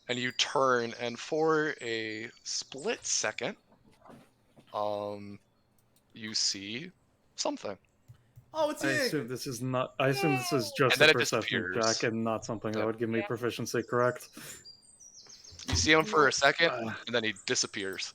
you turn, and for a split second, you see something. Oh, it's I Yig. assume this is not. I assume this is just And then a it perception disappears. check and not something that Yep. would give me Yeah. proficiency. Correct. You see him for a second, Uh. and then he disappears.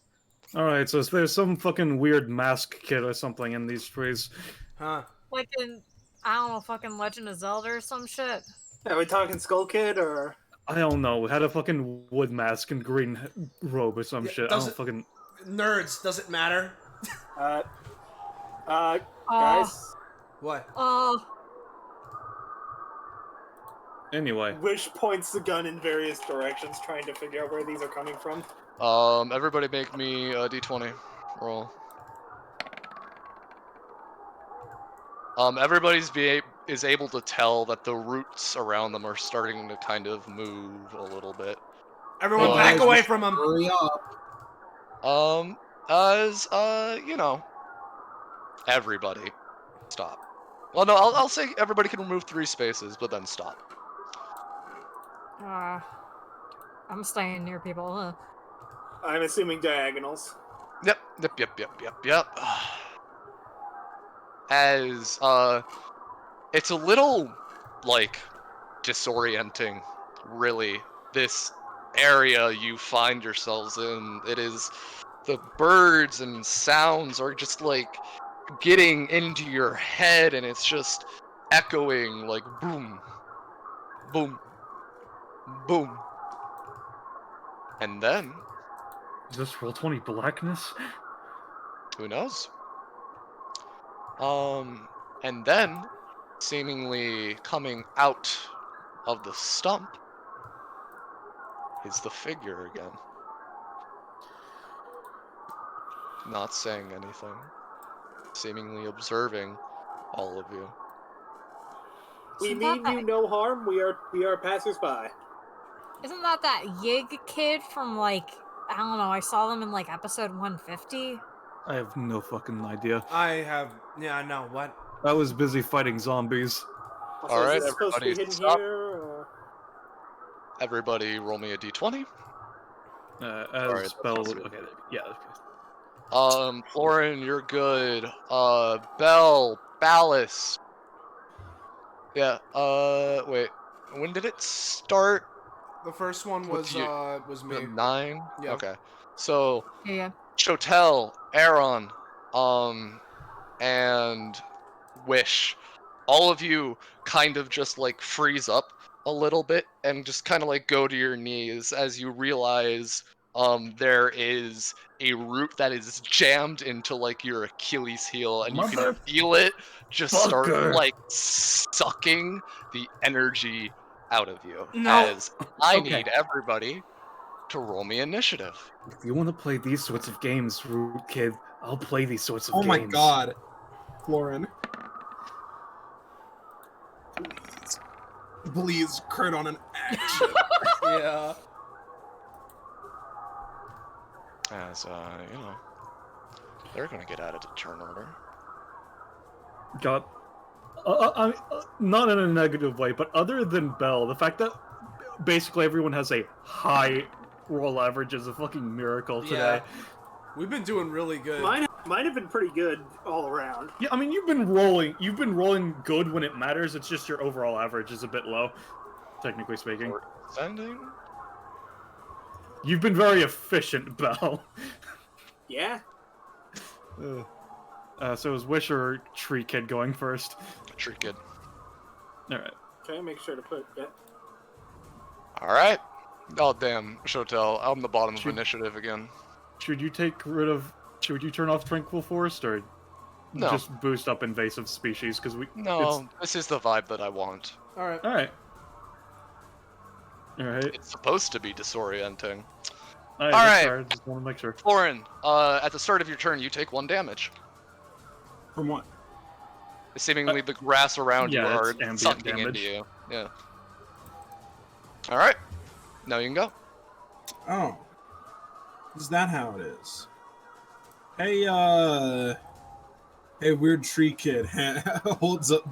All right. So there's some fucking weird mask kid or something in these trees. Huh. Like in, I don't know, fucking Legend of Zelda or some shit. Are we talking Skull Kid or? I don't know. Had a fucking wood mask and green robe or some Yeah, shit. I does don't it- fucking. Nerds, does it matter? Guys, What? Anyway. Wish points the gun in various directions, trying to figure out where these are coming from. Everybody make me a d20 roll. Everybody's is able to tell that the roots around them are starting to kind of move a little bit. Everyone Well, back I away just- from him. Hurry up. You know, everybody stop. Well, no, I'll say everybody can remove 3 spaces, but then stop. I'm staying near people, huh? I'm assuming diagonals. Yep. As it's a little like disorienting, really. This area you find yourselves in. It is the birds and sounds are just like getting into your head, and it's just echoing like boom, boom, boom, and then Is this Roll20 blackness? who knows? And then, seemingly coming out of the stump, is the figure again. Not saying anything. Seemingly observing all of you. We Isn't that mean you no harm. We are passersby. Isn't that Yig kid from, like, I don't know, I saw them in, like, episode 150? I have no fucking idea. I have. Yeah, no, what? I was busy fighting zombies. Also, All right, is this supposed to be everybody hidden stop. here? Or... Everybody roll me a d20. As Alright, spell. that's Okay. Yeah. Okay. Florin, you're good. Bell, Ballas. Yeah, wait. When did it start? The first one With you. was me. 9? Yeah. Okay. So, Yeah. Chotel, Aaron, and Wish, all of you kind of just like freeze up a little bit and just kind of like go to your knees as you realize there is a root that is jammed into like your Achilles heel, and you can feel it just start Motherfucker. like sucking the energy out of you. No. As I Okay. need everybody to roll me initiative. If you want to play these sorts of games, Root Kid, I'll play these sorts of Oh games. my god. Florin. Please crit on an action. Yeah. As you know, they're gonna get added to turn order. God. Not in a negative way, but other than Bell, the fact that basically everyone has a high roll average is a fucking miracle today. Yeah. We've been doing really good. Mine Mine have been pretty good all around. Yeah, I mean, you've been rolling good when it matters. It's just your overall average is a bit low, technically speaking. Sending? You've been very efficient, Bell. Yeah. So is Wish or Tree Kid going first? Tree Kid. Alright. Okay, make sure to put that. Alright. Oh, damn. Shotel, I'm the bottom of Should- initiative again. Should you should you turn off Tranquil Forest, or No. just boost up invasive species? Because No, this is the vibe that I want. All right. Alright. Alright. It's supposed to be disorienting. Alright. Sorry, just want to make sure. Florin, at the start of your turn, you take 1 damage. From what? Seemingly the grass around you yeah, are it's ambient sucking damage. into you. Yeah. Alright. Now you can go. Oh. Is that how it is? Hey, hey, weird tree kid holds up,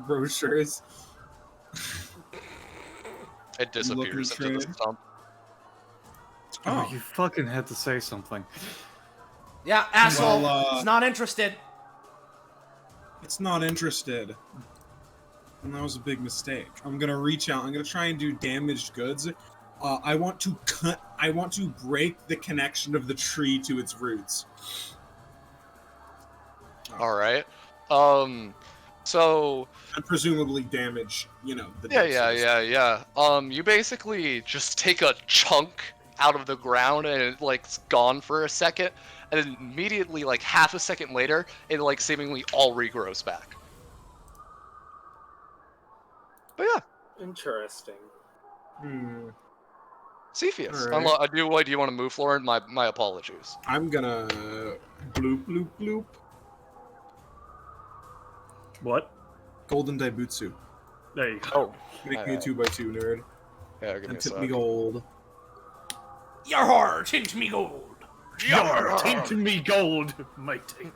brochures. It disappears into the trade. stump. Oh, you fucking had to say something. Yeah, asshole. Well, He's not interested. It's not interested. And that was a big mistake. I'm gonna reach out. I'm gonna try and do damaged goods. I want to break the connection of the tree to its roots. Alright. So... And presumably damage, you know, the Yeah. You basically just take a chunk out of the ground and it, like, it's gone for a second, and then immediately, like, half a second later, it, like, seemingly all regrows back. But yeah. Interesting. Cepheus. Alright. Do you want to move, Florin? My apologies. I'm gonna bloop bloop bloop. What? Golden Daibutsu. There you go. Oh. Make me a 2x2 nerd. Yeah, give me And a tip sec. me gold. Your heart, tint me gold. Yar, tint me gold, matey.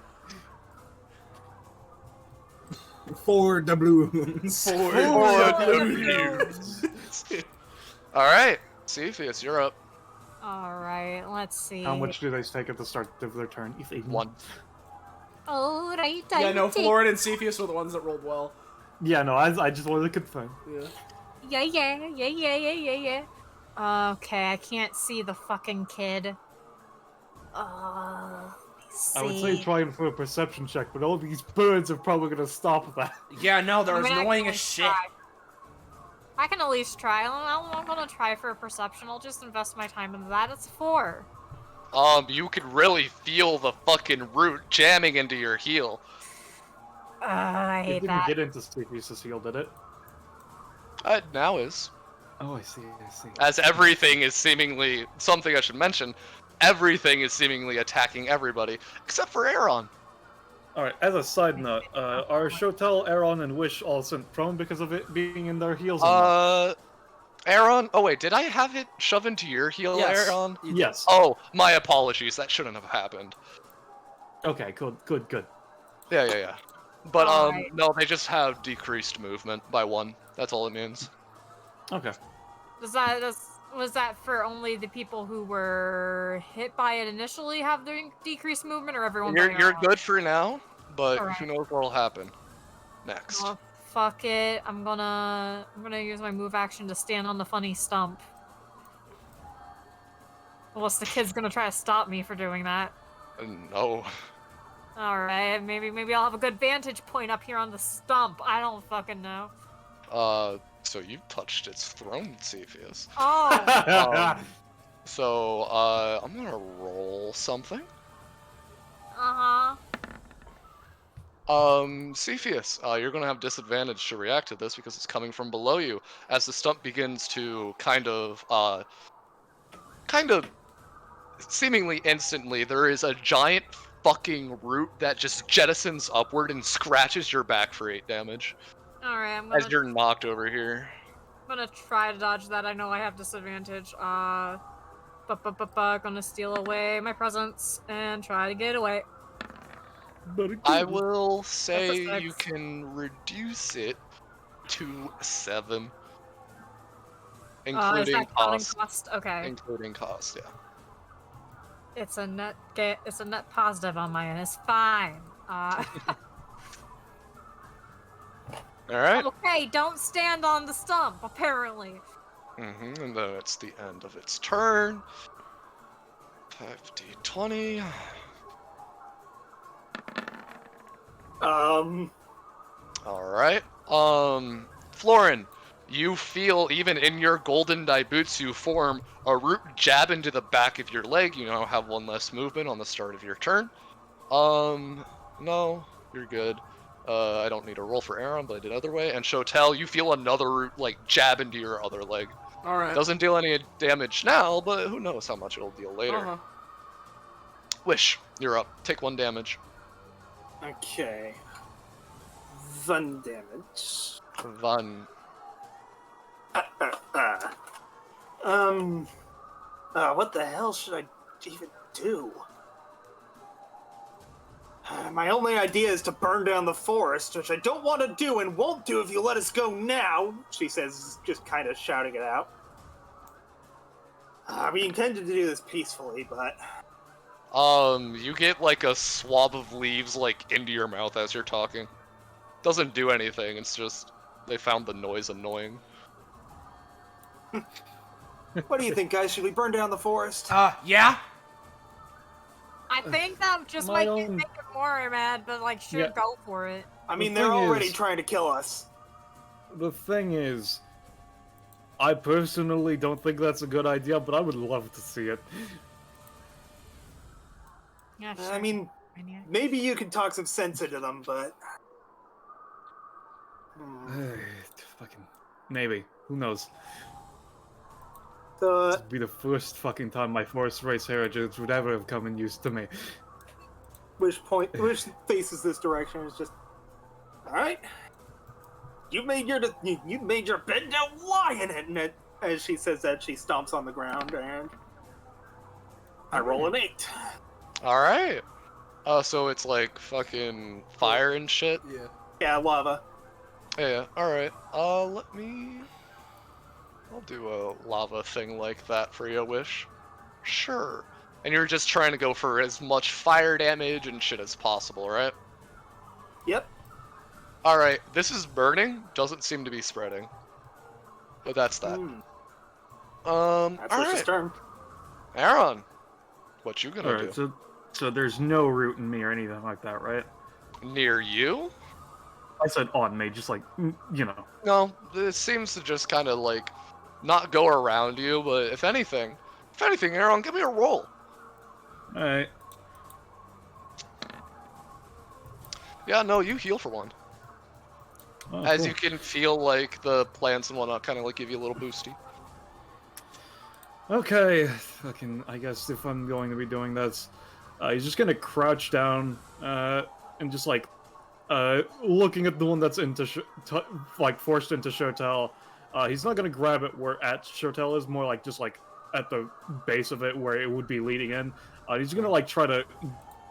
4 doubloons. Alright. Cepheus, you're up. All right, let's see. How much do they take at the start of their turn? If they 1. All right, Yeah, no, take... Florin and Cepheus were the ones that rolled well. Yeah, no, I just wanted to confirm. Yeah. Yeah. Okay, I can't see the fucking kid. Let me see. I would say try and for a perception check, but all these birds are probably gonna stop that. Yeah, no, they're I mean, I annoying can as shit. try. I can at least try. I'm gonna try for a perception. I'll just invest my time in that. It's 4. You could really feel the fucking root jamming into your heel. I It hate didn't that. get into Cepheus' heel, did it? It now is. Oh, I see. As everything is seemingly, something I should mention, everything is seemingly attacking everybody, except for Aaron. Alright, as a side note, are Shotel, Aaron, and Wish all sent prone because of it being in their heels? or not? Aaron, oh wait, did I have it shove into your heel, Yes. Aaron? Yes. Oh, my apologies, that shouldn't have happened. Okay, good. Yeah. But, Alright. no, they just have decreased movement by 1. That's all it means. Okay. Was that for only the people who were hit by it initially have the decreased movement, or everyone? You're good for now, but Alright. who knows what'll happen next. Oh, fuck it. I'm gonna use my move action to stand on the funny stump. Unless the kid's gonna try to stop me for doing that. No. Alright, maybe I'll have a good vantage point up here on the stump. I don't fucking know. So you touched its throne, Cepheus. Oh, So, I'm gonna roll something. uh-huh. Cepheus, you're gonna have disadvantage to react to this because it's coming from below you. As the stump begins to kind of seemingly instantly, there is a giant fucking root that just jettisons upward and scratches your back for 8 damage. Alright, I'm As you're knocked over here. gonna try to dodge that. I know I have disadvantage. Gonna steal away my presents and try to get away. I will say That's a you 6. can reduce it to 7. Is Including that counting cost. cost? Okay. Including cost, yeah. It's a net positive on my end. It's fine. Alright. Okay, don't stand on the stump, apparently. And then it's the end of its turn. 5d20. Alright. Florin, you feel, even in your golden daibutsu form, a root jab into the back of your leg. You now have one less movement on the start of your turn. No, you're good. I don't need a roll for Aaron, but I did other way. And Shotel, you feel another root, like, jab into your other leg. Alright. Doesn't deal any damage now, but who knows how much it'll deal later. Uh-huh. Wish, you're up. Take 1 damage. Okay. 1 damage. One. What the hell should I even do? My only idea is to burn down the forest, which I don't want to do and won't do if you let us go now, she says, just kind of shouting it out. We intended to do this peacefully, but... You get like a swab of leaves like into your mouth as you're talking. Doesn't do anything, it's just they found the noise annoying. What do you think, guys? Should we burn down the forest? Yeah? I think that just My might own- make it more mad, but like, sure, Yeah. go for it. I mean, The they're thing already is- trying to kill us. The thing is, I personally don't think that's a good idea, but I would love to see it. Yeah, sure. I mean, Maniac. maybe you can talk some sense into them, but... Fucking maybe. Who knows? The This would be the first fucking time my forest race heritage would ever have come in use to me. which faces this direction is just... Alright. You made your bed, now lie in it! And as she says that, she stomps on the ground, and... I roll an 8. Alright. So it's like fucking fire and shit? Yeah. Yeah, lava. Yeah, alright. I'll do a lava thing like that for you, Wish. Sure. And you're just trying to go for as much fire damage and shit as possible, right? Yep. Alright, this is burning, doesn't seem to be spreading. But that's that. That's Wish's Alright. turn. Aaron, what you gonna Alright, do? so there's no root in me or anything like that, right? Near you? I said on me, just like, you know. No, it seems to just kind of like not go around you, but if anything, Aaron, give me a roll. Alright. Yeah, no, you heal for 1. Oh, As cool. you can feel like the plants and whatnot kind of like give you a little boosty. Okay, fucking, I guess if I'm going to be doing this, he's just gonna crouch down, and just like, looking at the one that's like forced into Shotel. He's not gonna grab it where at Shotel is, more like just like at the base of it where it would be leading in. He's gonna like try to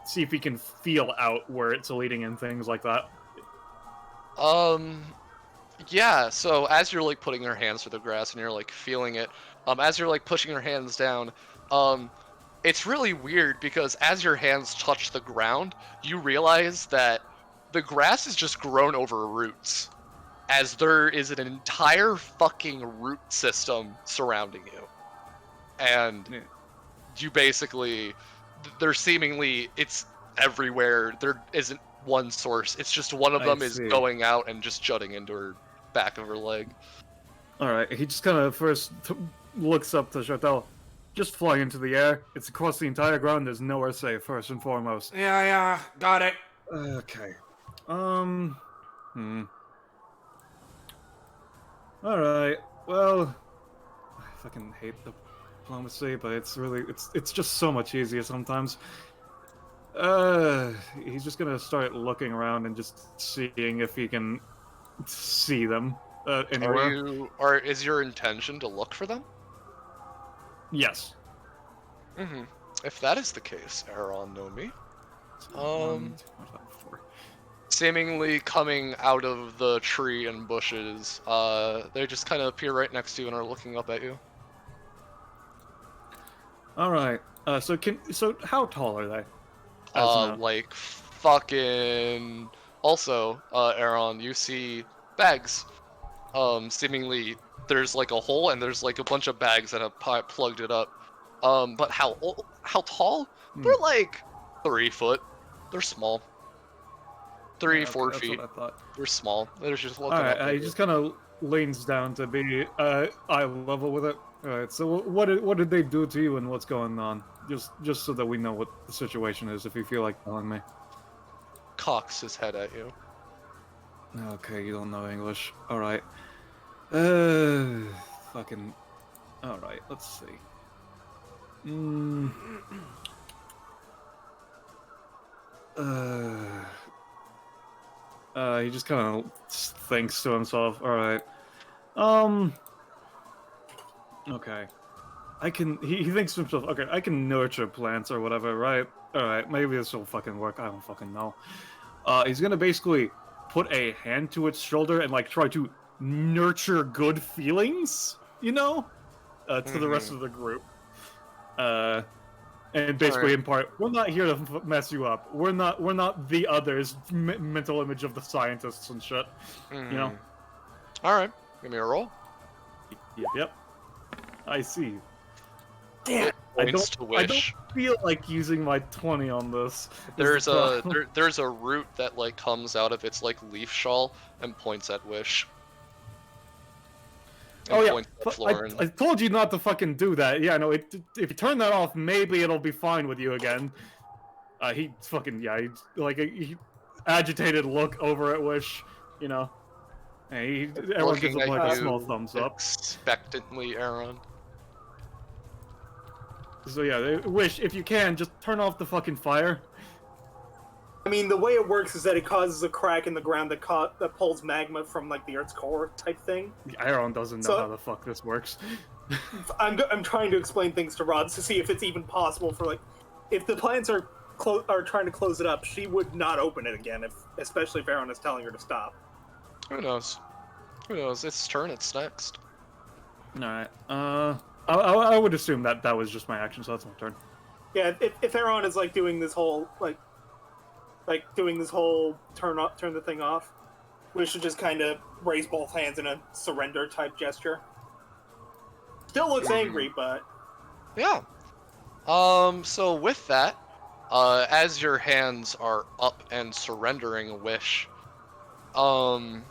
see if he can feel out where it's leading in, things like that. Yeah, so as you're like putting your hands through the grass and you're like feeling it, as you're like pushing your hands down, it's really weird because as your hands touch the ground, you realize that the grass is just grown over roots, as there is an entire fucking root system surrounding you. And Yeah. you basically, it's everywhere. There isn't one source. It's just one of I them is see. going out and just jutting into her back of her leg. Alright, he just kind of first looks up to Shotel. Just fly into the air. It's across the entire ground. There's nowhere safe, first and foremost. Yeah, got it. Okay. Alright, well... I fucking hate diplomacy, but it's really... It's just so much easier sometimes. He's just gonna start looking around and just seeing if he can see them anywhere. Is your intention to look for them? Yes. If that is the case, Aaron, know me. One, two, four. Seemingly coming out of the tree and bushes, they just kind of appear right next to you and are looking up at you. Alright. So how tall are they? As now? Like fucking. Also, Aaron, you see bags. Seemingly there's like a hole and there's like a bunch of bags that have plugged it up. But how tall? They're like 3 foot. They're small. 4 feet. That's what I thought. They're small. They're just looking All right, up. he just kind of leans down to be eye level with it. All right, so what did they do to you and what's going on? Just so that we know what the situation is. If you feel like telling me. Cocks his head at you. Okay, you don't know English. All right. Fucking. All right. Let's see. He just kind of thinks to himself. All right. Okay. He thinks to himself. Okay, I can nurture plants or whatever, right? All right. Maybe this will fucking work. I don't fucking know. He's gonna basically put a hand to its shoulder and like try to nurture good feelings, you know, to the rest of the group. And basically, in part, we're not here to mess you up. We're not the others' mental image of the scientists and shit. You know. All right, give me a roll. Yep. I see. Damn. I Points to don't wish. feel like using my 20 on this. There's there's a root that like comes out of its like leaf shawl and points at wish. And Oh yeah, points at Florin. I told you not to fucking do that. Yeah, no. If you turn that off, maybe it'll be fine with you again. He he agitated look over at Wish, you know. And everyone gives him like a small thumbs up. Expectantly, Aaron. So yeah, Wish, if you can, just turn off the fucking fire. I mean, the way it works is that it causes a crack in the ground that pulls magma from like the Earth's core type thing. Aaron doesn't know how the fuck this works. I'm trying to explain things to Rod to see if it's even possible for like, if the plants are trying to close it up, she would not open it again, especially if Aaron is telling her to stop. Who knows? Who knows? It's turn. It's next. All right. I would assume that was just my action, so that's my turn. Yeah, if Aaron is like doing this whole turn the thing off, we should just kind of raise both hands in a surrender type gesture. Still looks angry, but yeah. So with that, as your hands are up and surrendering a wish, from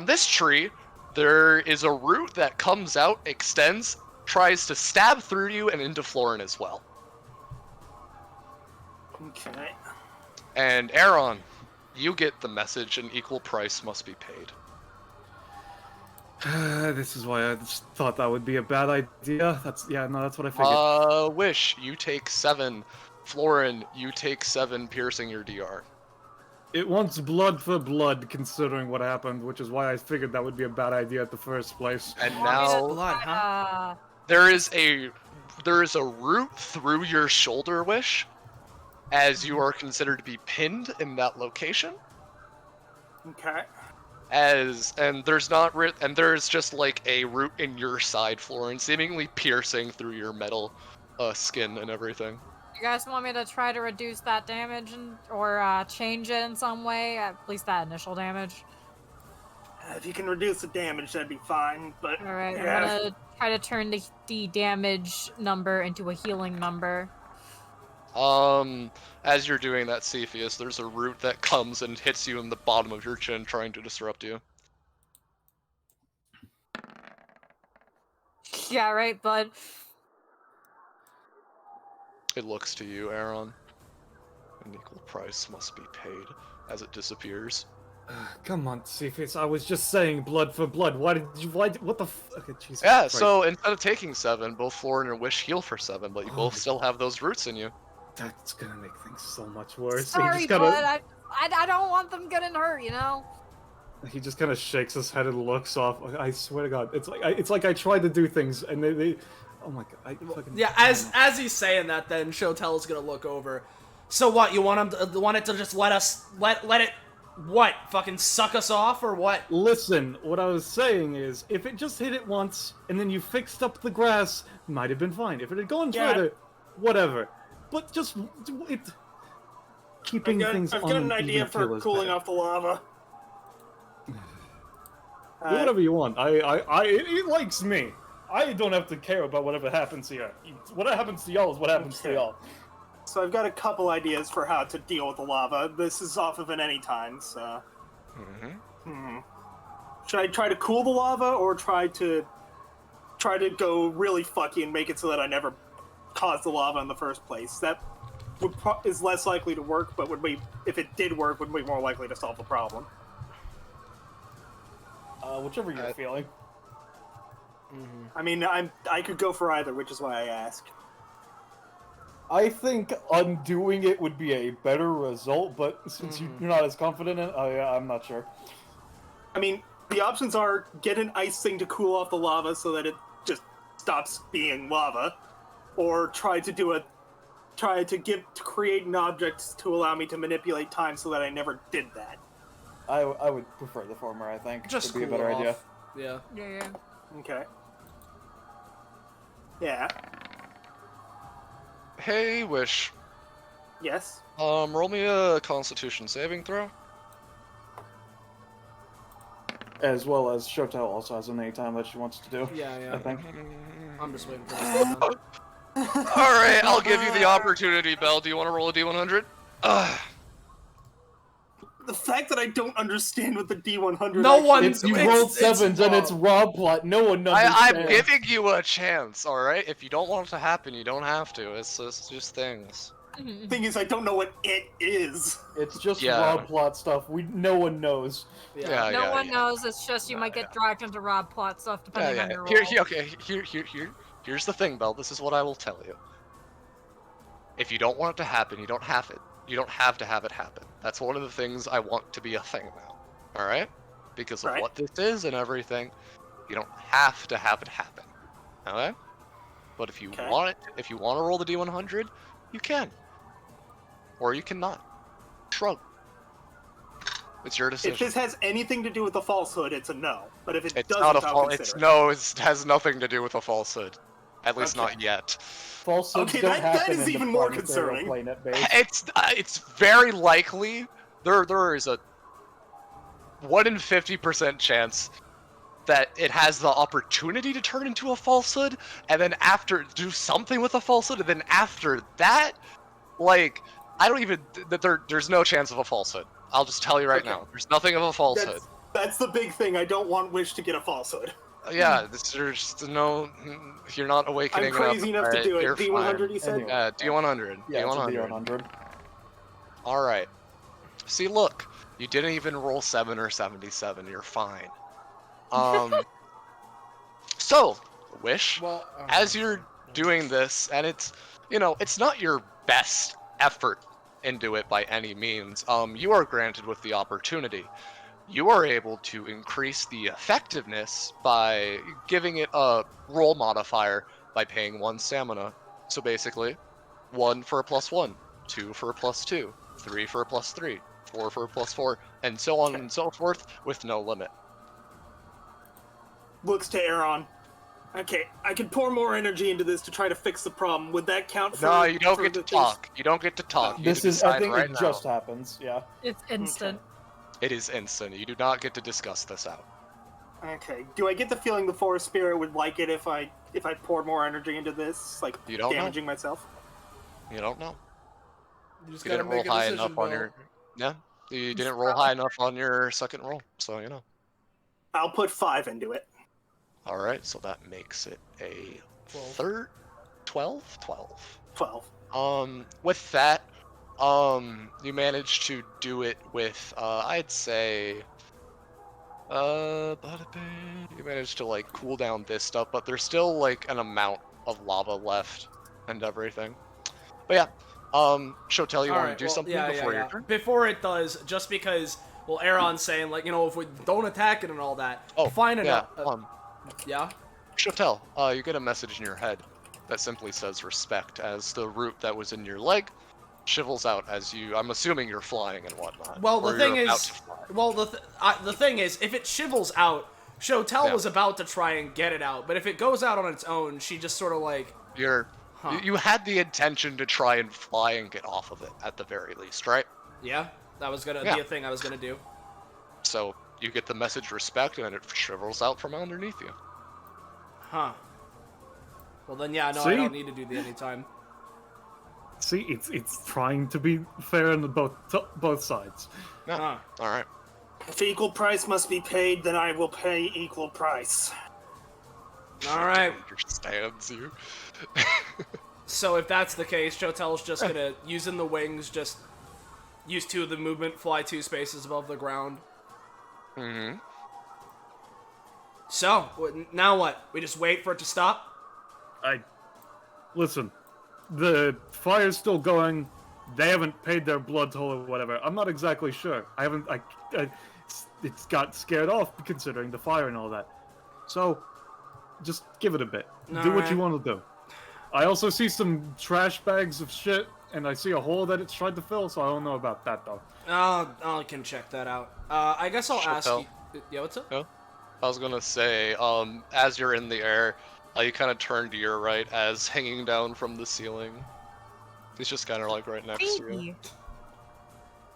this tree, there is a root that comes out, extends, tries to stab through you and into Florin as well. okay. And Aaron, you get the message, an equal price must be paid. This is why I just thought that would be a bad idea. That's what I figured. Wish, you take 7. Florin, you take 7, piercing your DR. It wants blood for blood, considering what happened, which is why I figured that would be a bad idea at the first place. And now Blood, huh? there is a root through your shoulder, Wish, as you are considered to be pinned in that location. Okay. And there's just like a root in your side, Florin, seemingly piercing through your metal skin and everything. You guys want me to try to reduce that damage or change it in some way? At least that initial damage. If you can reduce the damage, that'd be fine. But All right, yeah. I'm gonna try to turn the damage number into a healing number. As you're doing that, Cepheus, there's a root that comes and hits you in the bottom of your chin, trying to disrupt you. Yeah, right, bud. It looks to you, Aaron. An equal price must be paid as it disappears. Come on, Cepheus. I was just saying blood for blood. What the okay, Jesus Yeah, Christ. so instead of taking 7, both Florin and Wish heal for 7, but you both still have those roots in you. That's gonna make things so much worse. Sorry, bud. I don't want them getting hurt, you know? He just kind of shakes his head and looks off. I swear to God, it's like I tried to do things and they oh my God, I fucking Yeah, as he's saying that, then Shotel's gonna look over. So what? You want it to just let What? Fucking suck us off or what? Listen, what I was saying is, if it just hit it once, and then you fixed up the grass, might have been fine. If it had gone Yeah. further, whatever. But just, keeping things I've got an idea for kill is cooling better. off the lava. Do whatever you want. It likes me. I don't have to care about whatever happens here. What happens to y'all is what happens to y'all. So I've got a couple ideas for how to deal with the lava. This is off of an anytime, so... Should I try to cool the lava, or try to go really fucky and make it so that I never cause the lava in the first place? That is less likely to work, but would be, if it did work, would be more likely to solve the problem. Whichever you're feeling. I mean, I could go for either, which is why I asked. I think undoing it would be a better result, but since you're not as confident in it, I'm not sure. I mean, the options are get an ice thing to cool off the lava so that it just stops being lava, or try to create an object to allow me to manipulate time so that I never did that. I would prefer the former, I think. Just would be cool a better it idea. off. Yeah. Yeah. Okay. Yeah. Hey, Wish. Yes. Roll me a Constitution saving throw. As well as Shotel also has an anytime that she wants to do. Yeah. I think. I'm just waiting for this to be done. Alright, I'll give you the opportunity, Belle. Do you want to roll a D100? The fact that I don't understand what the D100 No actually one- is You It's- rolled it's sevens and it's wrong. Rob plot. No one understands. I'm giving you a chance, alright? If you don't want it to happen, you don't have to. It's just things. thing is, I don't know what it is. It's just Yeah. Rob plot stuff. No one knows. Yeah. No one knows. It's just you might get dragged into Rob plot stuff depending on your role. Here's the thing, Belle. This is what I will tell you. If you don't want it to happen, you don't have it. You don't have to have it happen. That's one of the things I want to be a thing now. Alright? Because of Right. what this is and everything, you don't have to have it happen. Okay? But if you Okay. want it, if you want to roll the D100, you can. Or you cannot. Shrug. It's your decision. If this has anything to do with the falsehood, it's a no. But if it It's doesn't, not a I'll false. consider It's it. no. It has nothing to do with a falsehood. At least Okay. not yet. Falsehoods Okay, don't that happen is in the even more Prime concerning. Ethereal Planet base. It's very likely there is a 1 in 50% chance that it has the opportunity to turn into a falsehood, and then after do something with a falsehood, and then after that, like I don't even there's no chance of a falsehood. I'll just tell you right Okay. now. There's nothing of a falsehood. That's the big thing. I don't want Wish to get a falsehood. Yeah, there's no. You're not awakening. I'm crazy enough to alright? do it. You're D100, fine. you said? Anyway. D100. Yeah, it's a D100. D100. All right. See, look, you didn't even roll 7 or 77. You're fine. So, Wish, Well, as you're doing this, and it's, it's not your best effort into it by any means. You are granted with the opportunity. You are able to increase the effectiveness by giving it a roll modifier by paying 1 stamina. So basically, 1 for a +1, 2 for a +2, 3 for a +3, 4 for a +4, and so on and so forth with no limit. Looks to Aaron. Okay, I can pour more energy into this to try to fix the problem. Would that count for? No, you don't for get to the things- talk. You don't get to talk. You This get to is, I decide think right it now. just happens, yeah. It's instant. It is instant. You do not get to discuss this out. Okay. Do I get the feeling the forest spirit would like it if I poured more energy into this, like You don't know. damaging myself? You don't know. You just You gotta didn't roll make a high decision, enough on Bill. your. Yeah. You didn't roll high enough on your second roll, so I'll put 5 into it. All right, so that makes it a 12. 12. 12. With that, you managed to do it with, I'd say, you managed to like cool down this stuff, but there's still like an amount of lava left and everything. But yeah, Shotel, you want Alright, to do well, something yeah, before yeah. your turn? Before it does, just because, well, Aaron's saying, like, if we don't attack it and all that, Oh, fine yeah. enough. Yeah? Shotel, you get a message in your head that simply says respect, as the root that was in your leg shovels out as you. I'm assuming you're flying and whatnot. Well, or the thing you're about is, to fly. well, the thing is, if it shivels out, Shotel Yeah. was about to try and get it out, but if it goes out on its own, she just sort of like, Huh. You had the intention to try and fly and get off of it at the very least, right? yeah, that was gonna Yeah. be a thing I was gonna do. So you get the message respect, and it shrivels out from underneath you. Huh. Well then, yeah, no, I See? don't need to do the anytime. See, it's trying to be fair on both sides. Yeah. Huh. All right. If equal price must be paid, then I will pay equal price. All right. Understands you. So if that's the case, Shotel's just gonna, using the wings, just use 2 of the movement, fly 2 spaces above the ground. Mm-hmm. So, now what? We just wait for it to stop? Listen, the fire's still going. They haven't paid their blood toll or whatever. I'm not exactly sure. It's got scared off considering the fire and all that. So, just give it a bit. Do what you want to do. I also see some trash bags of shit, and I see a hole that it's tried to fill, so I don't know about that though. I can check that out. I guess I'll ask Shotel. you. Yeah, what's up? I was gonna say, as you're in the air, you kind of turn to your right as hanging down from the ceiling. He's just kind of like right next to you. Baby.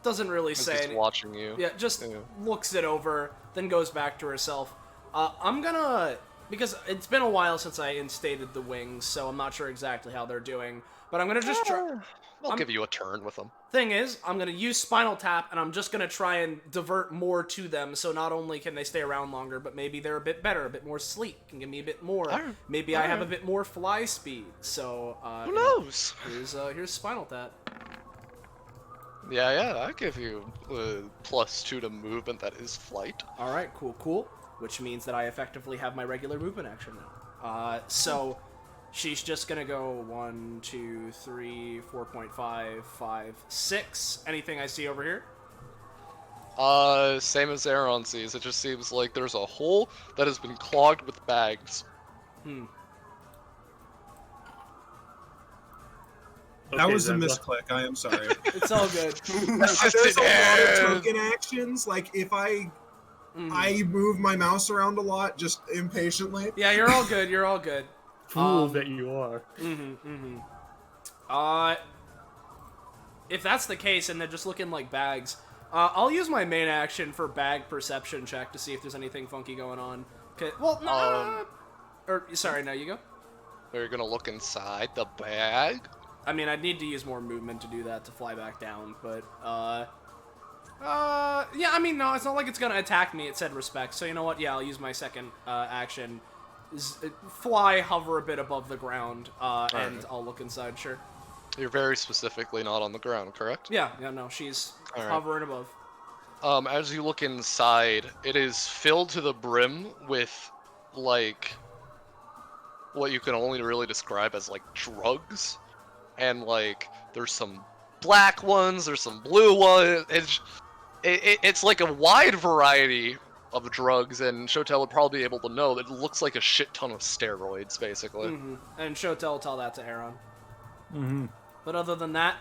Doesn't really He's say just anything. watching you. Yeah, just Yeah. looks it over, then goes back to herself. I'm gonna, because it's been a while since I instated the wings, so I'm not sure exactly how they're doing, but I'm gonna just try. I'll give you a turn with them. Thing is, I'm gonna use Spinal Tap, and I'm just gonna try and divert more to them, so not only can they stay around longer, but maybe they're a bit better, a bit more sleek, can give me a bit more. Alright. Maybe I have a bit more fly speed. So Who knows? here's Spinal Tap. Yeah, I give you +2 to movement. That is flight. All right, cool. Which means that I effectively have my regular movement action now. So she's just gonna go 1, 2, 3, 4.5, 5, 6. Anything I see over here? Same as Aaron sees. It just seems like there's a hole that has been clogged with bags. That was a Zenza. misclick. I am sorry. It's all good. There's a lot of token actions. Like if I move my mouse around a lot, just impatiently. Yeah, you're all good. You're all good. Fool that you are. If that's the case, and they're just looking like bags, I'll use my main action for bag perception check to see if there's anything funky going on. Okay. Well, no. Sorry, now you go. Are you gonna look inside the bag? I mean, I'd need to use more movement to do that to fly back down, but, yeah, I mean, no, it's not like it's gonna attack me. It said respect, so you know what? Yeah, I'll use my second, action. Fly, hover a bit above the ground, and I'll look inside, sure. You're very specifically not on the ground, correct? Yeah, no, she's Alright. hovering above. As you look inside, it is filled to the brim with, like, what you can only really describe as, like, drugs. And, like, there's some black ones, there's some blue ones. It's like a wide variety of drugs, and Shotel would probably be able to know that it looks like a shit ton of steroids, basically. And Shotel will tell that to Aaron. But other than that,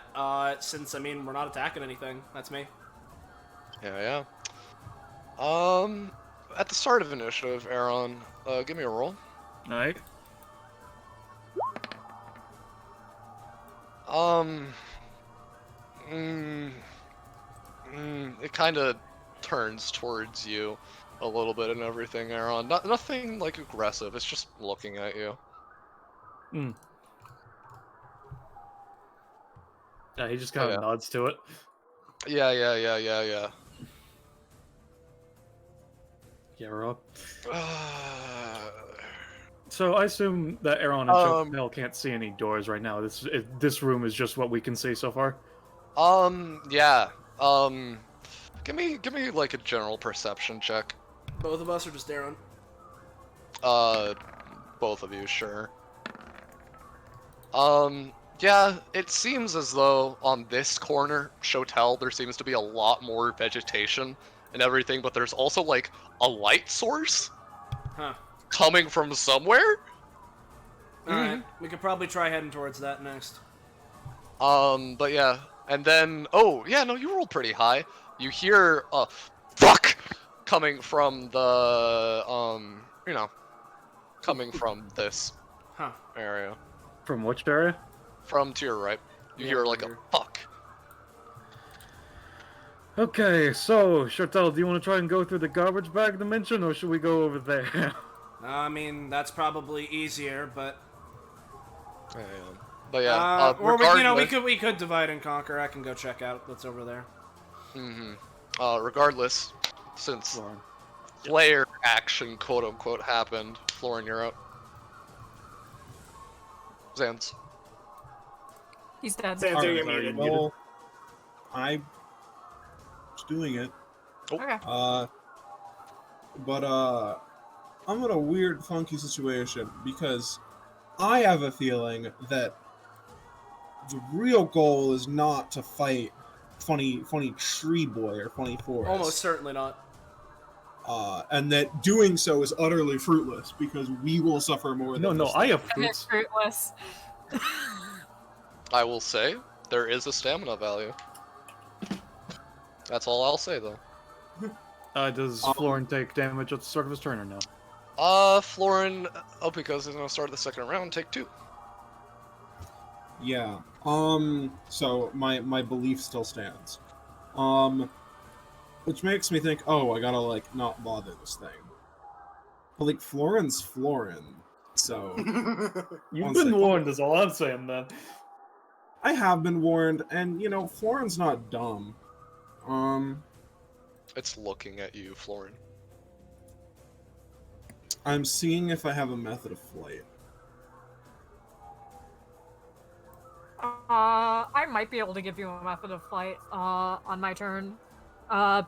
since, I mean, we're not attacking anything, that's me. Yeah. At the start of initiative, Aaron, give me a roll. Alright. It kind of turns towards you a little bit and everything, Aaron. Nothing, like, aggressive, it's just looking at you. Yeah, he just kind of nods to it. Yeah. Yeah, Rob. So I assume that Aaron and Chocmel can't see any doors right now. This room is just what we can see so far. Yeah. Give me like a general perception check. Both of us or just Aaron? Both of you, sure. Yeah, it seems as though on this corner, Shotel, there seems to be a lot more vegetation and everything, but there's also like a light source coming from somewhere. Alright, we could probably try heading towards that next. But yeah, And then, oh, yeah, no, you rolled pretty high. You hear a fuck coming from the, coming from this Huh. area. From which area? From to your right. You Yeah, hear over like here. a fuck. Okay, so, Chartel, do you want to try and go through the garbage bag dimension, or should we go over there? I mean, that's probably easier, but But yeah, or regardless, we could divide and conquer. I can go check out what's over there. regardless, since player action, quote unquote, happened, Florin, you're up. Zans. He's dead. Sans, Alright, you're muted. well, I was doing it. Okay. But I'm in a weird, funky situation because I have a feeling that the real goal is not to fight funny tree boy or funny forest. Almost certainly not. And that doing so is utterly fruitless because we will suffer more. No, than no, this I have And it's fruits. fruitless. I will say there is a stamina value. That's all I'll say though. Does Florin take damage at the start of his turn or no? Florin, because he's gonna start the second round, take 2. Yeah. So my belief still stands. Which makes me think, oh, I gotta like not bother this thing. But like Florin's Florin, so You've One been second. warned, is all I'm saying, then. I have been warned, and you know, Florin's not dumb. It's looking at you, Florin. I'm seeing if I have a method of flight. I might be able to give you a method of flight on my turn.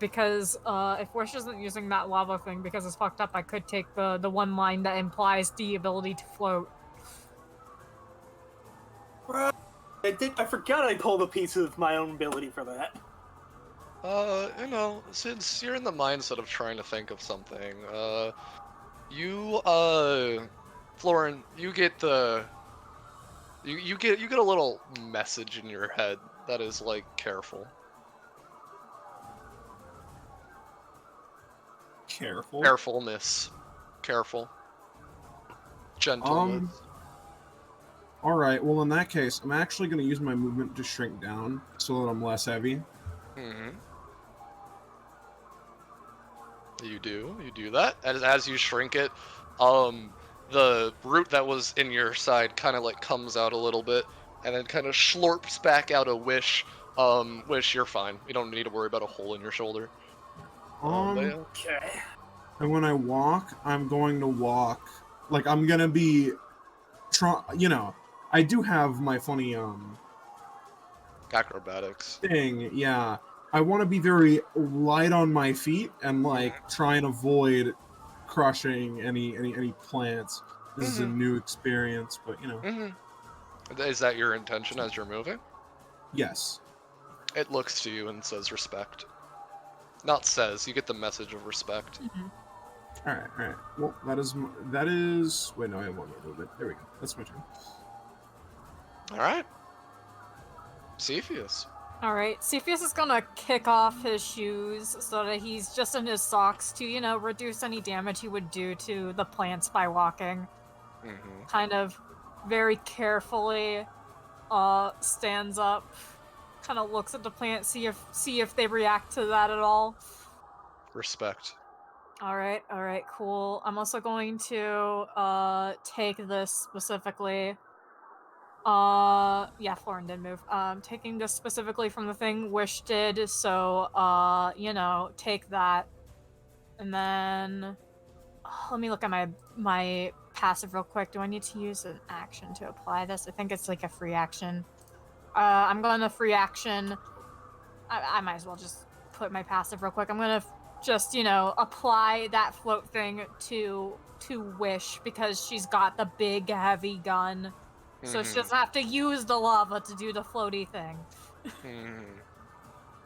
Because if Wish isn't using that lava thing because it's fucked up, I could take the one line that implies the ability to float. I forgot I pulled a piece of my own ability for that. Since you're in the mindset of trying to think of something, Florin, you get you get a little message in your head that is like, careful. Careful. Carefulness. Careful. Gentleness. Alright, well in that case, I'm actually gonna use my movement to shrink down so that I'm less heavy. You do that. As you shrink it, the root that was in your side kind of like comes out a little bit, and then kind of slurps back out a Wish. Wish, you're fine. You don't need to worry about a hole in your shoulder. But yeah. Okay. And when I walk, I'm going to walk like I'm gonna be I do have my funny Acrobatics. thing, yeah. I want to be very light on my feet and like try and avoid crushing any plants. This is a new experience, but you know. Is that your intention as you're moving? Yes. It looks to you and says respect. Not says, you get the message of respect. Alright. Well, that is... Wait, no, I have one more movement. There we go. That's my turn. Alright. Cepheus. Alright, Cepheus is gonna kick off his shoes so that he's just in his socks to, reduce any damage he would do to the plants by walking. Kind of very carefully stands up, kind of looks at the plant, see if they react to that at all. Respect. Alright, cool. I'm also going to take this specifically. Yeah, Florin did move. Taking this specifically from the thing Wish did, so, take that. And then... let me look at my passive real quick. Do I need to use an action to apply this? I think it's like a free action. I'm gonna free action... I might as well just put my passive real quick. I'm gonna just, apply that float thing to Wish, because she's got the big, heavy gun. So she doesn't have to use the lava to do the floaty thing.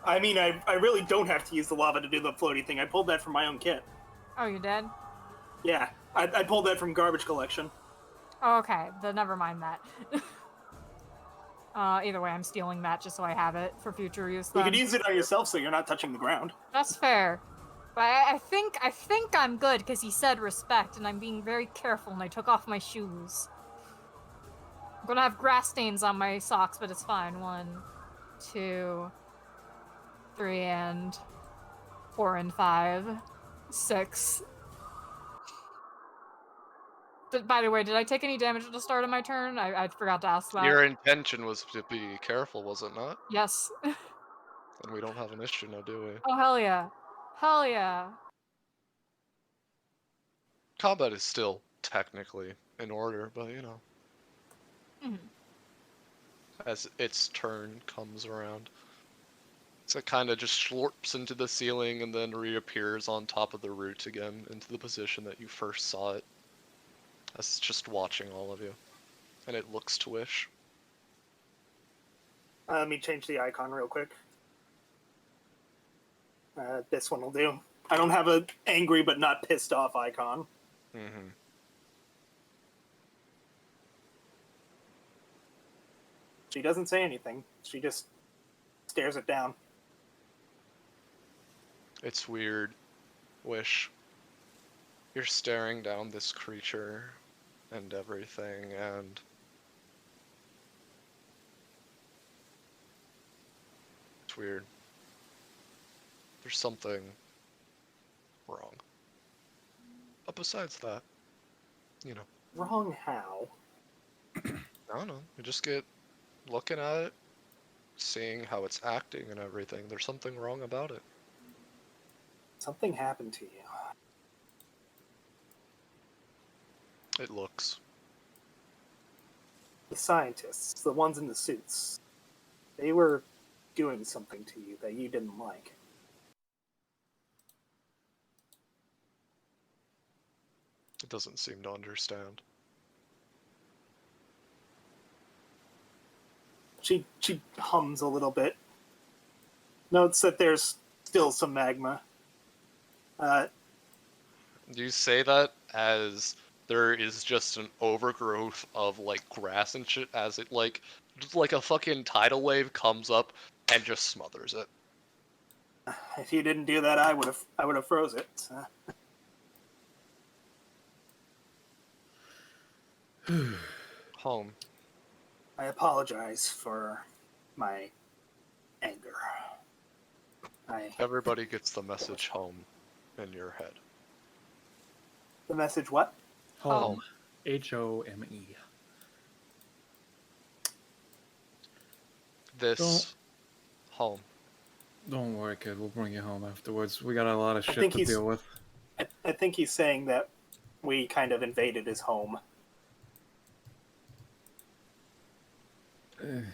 I mean, I really don't have to use the lava to do the floaty thing. I pulled that from my own kit. Oh, you did? Yeah, I pulled that from garbage collection. Oh, okay, then never mind that. Either way, I'm stealing that just so I have it for future use. You Then. could use it on yourself so you're not touching the ground. That's fair. But I think I'm good because he said respect, and I'm being very careful, and I took off my shoes. I'm gonna have grass stains on my socks, but it's fine. 1, 2, 3, and 4, and 5, 6. By the way, did I take any damage at the start of my turn? I forgot to ask that. Your intention was to be careful, was it not? Yes. And we don't have an issue now, do we? Oh, hell yeah. Hell yeah. Combat is still technically in order, but you know. Mhm. As its turn comes around. So it kind of just slurps into the ceiling and then reappears on top of the root again into the position that you first saw it. As it's just watching all of you. And it looks to Wish. Let me change the icon real quick. This one will do. I don't have a angry but not pissed off icon. Mm-hmm. She doesn't say anything. She just stares it down. It's weird, Wish. You're staring down this creature and everything, and it's weird. There's something wrong. But besides that, you know. Wrong how? I don't know. You just get looking at it, seeing how it's acting and everything. There's something wrong about it. Something happened to you. It looks. The scientists, the ones in the suits, they were doing something to you that you didn't like. It doesn't seem to understand. She hums a little bit. Notes that there's still some magma. Do you say that as there is just an overgrowth of like grass and shit as it just like a fucking tidal wave comes up and just smothers it? If you didn't do that, I would have froze it. Home. I apologize for my anger. Everybody gets the message home in your head. The message what? Home. Home. This home. Don't worry, kid. We'll bring you home afterwards. We got a lot of I shit think to deal with. I think he's saying that we kind of invaded his home.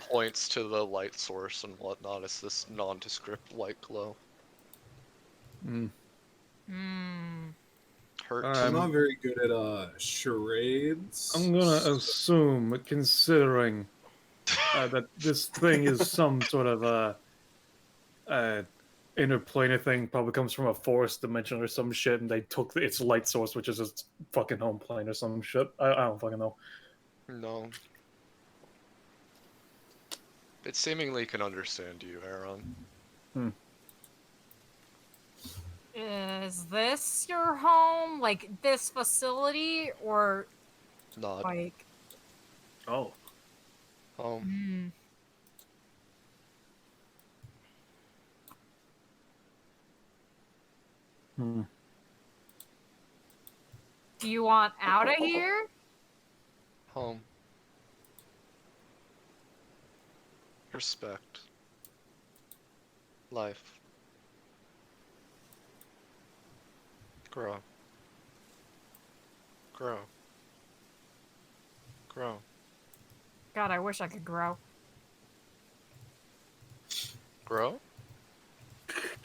Points to the light source and whatnot. It's this nondescript light glow. Mm. Hurt. I'm not very good at charades. I'm gonna assume, considering that this thing is some sort of interplanar thing, probably comes from a forest dimension or some shit, and they took its light source, which is its fucking home plane or some shit. I don't fucking know. No. It seemingly can understand you, Aaron. Is this your home? Like, this facility? Or, Nod. like... Oh. Home. Do you want out of here? Home. Respect. Life. Grow. Grow. Grow. God, I wish I could grow. Grow?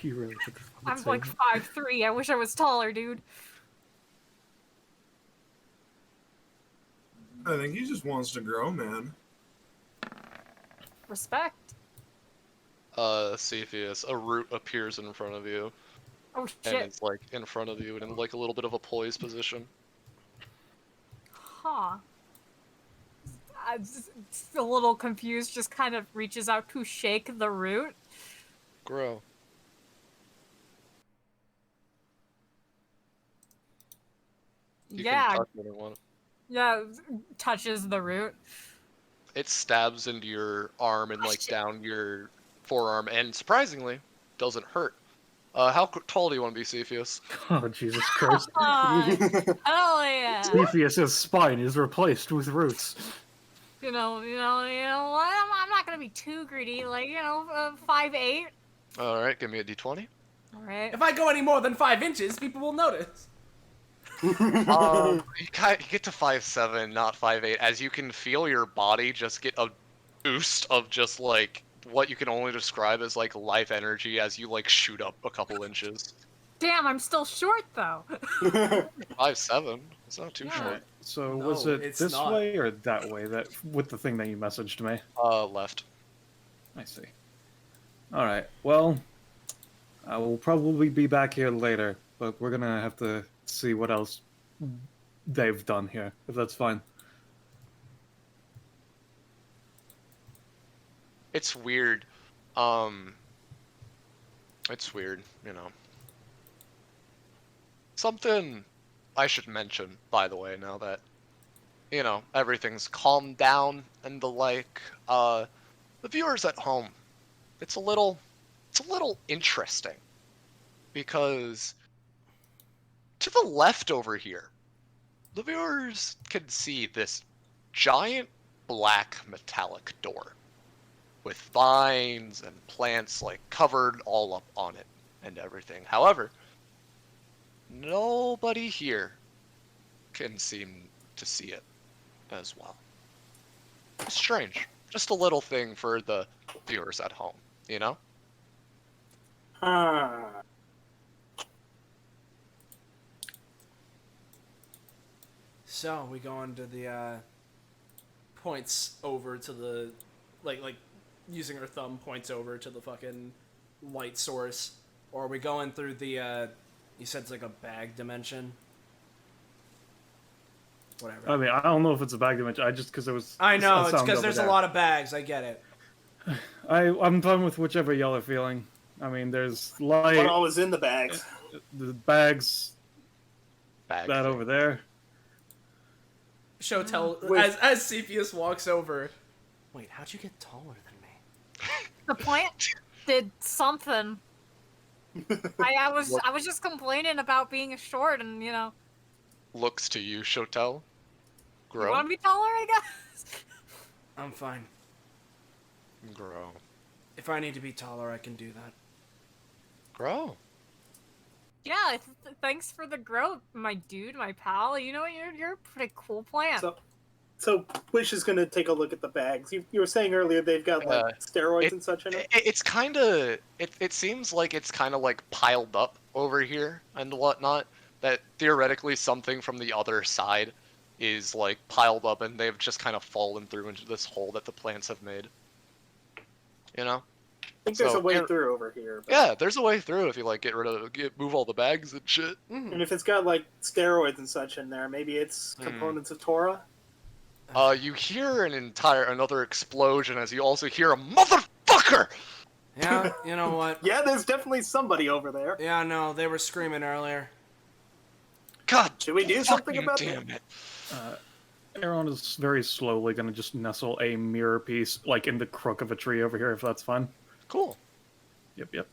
You really should I'm like 5'3". I wish I was taller, dude. I think he just wants to grow, man. Respect. Cepheus, a root appears in front of you. Oh, And shit. it's like in front of you and in like a little bit of a poise position. Huh. a little confused, just kind of reaches out to shake the root. Grow. You Yeah, can touch anyone. yeah, touches the root. It stabs into your arm and like down your forearm, and surprisingly, doesn't hurt. How tall do you want to be, Cepheus? Oh, Jesus Christ. Hell yeah! Cepheus' spine is replaced with roots. You know what? I'm not gonna be too greedy. Like 5'8". All right, give me a d20. All right. If I go any more than 5 inches, people will notice. You get to 5'7", not 5'8", as you can feel your body just get a boost of just like what you can only describe as like life energy as you like shoot up a couple inches. Damn, I'm still short though. 5'7", it's not too Yeah. short. So No, was it it's this not. way or that way? That with the thing that you messaged me? Left. I see. All right. Well, I will probably be back here later, but we're gonna have to see what else they've done here, if that's fine. It's weird. It's weird, you know. Something I should mention, by the way, now that, you know, everything's calmed down and the like, the viewers at home, it's a little interesting. Because to the left over here, the viewers can see this giant black metallic door with vines and plants like covered all up on it and everything. However, nobody here can seem to see it as well. It's strange. Just a little thing for the viewers at home, you know? So we going to the points over to the like using our thumb points over to the fucking light source, or are we going through the you said it's like a bag dimension? Whatever. I mean, I don't know if it's a bag dimension. I just because it was. I know a it's sound because over there's there. a lot of bags. I get it. I'm fine with whichever y'all are feeling. I mean, there's light. What all was in the bags? The bags Bag that thing. over there. Shotel Wait. as Cepheus walks over. Wait, how'd you get taller than me? The plant did something. I was just complaining about being short, and Looks to you, Shotel. you Grow. want to be taller, I guess. I'm fine. Grow. If I need to be taller, I can do that. Grow. Yeah, thanks for the growth, my dude, my pal. You know, you're a pretty cool plant. So Wish is gonna take a look at the bags. You were saying earlier they've got like steroids and such in it. It's kind of. It seems like it's kind of like piled up over here and whatnot. That theoretically something from the other side is like piled up, and they've just kind of fallen through into this hole that the plants have made. You know. I think there's So, a way and- through over here. But... Yeah, there's a way through if you like move all the bags and shit. And if it's got like steroids and such in there, maybe it's components of Torah. You hear another explosion as you also hear a motherfucker. Yeah, you know what? Yeah, there's definitely somebody over there. Yeah, no, they were screaming earlier. God, Should we do something about damn that? it! Aaron is very slowly going to just nestle a mirror piece, like in the crook of a tree over here, if that's fine. Cool. Yep.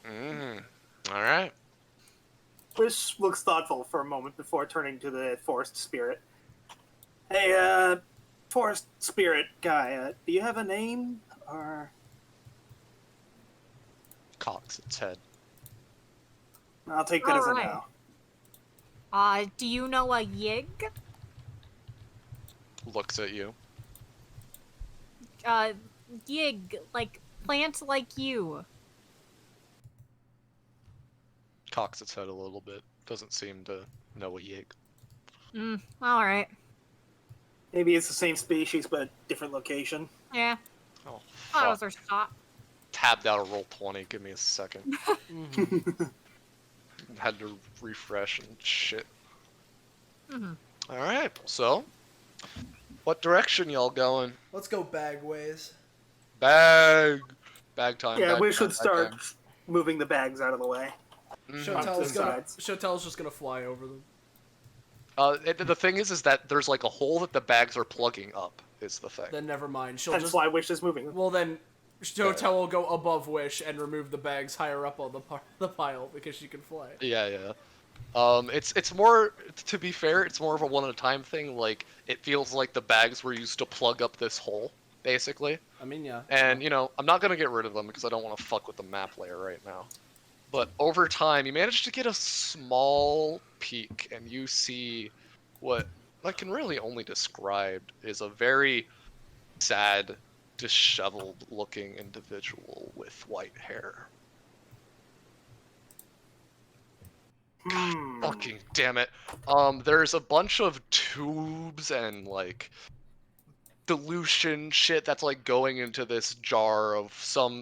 All right. Wish looks thoughtful for a moment before turning to the forest spirit. Hey, forest spirit guy, do you have a name? Or Cocks its head. I'll take that as a Alright. no. Do you know a yig? Looks at you. Yig, like plant like you. Cocks its head a little bit. Doesn't seem to know a yig. Alright. Maybe it's the same species but different location. Yeah, Oh, that was fuck. our shot. Tabbed out a roll 20. Give me a second. Had to refresh and shit. All right. So, what direction y'all going? Let's go bag ways. Bag time. Yeah, bag we time, should bag start time. moving the bags out of the way. Shotel's just gonna fly over them. The thing is that there's like a hole that the bags are plugging up. Is the thing. Then never mind. She'll That's just. why Wish is moving. Well then, Shotel will go above Wish and remove the bags higher up on the pile because she can fly. Yeah. It's more, to be fair, it's more of a one-at-a-time thing. Like, it feels like the bags were used to plug up this hole, basically. I mean, yeah. And, you know, I'm not going to get rid of them because I don't want to fuck with the map layer right now. But over time, you manage to get a small peek, and you see what I can really only describe is a very sad, disheveled-looking individual with white hair. God fucking damn it. There's a bunch of tubes and, like, dilution shit that's, like, going into this jar of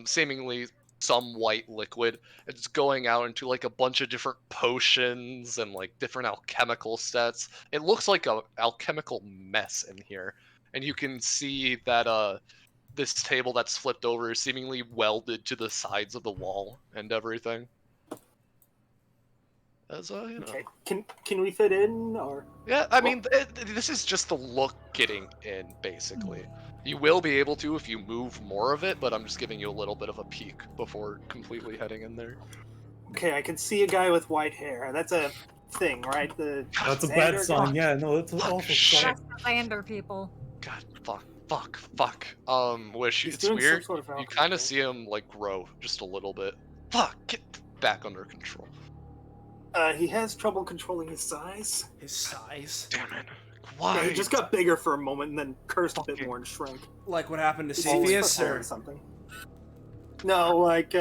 seemingly some white liquid. It's going out into, like, a bunch of different potions and, like, different alchemical sets. It looks like a alchemical mess in here. And you can see that, this table that's flipped over is seemingly welded to the sides of the wall and everything. As you know. Okay. Can we fit in, or? Yeah, I mean, this is just the look getting in, basically. You will be able to if you move more of it, but I'm just giving you a little bit of a peek before completely heading in there. Okay, I can see a guy with white hair. That's a thing, right? That's a bad sign. Yeah, no, that's an awful sign. That's the Lander people. God, fuck. Wish, He's it's doing some weird. sort of You alchemy, kind of right? see him, like, grow just a little bit. Fuck, get back under control. He has trouble controlling his size. His size. Damn it. Why? Yeah, he just got bigger for a moment and then cursed a bit Fucking- more and shrank. Like what happened to He's always Cepheus, prepared or or something. No, like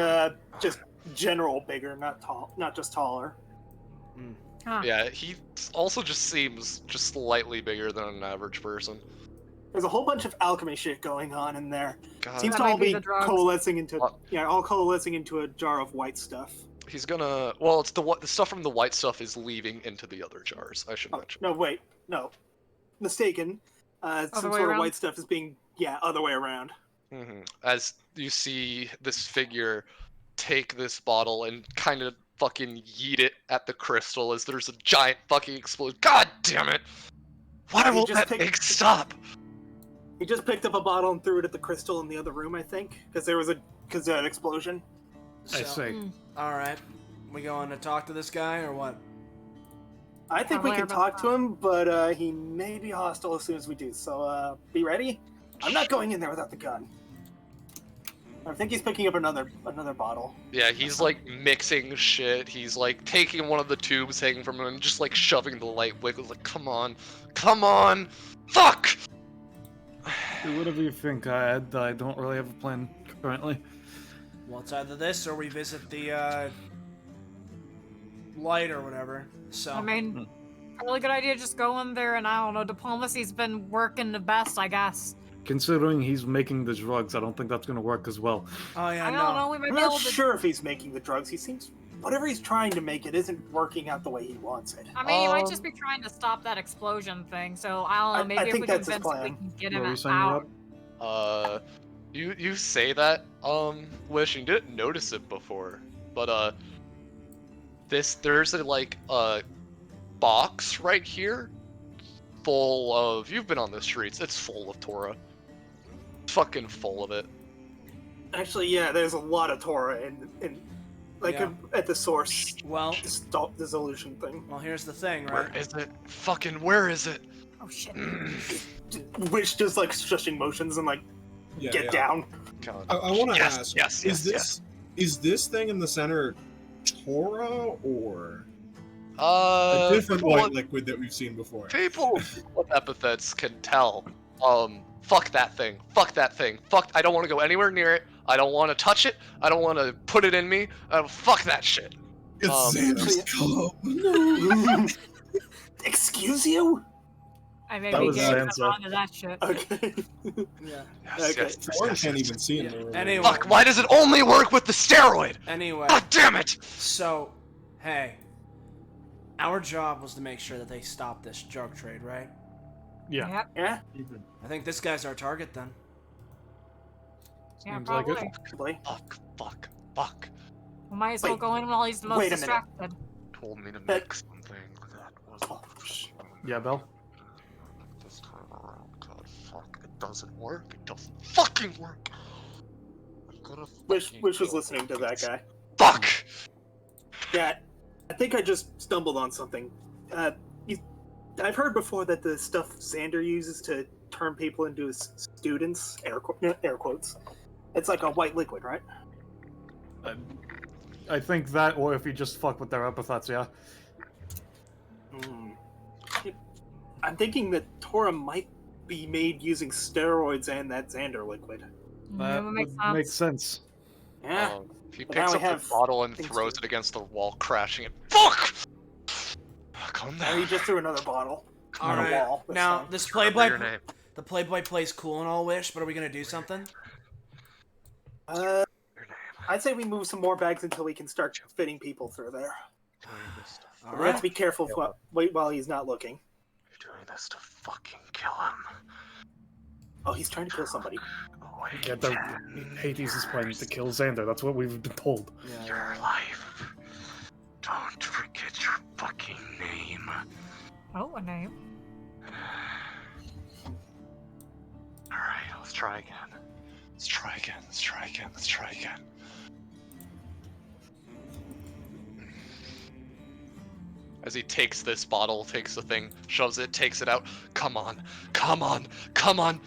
just general bigger, not tall, not just taller. Huh. Yeah, he also just seems just slightly bigger than an average person. There's a whole bunch of alchemy shit going on in there. God. Seems That to might all be be the drugs. coalescing into Uh, all coalescing into a jar of white stuff. He's gonna. Well, it's the stuff from the white stuff is leaving into the other jars. I should Oh, mention. no, wait, no, mistaken. Some Other sort way of around? white stuff is being other way around. As you see this figure take this bottle and kind of fucking yeet it at the crystal as there's a giant fucking explosion. God damn it! Why He won't just that picked- thing stop? He just picked up a bottle and threw it at the crystal in the other room, I think, because there was an explosion. I see. All right, we going to talk to this guy or what? I think we Probably can about talk to him, but he may be hostile as soon as we do. So be ready. I'm not going in there without the gun. I think he's picking up another bottle. Yeah, he's like mixing shit. He's like taking one of the tubes hanging from him and just like shoving the light wick. Like, come on, fuck! Do whatever you think. I don't really have a plan currently. Well, it's either this or we visit the light or whatever. So I mean, really good idea. Just go in there, and I don't know. Diplomacy's been working the best, I guess. Considering he's making the drugs, I don't think that's going to work as well. oh yeah, I no. don't know. We might I'm be not able to. sure if he's making the drugs. He seems whatever he's trying to make it isn't working out the way he wants it. I mean, he might just be trying to stop that explosion thing. So I don't know. Maybe I if think we that's his convince him, we plan. can get What him were you saying, out. Rob? You say that, Wish, you didn't notice it before, but there's a box right here, full of. You've been on the streets. It's full of Torah. Fucking full of it. Actually, yeah, there's a lot of Torah in like Yeah. at the source Well, dissolution thing. well, here's the thing, Where right? is it? Fucking where is it? Oh shit. Which just like shushing motions and like Yeah, get yeah. down. God. I want to Yes, ask. yes, is yes, this this thing in the center Torah or yes. a different People white with- liquid that we've seen before? People with epithets can tell. Fuck that thing. Fuck that thing. Fuck. I don't want to go anywhere near it. I don't want to touch it. I don't want to put it in me. Fuck that shit. It's Xander's cup. No. Excuse you? I may That be was getting Sansa. onto that shit. Okay. Yeah. Yes, Okay. yes, yes, Warren yes, can't yes. even see in Yeah. the room. Anyway. Fuck. Why does it only work with the steroid? Anyway, God damn it. so hey, Our job was to make sure that they stop this drug trade, right? Yeah. Yep. Yeah, I think this guy's our target then. Yeah, Seems like probably. it. possibly. Fuck. We might as well Wait. go in while he's the most Wait a minute. distracted. Told me to make something that was. Yeah, Bell? This time around, God, fuck. It doesn't work. It doesn't fucking work. I'm gonna Wish fucking was kill listening to that guy. Fuck! Yeah, I think I just stumbled on something. I've heard before that the stuff Xander uses to turn people into his students, air quotes, it's like a white liquid, right? I think that, or if you just fuck with their epithets, yeah. I'm thinking that Tora might be made using steroids and that Xander liquid. That would would make make sense. sense. Yeah. He But now picks we up the have bottle and things throws to- it against the wall, crashing it. Fuck! Calm Now down. he just threw another bottle All on a right. wall. this Now time. this Remember Playboy, your name. the Playboy plays cool and all, Wish, but are we gonna do something? Your name. I'd say we move some more bags until we can start fitting people through there. Doing this to, All We have to right. be careful wait while he's not looking. you're doing this to fucking kill him. Oh, he's trying to kill somebody. Wait, Yeah, Hades is planning to kill Xander. That's what we've been told. Yeah, your yeah. life. Don't forget your fucking name. Oh, a name. Alright, let's try again. Let's try again. Let's try again. Let's try again. As he takes this bottle, takes the thing, shoves it, takes it out. Come on. Come on. Come on.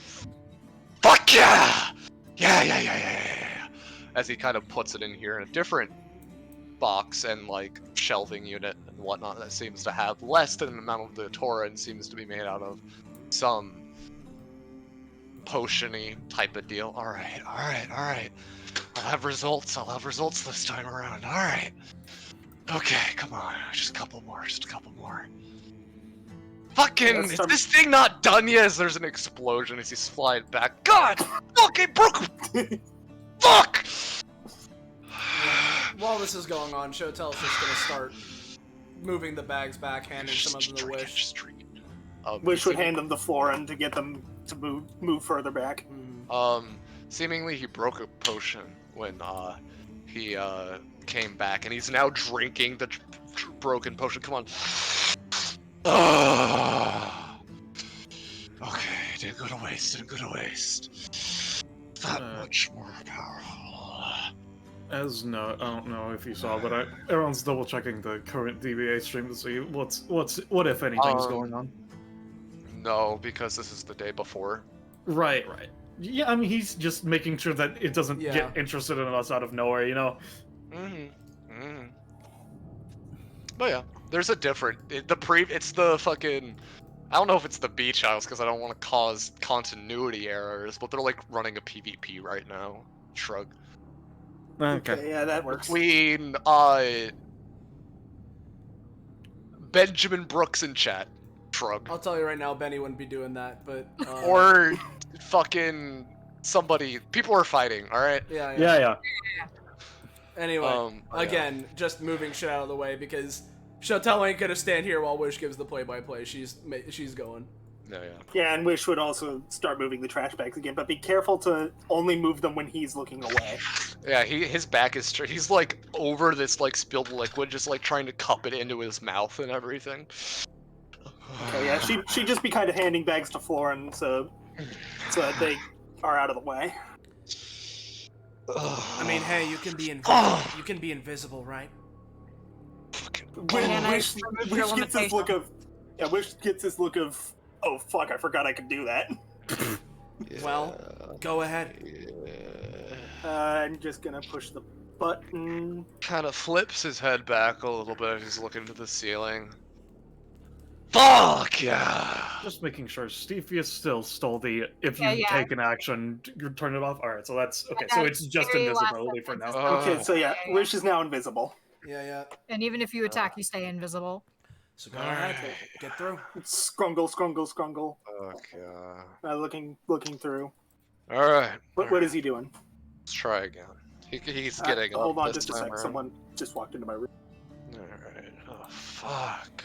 Fuck yeah! Yeah. As he kind of puts it in here in a different box and like shelving unit and whatnot that seems to have less than the amount of the Torah and seems to be made out of some potion-y type of deal. Alright. I'll have results this time around. Alright. Okay, come on. Just a couple more. Fucking, Let's is start- this thing not done yet? As there's an explosion as he's flying back. God! Fucking broke! Fuck! While this is going on, Shotel's just gonna start moving the bags back, handing some of them to Just Wish. drink it. Wish would hand them the florin to get them to move further back. Seemingly he broke a potion when he came back, and he's now drinking the broken potion. Come on. Okay, didn't go to waste. That much more powerful. I don't know if you saw, but everyone's double checking the current DBA stream to see what if anything's going on. No, because this is the day before. Right. Yeah, I mean he's just making sure that it doesn't Yeah. get interested in us out of nowhere, you know. But yeah, there's a different. It's the fucking. I don't know if it's the beach house because I don't want to cause continuity errors, but they're like running a PvP right now. Shrug. Okay. Yeah, that works. Between Benjamin Brooks in chat. Shrug. I'll tell you right now, Benny wouldn't be doing that, but Or fucking somebody. People are fighting. All right. yeah. Anyway, Yeah. again, just moving shit out of the way because Shotel ain't gonna stand here while Wish gives the play-by-play. She's going. Yeah. Yeah, and Wish would also start moving the trash bags again, but be careful to only move them when he's looking away. Yeah, his back is straight. He's like over this like spilled liquid, just like trying to cup it into his mouth and everything. Okay, yeah, she'd just be kind of handing bags to Florin so that they are out of the way. I mean, hey, you can be invisible. You can be invisible, right? Yeah, Wish gets this look of Wish gets this look of, oh fuck, I forgot I could do that. Well, go ahead. I'm just gonna push the button. Kind of flips his head back a little bit. He's looking to the ceiling. Fuck yeah! Just making sure Stevia still stole the if Yeah, you yeah. take an action, you turn it off. Alright, so that's okay, so That's it's just very last invisibility for now. sentence. Okay, so yeah, Yeah. Wish is now invisible. Yeah. And even if you attack, you stay invisible. So go ahead, get through. Scrungle. Fuck yeah. Looking through. Alright. What is he doing? Let's try again. He's getting up Hold on this just a time sec. around. Someone just walked into my room. Alright. Oh, Fuck.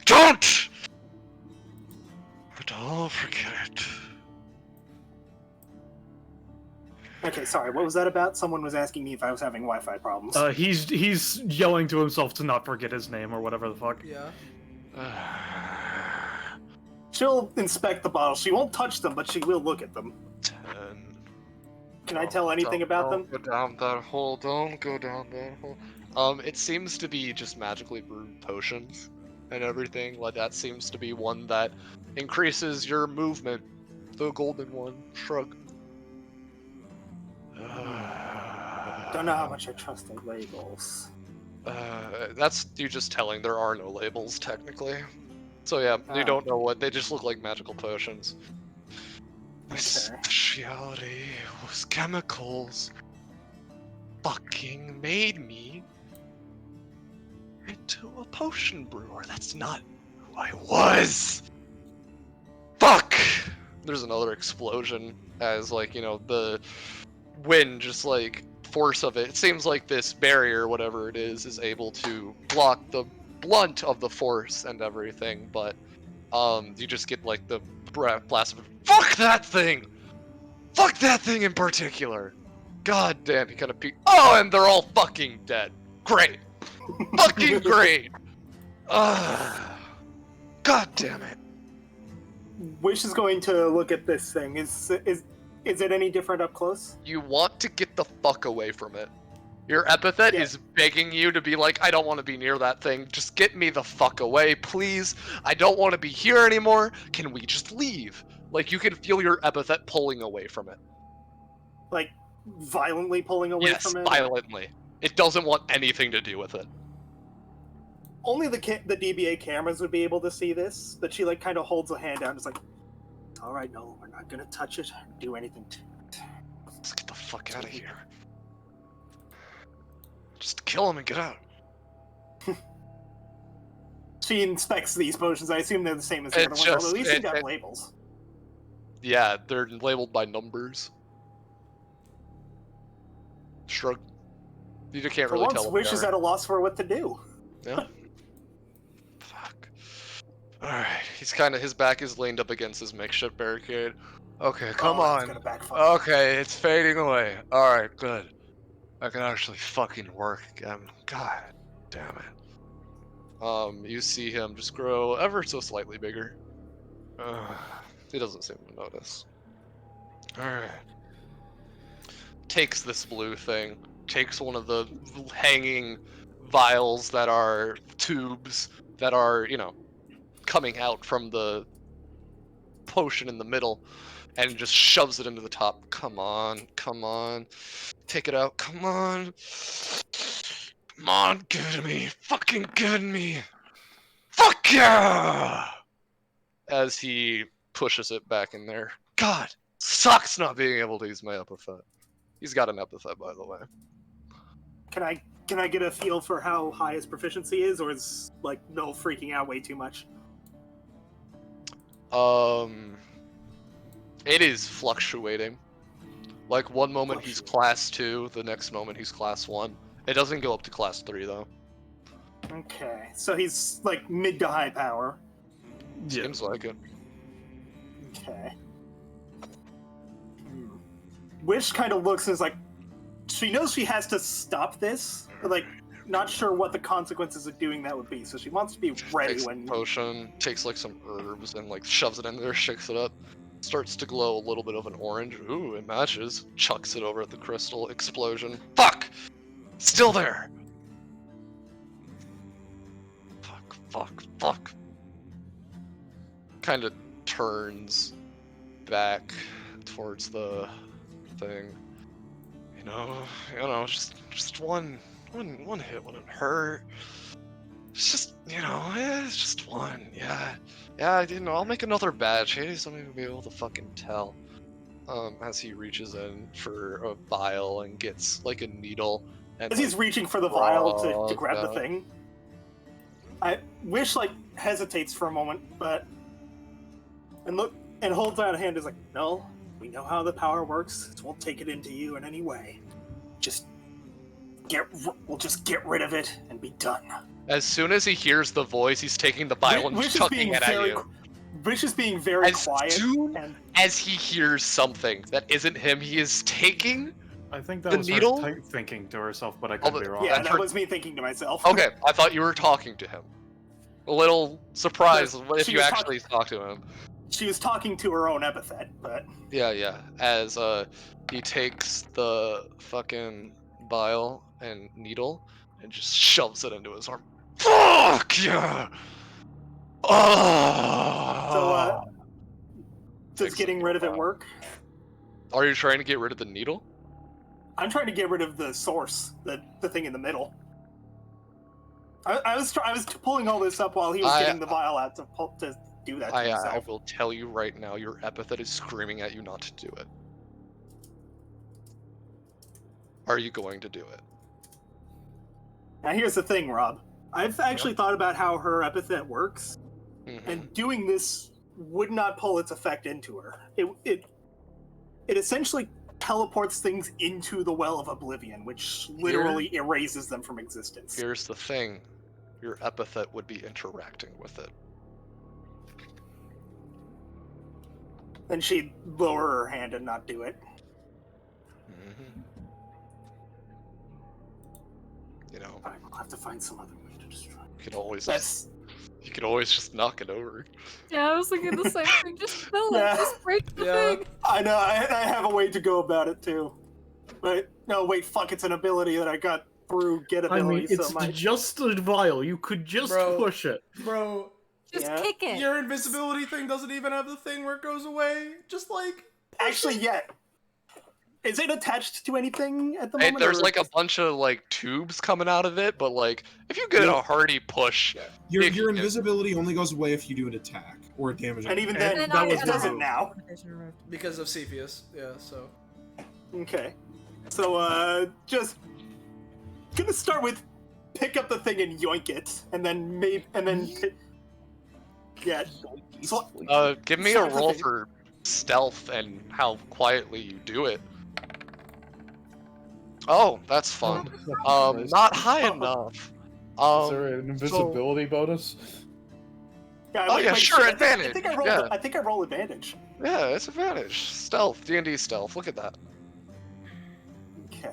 Don't! But I'll forget it. Okay, sorry, what was that about? Someone was asking me if I was having Wi-Fi problems. He's yelling to himself to not forget his name or whatever the fuck. Yeah. She'll inspect the bottles. She won't touch them, but she will look at them. 10. Can I tell anything about them? Don't go down that hole. Don't go down that hole. It seems to be just magically brewed potions and everything. Like that seems to be one that increases your movement. The golden one. Shrug. Don't know how much I trust the labels. That's you just telling there are no labels technically. So yeah, you don't know what they just look like magical potions. My speciality was chemicals. Fucking made me into a potion brewer. That's not who I was. Fuck! There's another explosion as like, you know, the wind just like force of it. It seems like this barrier, whatever it is able to block the blunt of the force and everything, but you just get like the blast of fuck that thing! Fuck that thing in particular! God damn, he kind of peeked. Oh, and they're all fucking dead. Great. Fucking great! God damn it. Wish is going to look at this thing. Is it any different up close? You want to get the fuck away from it. Your epithet is begging you to be like, I don't want to be near that thing. Just get me the fuck away, please. I don't want to be here anymore. Can we just leave? Like, you can feel your epithet pulling away from it. Like, violently pulling away from it? Yes, violently. It doesn't want anything to do with it. Only the DBA cameras would be able to see this, but she, like, kind of holds a hand out and is like, alright, no, we're not gonna touch it or do anything to it. Let's get the fuck out of here. Just kill him and get out. She inspects these potions. I assume they're the same as the other ones, although these seem to have labels. Yeah, they're labeled by numbers. Shrug. You can't really tell. For once, Wish is at a loss for what to do. Yeah. Fuck. Alright, he's kind of, his back is leaned up against his makeshift barricade. Okay, come on. Okay, it's fading away. Alright, good. I can actually fucking work again. God damn it. You see him just grow ever so slightly bigger. He doesn't seem to notice. Alright. Takes this blue thing, takes one of the hanging vials that are tubes that are, you know, coming out from the potion in the middle, and just shoves it into the top. Come on, come on. Take it out. Come on. Come on, give it to me. Fucking give it to me. Fuck yeah! As he pushes it back in there. God, sucks not being able to use my epithet. He's got an epithet, by the way. Can I get a feel for how high his proficiency is, or is, like, no freaking out way too much? It is fluctuating. Like, one moment he's class 2, the next moment he's class 1. It doesn't go up to class 3, though. Okay, so he's, like, mid to high power. Seems like it. Okay. Wish kind of looks and is like, she knows she has to stop this, but, like, not sure what the consequences of doing that would be, so she wants to be ready takes when... potion, takes, like, some herbs and, like, shoves it in there, shakes it up. Starts to glow a little bit of an orange. Ooh, it matches. Chucks it over at the crystal. Explosion. Fuck! Still there! Fuck. Kind of turns back towards the thing. You know, just one hit wouldn't hurt. It's just, it's just one, yeah, I'll make another batch. Hey, somebody will be able to fucking tell. As he reaches in for a vial and gets, like, a needle. And, as he's reaching for the vial to grab the thing, Wish, like, hesitates for a moment, and holds out a hand, is like, no, we know how the power works, so we'll take it into you in any way. We'll just get rid of it and be done. As soon as he hears the voice, he's taking the vial and Wish is chucking being it at very, you. Wish is being very As quiet. soon And as he hears something that isn't him, he is taking. I think that The was needle? her thinking to herself, but I could Oh, be wrong. yeah, That's that her- was me thinking to myself. Okay, I thought you were talking to him. A little surprised Yes, if she you was actually talked to him. She was talking to her own epithet, but Yeah. As he takes the fucking vial and needle and just shoves it into his arm. Fuck yeah! Oh. so does Takes getting the rid of it vial. work? Are you trying to get rid of the needle? I'm trying to get rid of the source, the thing in the middle. I was pulling all this up while he was getting the vial out to do that to I himself. will tell you right now, your epithet is screaming at you not to do it. Are you going to do it? Now here's the thing, Rob. I've actually thought about how her epithet works, Mhm. and doing this would not pull its effect into her. It essentially teleports things into the Well of Oblivion, which literally erases them from existence. Here's the thing. Your epithet would be interacting with it. Then she'd lower her hand and not do it. Mhm. You know, Fine, I'll have to find some other way to destroy it. you could always just knock it over. Yeah, I was thinking the same thing. Just kill it. Yeah. Just break the Yeah. thing. I know, I have a way to go about it too. But, no, wait, fuck, it's an ability that I got through get I ability, mean, it's so my... just a vial. You could just Bro. push it. Bro, Just Yeah. kick it. your invisibility thing doesn't even have the thing where it goes away. Just like Actually, yeah. Is it attached to anything at the Hey, moment? there's or like a just- bunch of like tubes coming out of it, but like if you get a hearty push, Your If- invisibility only goes away if you do an attack or a damage. And even And then, And that I- was it doesn't removed. now. because of Cepheus. Yeah, so Okay. So, just gonna start with pick up the thing and yoink it, and then yeah. So, give me a Sorry, roll okay. for stealth and how quietly you do it. Oh, that's fun. Not high enough. Is Um, there an invisibility bonus? yeah, Oh, yeah, sure, shit, advantage, I think I rolled. yeah. I think I roll advantage. yeah, it's advantage. Stealth, D&D stealth. Look at that. Okay.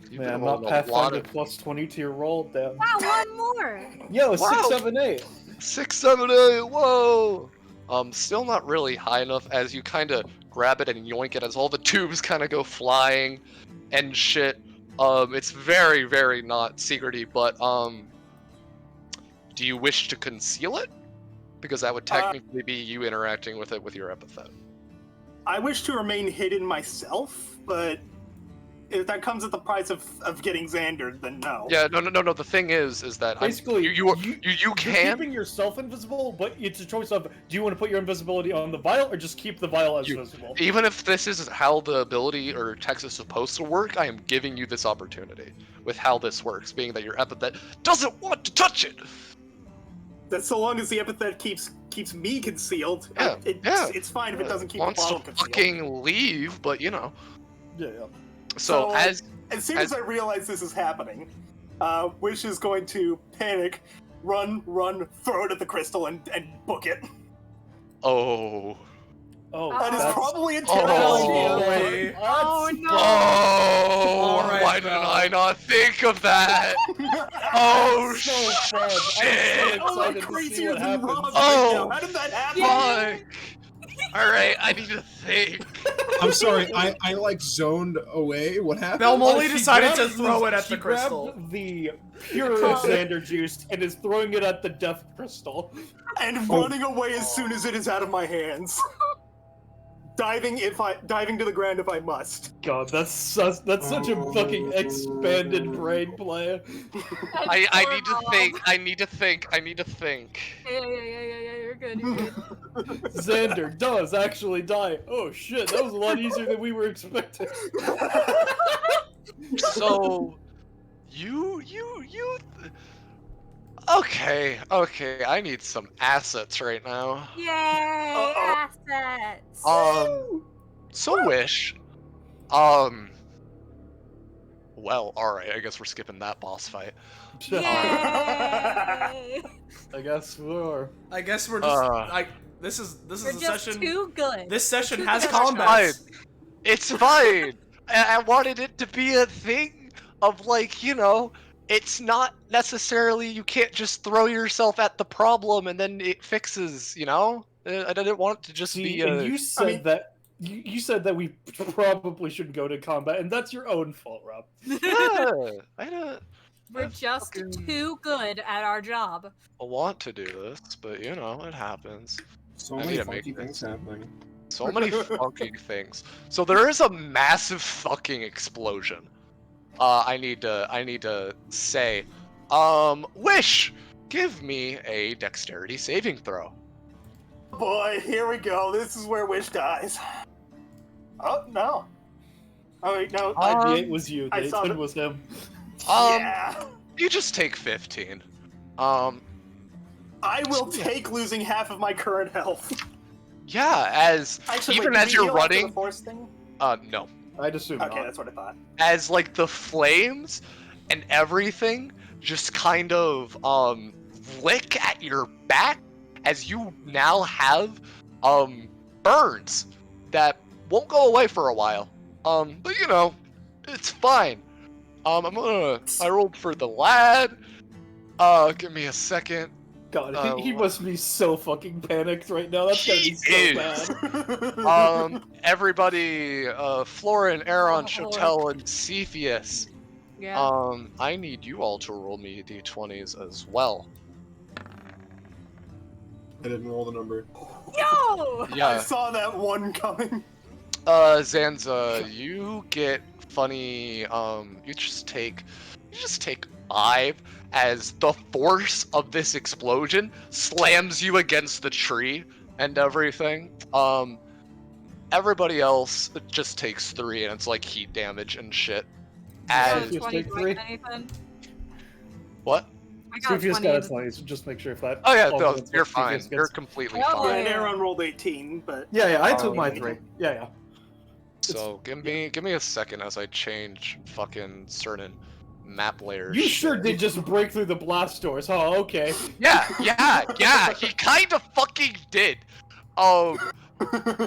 You've Man, been not rolling a lot Pathfinder of plus 20 to your roll, damn. Wow, one more. Yo, Wow. 6, 7, 8. 6, 7, 8. Whoa. Still not really high enough as you kind of grab it and yoink it as all the tubes kind of go flying and shit. It's very, very not secrety, but do you wish to conceal it? Because that would technically be you interacting with it with your epithet. I wish to remain hidden myself, but if that comes at the price of getting Xandered, then no. Yeah, no. The thing is that Basically, you You're can. keeping yourself invisible, but it's a choice of do you want to put your invisibility on the vial or just keep the vial as visible? Even if this is how the ability or text is supposed to work, I am giving you this opportunity with how this works, being that your epithet doesn't want to touch it. That so long as the epithet keeps me concealed, Yeah, it's fine if it doesn't keep the Wants bottle to concealed. fucking leave, but you know. Yeah. So as soon as I realize this is happening, Wish is going to panic, run, throw it at the crystal, and book it. Oh, That is that's- probably a Oh, terrible idea. boy. Oh no. Oh, Alright, why didn't bro. I not think of that? Oh so fun. shit! I'm so I'm excited to see crazier what than happens. Rob right Oh. now. How did that happen? Fuck! Alright, I need to think. I'm sorry, I like zoned away. What happened? Belmoli She decided to grabbed throw it at she the crystal. grabbed the pure Xander juice and is throwing it at the death crystal. And running away as soon as it is out of my hands. Diving to the ground if I must. God, that's such a fucking expanded brain play. I need to think. I need to think. Yeah, you're good. Xander does actually die. Oh shit, that was a lot easier than we were expecting. So, you. Okay, I need some assets right now. Yay, assets. So Wish. Well, alright, I guess we're skipping that boss fight. Yay. Yay! I guess we're. I guess we're just Uh. like this is We're a just session. too good. This session Too has good at our combat. It's fine. I wanted it to be a thing of like, you know, it's not necessarily you can't just throw yourself at the problem and then it fixes, you know? I didn't want it to just See, be and a... you said mean- that. You said that we probably shouldn't go to combat, and that's your own fault, Rob. Yeah, I don't We're just too good at our job. want to do this, but you know, it happens. So I many need to make funky things this. happening. So many fucking things. So there is a massive fucking explosion. I need to say, Wish, give me a dexterity saving throw. Boy, here we go. This is where Wish dies. Oh, no. Oh, wait, no. The 8 was you. The I saw 8 the- was him. Yeah. You just take 15. I will take losing half of my current health. Yeah, as Actually, even wait, as did we you're heal after running, the force thing? no. I'd assume Okay, not. that's what I thought. As like the flames and everything just kind of lick at your back as you now have burns that won't go away for a while. But you know, it's fine. I rolled for the lad. Give me a second. God, he must be so fucking panicked right now. That's gotta be so He bad. Everybody, Flora and Aaron, Oh, Chotel, and Cepheus. Yeah. I need you all to roll me d20s as well. I didn't roll the number. Yo! I Yeah. saw that one coming. Zanza, you get funny. You just take 5 as the force of this explosion slams you against the tree and everything. Everybody else just takes 3, and it's like heat damage and shit. I As- got a 20. Do I get 3? anything? What? I So got if you 20. got a 20, so just make sure if that. Oh yeah, all no, goes you're with fine. previous You're gets- completely Oh, fine. And yeah. Aaron rolled 18, but Yeah, I took Oh, my yeah. 3. Yeah. So give me a second as I change fucking certain map layers. You sure did just break through the blast doors, huh? Okay. Yeah. He kind of fucking did.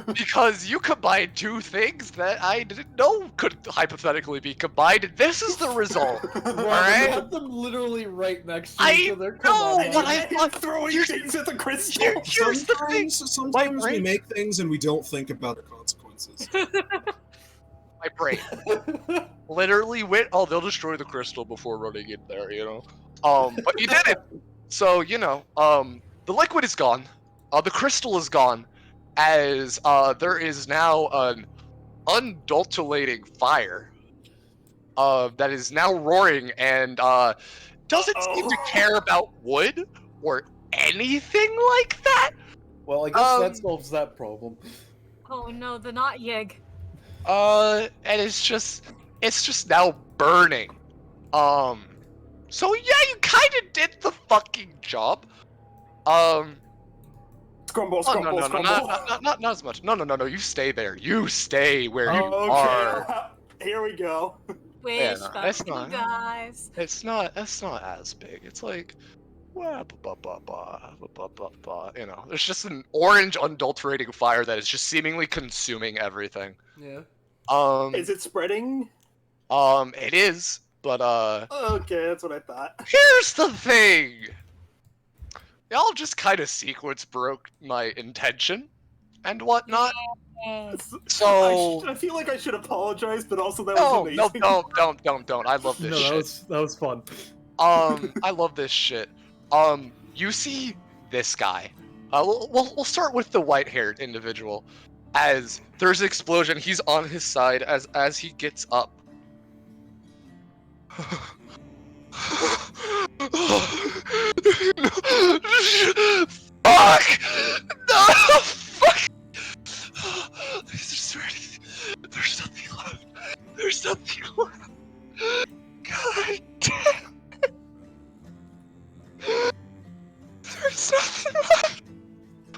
Because you combined 2 things that I didn't know could hypothetically be combined, and this is the result. Rob, Alright. you have them literally right next to I each other. Come know, on, and man. but I him thought- throwing here's- things at the crystal. Here's the thing. Sometimes we brain- make things and we don't think about the consequences. My brain literally went, oh, they'll destroy the crystal before running in there, you know? But you did it! So, you know, the liquid is gone. The crystal is gone. As, there is now an undulating fire. That is now roaring and, doesn't seem to care about wood or anything like that. Well, I guess that Um, solves that problem. Oh no, the not yig. And it's just now burning. So yeah, you kind of did the fucking job. Scrumble, Oh, scrumble, no, scrumble. not as much. No, you stay there. You stay where you Okay, are. here we go. Wish no, the that's you not- guys. It's not as big. It's like, you know, there's just an orange undulterating fire that is just seemingly consuming everything. Yeah. Is it spreading? It is, but Okay, that's what I thought. here's the thing. Y'all just kind of sequence broke my intention and whatnot. So I feel like I should apologize, but also that was no, amazing. don't. I love this No, shit. that was fun. I love this shit. You see this guy. We'll start with the white-haired individual. As there's an explosion, he's on his side as he gets up. Fuck! No! Fuck! There's nothing left. There's nothing left. God damn. There's nothing left.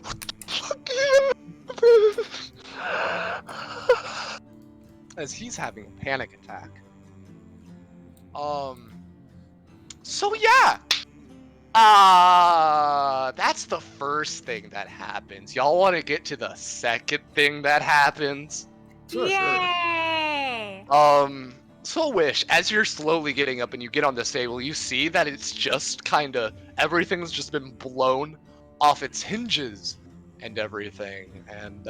What the fuck? As he's having a panic attack. So yeah, That's the first thing that happens. Y'all want to get to the second thing that happens? Sure. Yay! So Wish, as you're slowly getting up and you get on this table, you see that it's just kinda, everything's just been blown off its hinges and everything, and,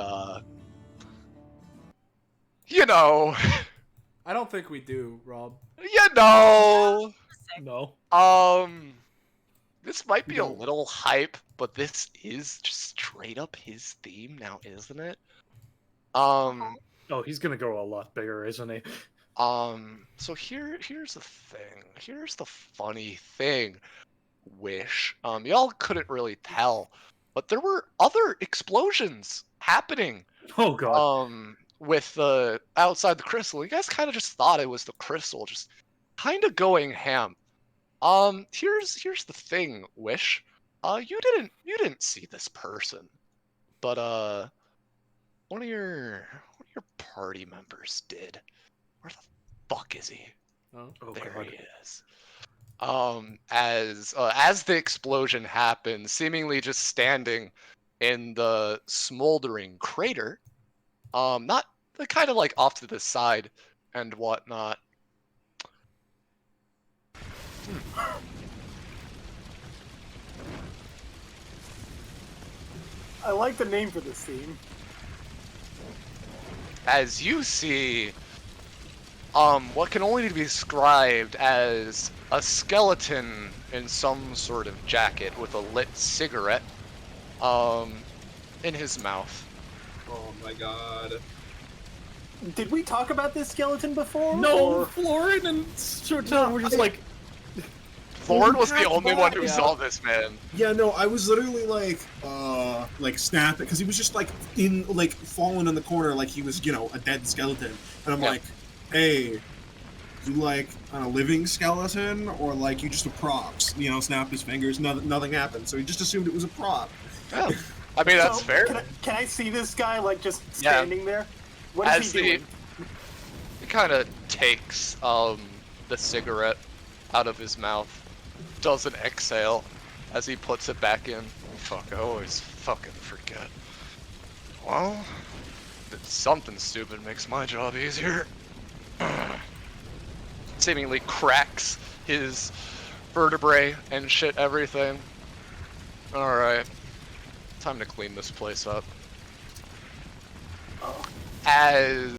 you know, I don't think we do, Rob. you know, No. this might be a No. little hype, but this is just straight up his theme now, isn't it? Oh, he's gonna go a lot bigger, isn't he? So here's the thing. Here's the funny thing, Wish. Y'all couldn't really tell, but there were other explosions happening. Oh god. With the outside the crystal. You guys kind of just thought it was the crystal, just kind of going ham. Here's the thing, Wish. You didn't see this person, but one of your party members did. Where the fuck is he? Oh. Oh There god. he is. As the explosion happens, seemingly just standing in the smoldering crater, not kind of like off to the side and whatnot. I like the name for this theme. As you see, what can only be described as a skeleton in some sort of jacket with a lit cigarette, in his mouth. Oh my god. Did we talk about this skeleton before? No, or- Florin and Shortel were just like, Ford was the passed only by, one who yeah. saw this, man. Yeah, no, I was literally like snapping because he was just like falling in the corner like he was, a dead skeleton. And I'm Yeah. like, hey, you like a living skeleton or like you just a props? Snapped his fingers, nothing happened. So he just assumed it was a prop. Yeah. I mean, that's So, fair. Can I see this guy like just Yeah. standing there? What is As he doing? he kind of takes the cigarette out of his mouth, does an exhale as he puts it back in. Fuck, I always fucking forget. Well, something stupid makes my job easier. Seemingly cracks his vertebrae and shit everything. Alright. Time to clean this place up. As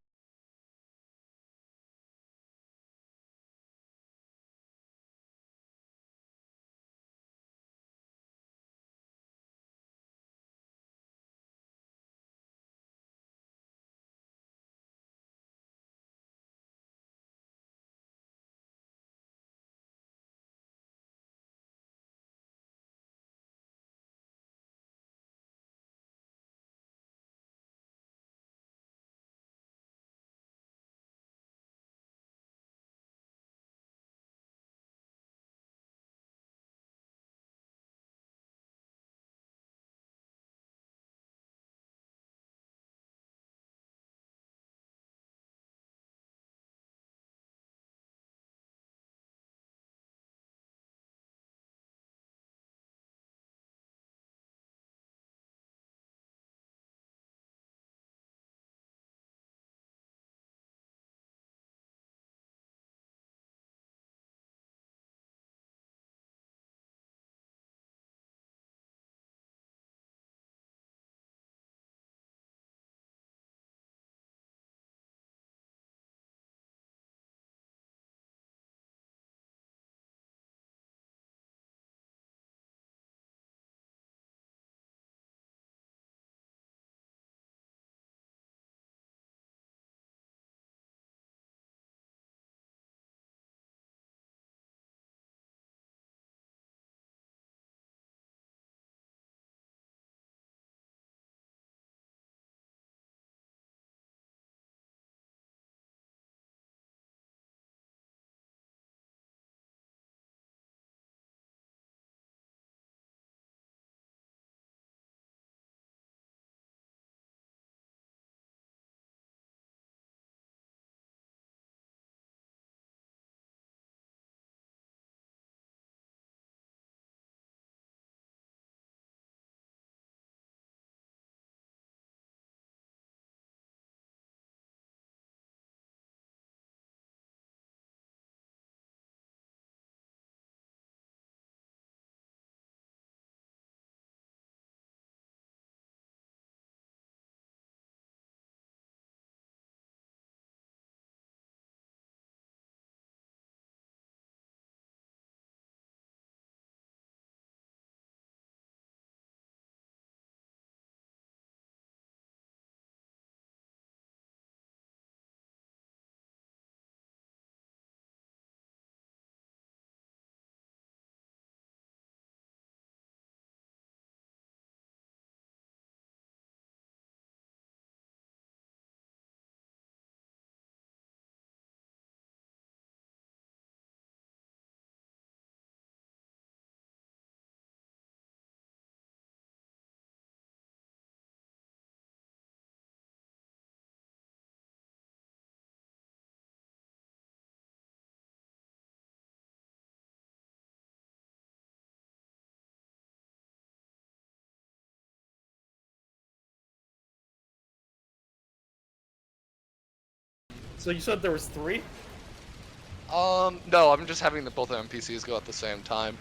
So you said there was 3? No, I'm just having both the NPCs go at the same time.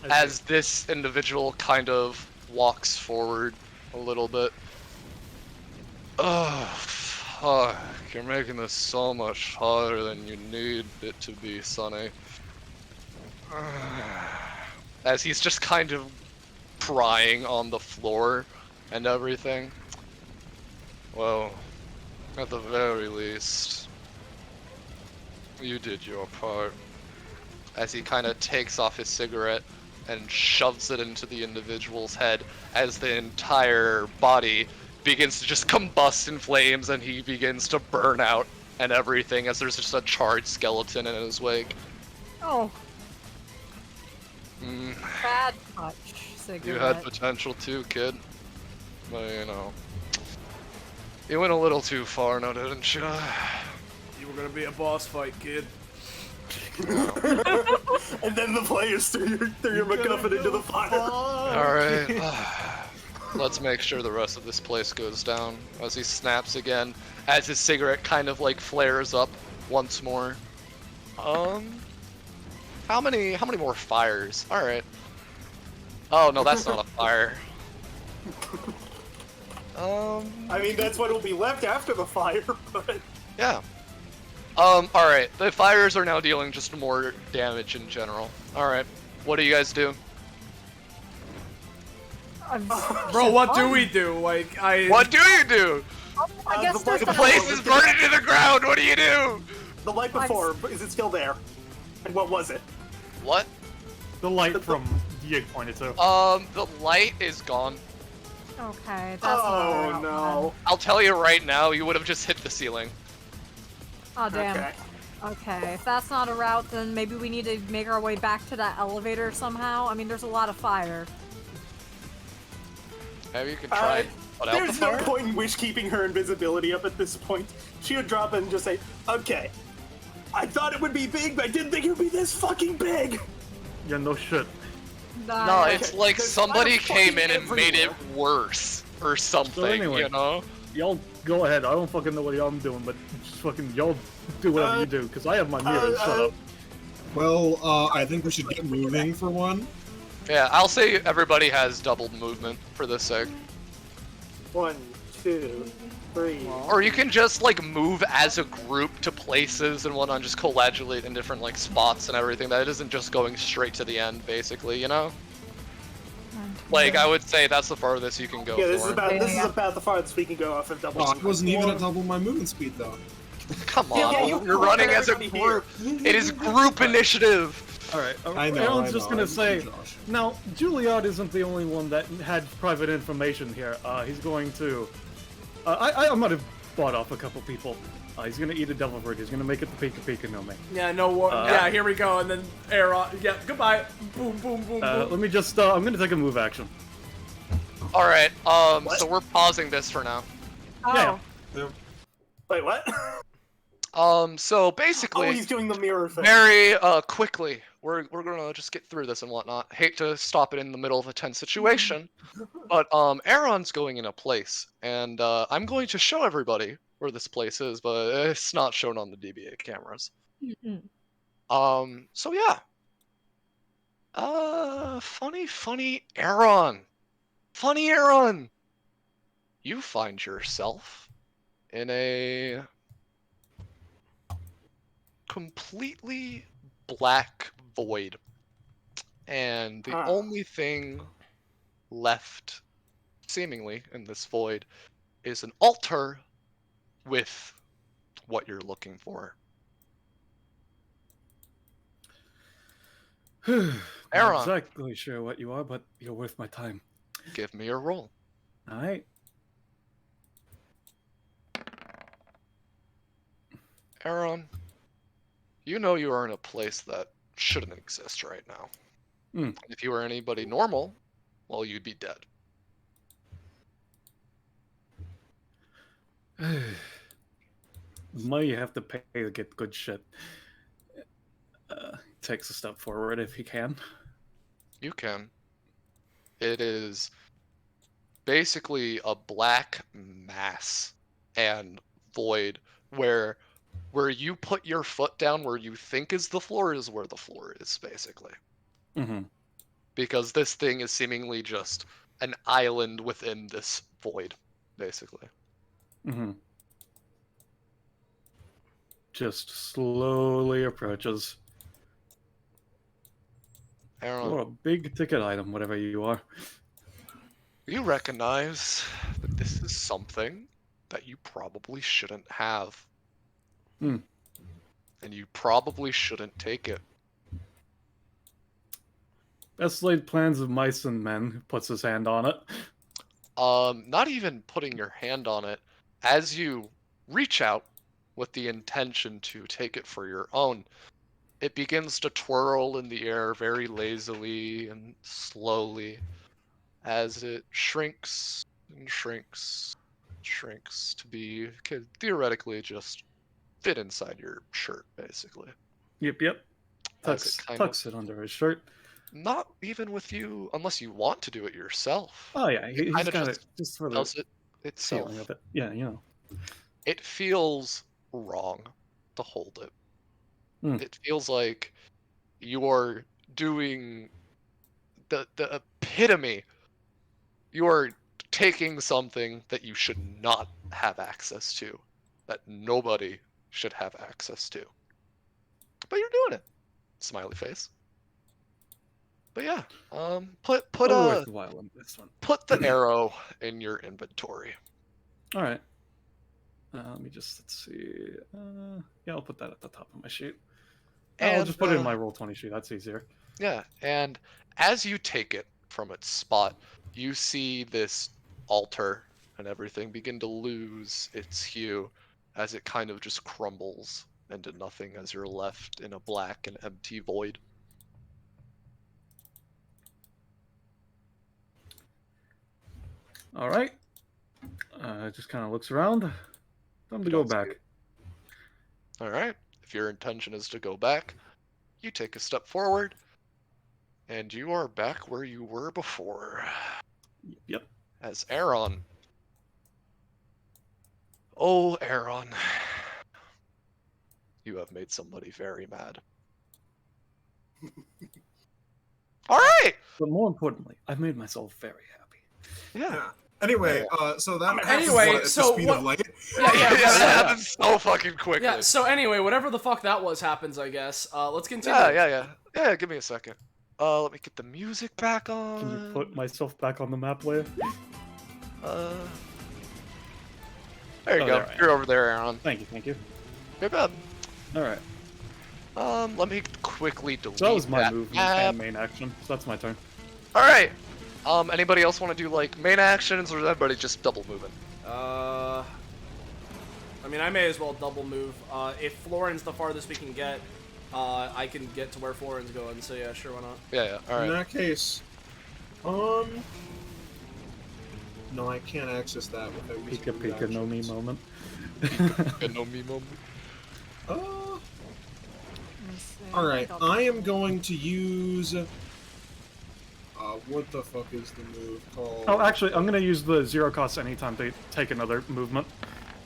As this individual kind of walks forward a little bit. Oh, fuck. You're making this so much harder than you need it to be, Sonny. As he's just kind of crying on the floor and everything. Well, at the very least, you did your part. As he kind of takes off his cigarette and shoves it into the individual's head as the entire body begins to just combust in flames and he begins to burn out and everything as there's just a charred skeleton in his wake. Oh. Bad touch, cigarette. You had potential too, kid. But, you know. You went a little too far now, didn't you? You were gonna be a boss fight, kid. And then the players threw your MacGuffin into the fire. Alright. Let's make sure the rest of this place goes down. As he snaps again, as his cigarette kind of like flares up once more. How many more fires? Alright. Oh no, that's not a fire. I mean, that's what will be left after the fire, but... Yeah. Alright. The fires are now dealing just more damage in general. Alright. What do you guys do? Bro, what do we do? Like, What do you do? I guess the there's The the place is burning to the ground! What do you do? The light before, is it still there? And what was it? What? The light from Yig pointed to. The light is gone. Okay, that's Oh, not no. I'll tell you right now, you would have just hit the ceiling. Oh, damn. Okay. Okay, if that's not a route, then maybe we need to make our way back to that elevator somehow. I mean, there's a lot of fire. Maybe you can try and put out the There's no fire. point in Wish keeping her invisibility up at this point. She would drop it and just say, okay, I thought it would be big, but I didn't think it would be this fucking big! Yeah, no shit. No, it's like There's somebody fire came in fucking and made it everywhere. worse or something, anyway. you know? Y'all go ahead. I don't fucking know what y'all doing, but just fucking y'all do whatever you do, because I have my mirrors set up. Well, I think we should get moving for one. Yeah, I'll say everybody has doubled movement for this sake. 1, 2, 3. Or you can just like move as a group to places and whatnot, just coagulate in different like spots and everything. That isn't just going straight to the end, basically, you know? Like I would say that's the farthest you can go. Yeah, this for. is about the farthest we can go off of double. Oh, I wasn't even at double my movement speed though. Come on, Yeah, you're running as a group. It is group initiative. Alright, I know. Aaron's just gonna say, Josh. now, Juliard isn't the only one that had private information here. He's going to... I might have bought off a couple people. He's gonna eat a devil fruit. He's gonna make it the Pika Pika no me. Yeah, no war. Yeah, here we go, and then air on. Yeah, goodbye. Boom, boom, boom, boom. Let me just, I'm gonna take a move action. Alright, so we're pausing this for now. Oh, Wait, what? So basically, Oh, he's doing the mirror thing. very quickly, we're gonna just get through this and whatnot. Hate to stop it in the middle of a tense situation, but Aaron's going in a place, and I'm going to show everybody where this place is, but it's not shown on the DBA cameras. So yeah. Funny Aaron. Funny Aaron. You find yourself in a completely black void. And the only thing left, seemingly, in this void is an altar with what you're looking for. Not Aaron. exactly sure what you are, but you're worth my time. Give me a roll. Alright. Aaron, you know you are in a place that shouldn't exist right now. If you were anybody normal, well, you'd be dead. Money you have to pay to get good shit. Takes a step forward if he can. You can. It is basically a black mass and void where where you put your foot down where you think is the floor is where the floor is, basically. Mm-hmm. Because this thing is seemingly just an island within this void, basically. Mm-hmm. Just slowly approaches. Aaron, You're a big ticket item, whatever you are. you recognize that this is something that you probably shouldn't have. Hmm. And you probably shouldn't take it. Best laid plans of mice and men, puts his hand on it. Not even putting your hand on it, as you reach out with the intention to take it for your own, it begins to twirl in the air very lazily and slowly as it shrinks and shrinks to be could theoretically just fit inside your shirt, basically. Yep. As it Tucks it under his shirt. not even with you, unless you want to do it yourself. Oh yeah, It he's kind of got it just for the does it itself. feeling of it. Yeah, you know. It feels wrong to hold it. It feels like you're doing the epitome. You're taking something that you should not have access to, that nobody should have access to. But you're doing it. Smiley face. But yeah, put worth the while on this one. put the arrow in your inventory. All right. Let's see. Yeah, I'll put that at the top of my sheet. I'll And just put it in my roll 20 sheet. That's easier. yeah, and as you take it from its spot, you see this altar and everything begin to lose its hue as it kind of just crumbles into nothing as you're left in a black and empty void. All right. Just kind of looks around. Time to go Don't see back. it. All right. If your intention is to go back, you take a step forward, and you are back where you were before. Yep. As Aaron. Oh, Aaron. You have made somebody very mad. All right. But more importantly, I've made myself very happy. Yeah. Yeah. Anyway, so that happens Anyway, at the so speed what- of light. Yeah, Yeah, that happens so fucking quickly. Yeah, so anyway, whatever the fuck that was happens, I guess. Let's continue. Yeah, give me a second. Let me get the music back on. Can you put myself back on the map, Leia? There you Oh, go. there I am. You're over there, Aaron. Thank you. Good job. All right. Let me quickly delete So that was my that movement map. and main action. So that's my turn. All right. Anybody else want to do like main actions, or is everybody just double moving? I mean, I may as well double move. If Florin's the farthest we can get, I can get to where Florin's going, so yeah, sure, why not? Yeah. All In right. that case, no, I can't access that without using Pika no me actions. moment. Good no me moment. All right, I am going to use. What the fuck is the move called? Oh, actually, I'm gonna use the 0 cost anytime to take another movement.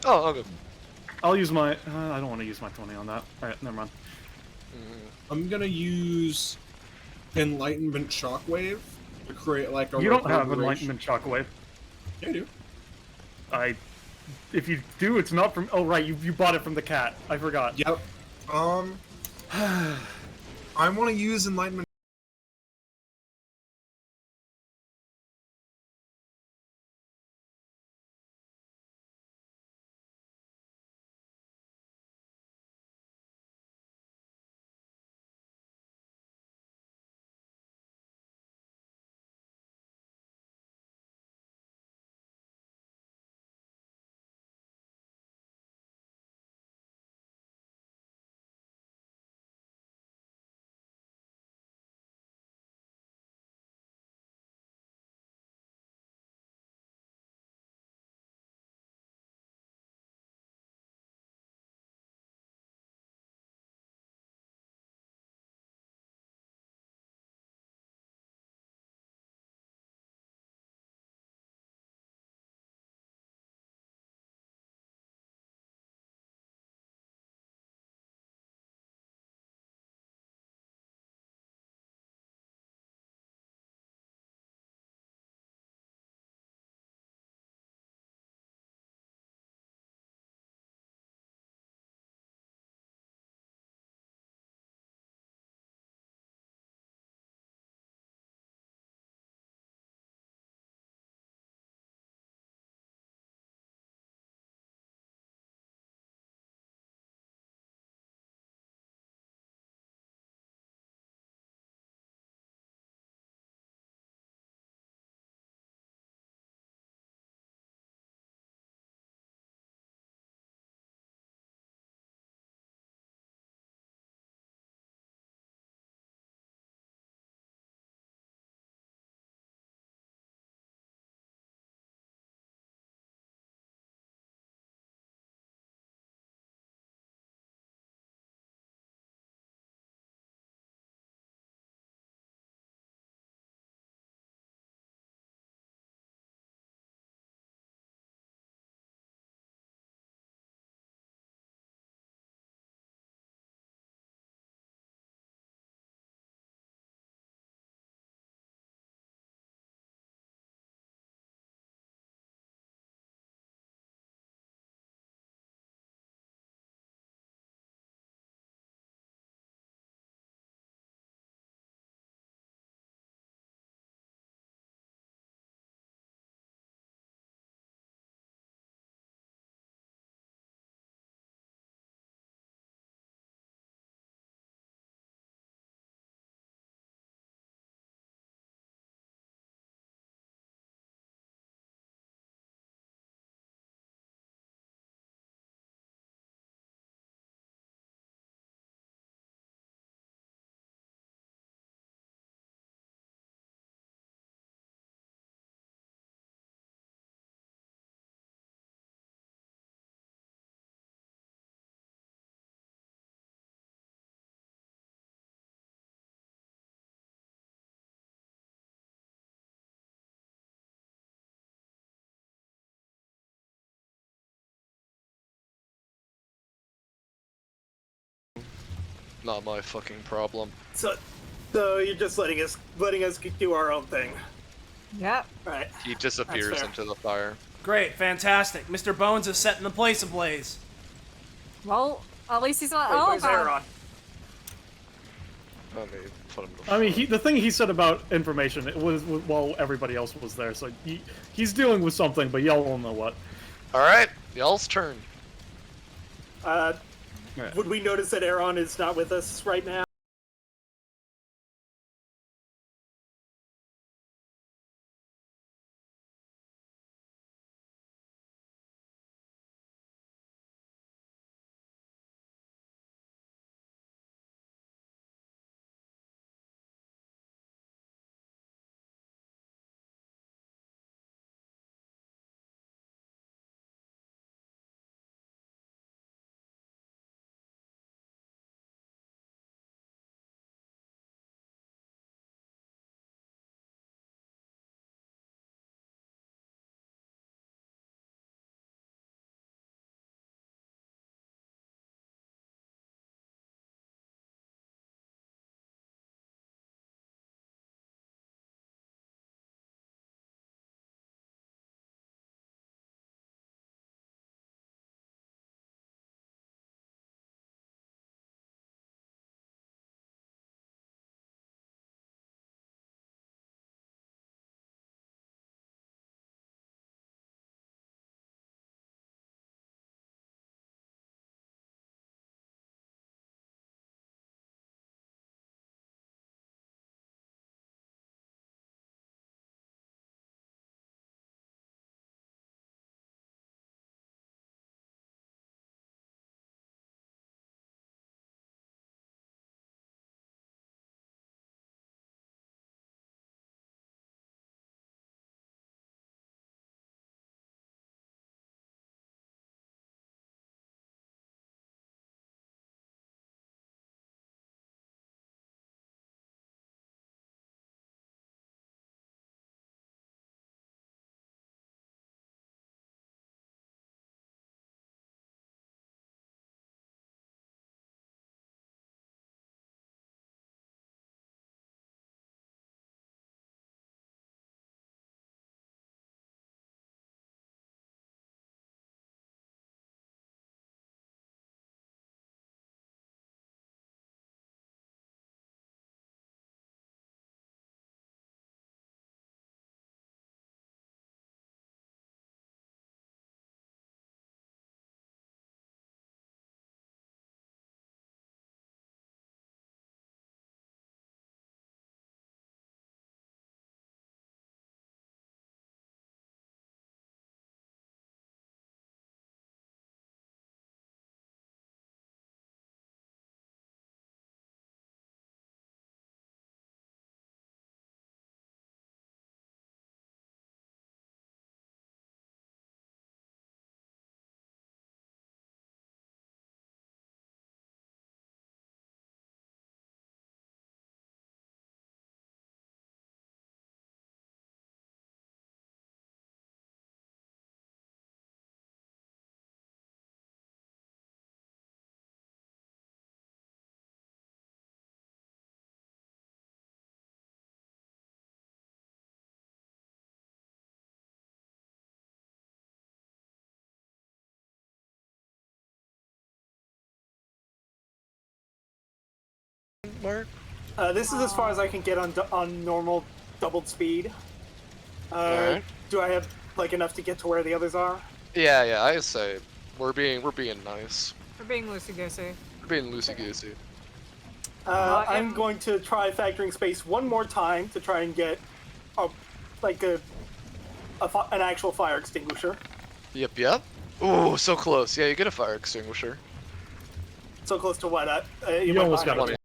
Oh, okay. I'll use my. I don't want to use my 20 on that. All right, never mind. I'm gonna use Enlightenment Shockwave to create like a. You don't have reverberation. Enlightenment Shockwave. Yeah, I do. If you do, it's not from. Oh right, you bought it from the cat. I forgot. Yep. I want to use Enlightenment Not my fucking problem. So you're just letting us do our own thing. Yep. Right. He disappears fair. into the fire. Great, fantastic. Mr. Bones is setting the place ablaze. Well, at least he's not. Wait, Oh where's god. Aaron? Let me put him to I mean, fire. the thing he said about information it was while everybody else was there, so he's dealing with something, but y'all won't know what. Alright, y'all's turn. Would we notice that Aaron is not with us right now? Mark? This is as far as I can get on normal doubled speed. Alright. Do I have like enough to get to where the others are? Yeah, I say we're being nice. We're being loosey goosey. We're being loosey goosey. I'm going to try factoring space one more time to try and get an actual fire extinguisher. Yep. Ooh, so close. Yeah, you get a fire extinguisher. So close to what? You almost got it. it.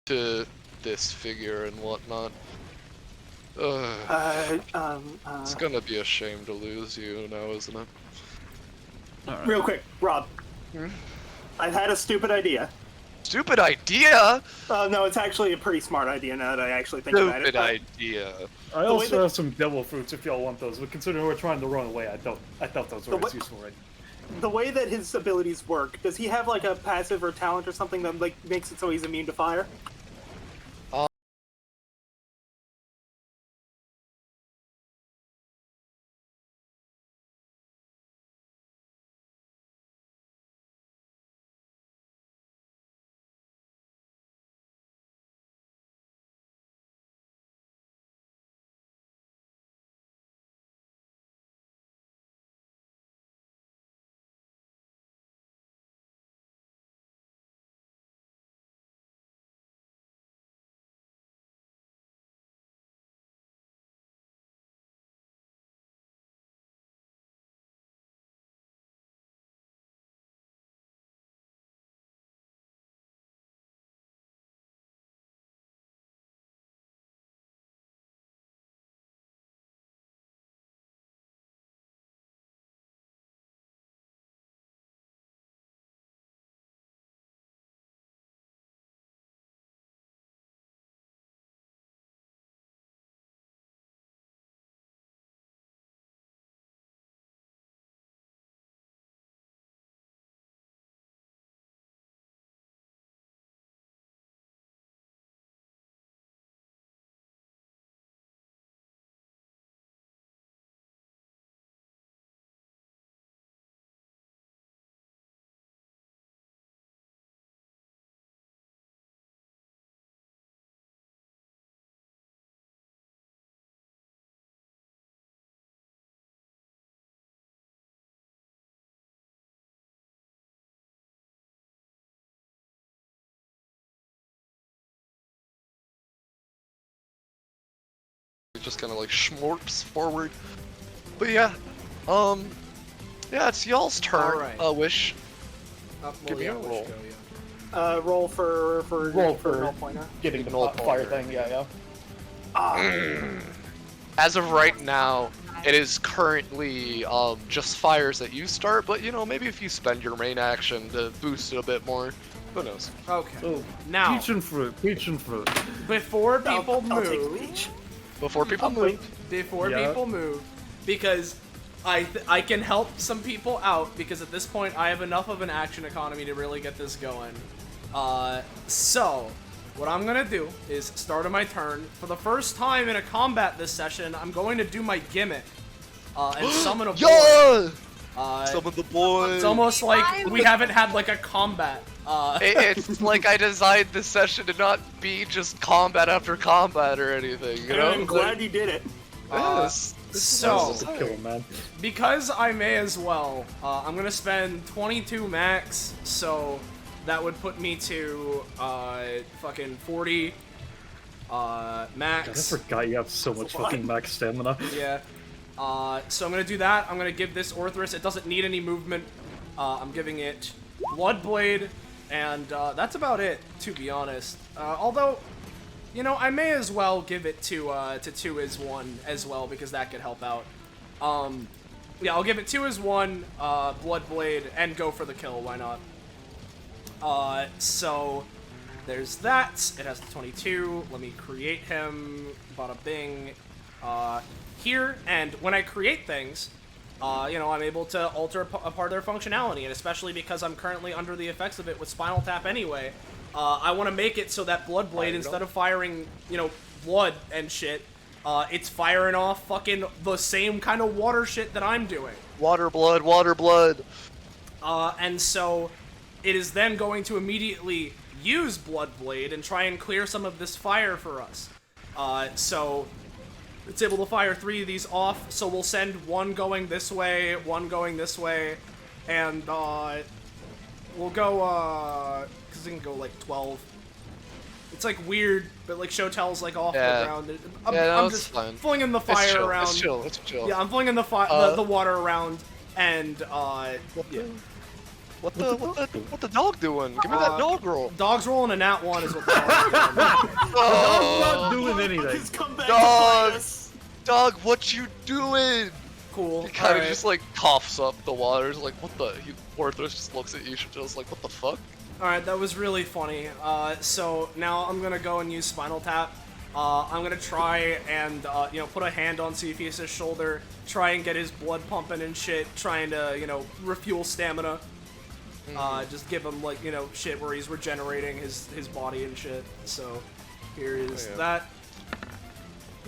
to this figure and whatnot. It's gonna be a shame to lose you now, isn't it? Alright. Real quick, Rob. Hmm? I've had a stupid idea. Stupid idea? No, it's actually a pretty smart idea now that I actually think about it. Stupid idea. I way also that- have some devil fruits if y'all want those, but considering we're trying to run away, I thought those were The as wa- useful right. The way that his abilities work, does he have like a passive or talent or something that like makes it so he's immune to fire? It just kind of like schmorps forward. But yeah, yeah, it's y'all's turn. Alright. Wish. Give me a let's roll. go, yeah. Roll for Roll for null pointer. getting the Null fire pointer. thing, yeah. As of right now, it is currently just fires that you start, but you know, maybe if you spend your main action to boost it a bit more, who knows? Okay. So, Now, peach and fruit. before people I'll take the move, peach. Before people move, Yeah. people move, because I can help some people out, because at this point I have enough of an action economy to really get this going. So what I'm gonna do is start of my turn. For the first time in a combat this session, I'm going to do my gimmick and summon a boy. yeah, Uh, summon the boy. It's almost like we haven't had like a combat. It's like I designed this session to not be just combat after combat or anything, you know? I'm glad you did it. Yes. So, That's a kill, man. because I may as well, I'm gonna spend 22 max, so that would put me to fucking 40 max. God, I forgot you have so much fucking max stamina. Yeah. So I'm gonna do that. I'm gonna give this Orthrus. It doesn't need any movement. I'm giving it Bloodblade, and that's about it, to be honest. Although, you know, I may as well give it to 2 as 1 as well, because that could help out. Yeah, I'll give it 2 as 1, Bloodblade, and go for the kill. Why not? So there's that. It has the 22. Let me create him. Bada bing. Here, and when I create things, you know, I'm able to alter a part of their functionality, and especially because I'm currently under the effects of it with Spinal Tap anyway, I want to make it so that Bloodblade, instead of firing, you know, blood and shit, it's firing off fucking the same kind of water shit that I'm doing. Water blood, water blood. And so it is then going to immediately use Bloodblade and try and clear some of this fire for us. So it's able to fire 3 of these off, so we'll send 1 going this way, 1 going this way, and we'll go, because it can go like 12. It's like weird, but like Shotel's like off Yeah. the ground. I'm No, just it's fine. flinging the It's fire chill, around. it's chill, it's chill. Yeah, I'm flinging the water around, and yeah. What the dog doing? Give me that dog roll. Dog's rolling a nat 1 is what the dog's doing. I'm not doing anything. Just come back Dog. to bite us. Dog, what you doing? Cool. He kind of Alright. just like coughs up the water. He's like, what the? Porthos just looks at you, just like, what the fuck? Alright, that was really funny. So now I'm gonna go and use Spinal Tap. I'm gonna try and, put a hand on Cepheus' shoulder, try and get his blood pumping and shit, trying to, refuel stamina. Just give him, like, shit where he's regenerating his body and shit. So, here is that.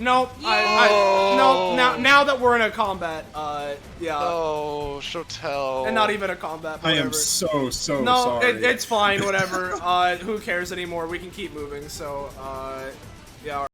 Nope. No. Now that we're in a combat, yeah. Oh, Shotel. And not even a combat. But I am whatever. so No, sorry. it's fine. Whatever. Who cares anymore? We can keep moving. So, yeah.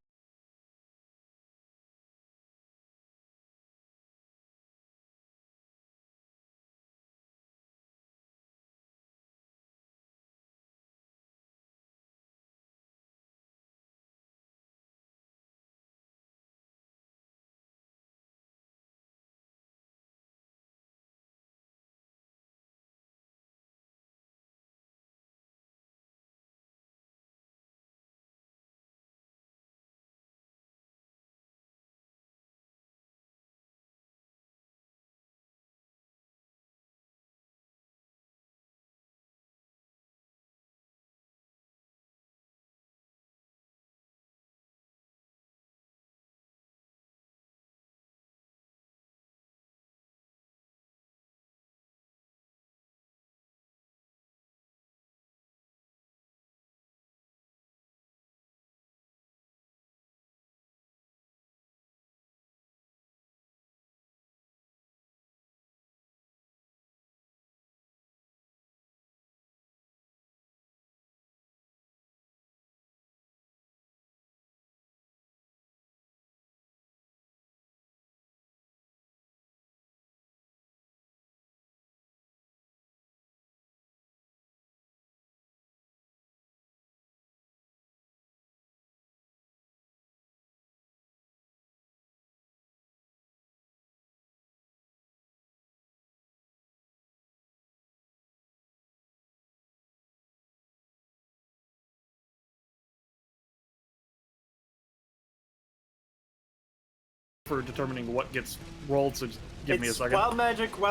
For determining what gets rolled, so just give me a It's second. Wild Magic 2,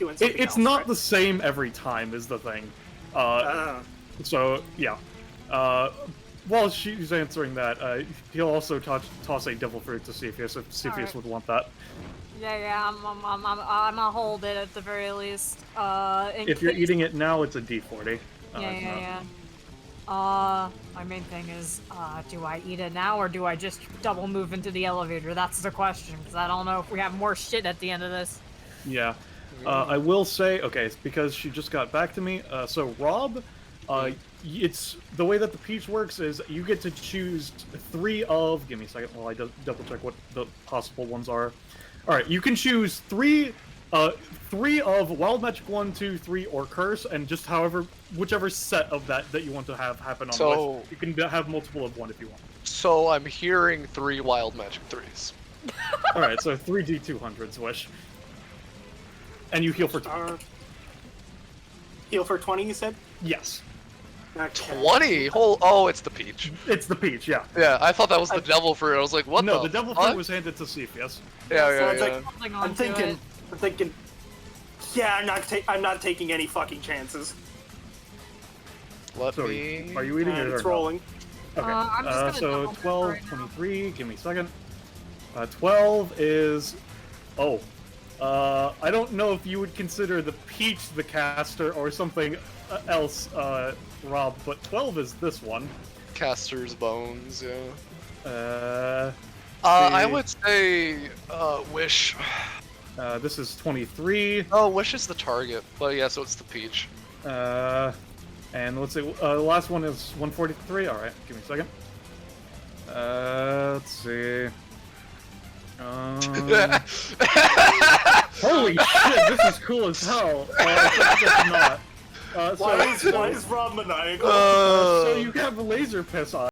and something It's else, not right? the same every time, is the thing. So, yeah. While she's answering that, he'll also toss a devil fruit to Cepheus if Cepheus Alright. would want that. Yeah, I'm gonna hold it at the very least. In If you're case- eating it now, it's a D40. Yeah. My main thing is, do I eat it now or do I just double move into the elevator? That's the question, because I don't know if we have more shit at the end of this. Yeah. I will say, okay, it's because she just got back to me. So Rob, it's the way that the peach works is you get to choose 3 of. Give me a second while I double check what the possible ones are. All right, you can choose 3 of Wild Magic 1, 2, 3, or Curse, and just whichever set of that you want to have happen on the list. You can have multiple of one if you want. So I'm hearing 3 Wild Magic 3s. All right, so 3 D200s, Wish. And you heal for 20. Heal for 20, you said? Yes. Okay. 20? Oh, it's the peach. It's the peach, yeah. Yeah, I thought that was the devil fruit. I was like, what No, the the devil fuck? fruit was handed to Cepheus. Yeah. it's like- Holding I'm on to thinking. it. I'm thinking. Yeah, I'm not taking any fucking chances. Let So, me... are you eating it or It's not? rolling. Okay. I'm just gonna So double 12, right now. 23. Give me a second. 12 is. Oh. I don't know if you would consider the peach the caster or something else, Rob, but 12 is this one. Caster's bones, yeah. I see. would say, Wish. This is 23. Oh, Wish is the target. But yeah, so it's the peach. And let's see, the last one is 143. Alright, give me a second. Let's see. Holy shit, this is cool as hell. Except it's not. Why is Rob maniacal? So you have laser piss on.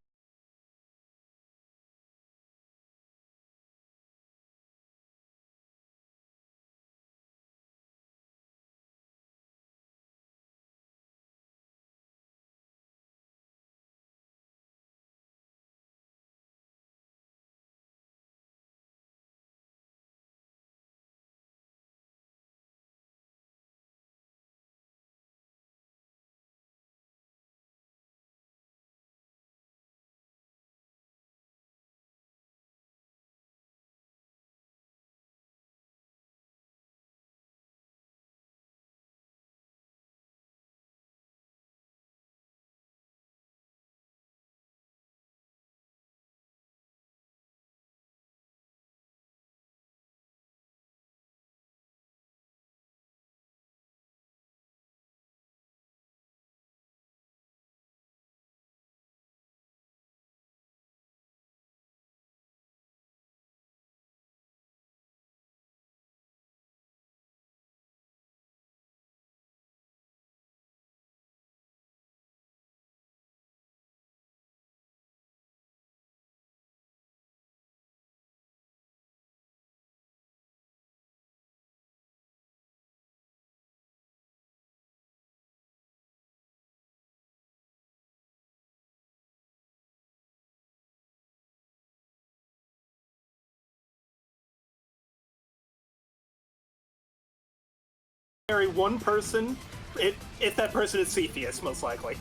carry one person, if that person is Cepheus, most likely.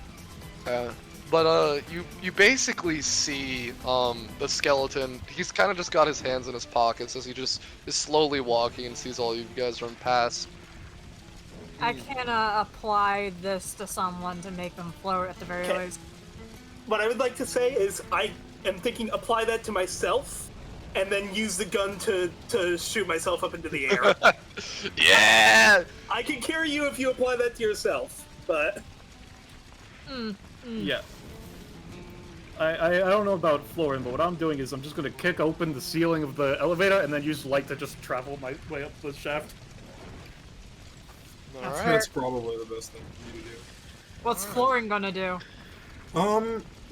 But you basically see the skeleton. He's kind of just got his hands in his pockets as he just is slowly walking and sees all you guys run past. I can apply this to someone to make them float at the very Okay. least. What I would like to say is I am thinking apply that to myself, and then use the gun to shoot myself up into the air. Yeah! I can carry you if you apply that to yourself, but... Yeah. I don't know about Florin, but what I'm doing is I'm just going to kick open the ceiling of the elevator and then use light to just travel my way up the shaft. Alright. That's probably the best thing for you to do. What's Florin gonna do?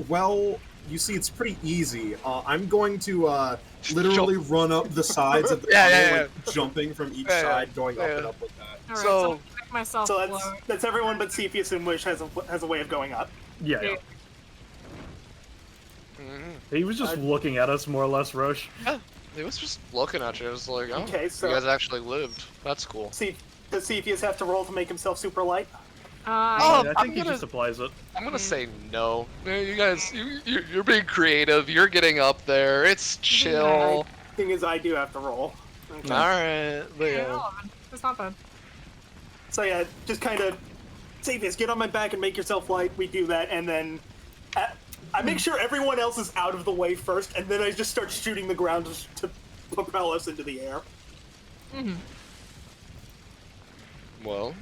Well, you see, it's pretty easy. I'm going to literally run up the sides of the tunnel, like, jumping from each side, going up and up with that. Alright, So- so I make myself So float. that's everyone but Cepheus and Wish has a way of going up. Yeah. Mhm. He was just looking at us, more or less, Roche. Yeah, he was just looking at you. I was like, oh, Okay, so- you guys actually lived. That's cool. Does Cepheus have to roll to make himself super light? Oh, I I'm think he gonna- just applies it. I'm gonna say no. Yeah, you guys, you're being creative. You're getting up there. It's chill. Thing is, I do have to roll. Okay. Alright, but Yeah, yeah. 11. It's not bad. So yeah, just kind of, Cepheus, get on my back and make yourself light. We do that, and then I make sure everyone else is out of the way first, and then I just start shooting the ground to propel us into the air. Well,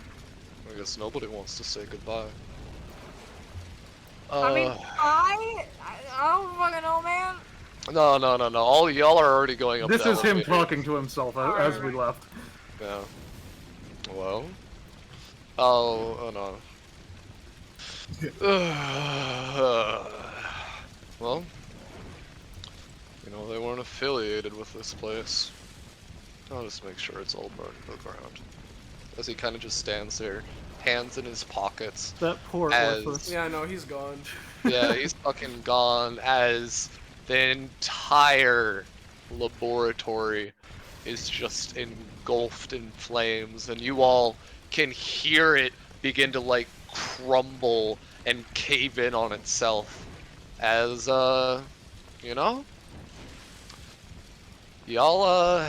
I guess nobody wants to say goodbye. I mean, I don't fucking know, man. No. All y'all are already going up. This the is him elevator. talking to himself as we left. Yeah. Well. Oh no. Well, you know, they weren't affiliated with this place. I'll just make sure it's all burned to the ground. As he kind of just stands there, hands in his pockets. That poor As- Orpheus. Yeah, no, he's gone. Yeah, he's fucking gone, as the entire laboratory is just engulfed in flames, and you all can hear it begin to, like, crumble and cave in on itself. As, you know? Y'all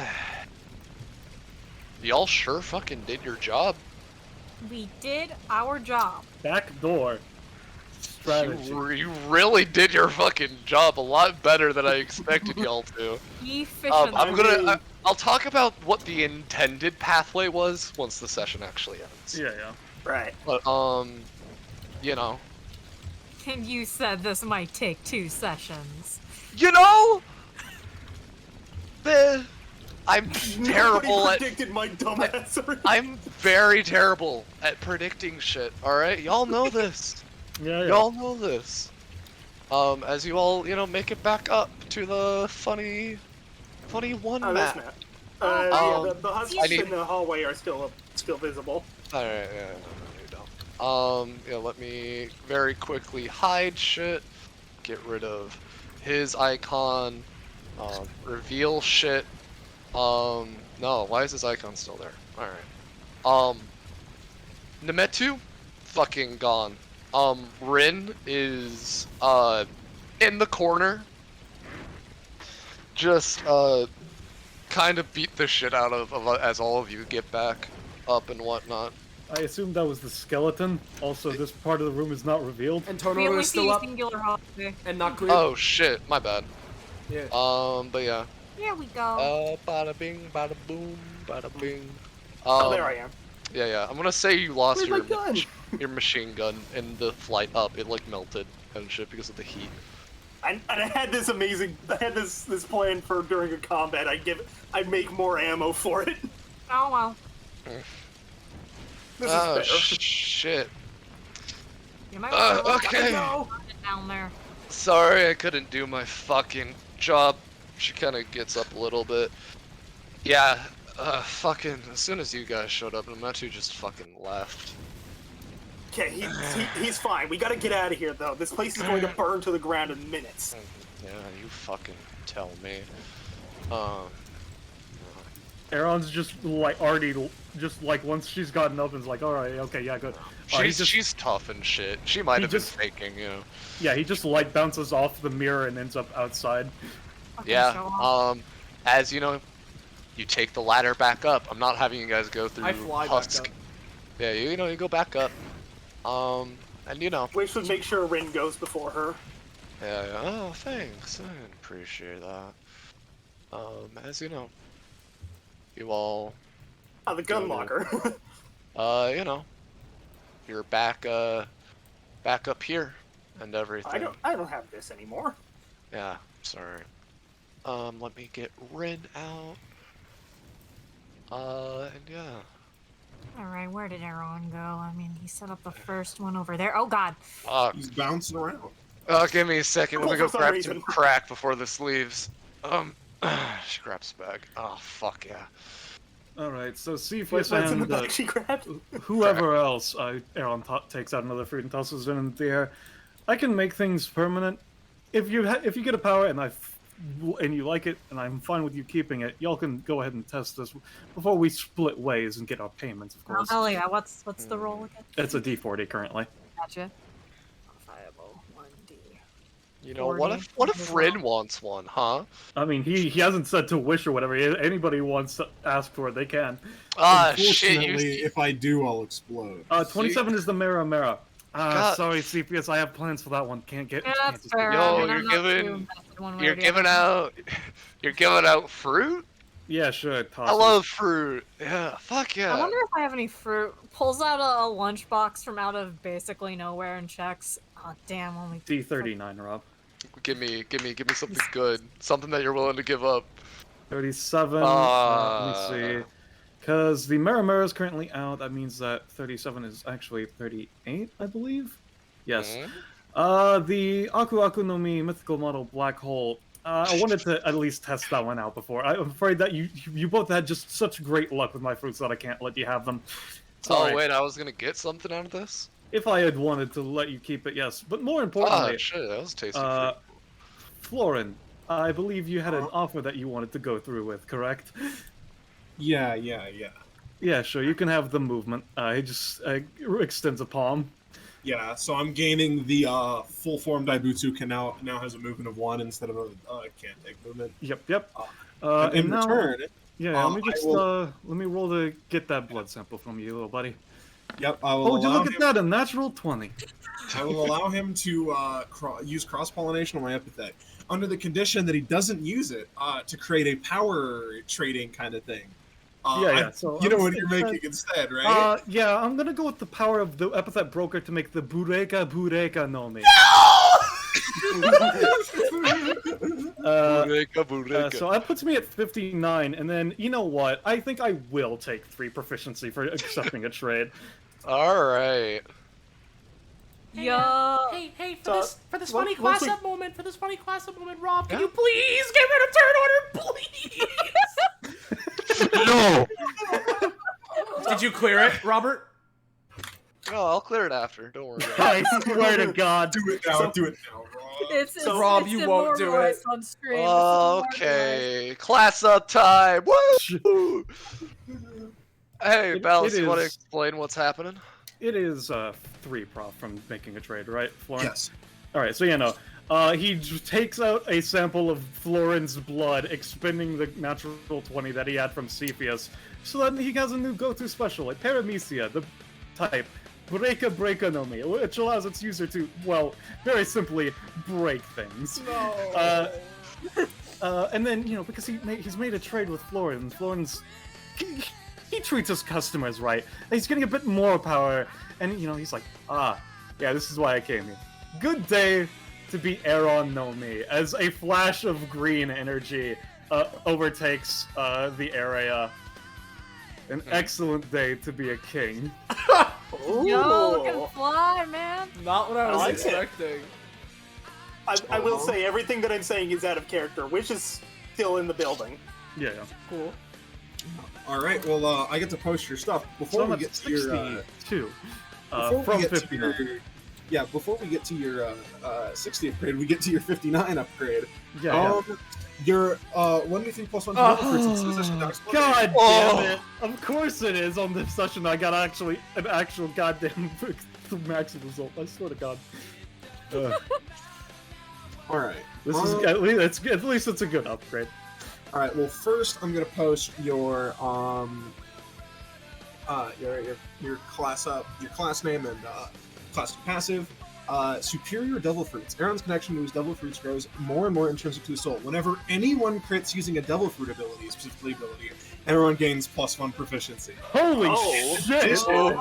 sure fucking did your job. We did our job. Back door. Strategy. You really did your fucking job a lot better than I expected y'all to. Efficient. I'll talk about what the intended pathway was once the session actually ends. Yeah. Right. But, you know. And you said this might take 2 sessions. You know? I'm Nobody terrible at... predicted my dumbassery. I'm very terrible at predicting shit, alright? Y'all know this. Yeah. Y'all know this. As you all, you know, make it back up to the funny one Oh, map. this map. Oh, Yeah, the husks I need- in the hallway are still visible. Alright, yeah, no, you don't. Yeah, let me very quickly hide shit, get rid of his icon, reveal shit. No, why is his icon still there? Alright. Nemetu, fucking gone. Rin is, in the corner. Just, kind of beat the shit out of as all of you get back up and whatnot. I assume that was the skeleton. Also, this part of the room is not revealed. And We Tonoru only is see still up singular holiday. and not clear. Oh shit, my bad. Yeah. But yeah. Here we go. Bada bing, bada boom, bada bing. Oh, there I am. Yeah. I'm gonna say you lost Where's my gun? your machine gun in the flight up. It like melted and shit because of the heat. And I had this this plan for during a combat. I'd make more ammo for it. Oh well. This Oh is fair. shit. You might want to Okay. No. down there. Sorry, I couldn't do my fucking job. She kind of gets up a little bit. Yeah. Fucking. As soon as you guys showed up, Nemetu just fucking left. Okay, he's fine. We gotta get out of here, though. This place is going to burn to the ground in minutes. Yeah, you fucking tell me. Aaron's just like already, just like once she's gotten up, is like, all right, okay, yeah, good. She's tough and shit. She might have been faking, you know. Yeah, he just light bounces off the mirror and ends up outside. Okay, Yeah. As you know, you take the ladder back up. I'm not having you guys go through I fly husk. back up. Yeah, you go back up. And you know. Wish would make sure Rin goes before her. Yeah. Oh, thanks. I appreciate that. As you know, you all. The gun locker. You know, you're back up here and everything. I don't have this anymore. Yeah, sorry. Let me get Rin out. And yeah. Alright, where did Aaron go? I mean, he set up the first one over there. Oh god. He's bouncing around. Give me a second. Let me go For some grab reason. some crack before this leaves. She grabs the bag. Oh, fuck yeah. Alright, so What's Cepheus in the and bag she grabbed? whoever else, Aaron takes out another fruit and tosses it in the air. I can make things permanent. If you get a power and you like it, and I'm fine with you keeping it, y'all can go ahead and test this before we split ways and get our payments, of Oh, course. hell yeah. What's the roll again? It's a D40 currently. Gotcha. Modifiable 1D. You know, what if Rin wants one, huh? I mean, he hasn't said to wish or whatever. Anybody wants to ask for it, they can. Shit, Unfortunately, if I do, I'll explode. 27 is the Mira. God. Sorry, Cepheus, I have plans for that one. Can't get. Yeah, can't that's just fair. do it. Yo, I mean, you're I'm not giving- too invested one way You're or the giving other. out fruit? Yeah, sure. Toss I it. love fruit. Yeah, fuck yeah. I wonder if I have any fruit. Pulls out a lunchbox from out of basically nowhere and checks. Oh damn, only D39, Rob. Give me something good. Something that you're willing to give up. 37. Let me see. Because the Mira is currently out, that means that 37 is actually 38, I believe? Yes. The Aku Aku no Mi mythical model black hole. I wanted to at least test that one out before. I'm afraid that you both had just such great luck with my fruits that I can't let you have them. Sorry. Oh wait, I was gonna get something out of this? If I had wanted to let you keep it, yes. But more importantly, Shit, that was tasty fruit. Florin, I believe you had an offer that you wanted to go through with, correct? Yeah. Yeah, sure. You can have the movement. He just extends a palm. Yeah, so I'm gaining the full form Daibutsu now has a movement of 1 instead of a can't take movement. Yep. And in now, return, yeah, let me just will- let me roll to get that blood sample from you, little buddy. yep, I will Oh, would you allow look at him, that? A natural 20. I will allow him to use cross pollination on my epithet under the condition that he doesn't use it to create a power trading kind of thing. Yeah. So you know what you're making instead, right? Yeah, I'm gonna go with the power of the epithet broker to make the Bureka no Mi. Bureka. So that puts me at 59, and then you know what? I think I will take 3 proficiency for accepting a trade. Alright. Yo. Hey, for this once funny class we- up moment, Rob, can you please get rid of turn order, please? No! Did you clear it, Robert? No, I'll clear it after. Don't worry about I swear to God. do it now, Rob. It's Rob, you won't do it. On screen. it. It's immortalized. Okay, class up time! Woo! Hey, Ballas, you want to is- explain what's happening? It is 3 prof from making a trade, right, Florin? Yes. Alright, so he takes out a sample of Florin's blood, expending the natural 20 that he had from Cepheus, so that he has a new go-to special, like Paramecia, the type Breaka no Mi, which allows its user to, well, very simply, break things. No. And then, because he's made a trade with Florin, Florin's... He treats his customers right, and he's getting a bit more power, and, he's like, yeah, this is why I came here. Good day to be Aaron no Mi, as a flash of green energy overtakes the area. An excellent day to be a king. Yo, can fly, man. Not what I was I like it. expecting. I will say everything that I'm saying is out of character. Wish is still in the building. Yeah. Cool. All right, well, I get to post your stuff before So I'm we at get to your 62. before we From get to 59. your- yeah, before we get to your 60th upgrade, we get to your 59 upgrade. Yeah. Your 1d3 plus 1 devil fruits in session dice. God Oh. damn it! Of course it is. On this session, I got an actual goddamn max result. I swear to God. All right. This is at least it's a good upgrade. All right. Well, first I'm gonna post your class up, your class name and class passive. Superior Devil Fruits. Aaron's connection to his Devil Fruits grows more and more intrinsic to his soul. Whenever anyone crits using a Devil Fruit ability, specifically ability, everyone gains +1 proficiency. Holy Oh. shit!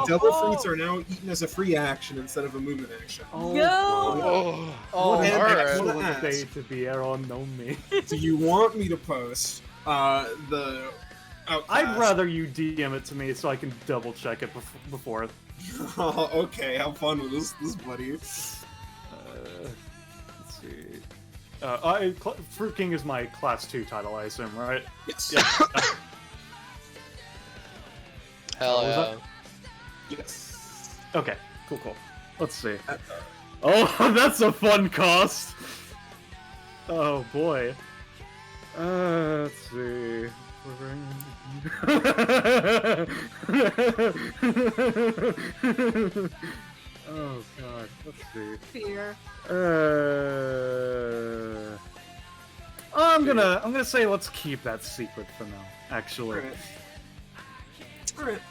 Devil Fruits are now eaten as a free action instead of a movement action. Oh, Yo! Oh, what an and alright. excellent Ask. day to be Aaron, know me. Do you want me to post the outcast? I'd rather you DM it to me so I can double check it before. Oh, okay, have fun with this buddy. Let's see. Fruit King is my class 2 title, I assume, right? Yes. Yeah. Hell was yeah. that? Yes. Okay, cool. Let's see. Oh, that's a fun cost! Oh boy. Let's see. Oh god, let's see. Fear. I'm gonna say let's keep that secret for now, actually. Alright.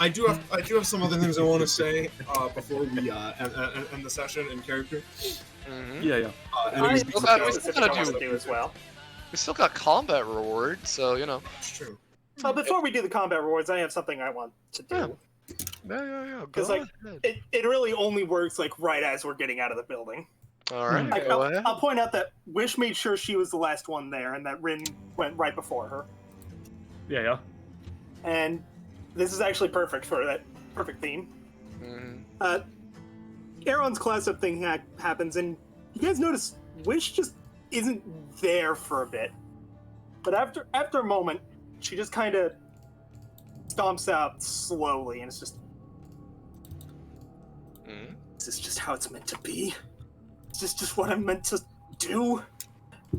I do have some other things I want to say before we end the session in character. Mhm. Yeah. Enemies still gotta to do as well. We still got combat rewards, so you know. It's true. Before we do the combat rewards, I have something I want to do. Yeah. Because Go like ahead. it really only works like right as we're getting out of the building. All right. Like, Go ahead. I'll point out that Wish made sure she was the last one there, and that Rin went right before her. Yeah. And this is actually perfect for that perfect theme. Mhm. Aaron's class up thing happens, and you guys notice Wish just isn't there for a bit. But after a moment, she just kind of stomps out slowly, and it's just, Mhm. is this just how it's meant to be? Is this just what I'm meant to do?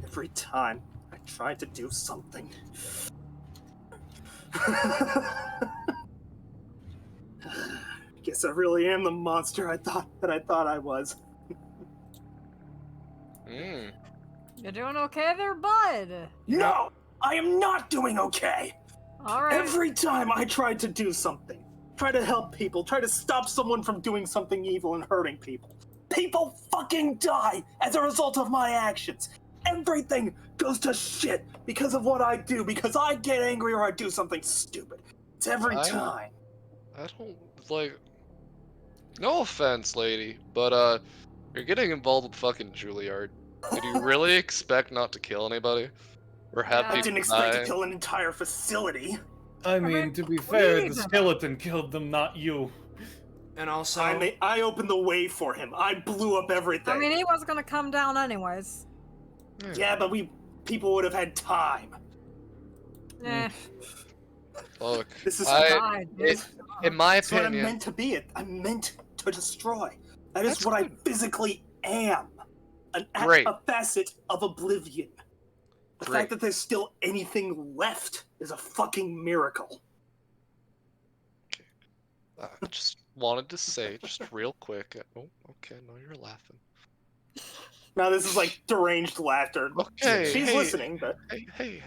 Every time I try to do something. Guess I really am the monster I thought I was. Mm. You're doing okay there, bud? No, I am not doing okay. Alright. Every time I try to do something, try to help people, try to stop someone from doing something evil and hurting people, people fucking die as a result of my actions. Everything goes to shit because of what I do, because I get angry or I do something stupid. It's every time. I don't like. No offense, lady, but you're getting involved with fucking Juliard. Did you really expect not to kill anybody, or have Yeah. I people didn't expect die? to kill an entire facility. I mean, mean, to be what do you fair, mean the then? skeleton killed them, not you. And also, I opened the way for him. I blew up everything. I mean, he was gonna come down anyways. yeah, but people would have had time. Eh. Look, This is Died, dude. in my That's what I'm opinion, meant to be. I'm meant to destroy. That is That's what I good. physically am. Great. A facet of oblivion. The Great. fact that there's still anything left is a fucking miracle. I just wanted to say, just real quick. Oh, okay, no, you're laughing. Now this is like deranged laughter. Okay, She's hey. listening, but Hey.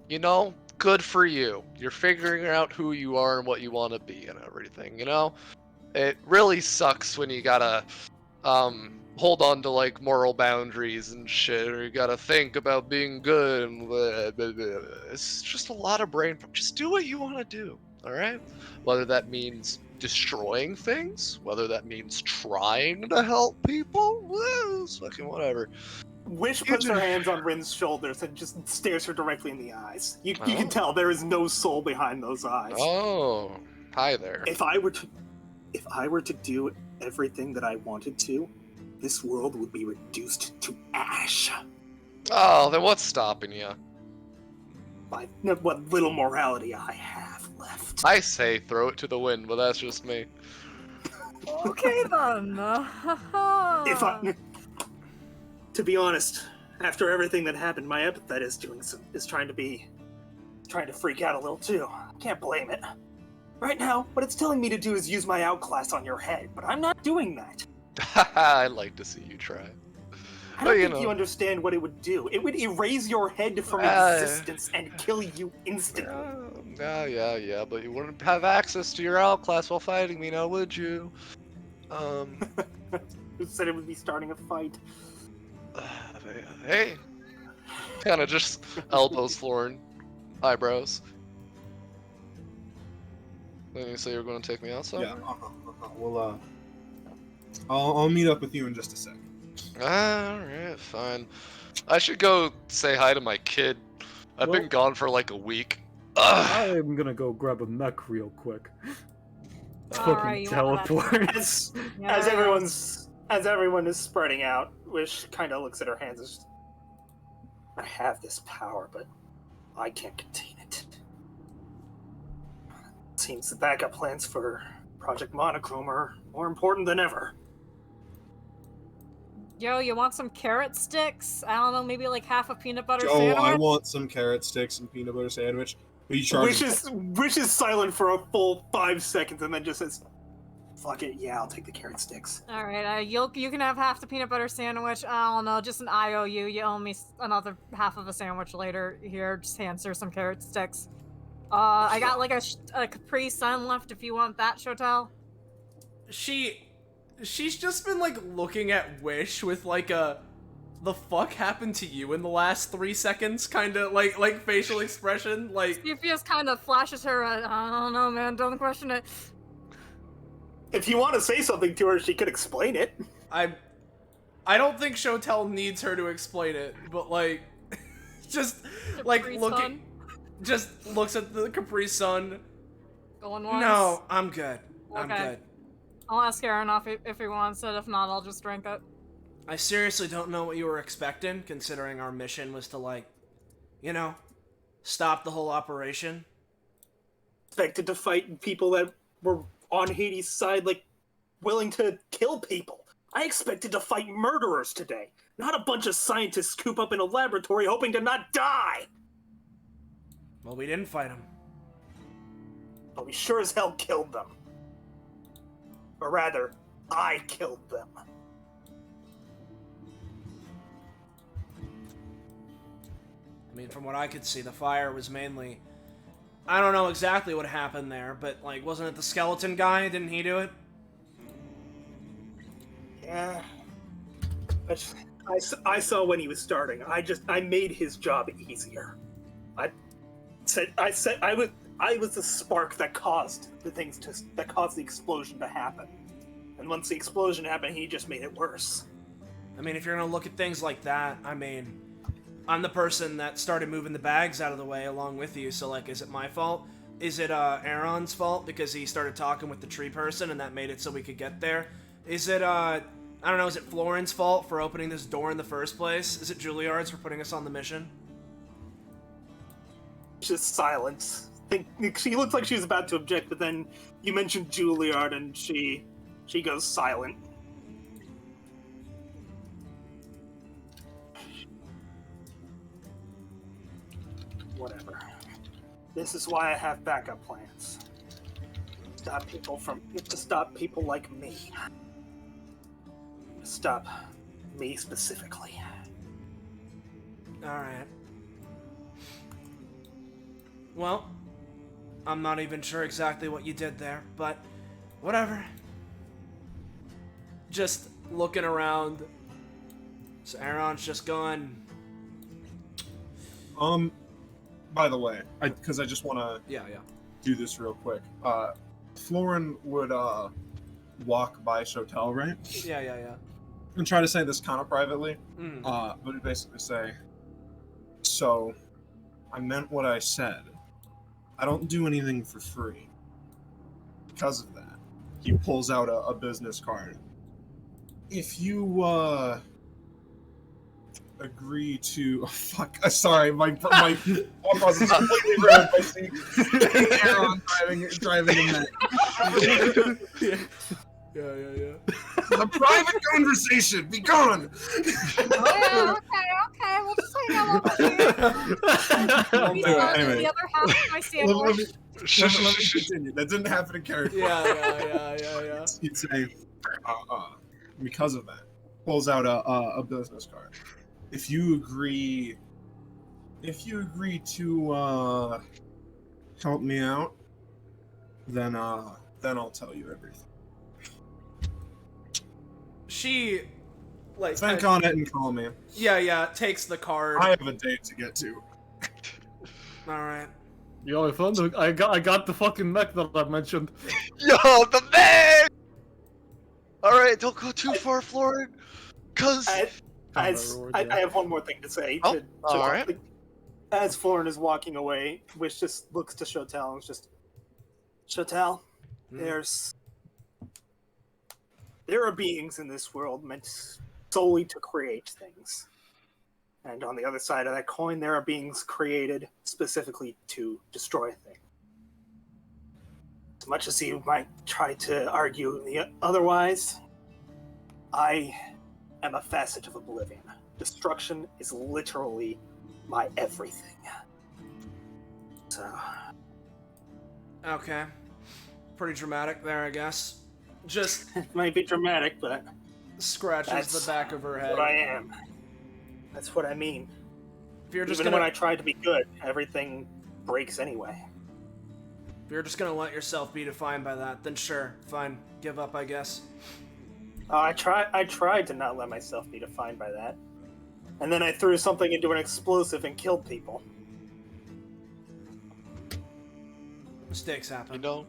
You know, good for you. You're figuring out who you are and what you want to be and everything, you know? It really sucks when you gotta, hold on to, like, moral boundaries and shit, or you gotta think about being good and blah, blah, blah. It's just a lot of brain. Just do what you want to do, alright? Whether that means destroying things, whether that means trying to help people, well, it's fucking whatever. Wish puts her hands on Rin's shoulders and just stares her directly in the eyes. You Oh. can tell there is no soul behind those eyes. Oh, hi there. If I were to do everything that I wanted to, this world would be reduced to ash Oh, then what's stopping you? by what little morality I have left. I say throw it to the wind, but that's just me. Okay then. If I To be honest, after everything that happened, my epithet is trying to freak out a little too. Can't blame it. Right now, what it's telling me to do is use my outclass on your head, but I'm not doing that. I'd like to see you try. I don't think you understand what it would do. It would erase your head from existence and kill you instantly. Yeah, but you wouldn't have access to your outclass while fighting me, now would you? Who said it would be starting a fight? Hey! Kind of just elbows Florin. Eyebrows. Then you say you're going to take me outside? Yeah, Well, I'll meet up with you in just a sec. Alright, fine. I should go say hi to my kid. I've been gone for like a week. Ugh. I'm gonna go grab a mech real quick. Alright, Fucking teleport. As everyone is spreading out, Wish kind of looks at her hands and just, I have this power, but I can't contain it. Seems the backup plans for Project Monochrome are more important than ever. Yo, you want some carrot sticks? I don't know, maybe like half a peanut butter Joe, sandwich? I want some carrot sticks and peanut butter sandwich. Are you charging? Wish is silent for a full 5 seconds and then just says, fuck it, yeah, I'll take the carrot sticks. Alright, you can have half the peanut butter sandwich. I don't know, just an IOU. You owe me another half of a sandwich later. Here, just answer some carrot sticks. I got like a Capri Sun left if you want that, Shotel. She's just been like looking at Wish with like a the fuck happened to you in the last 3 seconds kind of like facial expression, like Cepheus kind of flashes her I don't know, man, don't question it. If you want to say something to her, she could explain it. I don't think Shotel needs her to explain it, but like just like Capri looking Sun. just looks at the Capri Sun. Going once. No, I'm good. I'm Okay. good. I'll ask Aaron if he wants it. If not, I'll just drink it. I seriously don't know what you were expecting, considering our mission was to, like, you know, stop the whole operation. Expected to fight people that were on Hades' side, like, willing to kill people. I expected to fight murderers today, not a bunch of scientists cooped up in a laboratory hoping to not die. Well, we didn't fight him. But we sure as hell killed them. Or rather, I killed them. I mean, from what I could see, the fire was mainly... I don't know exactly what happened there, but, like, wasn't it the skeleton guy? Didn't he do it? Yeah. But I saw when he was starting. I made his job easier. I was the spark that caused the explosion to happen. And once the explosion happened, he just made it worse. I mean, if you're gonna look at things like that, I mean, I'm the person that started moving the bags out of the way along with you, so, like, is it my fault? Is it, Aaron's fault because he started talking with the tree person and that made it so we could get there? Is it, I don't know, is it Florin's fault for opening this door in the first place? Is it Juliard's for putting us on the mission? Just silence. She looks like she's about to object, but then you mentioned Juliard and she goes silent. Whatever. This is why I have backup plans. To stop people like me. To stop me specifically. Alright. Well, I'm not even sure exactly what you did there, but whatever. Just looking around. So Aaron's just going... By the way, because I just want to Yeah. do this real quick. Florin would walk by Shotel, right? Yeah. And try to say this kind of privately. Mm. But he'd basically say, so, I meant what I said. I don't do anything for free. Because of that. He pulls out a business card. If you, agree to... Oh, fuck. Sorry, my thought process completely ruined by seeing Aaron driving a mech. A private conversation. Be gone. Oh yeah, okay. We'll just hang out over here. He's on Anyway. the other half of my Let sandwich. me continue. That didn't happen in character. Yeah. He'd say, because of that, pulls out a business card. If you agree to help me out, then I'll tell you everything. She, like, Think on it and call me. takes the card. I have a date to get to. All right. Yo, I found I got the fucking mech that I mentioned. Yo, the man! Alright, don't go too far, Florin. Cause... I have one more thing to say. Oh, alright. As Florin is walking away, Wish just looks to Shotel and is just, Shotel, there are beings in this world meant solely to create things. And on the other side of that coin, there are beings created specifically to destroy things. As much as you might try to argue otherwise, I am a facet of oblivion. Destruction is literally my everything. So... Okay. Pretty dramatic there, I guess. Just it might be dramatic, but scratches that's the back of her head. what I am. That's what I mean. If you're just Even gonna, when I try to be good, everything breaks anyway. if you're just gonna let yourself be defined by that, then sure, fine, give up, I guess. I tried to not let myself be defined by that. And then I threw something into an explosive and killed people. Mistakes happen. You know,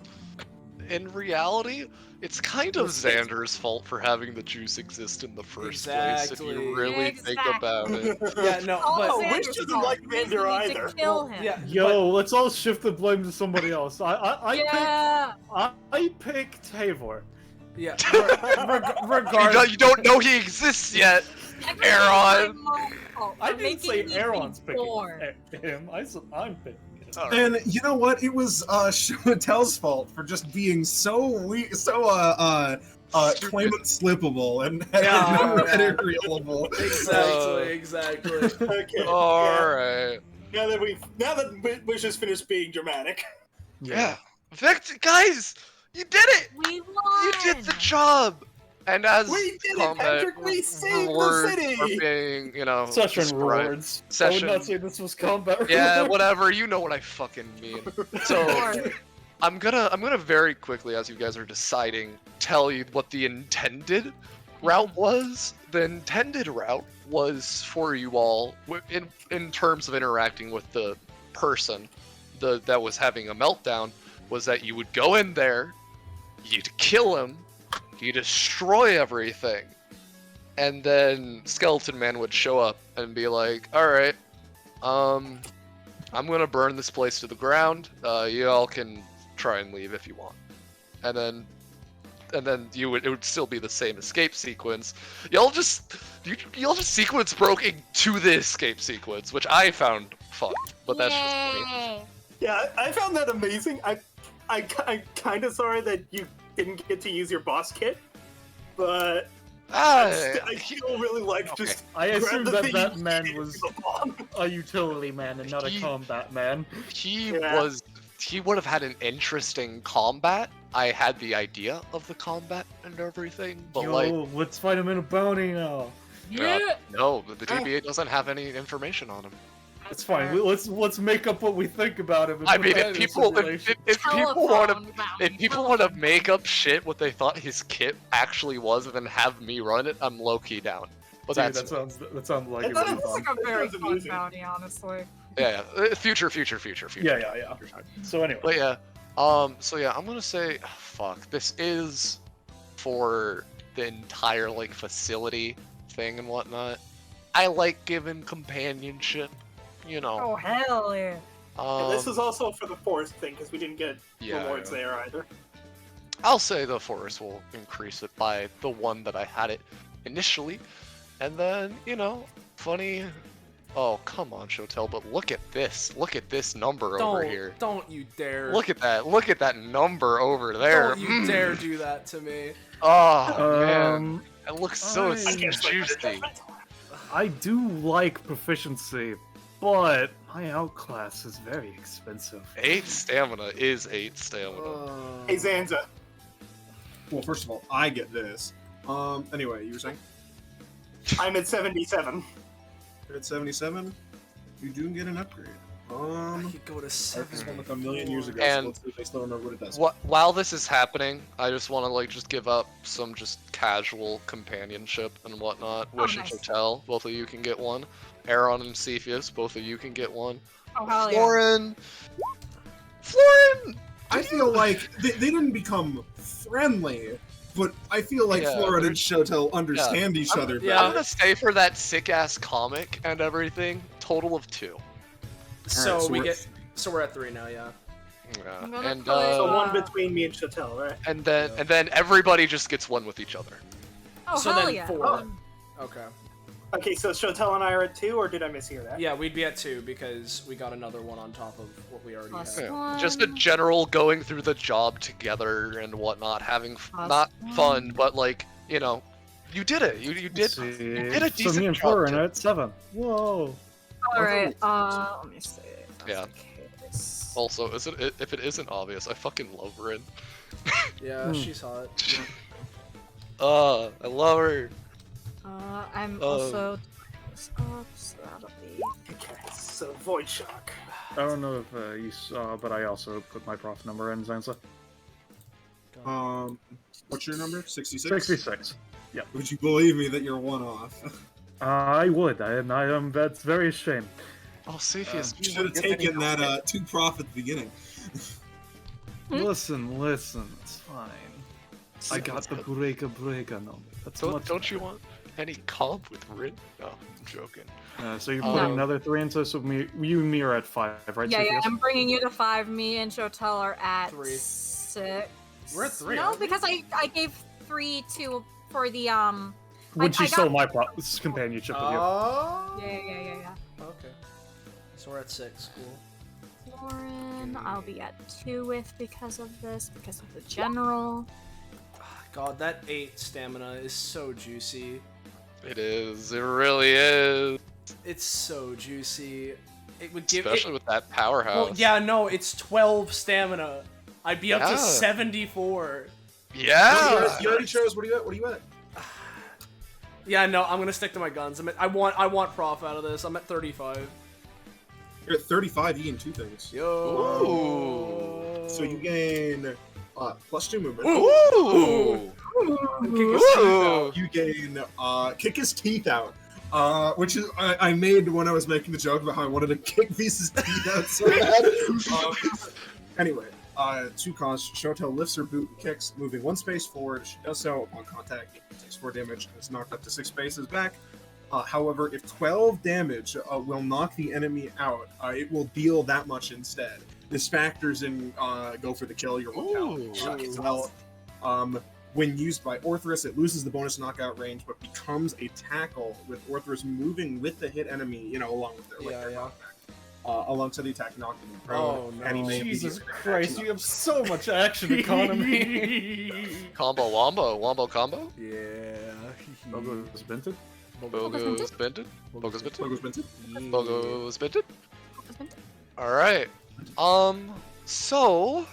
in reality, it's kind of Xander's fault for having the juice exist in the first place, if you Exactly. really think about it. Yeah, no, but Oh, Wish doesn't like Vander either. Kill him. yeah, Yo, let's all shift the blame to somebody else. Yeah. I pick Tavor. yeah. Regardless, You don't know he exists yet, Aaron! I didn't say Aaron's picking him. I said I'm picking him. Alright. And you know what? It was Shotel's fault for just being so claimant slippable and reelable. Exactly. Okay. Alright. Now that Wish has finished being dramatic. Yeah. Victor, guys! You did it! We won. You did the job! And as We did it, combat Patrick! We saved the rewards city! for being, you know, Session described- rewards. I Session. would not say this was combat Yeah, rewards. whatever. You know what I fucking mean. So I'm gonna very quickly, as you guys are deciding, tell you what the intended route was. The intended route was for you all, in terms of interacting with the person that was having a meltdown, was that you would go in there, you'd kill him, you destroy everything, and then Skeleton Man would show up and be like, "All right, I'm gonna burn this place to the ground. You all can try and leave if you want." And then it would still be the same escape sequence. Y'all just sequence broke to the escape sequence, which I found fun, but that's just me. Yeah, I found that amazing. I'm kind of sorry that you didn't get to use your boss kit, but I still really like just. I grab assumed the that thing that you man hit was with the bomb. a utility man and not a combat man. He would have had an interesting combat. I had the idea of the combat and everything, but Yo, let's fight him in a bounty now. no, the DBA doesn't have any information on him. It's fine. Let's make up what we think about him. And I put mean, that if in people simulation. if people want to make up shit what they thought his kit actually was and then have me run it, I'm low key down. But Dude, that's that sounds like I it thought would it be was fun. Like a very That's fun amazing. bounty, honestly. yeah. Future. Yeah. So anyway, But yeah, so yeah, I'm gonna say, fuck, this is for the entire like facility thing and whatnot. I like giving companionship, you know. Oh hell yeah! And this is also for the forest thing because we didn't get yeah, rewards yeah. there either. I'll say the forest will increase it by the one that I had it initially, and then you know, funny Oh, come on, Shotel, but look at this. Look at this number over here. Don't you dare. Look at that. Look at that number over there. Don't you dare do that to me. Oh, man. It looks so I- juicy. I do like proficiency, but my outclass is very expensive. 8 stamina is 8 stamina. Hey, Zanza. Well, first of all, I get this. Anyway, you were saying? I'm at 77. You're at 77? You do get an upgrade. I could go to This 7. one like a million years ago, And so let's see if they still remember what it does. While this is happening, I just want to like just give up some just casual companionship and whatnot. Wish and nice. Shotel, both of you can get one. Aaron and Cepheus, both of you can get one. Oh, hell yeah. Florin! I feel like they didn't become friendly, but I feel like Yeah, Florin they're- and Shotel understand each other yeah. better. I'm gonna stay for that sick ass comic and everything. Total of 2. So Alright, so we we're- get. So we're at 3 now, yeah. Yeah. I'm gonna And play, So Uh, one between me and Chatel, right? and then everybody just gets one with each other. Oh, So hell then yeah. 4. Okay. Okay, so Chatel and I are at 2, or did I mishear that? Yeah, we'd be at 2 because we got another one on top of what we already Plus had. Yeah. Just a one. general going through the job together and whatnot, having Plus not fun, one. but like you know, you did it. You did. Let's You see. did a So decent me and job. Florin too. are at 7. Whoa. Alright, let me see. Yeah. Case. Also, if it isn't obvious, I fucking love Rin. Yeah, she's hot. I love her. I'm also this up, so that'll be. Okay, so Void Shock. I don't know if you saw, but I also put my prof number in, Zanza. What's your number? 66? 66. Would you believe me that you're one off? I would, and I am. That's very shame. Oh, Cepheus, You should have taken that 2 prof at the beginning. Listen, it's fine. I got the breaker number. That's much Don't you better. want any comp with Rin? No, I'm joking. So you're putting another 3 into, so you and me are at 5, right? Yeah, yeah, Cepheus? I'm bringing you to 5. Me and Shotel are at 3. 6. We're at 3. No, aren't we? because I gave 3 to for the When she I stole got- my companionship with you. Oh. Yeah. Okay. So we're at 6. Cool. Lauren, I'll be at 2 with because of this, because of the general. God, that 8 stamina is so juicy. It is. It really is. It's so juicy. It would give. Especially with that powerhouse. Well, yeah, no, it's 12 stamina. I'd be up Yeah. to 74. Yeah. You already chose. What are you at? Yeah, no, I'm gonna stick to my guns. I want prof out of this. I'm at 35. You're at 35. You gain 2 things. Yo. So you gain +2 movement. Ooh. Ooh. You gain kick his teeth out. Which is I made when I was making the joke about how I wanted to kick Visa's teeth out so bad. Anyway, 2 costs. Shotel lifts her boot and kicks, moving 1 space forward. She does so upon contact. Takes 4 damage and is knocked up to 6 spaces back. However, if 12 damage will knock the enemy out, it will deal that much instead. This factors in go for the kill, your mortality shock as well. When used by Orthrus, it loses the bonus knockout range, but becomes a tackle with Orthrus moving with the hit enemy, along with their knockback. Alongside the attack, knocking them prone. Oh, no. And he may Jesus immediately Christ, action you have so much action economy. Combo wombo combo. Yeah. Bogo is vented. Bogo's Benton. Bogo's up. Benton. Bogo's Benton. Bogo's Benton. Alright. So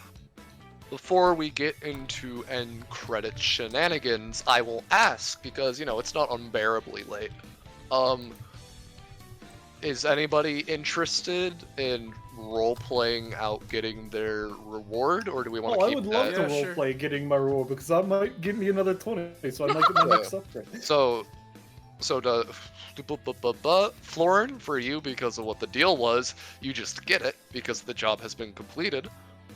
before we get into end credit shenanigans, I will ask, because it's not unbearably late. Is anybody interested in role-playing out getting their reward, or do we want to Oh, I keep would love that? to Yeah, sure. roleplay getting my reward because I might give me another 20, so I might get my next upgrade. So Florin, for you, because of what the deal was, you just get it because the job has been completed.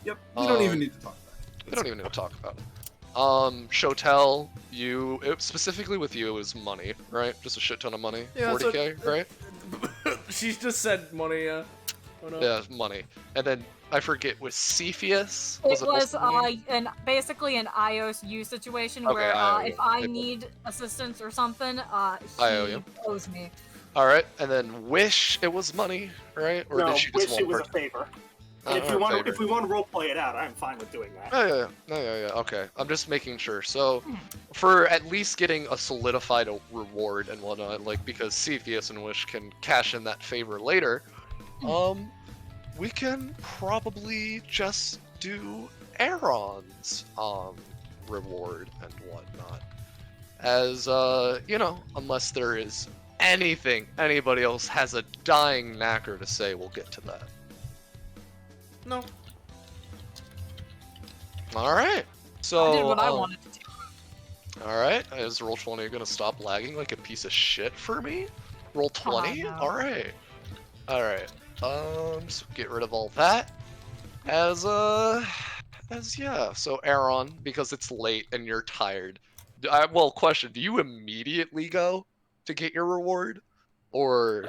Yep. We don't even need to talk about it. We don't even need to talk about it. Shotel, specifically with you, it was money, right? Just a shit ton of money. Yeah, so- 40k, right? She's just said money, yeah. Oh, no. Yeah, money. And then I forget, with Cepheus? It was also money? basically an IOU situation Okay, where IOU. if I Okay, cool. need assistance or something, he IOU. owes me. All right, and then wish it was money, right? Or No, did she just wish want it was a birth- favor. Oh, And if we want favor. to, if we want to role play it out, I'm fine with doing that. Oh yeah. Okay, I'm just making sure. So, for at least getting a solidified reward and whatnot, like because Cepheus and Wish can cash in that favor later, we can probably just do Aaron's reward and whatnot, as unless there is anything anybody else has a dying knacker to say, we'll get to that. No. All right. So I did what I wanted to do. all right, is Roll20 gonna stop lagging like a piece of shit for me? Roll20. no. All right. So get rid of all that. So Aaron, because it's late and you're tired. Question: do you immediately go to get your reward, or?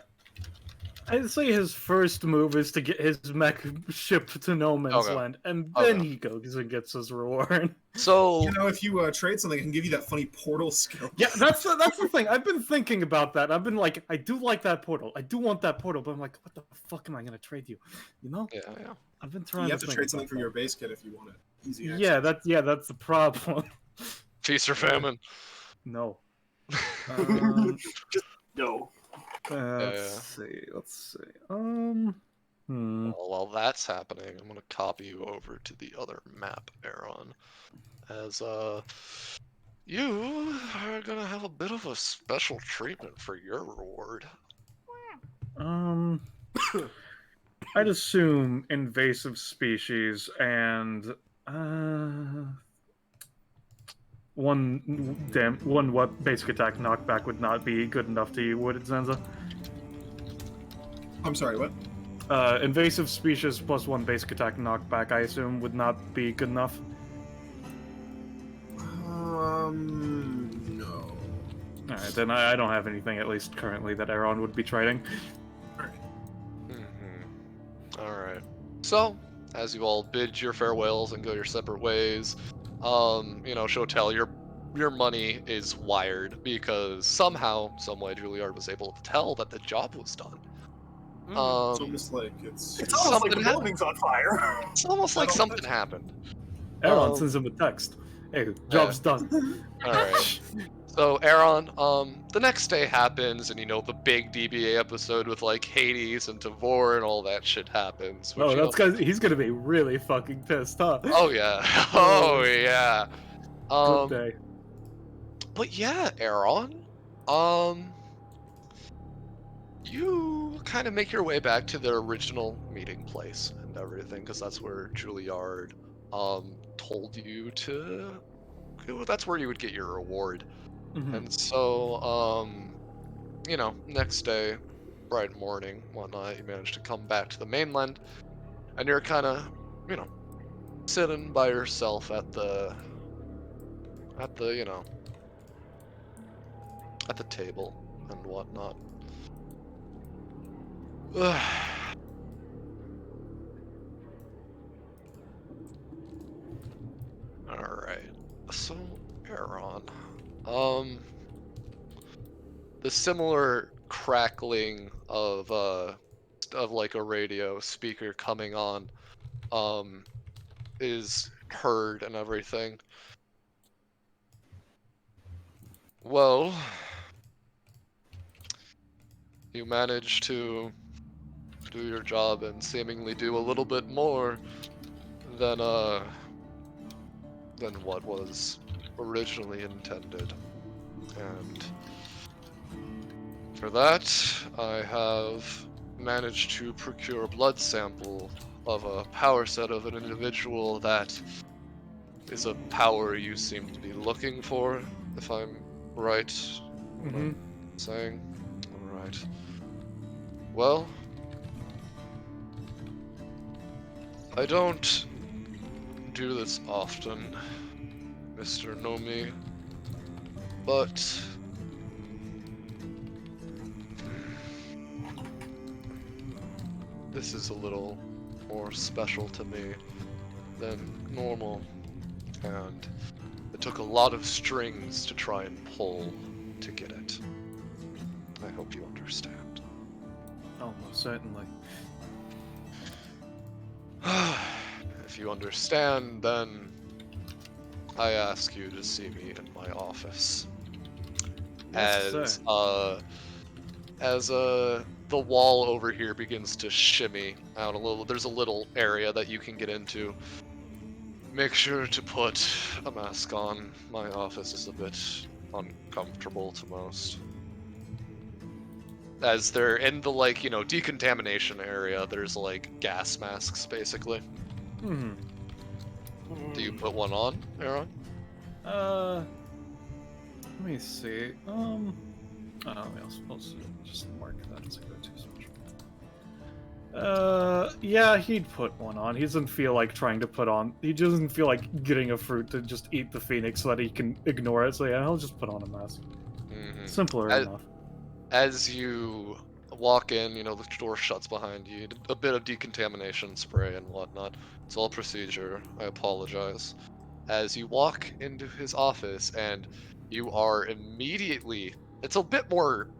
I'd say his first move is to get his mech shipped to No Man's Okay. Land, and then Okay. he goes and gets his reward. So You know, if you trade something, it can give you that funny portal skill. Yeah, that's the thing. I've been thinking about that. I've been like, I do like that portal. I do want that portal, but I'm like, what the fuck am I gonna trade you? You know? yeah. I've been trying You have to to think trade something about from your base kit if you want it. Easy that. access. That's the problem. Feast or famine. No. No. Let's see. While that's happening, I'm gonna copy you over to the other map, Aaron, as you are gonna have a bit of a special treatment for your reward. I'd assume invasive species and one what basic attack knockback would not be good enough to you, would it, Zenza? I'm sorry, what? Invasive species plus 1 basic attack knockback, I assume, would not be good enough. No. Alright, then I don't have anything, at least currently, that Aaron would be trading. Alright. So, as you all bid your farewells and go your separate ways, Shotel, your money is wired because somehow, someway, Juliard was able to tell that the job was done. It's almost like It's almost like the building's on fire. It's almost like something happened. Aaron sends him a text. Hey, job's done. Alright. So, Aaron, the next day happens, and the big DBA episode with, like, Hades and Tavor and all that shit happens. Which, Oh, that's because he's gonna be really fucking pissed, huh? Oh, yeah. Oh, yeah. Good day. But yeah, Aaron, you kind of make your way back to the original meeting place and everything, because that's where Juliard, told you to, that's where you would get your reward. Mhm. And so, next day, bright morning, whatnot, you manage to come back to the mainland, and you're kind of, sitting by yourself at the table and whatnot. Alright, so, Aaron, the similar crackling of like a radio speaker coming on, is heard and everything. Well, you managed to do your job and seemingly do a little bit more than what was originally intended. And for that, I have managed to procure a blood sample of a power set of an individual that is a power you seem to be looking for, if I'm right in what I'm saying. Alright. Well, I don't do this often, Mr. Nomi, but this is a little more special to me than normal, and it took a lot of strings to try and pull to get it. I hope you understand. Oh, most certainly. If you understand, then I ask you to see me in my office. Yes, sir. As the wall over here begins to shimmy out a little, there's a little area that you can get into. Make sure to put a mask on. My office is a bit uncomfortable to most. As they're in the, like, you know, decontamination area, there's like gas masks basically. Hmm. Do you put one on, Aaron? Let me see. Oh, I was supposed to just mark that as a go-to switch. Yeah, he'd put one on. He doesn't feel like trying to put on. He doesn't feel like getting a fruit to just eat the phoenix so that he can ignore it. So yeah, he'll just put on a mask. Mm-hmm. Simpler enough. As you walk in, you know, the door shuts behind you. A bit of decontamination spray and whatnot. It's all procedure. I apologize. As you walk into his office, and you are immediately... It's a bit more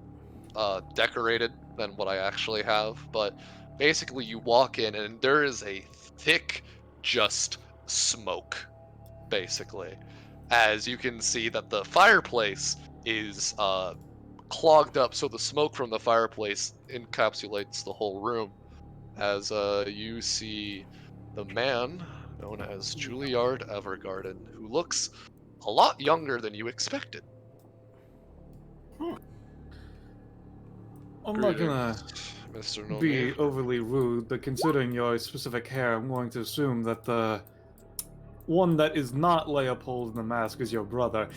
decorated than what I actually have, but basically you walk in, and there is a thick, just smoke, basically. As you can see that the fireplace is clogged up, so the smoke from the fireplace encapsulates the whole room. As you see the man known as Juliard Evergarden, who looks a lot younger than you expected. I'm not gonna Greetings, Mr. be Nomi. overly rude, but considering your specific hair, I'm going to assume that the one that is not Leopold in the mask is your brother.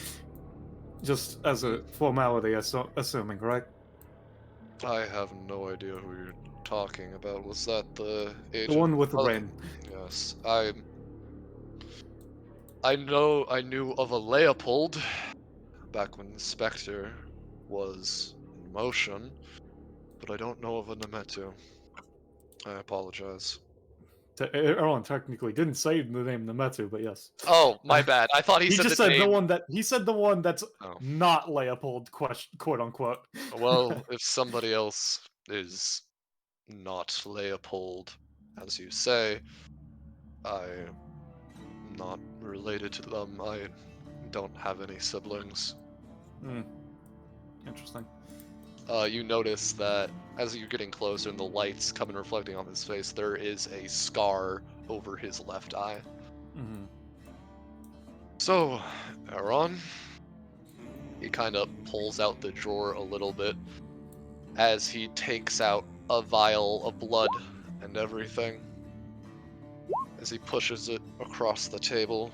Just as a formality, assuming, right? I have no idea who you're talking about. Was that the agent? The one with the ring. Yes, I knew of a Leopold back when Spectre was in motion, but I don't know of a Nemetu. I apologize. Erlen technically didn't say the name Nemetu, but yes. Oh, my bad. I thought he said just the said name. he said the one that's Oh. not Leopold, quote unquote. Well, if somebody else is not Leopold, as you say, I'm not related to them. I don't have any siblings. Interesting. You notice that as you're getting closer and the lights come and reflecting on his face, there is a scar over his left eye. Mm-hmm. So, Aaron, he kind of pulls out the drawer a little bit as he takes out a vial of blood and everything. As he pushes it across the table.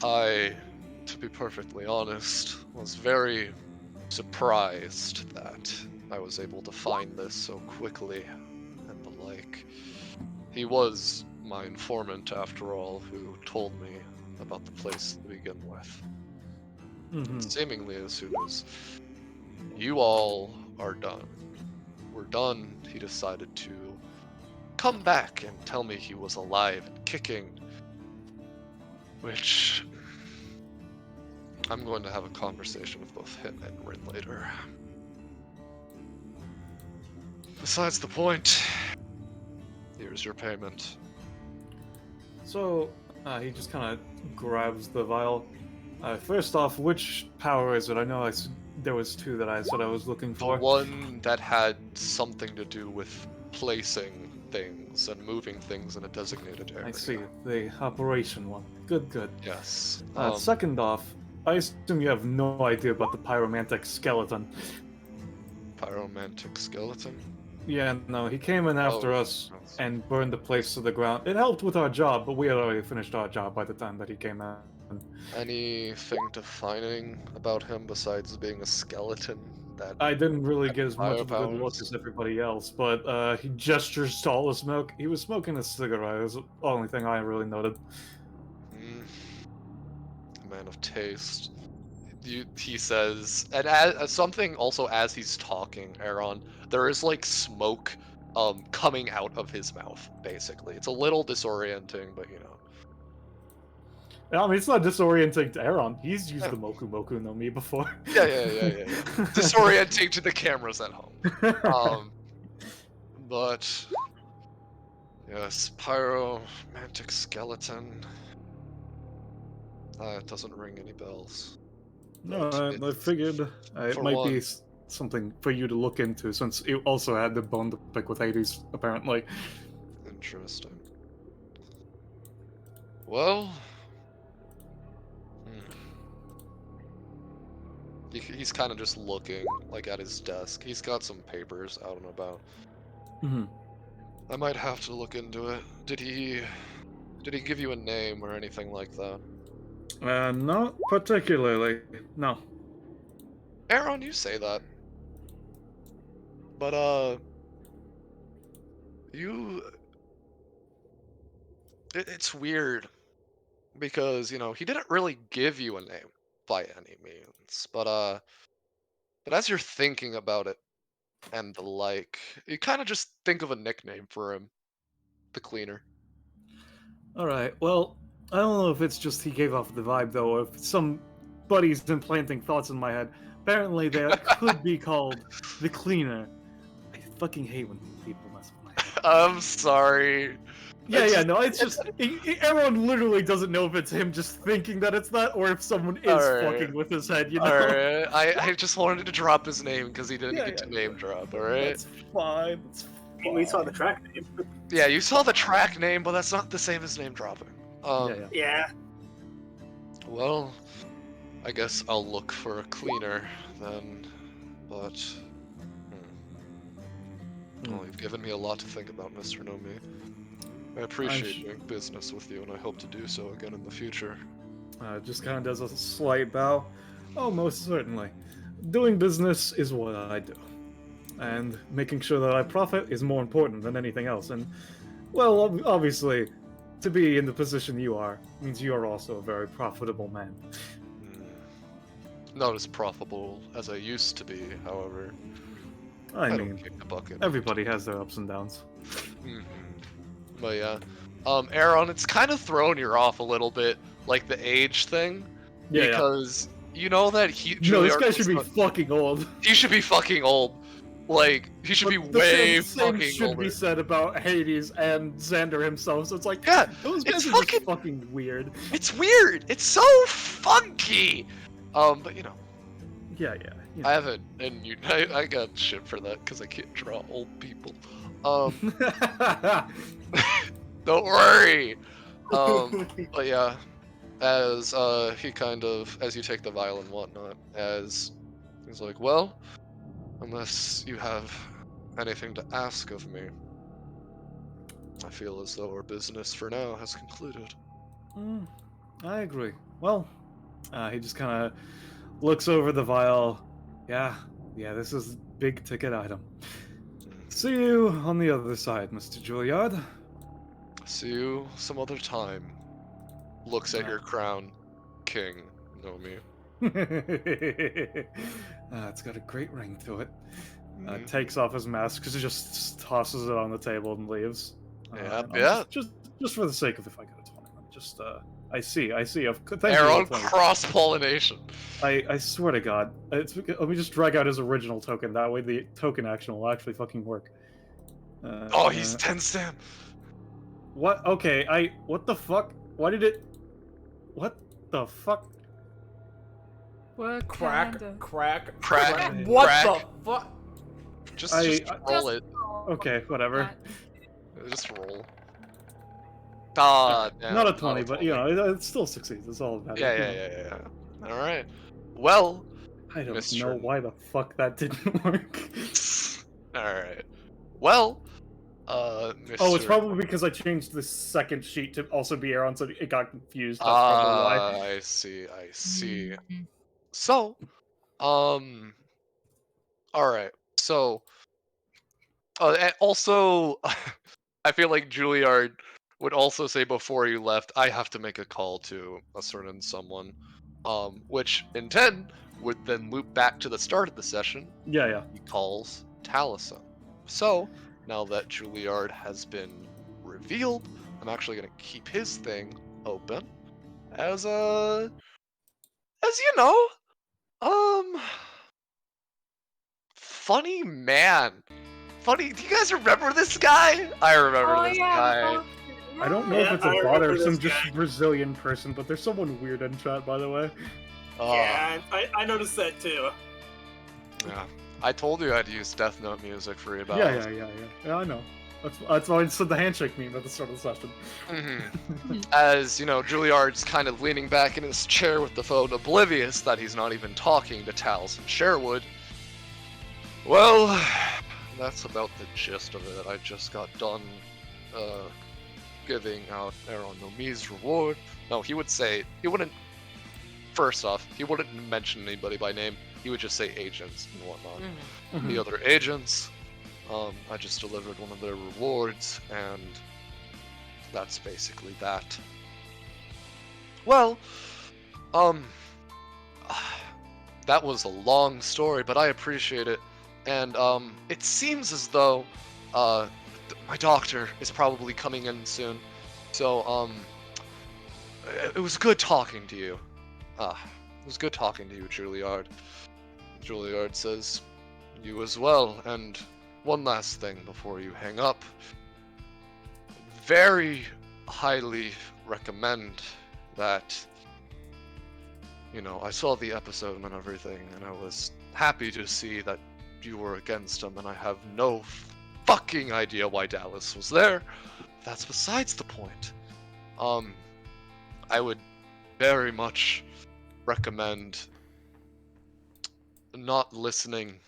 I, to be perfectly honest, was very surprised that I was able to find this so quickly and the like. He was my informant, after all, who told me about the place to begin with. Mm-hmm. Seemingly as soon as you all are done, we're done, he decided to come back and tell me he was alive and kicking, which I'm going to have a conversation with both him and Rin later. Besides the point, here's your payment. So, he just kind of grabs the vial. First off, which power is it? I know there was two that I said I was looking The for. one that had something to do with placing things and moving things in a designated area. I see, the operation one. Good. Yes. Second off, I assume you have no idea about the pyromantic skeleton. Pyromantic skeleton? Yeah, no, he came in after us and burned the place to the ground. It helped with our job, but we had already finished our job by the time that he came in. Anything defining about him besides being a skeleton? That I didn't really get as much of a good look powers? as everybody else, but he gestures to all the smoke. He was smoking a cigarette. It was the only thing I really noted. A man of taste. He says, and as something also as he's talking, Aaron, there is like smoke coming out of his mouth, basically. It's a little disorienting, but you know. I mean, it's not disorienting to Aaron. He's used the Moku Moku no Mi before. Yeah. Disorienting to the cameras at home. But yes, pyromantic skeleton. It doesn't ring any bells. No, But I figured it for might be one- something for you to look into, since you also had the bone to pick with Hades, apparently. Interesting. Well, he's kind of just looking, like, at his desk. He's got some papers out and about. Hmm. I might have to look into it. Did he give you a name or anything like that? Not particularly. No. Aaron, you say that. But, it's weird. Because, you know, he didn't really give you a name by any means. But as you're thinking about it and the like, you kind of just think of a nickname for him. The Cleaner. Alright, well, I don't know if it's just he gave off the vibe, though, or if somebody's implanting thoughts in my head. Apparently, they could be called the Cleaner. I fucking hate when people mess with my head. I'm sorry. No, it's just... everyone literally doesn't know if it's him just thinking that it's that, or if someone is Alright. fucking with his head, you know? Alright, I just wanted to drop his name because he didn't get to name drop, alright? That's fine, that's fine. We saw the track name. Yeah, you saw the track name, but that's not the same as name dropping. Yeah. Well, I guess I'll look for a cleaner then, but... Well, you've given me a lot to think about, Mr. Nomi. I appreciate doing business with you, and I hope to do so again in the future. Just kind of does a slight bow. Oh, most certainly. Doing business is what I do. And making sure that I profit is more important than anything else. And, well, obviously, to be in the position you are means you are also a very profitable man. Not as profitable as I used to be, however. I don't mean, kick the bucket. everybody has their ups and downs. But yeah. Aaron, it's kind of thrown you off a little bit, like the age thing. Because you know that No, this guy should be fucking old. He should be fucking old. Like, he should be way fucking should older. be said about Hades and Xander himself, so it's like, Yeah, those guys it's are just fucking weird. It's weird. It's so funky. But you know. Yeah. I haven't, and I got shit for that because I can't draw old people. Don't worry. But yeah, as he kind of, as you take the vial and whatnot, as he's like, well, unless you have anything to ask of me, I feel as though our business for now has concluded. I agree. Well, he just kind of looks over the vial. Yeah, this is a big ticket item. See you on the other side, Mr. Juliard. See you some other time. Looks at your crown, King Nomi. It's got a great ring to it. Takes off his mask, because he just tosses it on the table and leaves. Just for the sake of if I get a tournament. Just, I see. Thank Aaron, you. cross-pollination. I swear to God. Let me just drag out his original token. That way the token action will actually fucking work. He's 10 stamp. What? Okay, what the fuck? Why did it... What the fuck? What Crack. What the fuck? Just roll it. Okay, whatever. Just roll. Not a 20, but you know, it still succeeds. It's all about it. Yeah. Alright. Well, I don't Mr. know why the fuck that didn't work. Alright. Well, Mr. Oh, it's probably because I changed the second sheet to also be Aaron, so it got confused. That's probably why. I see. So, alright. So, and also, I feel like Juliard would also say before you left, I have to make a call to a certain someone, which in 10 would then loop back to the start of the session. Yeah. He calls Taliesin. So, now that Juliard has been revealed, I'm actually going to keep his thing open, as you know, funny man. Funny. Do you guys remember this guy? I remember Oh this yeah, guy. the doctor. I don't know Yeah, if it's I a bot remember or some this just guy. Brazilian person, but there's someone weird in chat, by the way. Yeah, I noticed that too. Yeah. I told you I'd use Death Note music for your Yeah, battles. yeah, I know. That's why I said the handshake meme at the start of the session. As, Juilliard's kind of leaning back in his chair with the phone, oblivious that he's not even talking to Tals and Sherwood. Well, that's about the gist of it. I just got done giving out Aaron Nomi's reward. No, he wouldn't, first off, he wouldn't mention anybody by name. He would just say agents and whatnot. The other agents, I just delivered one of their rewards, and that's basically that. Well, that was a long story, but I appreciate it. And it seems as though my doctor is probably coming in soon. So it was good talking to you. It was good talking to you, Juliard. Juliard says, you as well. And one last thing before you hang up. Very highly recommend that, I saw the episode and everything, and I was happy to see that you were against him, and I have no fucking idea why Dallas was there. That's besides the point. I would very much recommend not listening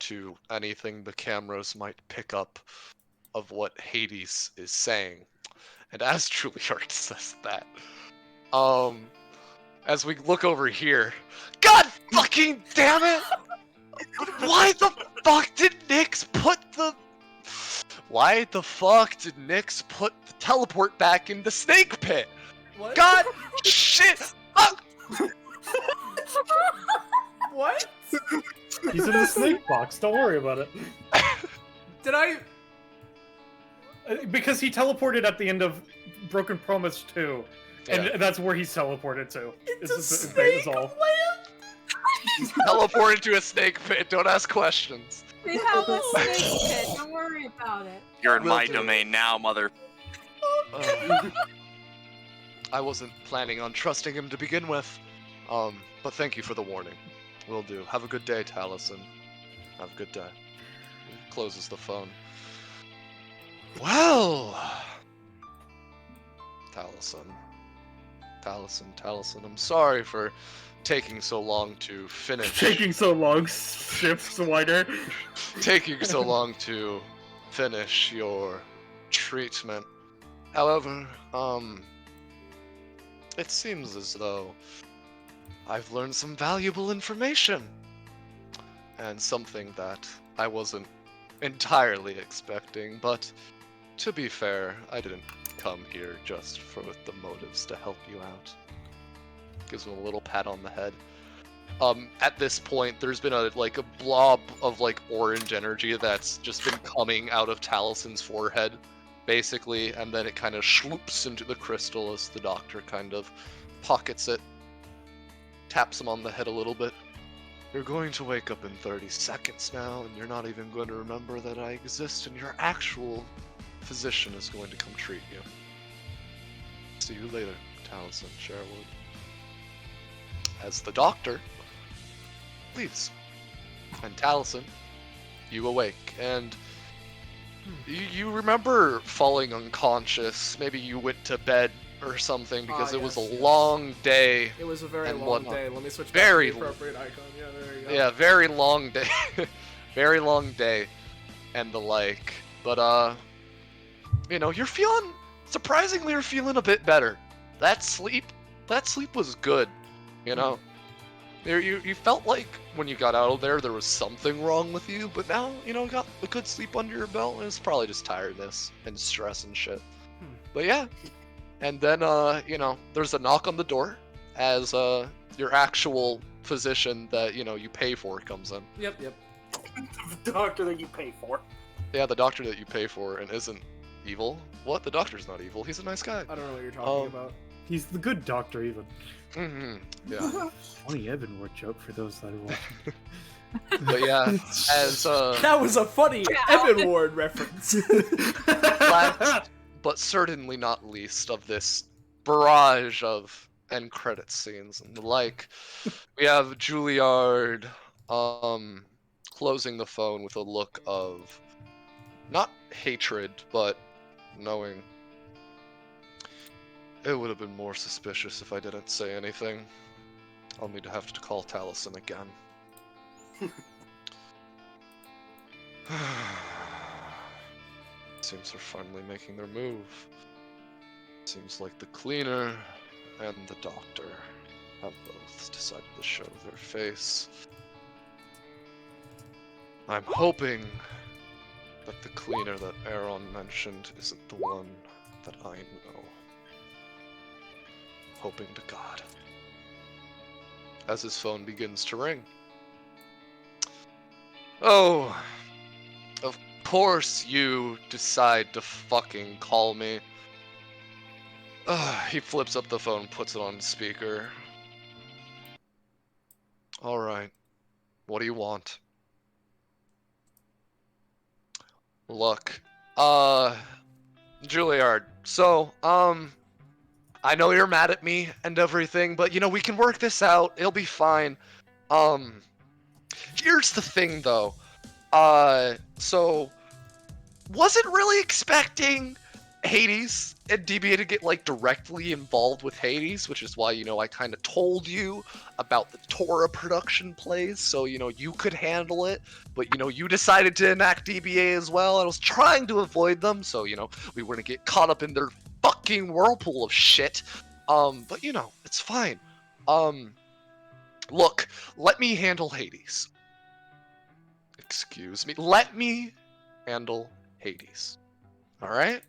to anything the cameras might pick up of what Hades is saying. And as Juliard says that, as we look over here, God fucking damn it! Why the fuck did Nyx put the teleport back in the snake pit? What? God shit! Fuck! What? He's in the snake box, don't worry about it. Did I? Because he teleported at the end of Broken Promise 2. And Yeah. that's where he's teleported to. It's a Is snake all. land? Teleported to a snake pit. Don't ask questions. We have a snake pit. Don't worry about it. You're in Will my do. domain now, mother. I wasn't planning on trusting him to begin with. But thank you for the warning. Will do. Have a good day, Taliesin. Have a good day. He closes the phone. Well, Taliesin, I'm sorry for taking so long to finish. Taking so long, shifts wider. Taking so long to finish your treatment. However, it seems as though I've learned some valuable information. And something that I wasn't entirely expecting, but to be fair, I didn't come here just for the motives to help you out. Gives him a little pat on the head. At this point, there's been a blob of orange energy that's just been coming out of Talison's forehead, basically, and then it kind of sloops into the crystal as the doctor kind of pockets it, taps him on the head a little bit. You're going to wake up in 30 seconds now, and you're not even going to remember that I exist, and your actual physician is going to come treat you. See you later, Taliesin Sherwood. As the doctor leaves. And Taliesin, you awake, and you remember falling unconscious. Maybe you went to bed or something because it was a long day. It was a very and long whatnot. day. Let me switch back Very to the appropriate icon. Yeah, there you go. Yeah, very long day. Very long day and the like. But you're surprisingly you're feeling a bit better. That sleep was good, You felt like when you got out of there was something wrong with you, but now, got a good sleep under your belt, and it's probably just tiredness and stress and shit. But yeah. And then, there's a knock on the door as your actual physician that, you pay for comes in. Yep. The doctor that you pay for. Yeah, the doctor that you pay for and isn't evil. What? The doctor's not evil. He's a nice guy. I don't know what you're talking about. He's the good doctor, even. Mm-hmm. Yeah. Funny Evan Ward joke for those that are watching. But yeah, as That was a funny Evan Ward reference. last but certainly not least of this barrage of end credit scenes and the like, we have Juliard closing the phone with a look of not hatred, but knowing it would have been more suspicious if I didn't say anything. I'll need to have to call Taliesin again. Seems they're finally making their move. Seems like the cleaner and the doctor have both decided to show their face. I'm hoping that the cleaner that Aaron mentioned isn't the one that I know. Hoping to God. As his phone begins to ring. Oh, of course you decide to fucking call me. He flips up the phone, puts it on speaker. Alright, what do you want? Look, Juliard, so, I know you're mad at me and everything, but, you know, we can work this out, it'll be fine. Here's the thing, though. So, wasn't really expecting Hades and DBA to get, like, directly involved with Hades, which is why, you know, I kind of told you about the Torah production plays, so, you know, you could handle it, but, you know, you decided to enact DBA as well, and I was trying to avoid them, so, you know, we wouldn't get caught up in their fucking whirlpool of shit. But, you know, it's fine. Look, let me handle Hades. Excuse me. Let me handle Hades. Alright?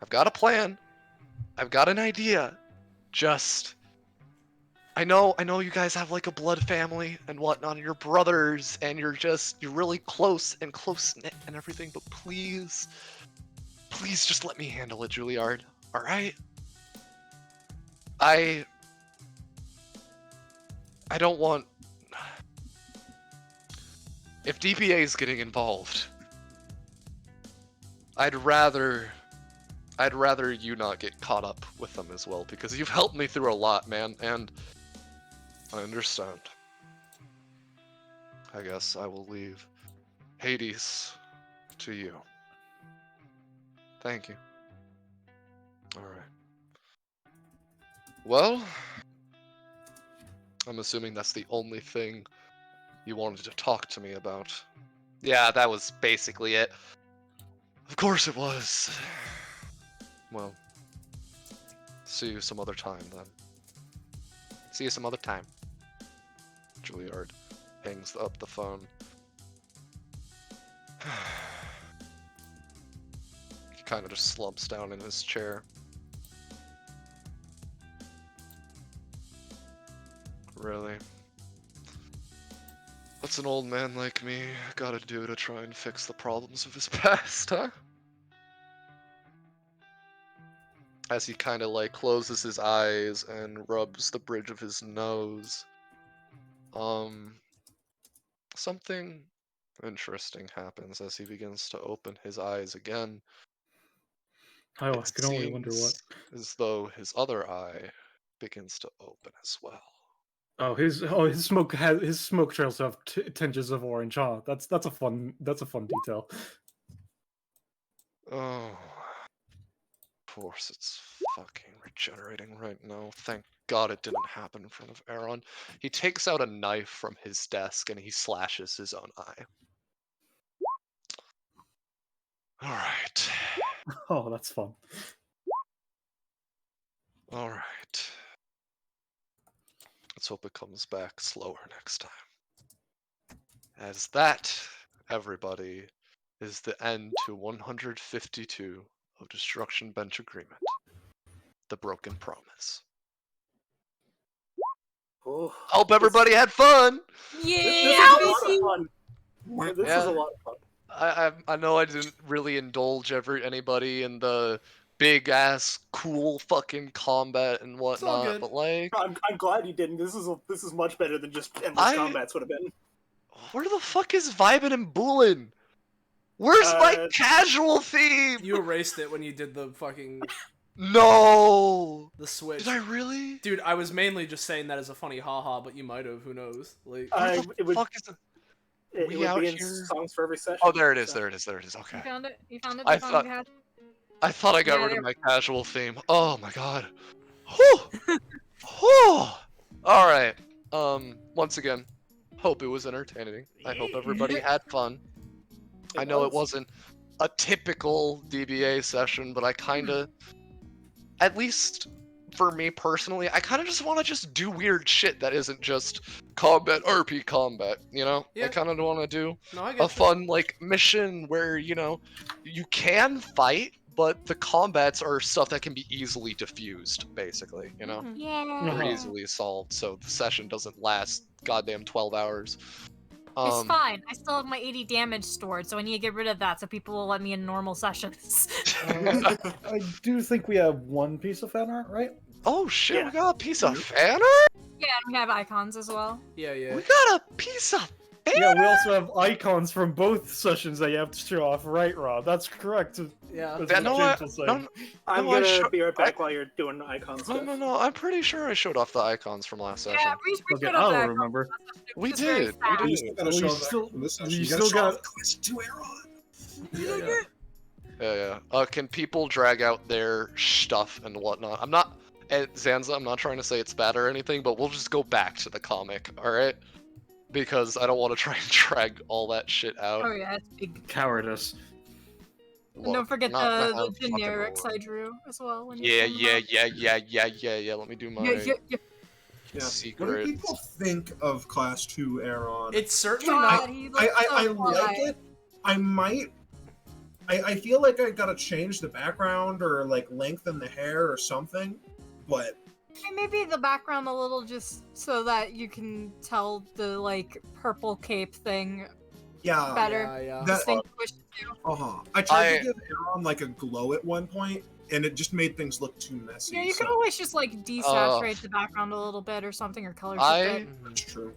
I've got a plan. I've got an idea. Just... I know you guys have like a blood family and whatnot, and you're brothers, and you're really close and close-knit and everything, but please just let me handle it, Juliard. Alright? I don't want... If DBA is getting involved, I'd rather you not get caught up with them as well, because you've helped me through a lot, man, and I understand. I guess I will leave Hades to you. Thank you. Alright. Well, I'm assuming that's the only thing you wanted to talk to me about. Yeah, that was basically it. Of course it was. Well, see you some other time then. See you some other time. Juliard hangs up the phone. He kind of just slumps down in his chair. Really? What's an old man like me gotta do to try and fix the problems of his past, huh? As he kind of like closes his eyes and rubs the bridge of his nose. Something interesting happens as he begins to open his eyes again. I It can only wonder what. seems as though his other eye begins to open as well. Oh, his smoke trails have tinges of orange, huh? That's a fun detail. Oh, of course it's fucking regenerating right now. Thank God it didn't happen in front of Aaron. He takes out a knife from his desk and he slashes his own eye. Alright. Oh, that's fun. Alright. Let's hope it comes back slower next time. As that, everybody, is the end to 152 of Destruction Bench Agreement. The Broken Promise. Oh, Hope everybody had fun! this Yeah, was a lot of fun. This Yeah. was a lot of fun. I know I didn't really indulge anybody in the big ass cool fucking combat and all whatnot, good. but like, I'm glad you didn't. This is much better than just endless combats would have been. where the fuck is Vibin and Boolin? Where's my casual theme? You erased it when you did the fucking No. the switch. Did I really? Dude, I was mainly just saying that as a funny haha, but you might have. Who knows? Like, Where the it would, fuck is it? it We would out be in here? songs for every session. Oh, there it is. so- There it is. There it is. Okay. You found it? You found it? I You found thought- the hat? I thought I got Yeah, rid there- of my casual theme. Oh my god. Whew. Whew. All right. Once again, hope it was entertaining. I hope everybody had fun. I know it wasn't a typical DBA session, but I kind of, at least for me personally, I kind of just want to just do weird shit that isn't just combat RP combat, you know? Yeah. I kind of want to do no, I a get you. fun like mission where, you know, you can fight, but the combats are stuff that can be easily diffused, basically, you know? Mhm. Yeah. Or easily solved, so the session doesn't last goddamn 12 hours. It's fine. I still have my 80 damage stored, so I need to get rid of that so people will let me in normal sessions. I do think we have one piece of fan art, right? Oh shit, Yeah. we got a piece of fan art? Yeah, and we have icons as well. Yeah, yeah. We got a piece of fan Yeah, art? we also have icons from both sessions that you have to show off, right, Rob? That's correct. Yeah. That's Yeah, what no, James was saying. no, I'm No, I gonna be right back while you're doing icon no, stuff. no, I'm pretty sure I showed off the icons from last session. Yeah, we Okay, showed I up don't that remember. We It's very did, we fast. did. You still gotta Well, show you that still- from this session. you You still gotta show got- off Quest 2 Aaron. Yeah. Yeah. Can people drag out their stuff and whatnot? I'm not, Zanza, I'm not trying to say it's bad or anything, but we'll just go back to the comic, alright? Because I don't want to try and drag all that shit out. Oh yeah, it's big. Cowardice. And don't Look, forget not gonna the have fucking generics roll. I drew as well. When you Yeah, send them yeah. Let me do my out. Yeah. Yeah. What do secret. people think of Class 2 Aaron? It's certainly God, not. he looks I so like fly. it. I might. I feel like I gotta change the background or like lengthen the hair or something, but Maybe the background a little, just so that you can tell the like purple cape thing yeah. better. Yeah. That- Distinguish you. I tried I- to give Aaron like a glow at one point, and it just made things look too messy. Yeah, you can so always just like desaturate the background a little bit or something, or color shift it. that's true.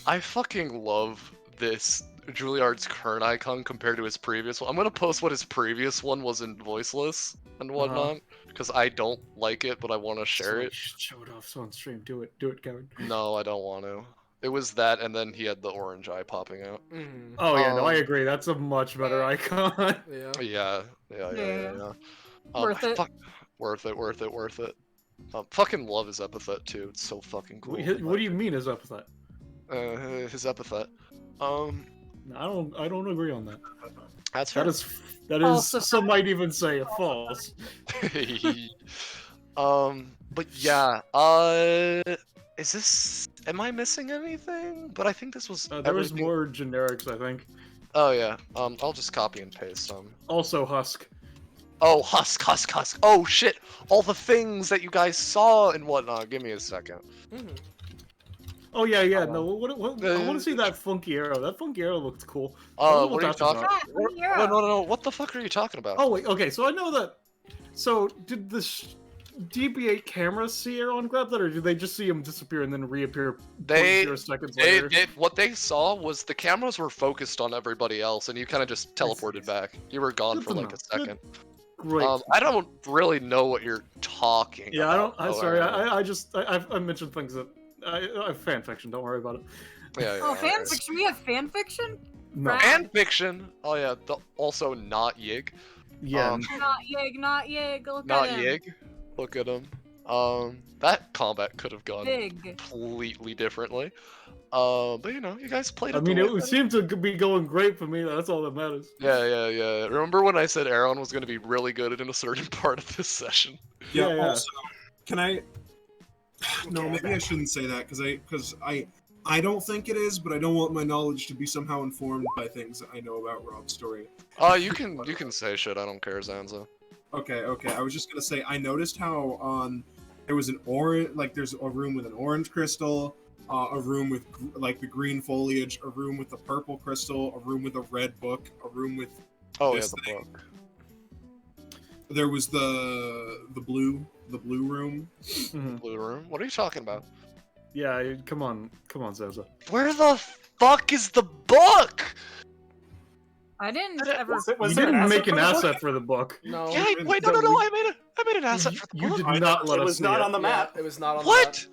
I fucking love this Juilliard's current icon compared to his previous one. I'm gonna post what his previous one was in voiceless and whatnot, because I don't like it, but I want to share it. Show it off on stream. Do it, Kevin. No, I don't want to. It was that, and then he had the orange eye popping out. Mhm. Oh yeah, no, I Um, agree. That's a much better icon. Yeah. Yeah. Worth it. Worth it. Fucking love his epithet too. It's so fucking cool. What do you mean his epithet? His epithet. I don't agree on that. That's fair. That is Also some might even say false. But yeah. Is this? Am I missing anything? But I think this was. There was everything- more generics, I think. Oh yeah. I'll just copy and paste some. Also Husk. Oh, Husk. Oh shit! All the things that you guys saw and whatnot. Give me a second. Mhm. Oh yeah. No, what, I want to see Uh, that funky arrow. That funky arrow looked cool. I don't know What are you that's talking? about. Yeah, No. What the fuck are you talking about? Oh wait, okay. So I know that. So did the DBA cameras see Aaron grab that, or did they just see him disappear and then reappear? They- 0.0 seconds later. What they saw was the cameras were focused on everybody else, and you kind of just teleported back. You were gone Good for to like know. a second. Great. I don't really know what you're talking Yeah, I don't. about. I'm though, sorry. Aaron. I mentioned things that I fan fiction. Don't worry about it. Yeah, Oh, alright. fan fiction. We have fan fiction. No. Right. And fiction. Oh yeah, also not Yig. Yeah. Not Yig. Look Not at him. Yig. Look at him. That combat could have gone Big. completely differently. But you know, you guys played it. I mean, the it way- seemed to be going great for me. That's all that matters. Yeah. Remember when I said Aaron was going to be really good at a certain part of this session? Yeah. Yeah. Also, can I? No, maybe I shouldn't say that because I don't think it is, but I don't want my knowledge to be somehow informed by things that I know about Rob's story. You can say shit. I don't care, Zanza. Okay. I was just gonna say I noticed how there was an orange, like there's a room with an orange crystal, a room with like the green foliage, a room with the purple crystal, a room with a red book, a room with Oh This yeah, the book. there was the blue room. Mhm. Blue room? What are you talking about? Yeah, come on, Zaza. Where the fuck is the book? I didn't I- ever. Was You there didn't make for an the book? asset for the book. No. Yeah, wait, no, I made an asset for the You book. did not let It us was see not it. on the map. Yeah, it was not on What?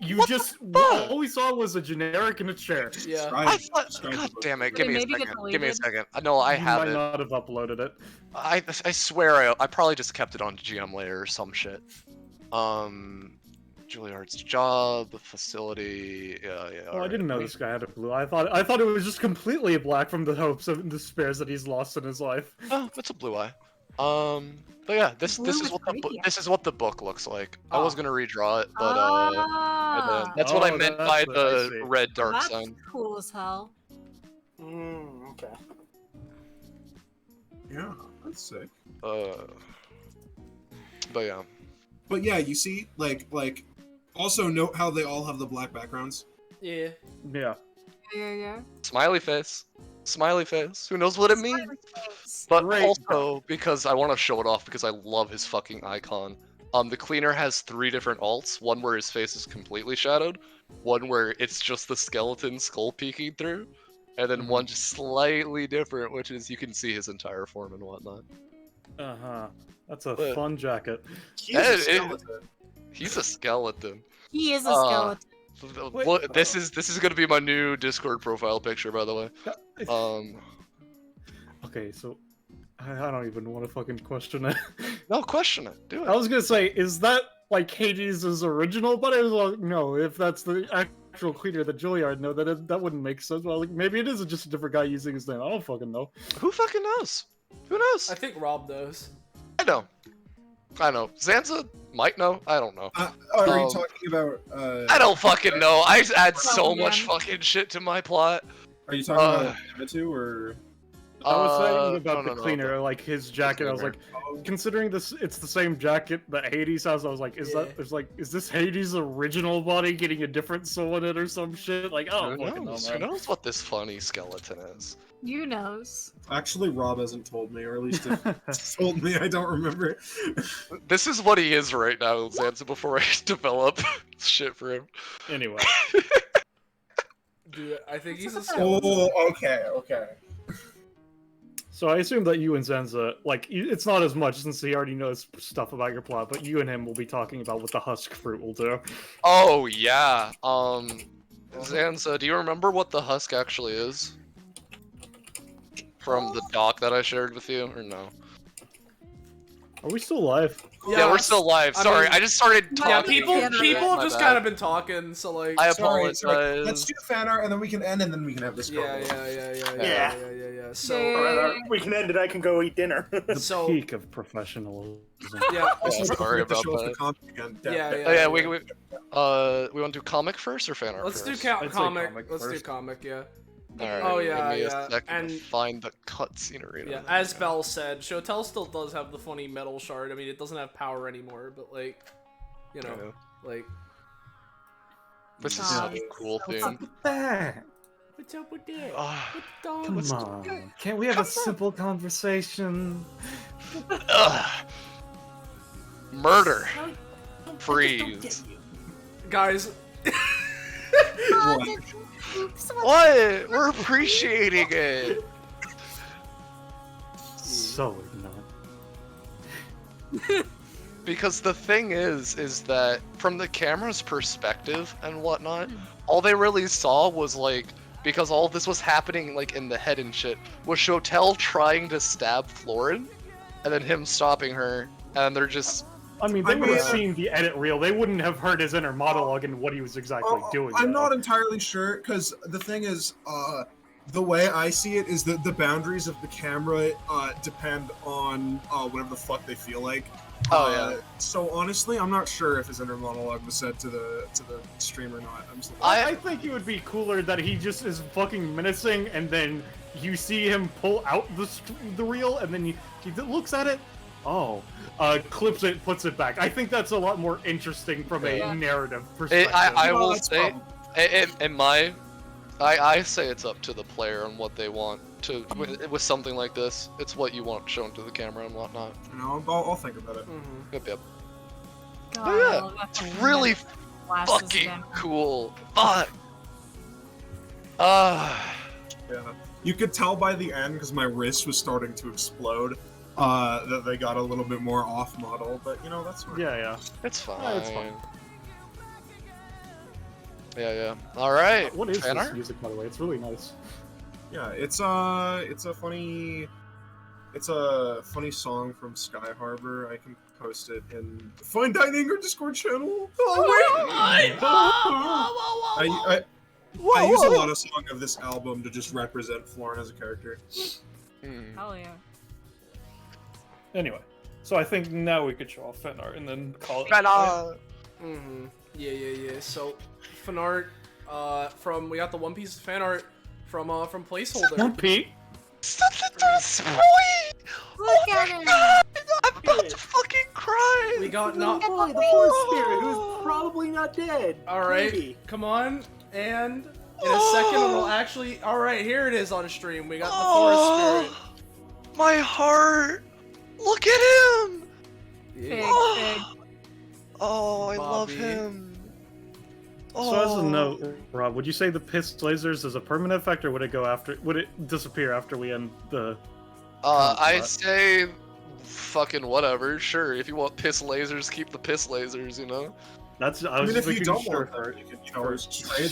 You What just the fuck? all we saw was a generic in a chair. the map. Yeah. I thought. Describe God the book. damn it! Did Give it me a maybe get second. Give me a deleted? second. No, I You have might it. not have uploaded it. I swear I probably just kept it on GM layer or some shit. Juliard's job, facility. Yeah. Oh, I alright. didn't know this guy had a blue. I thought it was just completely black from the hopes and despairs that he's lost in his life. Oh, it's a blue eye. But yeah, this Blue is is what pretty. this is what the book looks like. I was Ah. gonna redraw it, but Ah, that's what I Oh, meant that's by what I the see. red dark that's sign. cool as hell. Okay. Yeah, that's sick. But yeah. But yeah, you see, like, also note how they all have the black backgrounds. Yeah. Yeah. Yeah. Smiley face. Smiley face. Who knows what it means? But Great. also, because I want to show it off because I love his fucking icon. The cleaner has 3 different alts. One where his face is completely shadowed. One where it's just the skeleton skull peeking through. And then one just slightly different, which is you can see his entire form and whatnot. Uh-huh. That's a But- fun jacket. He's a Hey, skeleton. He's a skeleton. He is a Uh, skeleton. Wait. This is gonna be my new Discord profile picture, by the way. Okay, so I don't even want to fucking question it. No, question it. Do I it. was gonna say, is that like Hades' original? But I was like, no, if that's the actual cleaner that Juliard know, that wouldn't make sense. Well, like, maybe it is just a different guy using his name. I don't fucking know. Who fucking knows? Who knows? I think Rob knows. I know. Zanza might know. I don't know. Are you Um, talking about? I don't fucking know. I add so Probably, much yeah. fucking shit to my plot. Are you talking uh, about Epithet or? I was saying about no, the no, cleaner, like his jacket. I was like, considering this, it's the same jacket that Hades has. I was like, is this Hades' original body getting a different soul in it or some shit? Like, I Who don't fucking know, knows? Who man. knows what this funny skeleton is? You knows. Actually, Rob hasn't told me, or at least if he's told me, I don't remember. This is what he is right now, Zanza, before I develop shit for him. Anyway, Dude, I think he's a skeleton. Oh, okay. so I assume that you and Zenza, like, it's not as much since he already knows stuff about your plot, but you and him will be talking about what the husk fruit will do. Oh yeah. Zanza, do you remember what the husk actually is? From the doc that I shared with you, or no? Are we still live? Yeah, we're still live. I Sorry, mean- I just started Yeah, talking. people Yeah, have My just bad. kind of been talking, so like. I Sorry. Let's apologize. do fan art, and then we can end, and then we can have this. Yeah. Yeah. So, We can end it. I can go eat dinner. The So- peak of professionalism. yeah. Also, don't sorry forget to about show us the that. comic again. Yeah. Oh yeah, we want to do comic first or fan art Let's do first? I'd say comic. comic Let's do first. comic, yeah. Alright, Oh, yeah, give me yeah, a second and- to find the cutscene arena. Yeah, as Bell said, Shotel still does have the funny metal shard. I mean, it doesn't have power anymore, but like, you know, Yeah. like. This is God, such a it's cool so theme. fucking- What's up with that? Ah, Come on, can't we have a simple conversation? ugh. Murder. Freeze. Guys, Oh, oops, What? We're appreciating it. So ignorant. Because the thing is that from the camera's perspective and whatnot, all they really saw was like, because all this was happening like in the head and shit, was Shotel trying to stab Florin, and then him stopping her, and they're just. I mean, they I would have mean- seen the edit reel. They wouldn't have heard his inner monologue and what he was exactly doing. I'm though. not entirely sure, because the thing is, the way I see it is that the boundaries of the camera depend on whatever the fuck they feel like. Oh, yeah. So honestly, I'm not sure if his inner monologue was said to the stream or not. I'm just I think it would be cooler that he just is fucking menacing, and then you see him pull out the reel, and then he looks at it. Oh, clips it, puts it back. I think that's a lot more interesting from a narrative perspective. I Well, will that's say, probably- in my, I say it's up to the player on what they want. with something like this. It's what you want shown to the camera and whatnot. I'll think about it. Yep. God, But I yeah, love that it's fucking really flashes fucking again. cool. Fuck. Yeah. You could tell by the end, because my wrist was starting to explode, that they got a little bit more off-model, but, that's fine. Yeah. It's fine. Yeah, it's fine. Yeah. All right. What is fan this art? music, by the way? It's really nice. Yeah, it's a funny song from Sky Harbor. I can post it in the Fine Dining or Discord channel. I use a lot of songs of this album to just represent Florin as a character. Hell yeah. Anyway, so I think now we could show off fan art and then call it. Fan art. Yeah. So, fan art. We got the One Piece fan art from Placeholder. One P. Something to spoil. Look at it! I'm about to fucking cry. We got not. Boy, the Force Spirit, who's probably not dead. All right, Maybe. come on, and in a second we'll actually. All right, here it is on stream. We got the Forest Spirit. My heart. Look at him. Big. Oh, I love Bobby. him. So as a note, Rob, would you say the piss lasers is a permanent effect, or would it disappear after we end the? I say, fucking whatever. Sure, if you want piss lasers, keep the piss lasers. That's. I I was mean, just if you making don't sure. want them, you can, trade.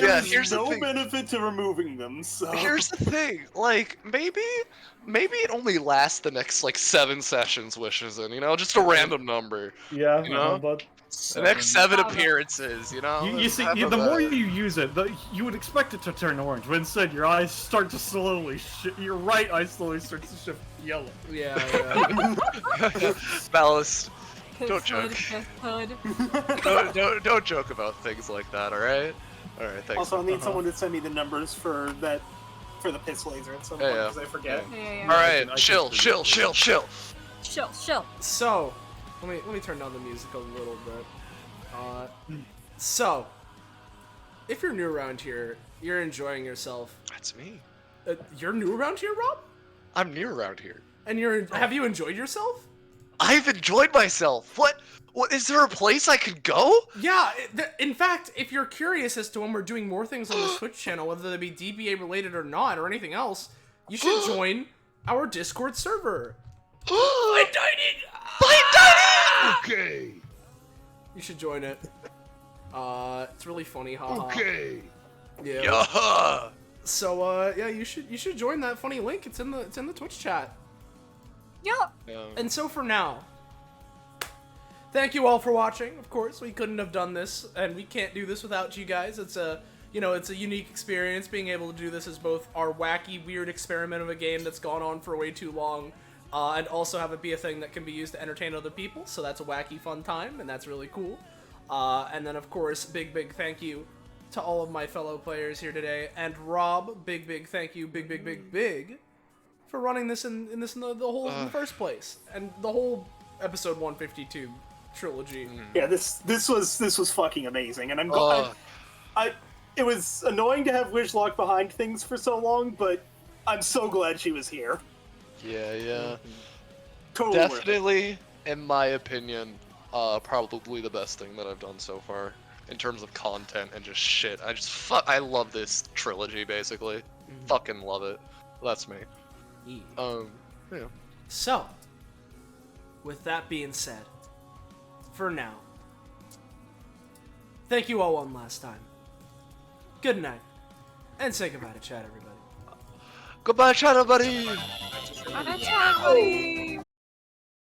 There's here's the no thing. benefit to removing them, so... Here's the thing, like, maybe it only lasts the next, 7 sessions, wishes in, just a random number. Yeah, You know? but The next 7 appearances, you see, Have the a- more you use it, you would expect it to turn orange, but instead your eyes start to slowly your right eye slowly starts to shift yellow. Yeah. Ballast, don't Hood, joke. hood. don't joke about things like that, alright? Alright, thanks. Also, I'll need someone to send me the numbers for the piss laser at some point, Yeah. because I forget. Yeah. Alright, I can chill. Chill. So, let me turn down the music a little bit. So, if you're new around here, you're enjoying yourself. That's me. You're new around here, Rob? I'm new around here. And have you enjoyed yourself? I've enjoyed myself. What, is there a place I could go? Yeah, in fact, if you're curious as to when we're doing more things on this Twitch channel, whether they be DBA related or not, or anything else, you should join our Discord server. Fine dining! Okay. You should join it. It's really funny, haha. Okay. Yeah. Yeah. So, yeah, you should join that funny link. It's in the Twitch chat. Yup. And so for now, thank you all for watching. Of course, we couldn't have done this, and we can't do this without you guys. It's a unique experience being able to do this as both our wacky, weird experiment of a game that's gone on for way too long, and also have it be a thing that can be used to entertain other people. So that's a wacky, fun time, and that's really cool. And then, of course, big thank you to all of my fellow players here today, and Rob, big thank you, big. For running this in the first place, and the whole episode 152 trilogy. Yeah, this was fucking amazing, and I'm glad. It was annoying to have Wish locked behind things for so long, but I'm so glad she was here. Yeah. Totally worth it. Definitely, in my opinion, probably the best thing that I've done so far in terms of content and just shit. I love this trilogy basically. Fucking love it. That's me. Yeah. So, with that being said, for now, thank you all one last time. Good night, and say goodbye to chat, everybody. Goodbye, chat, buddy. Buddy.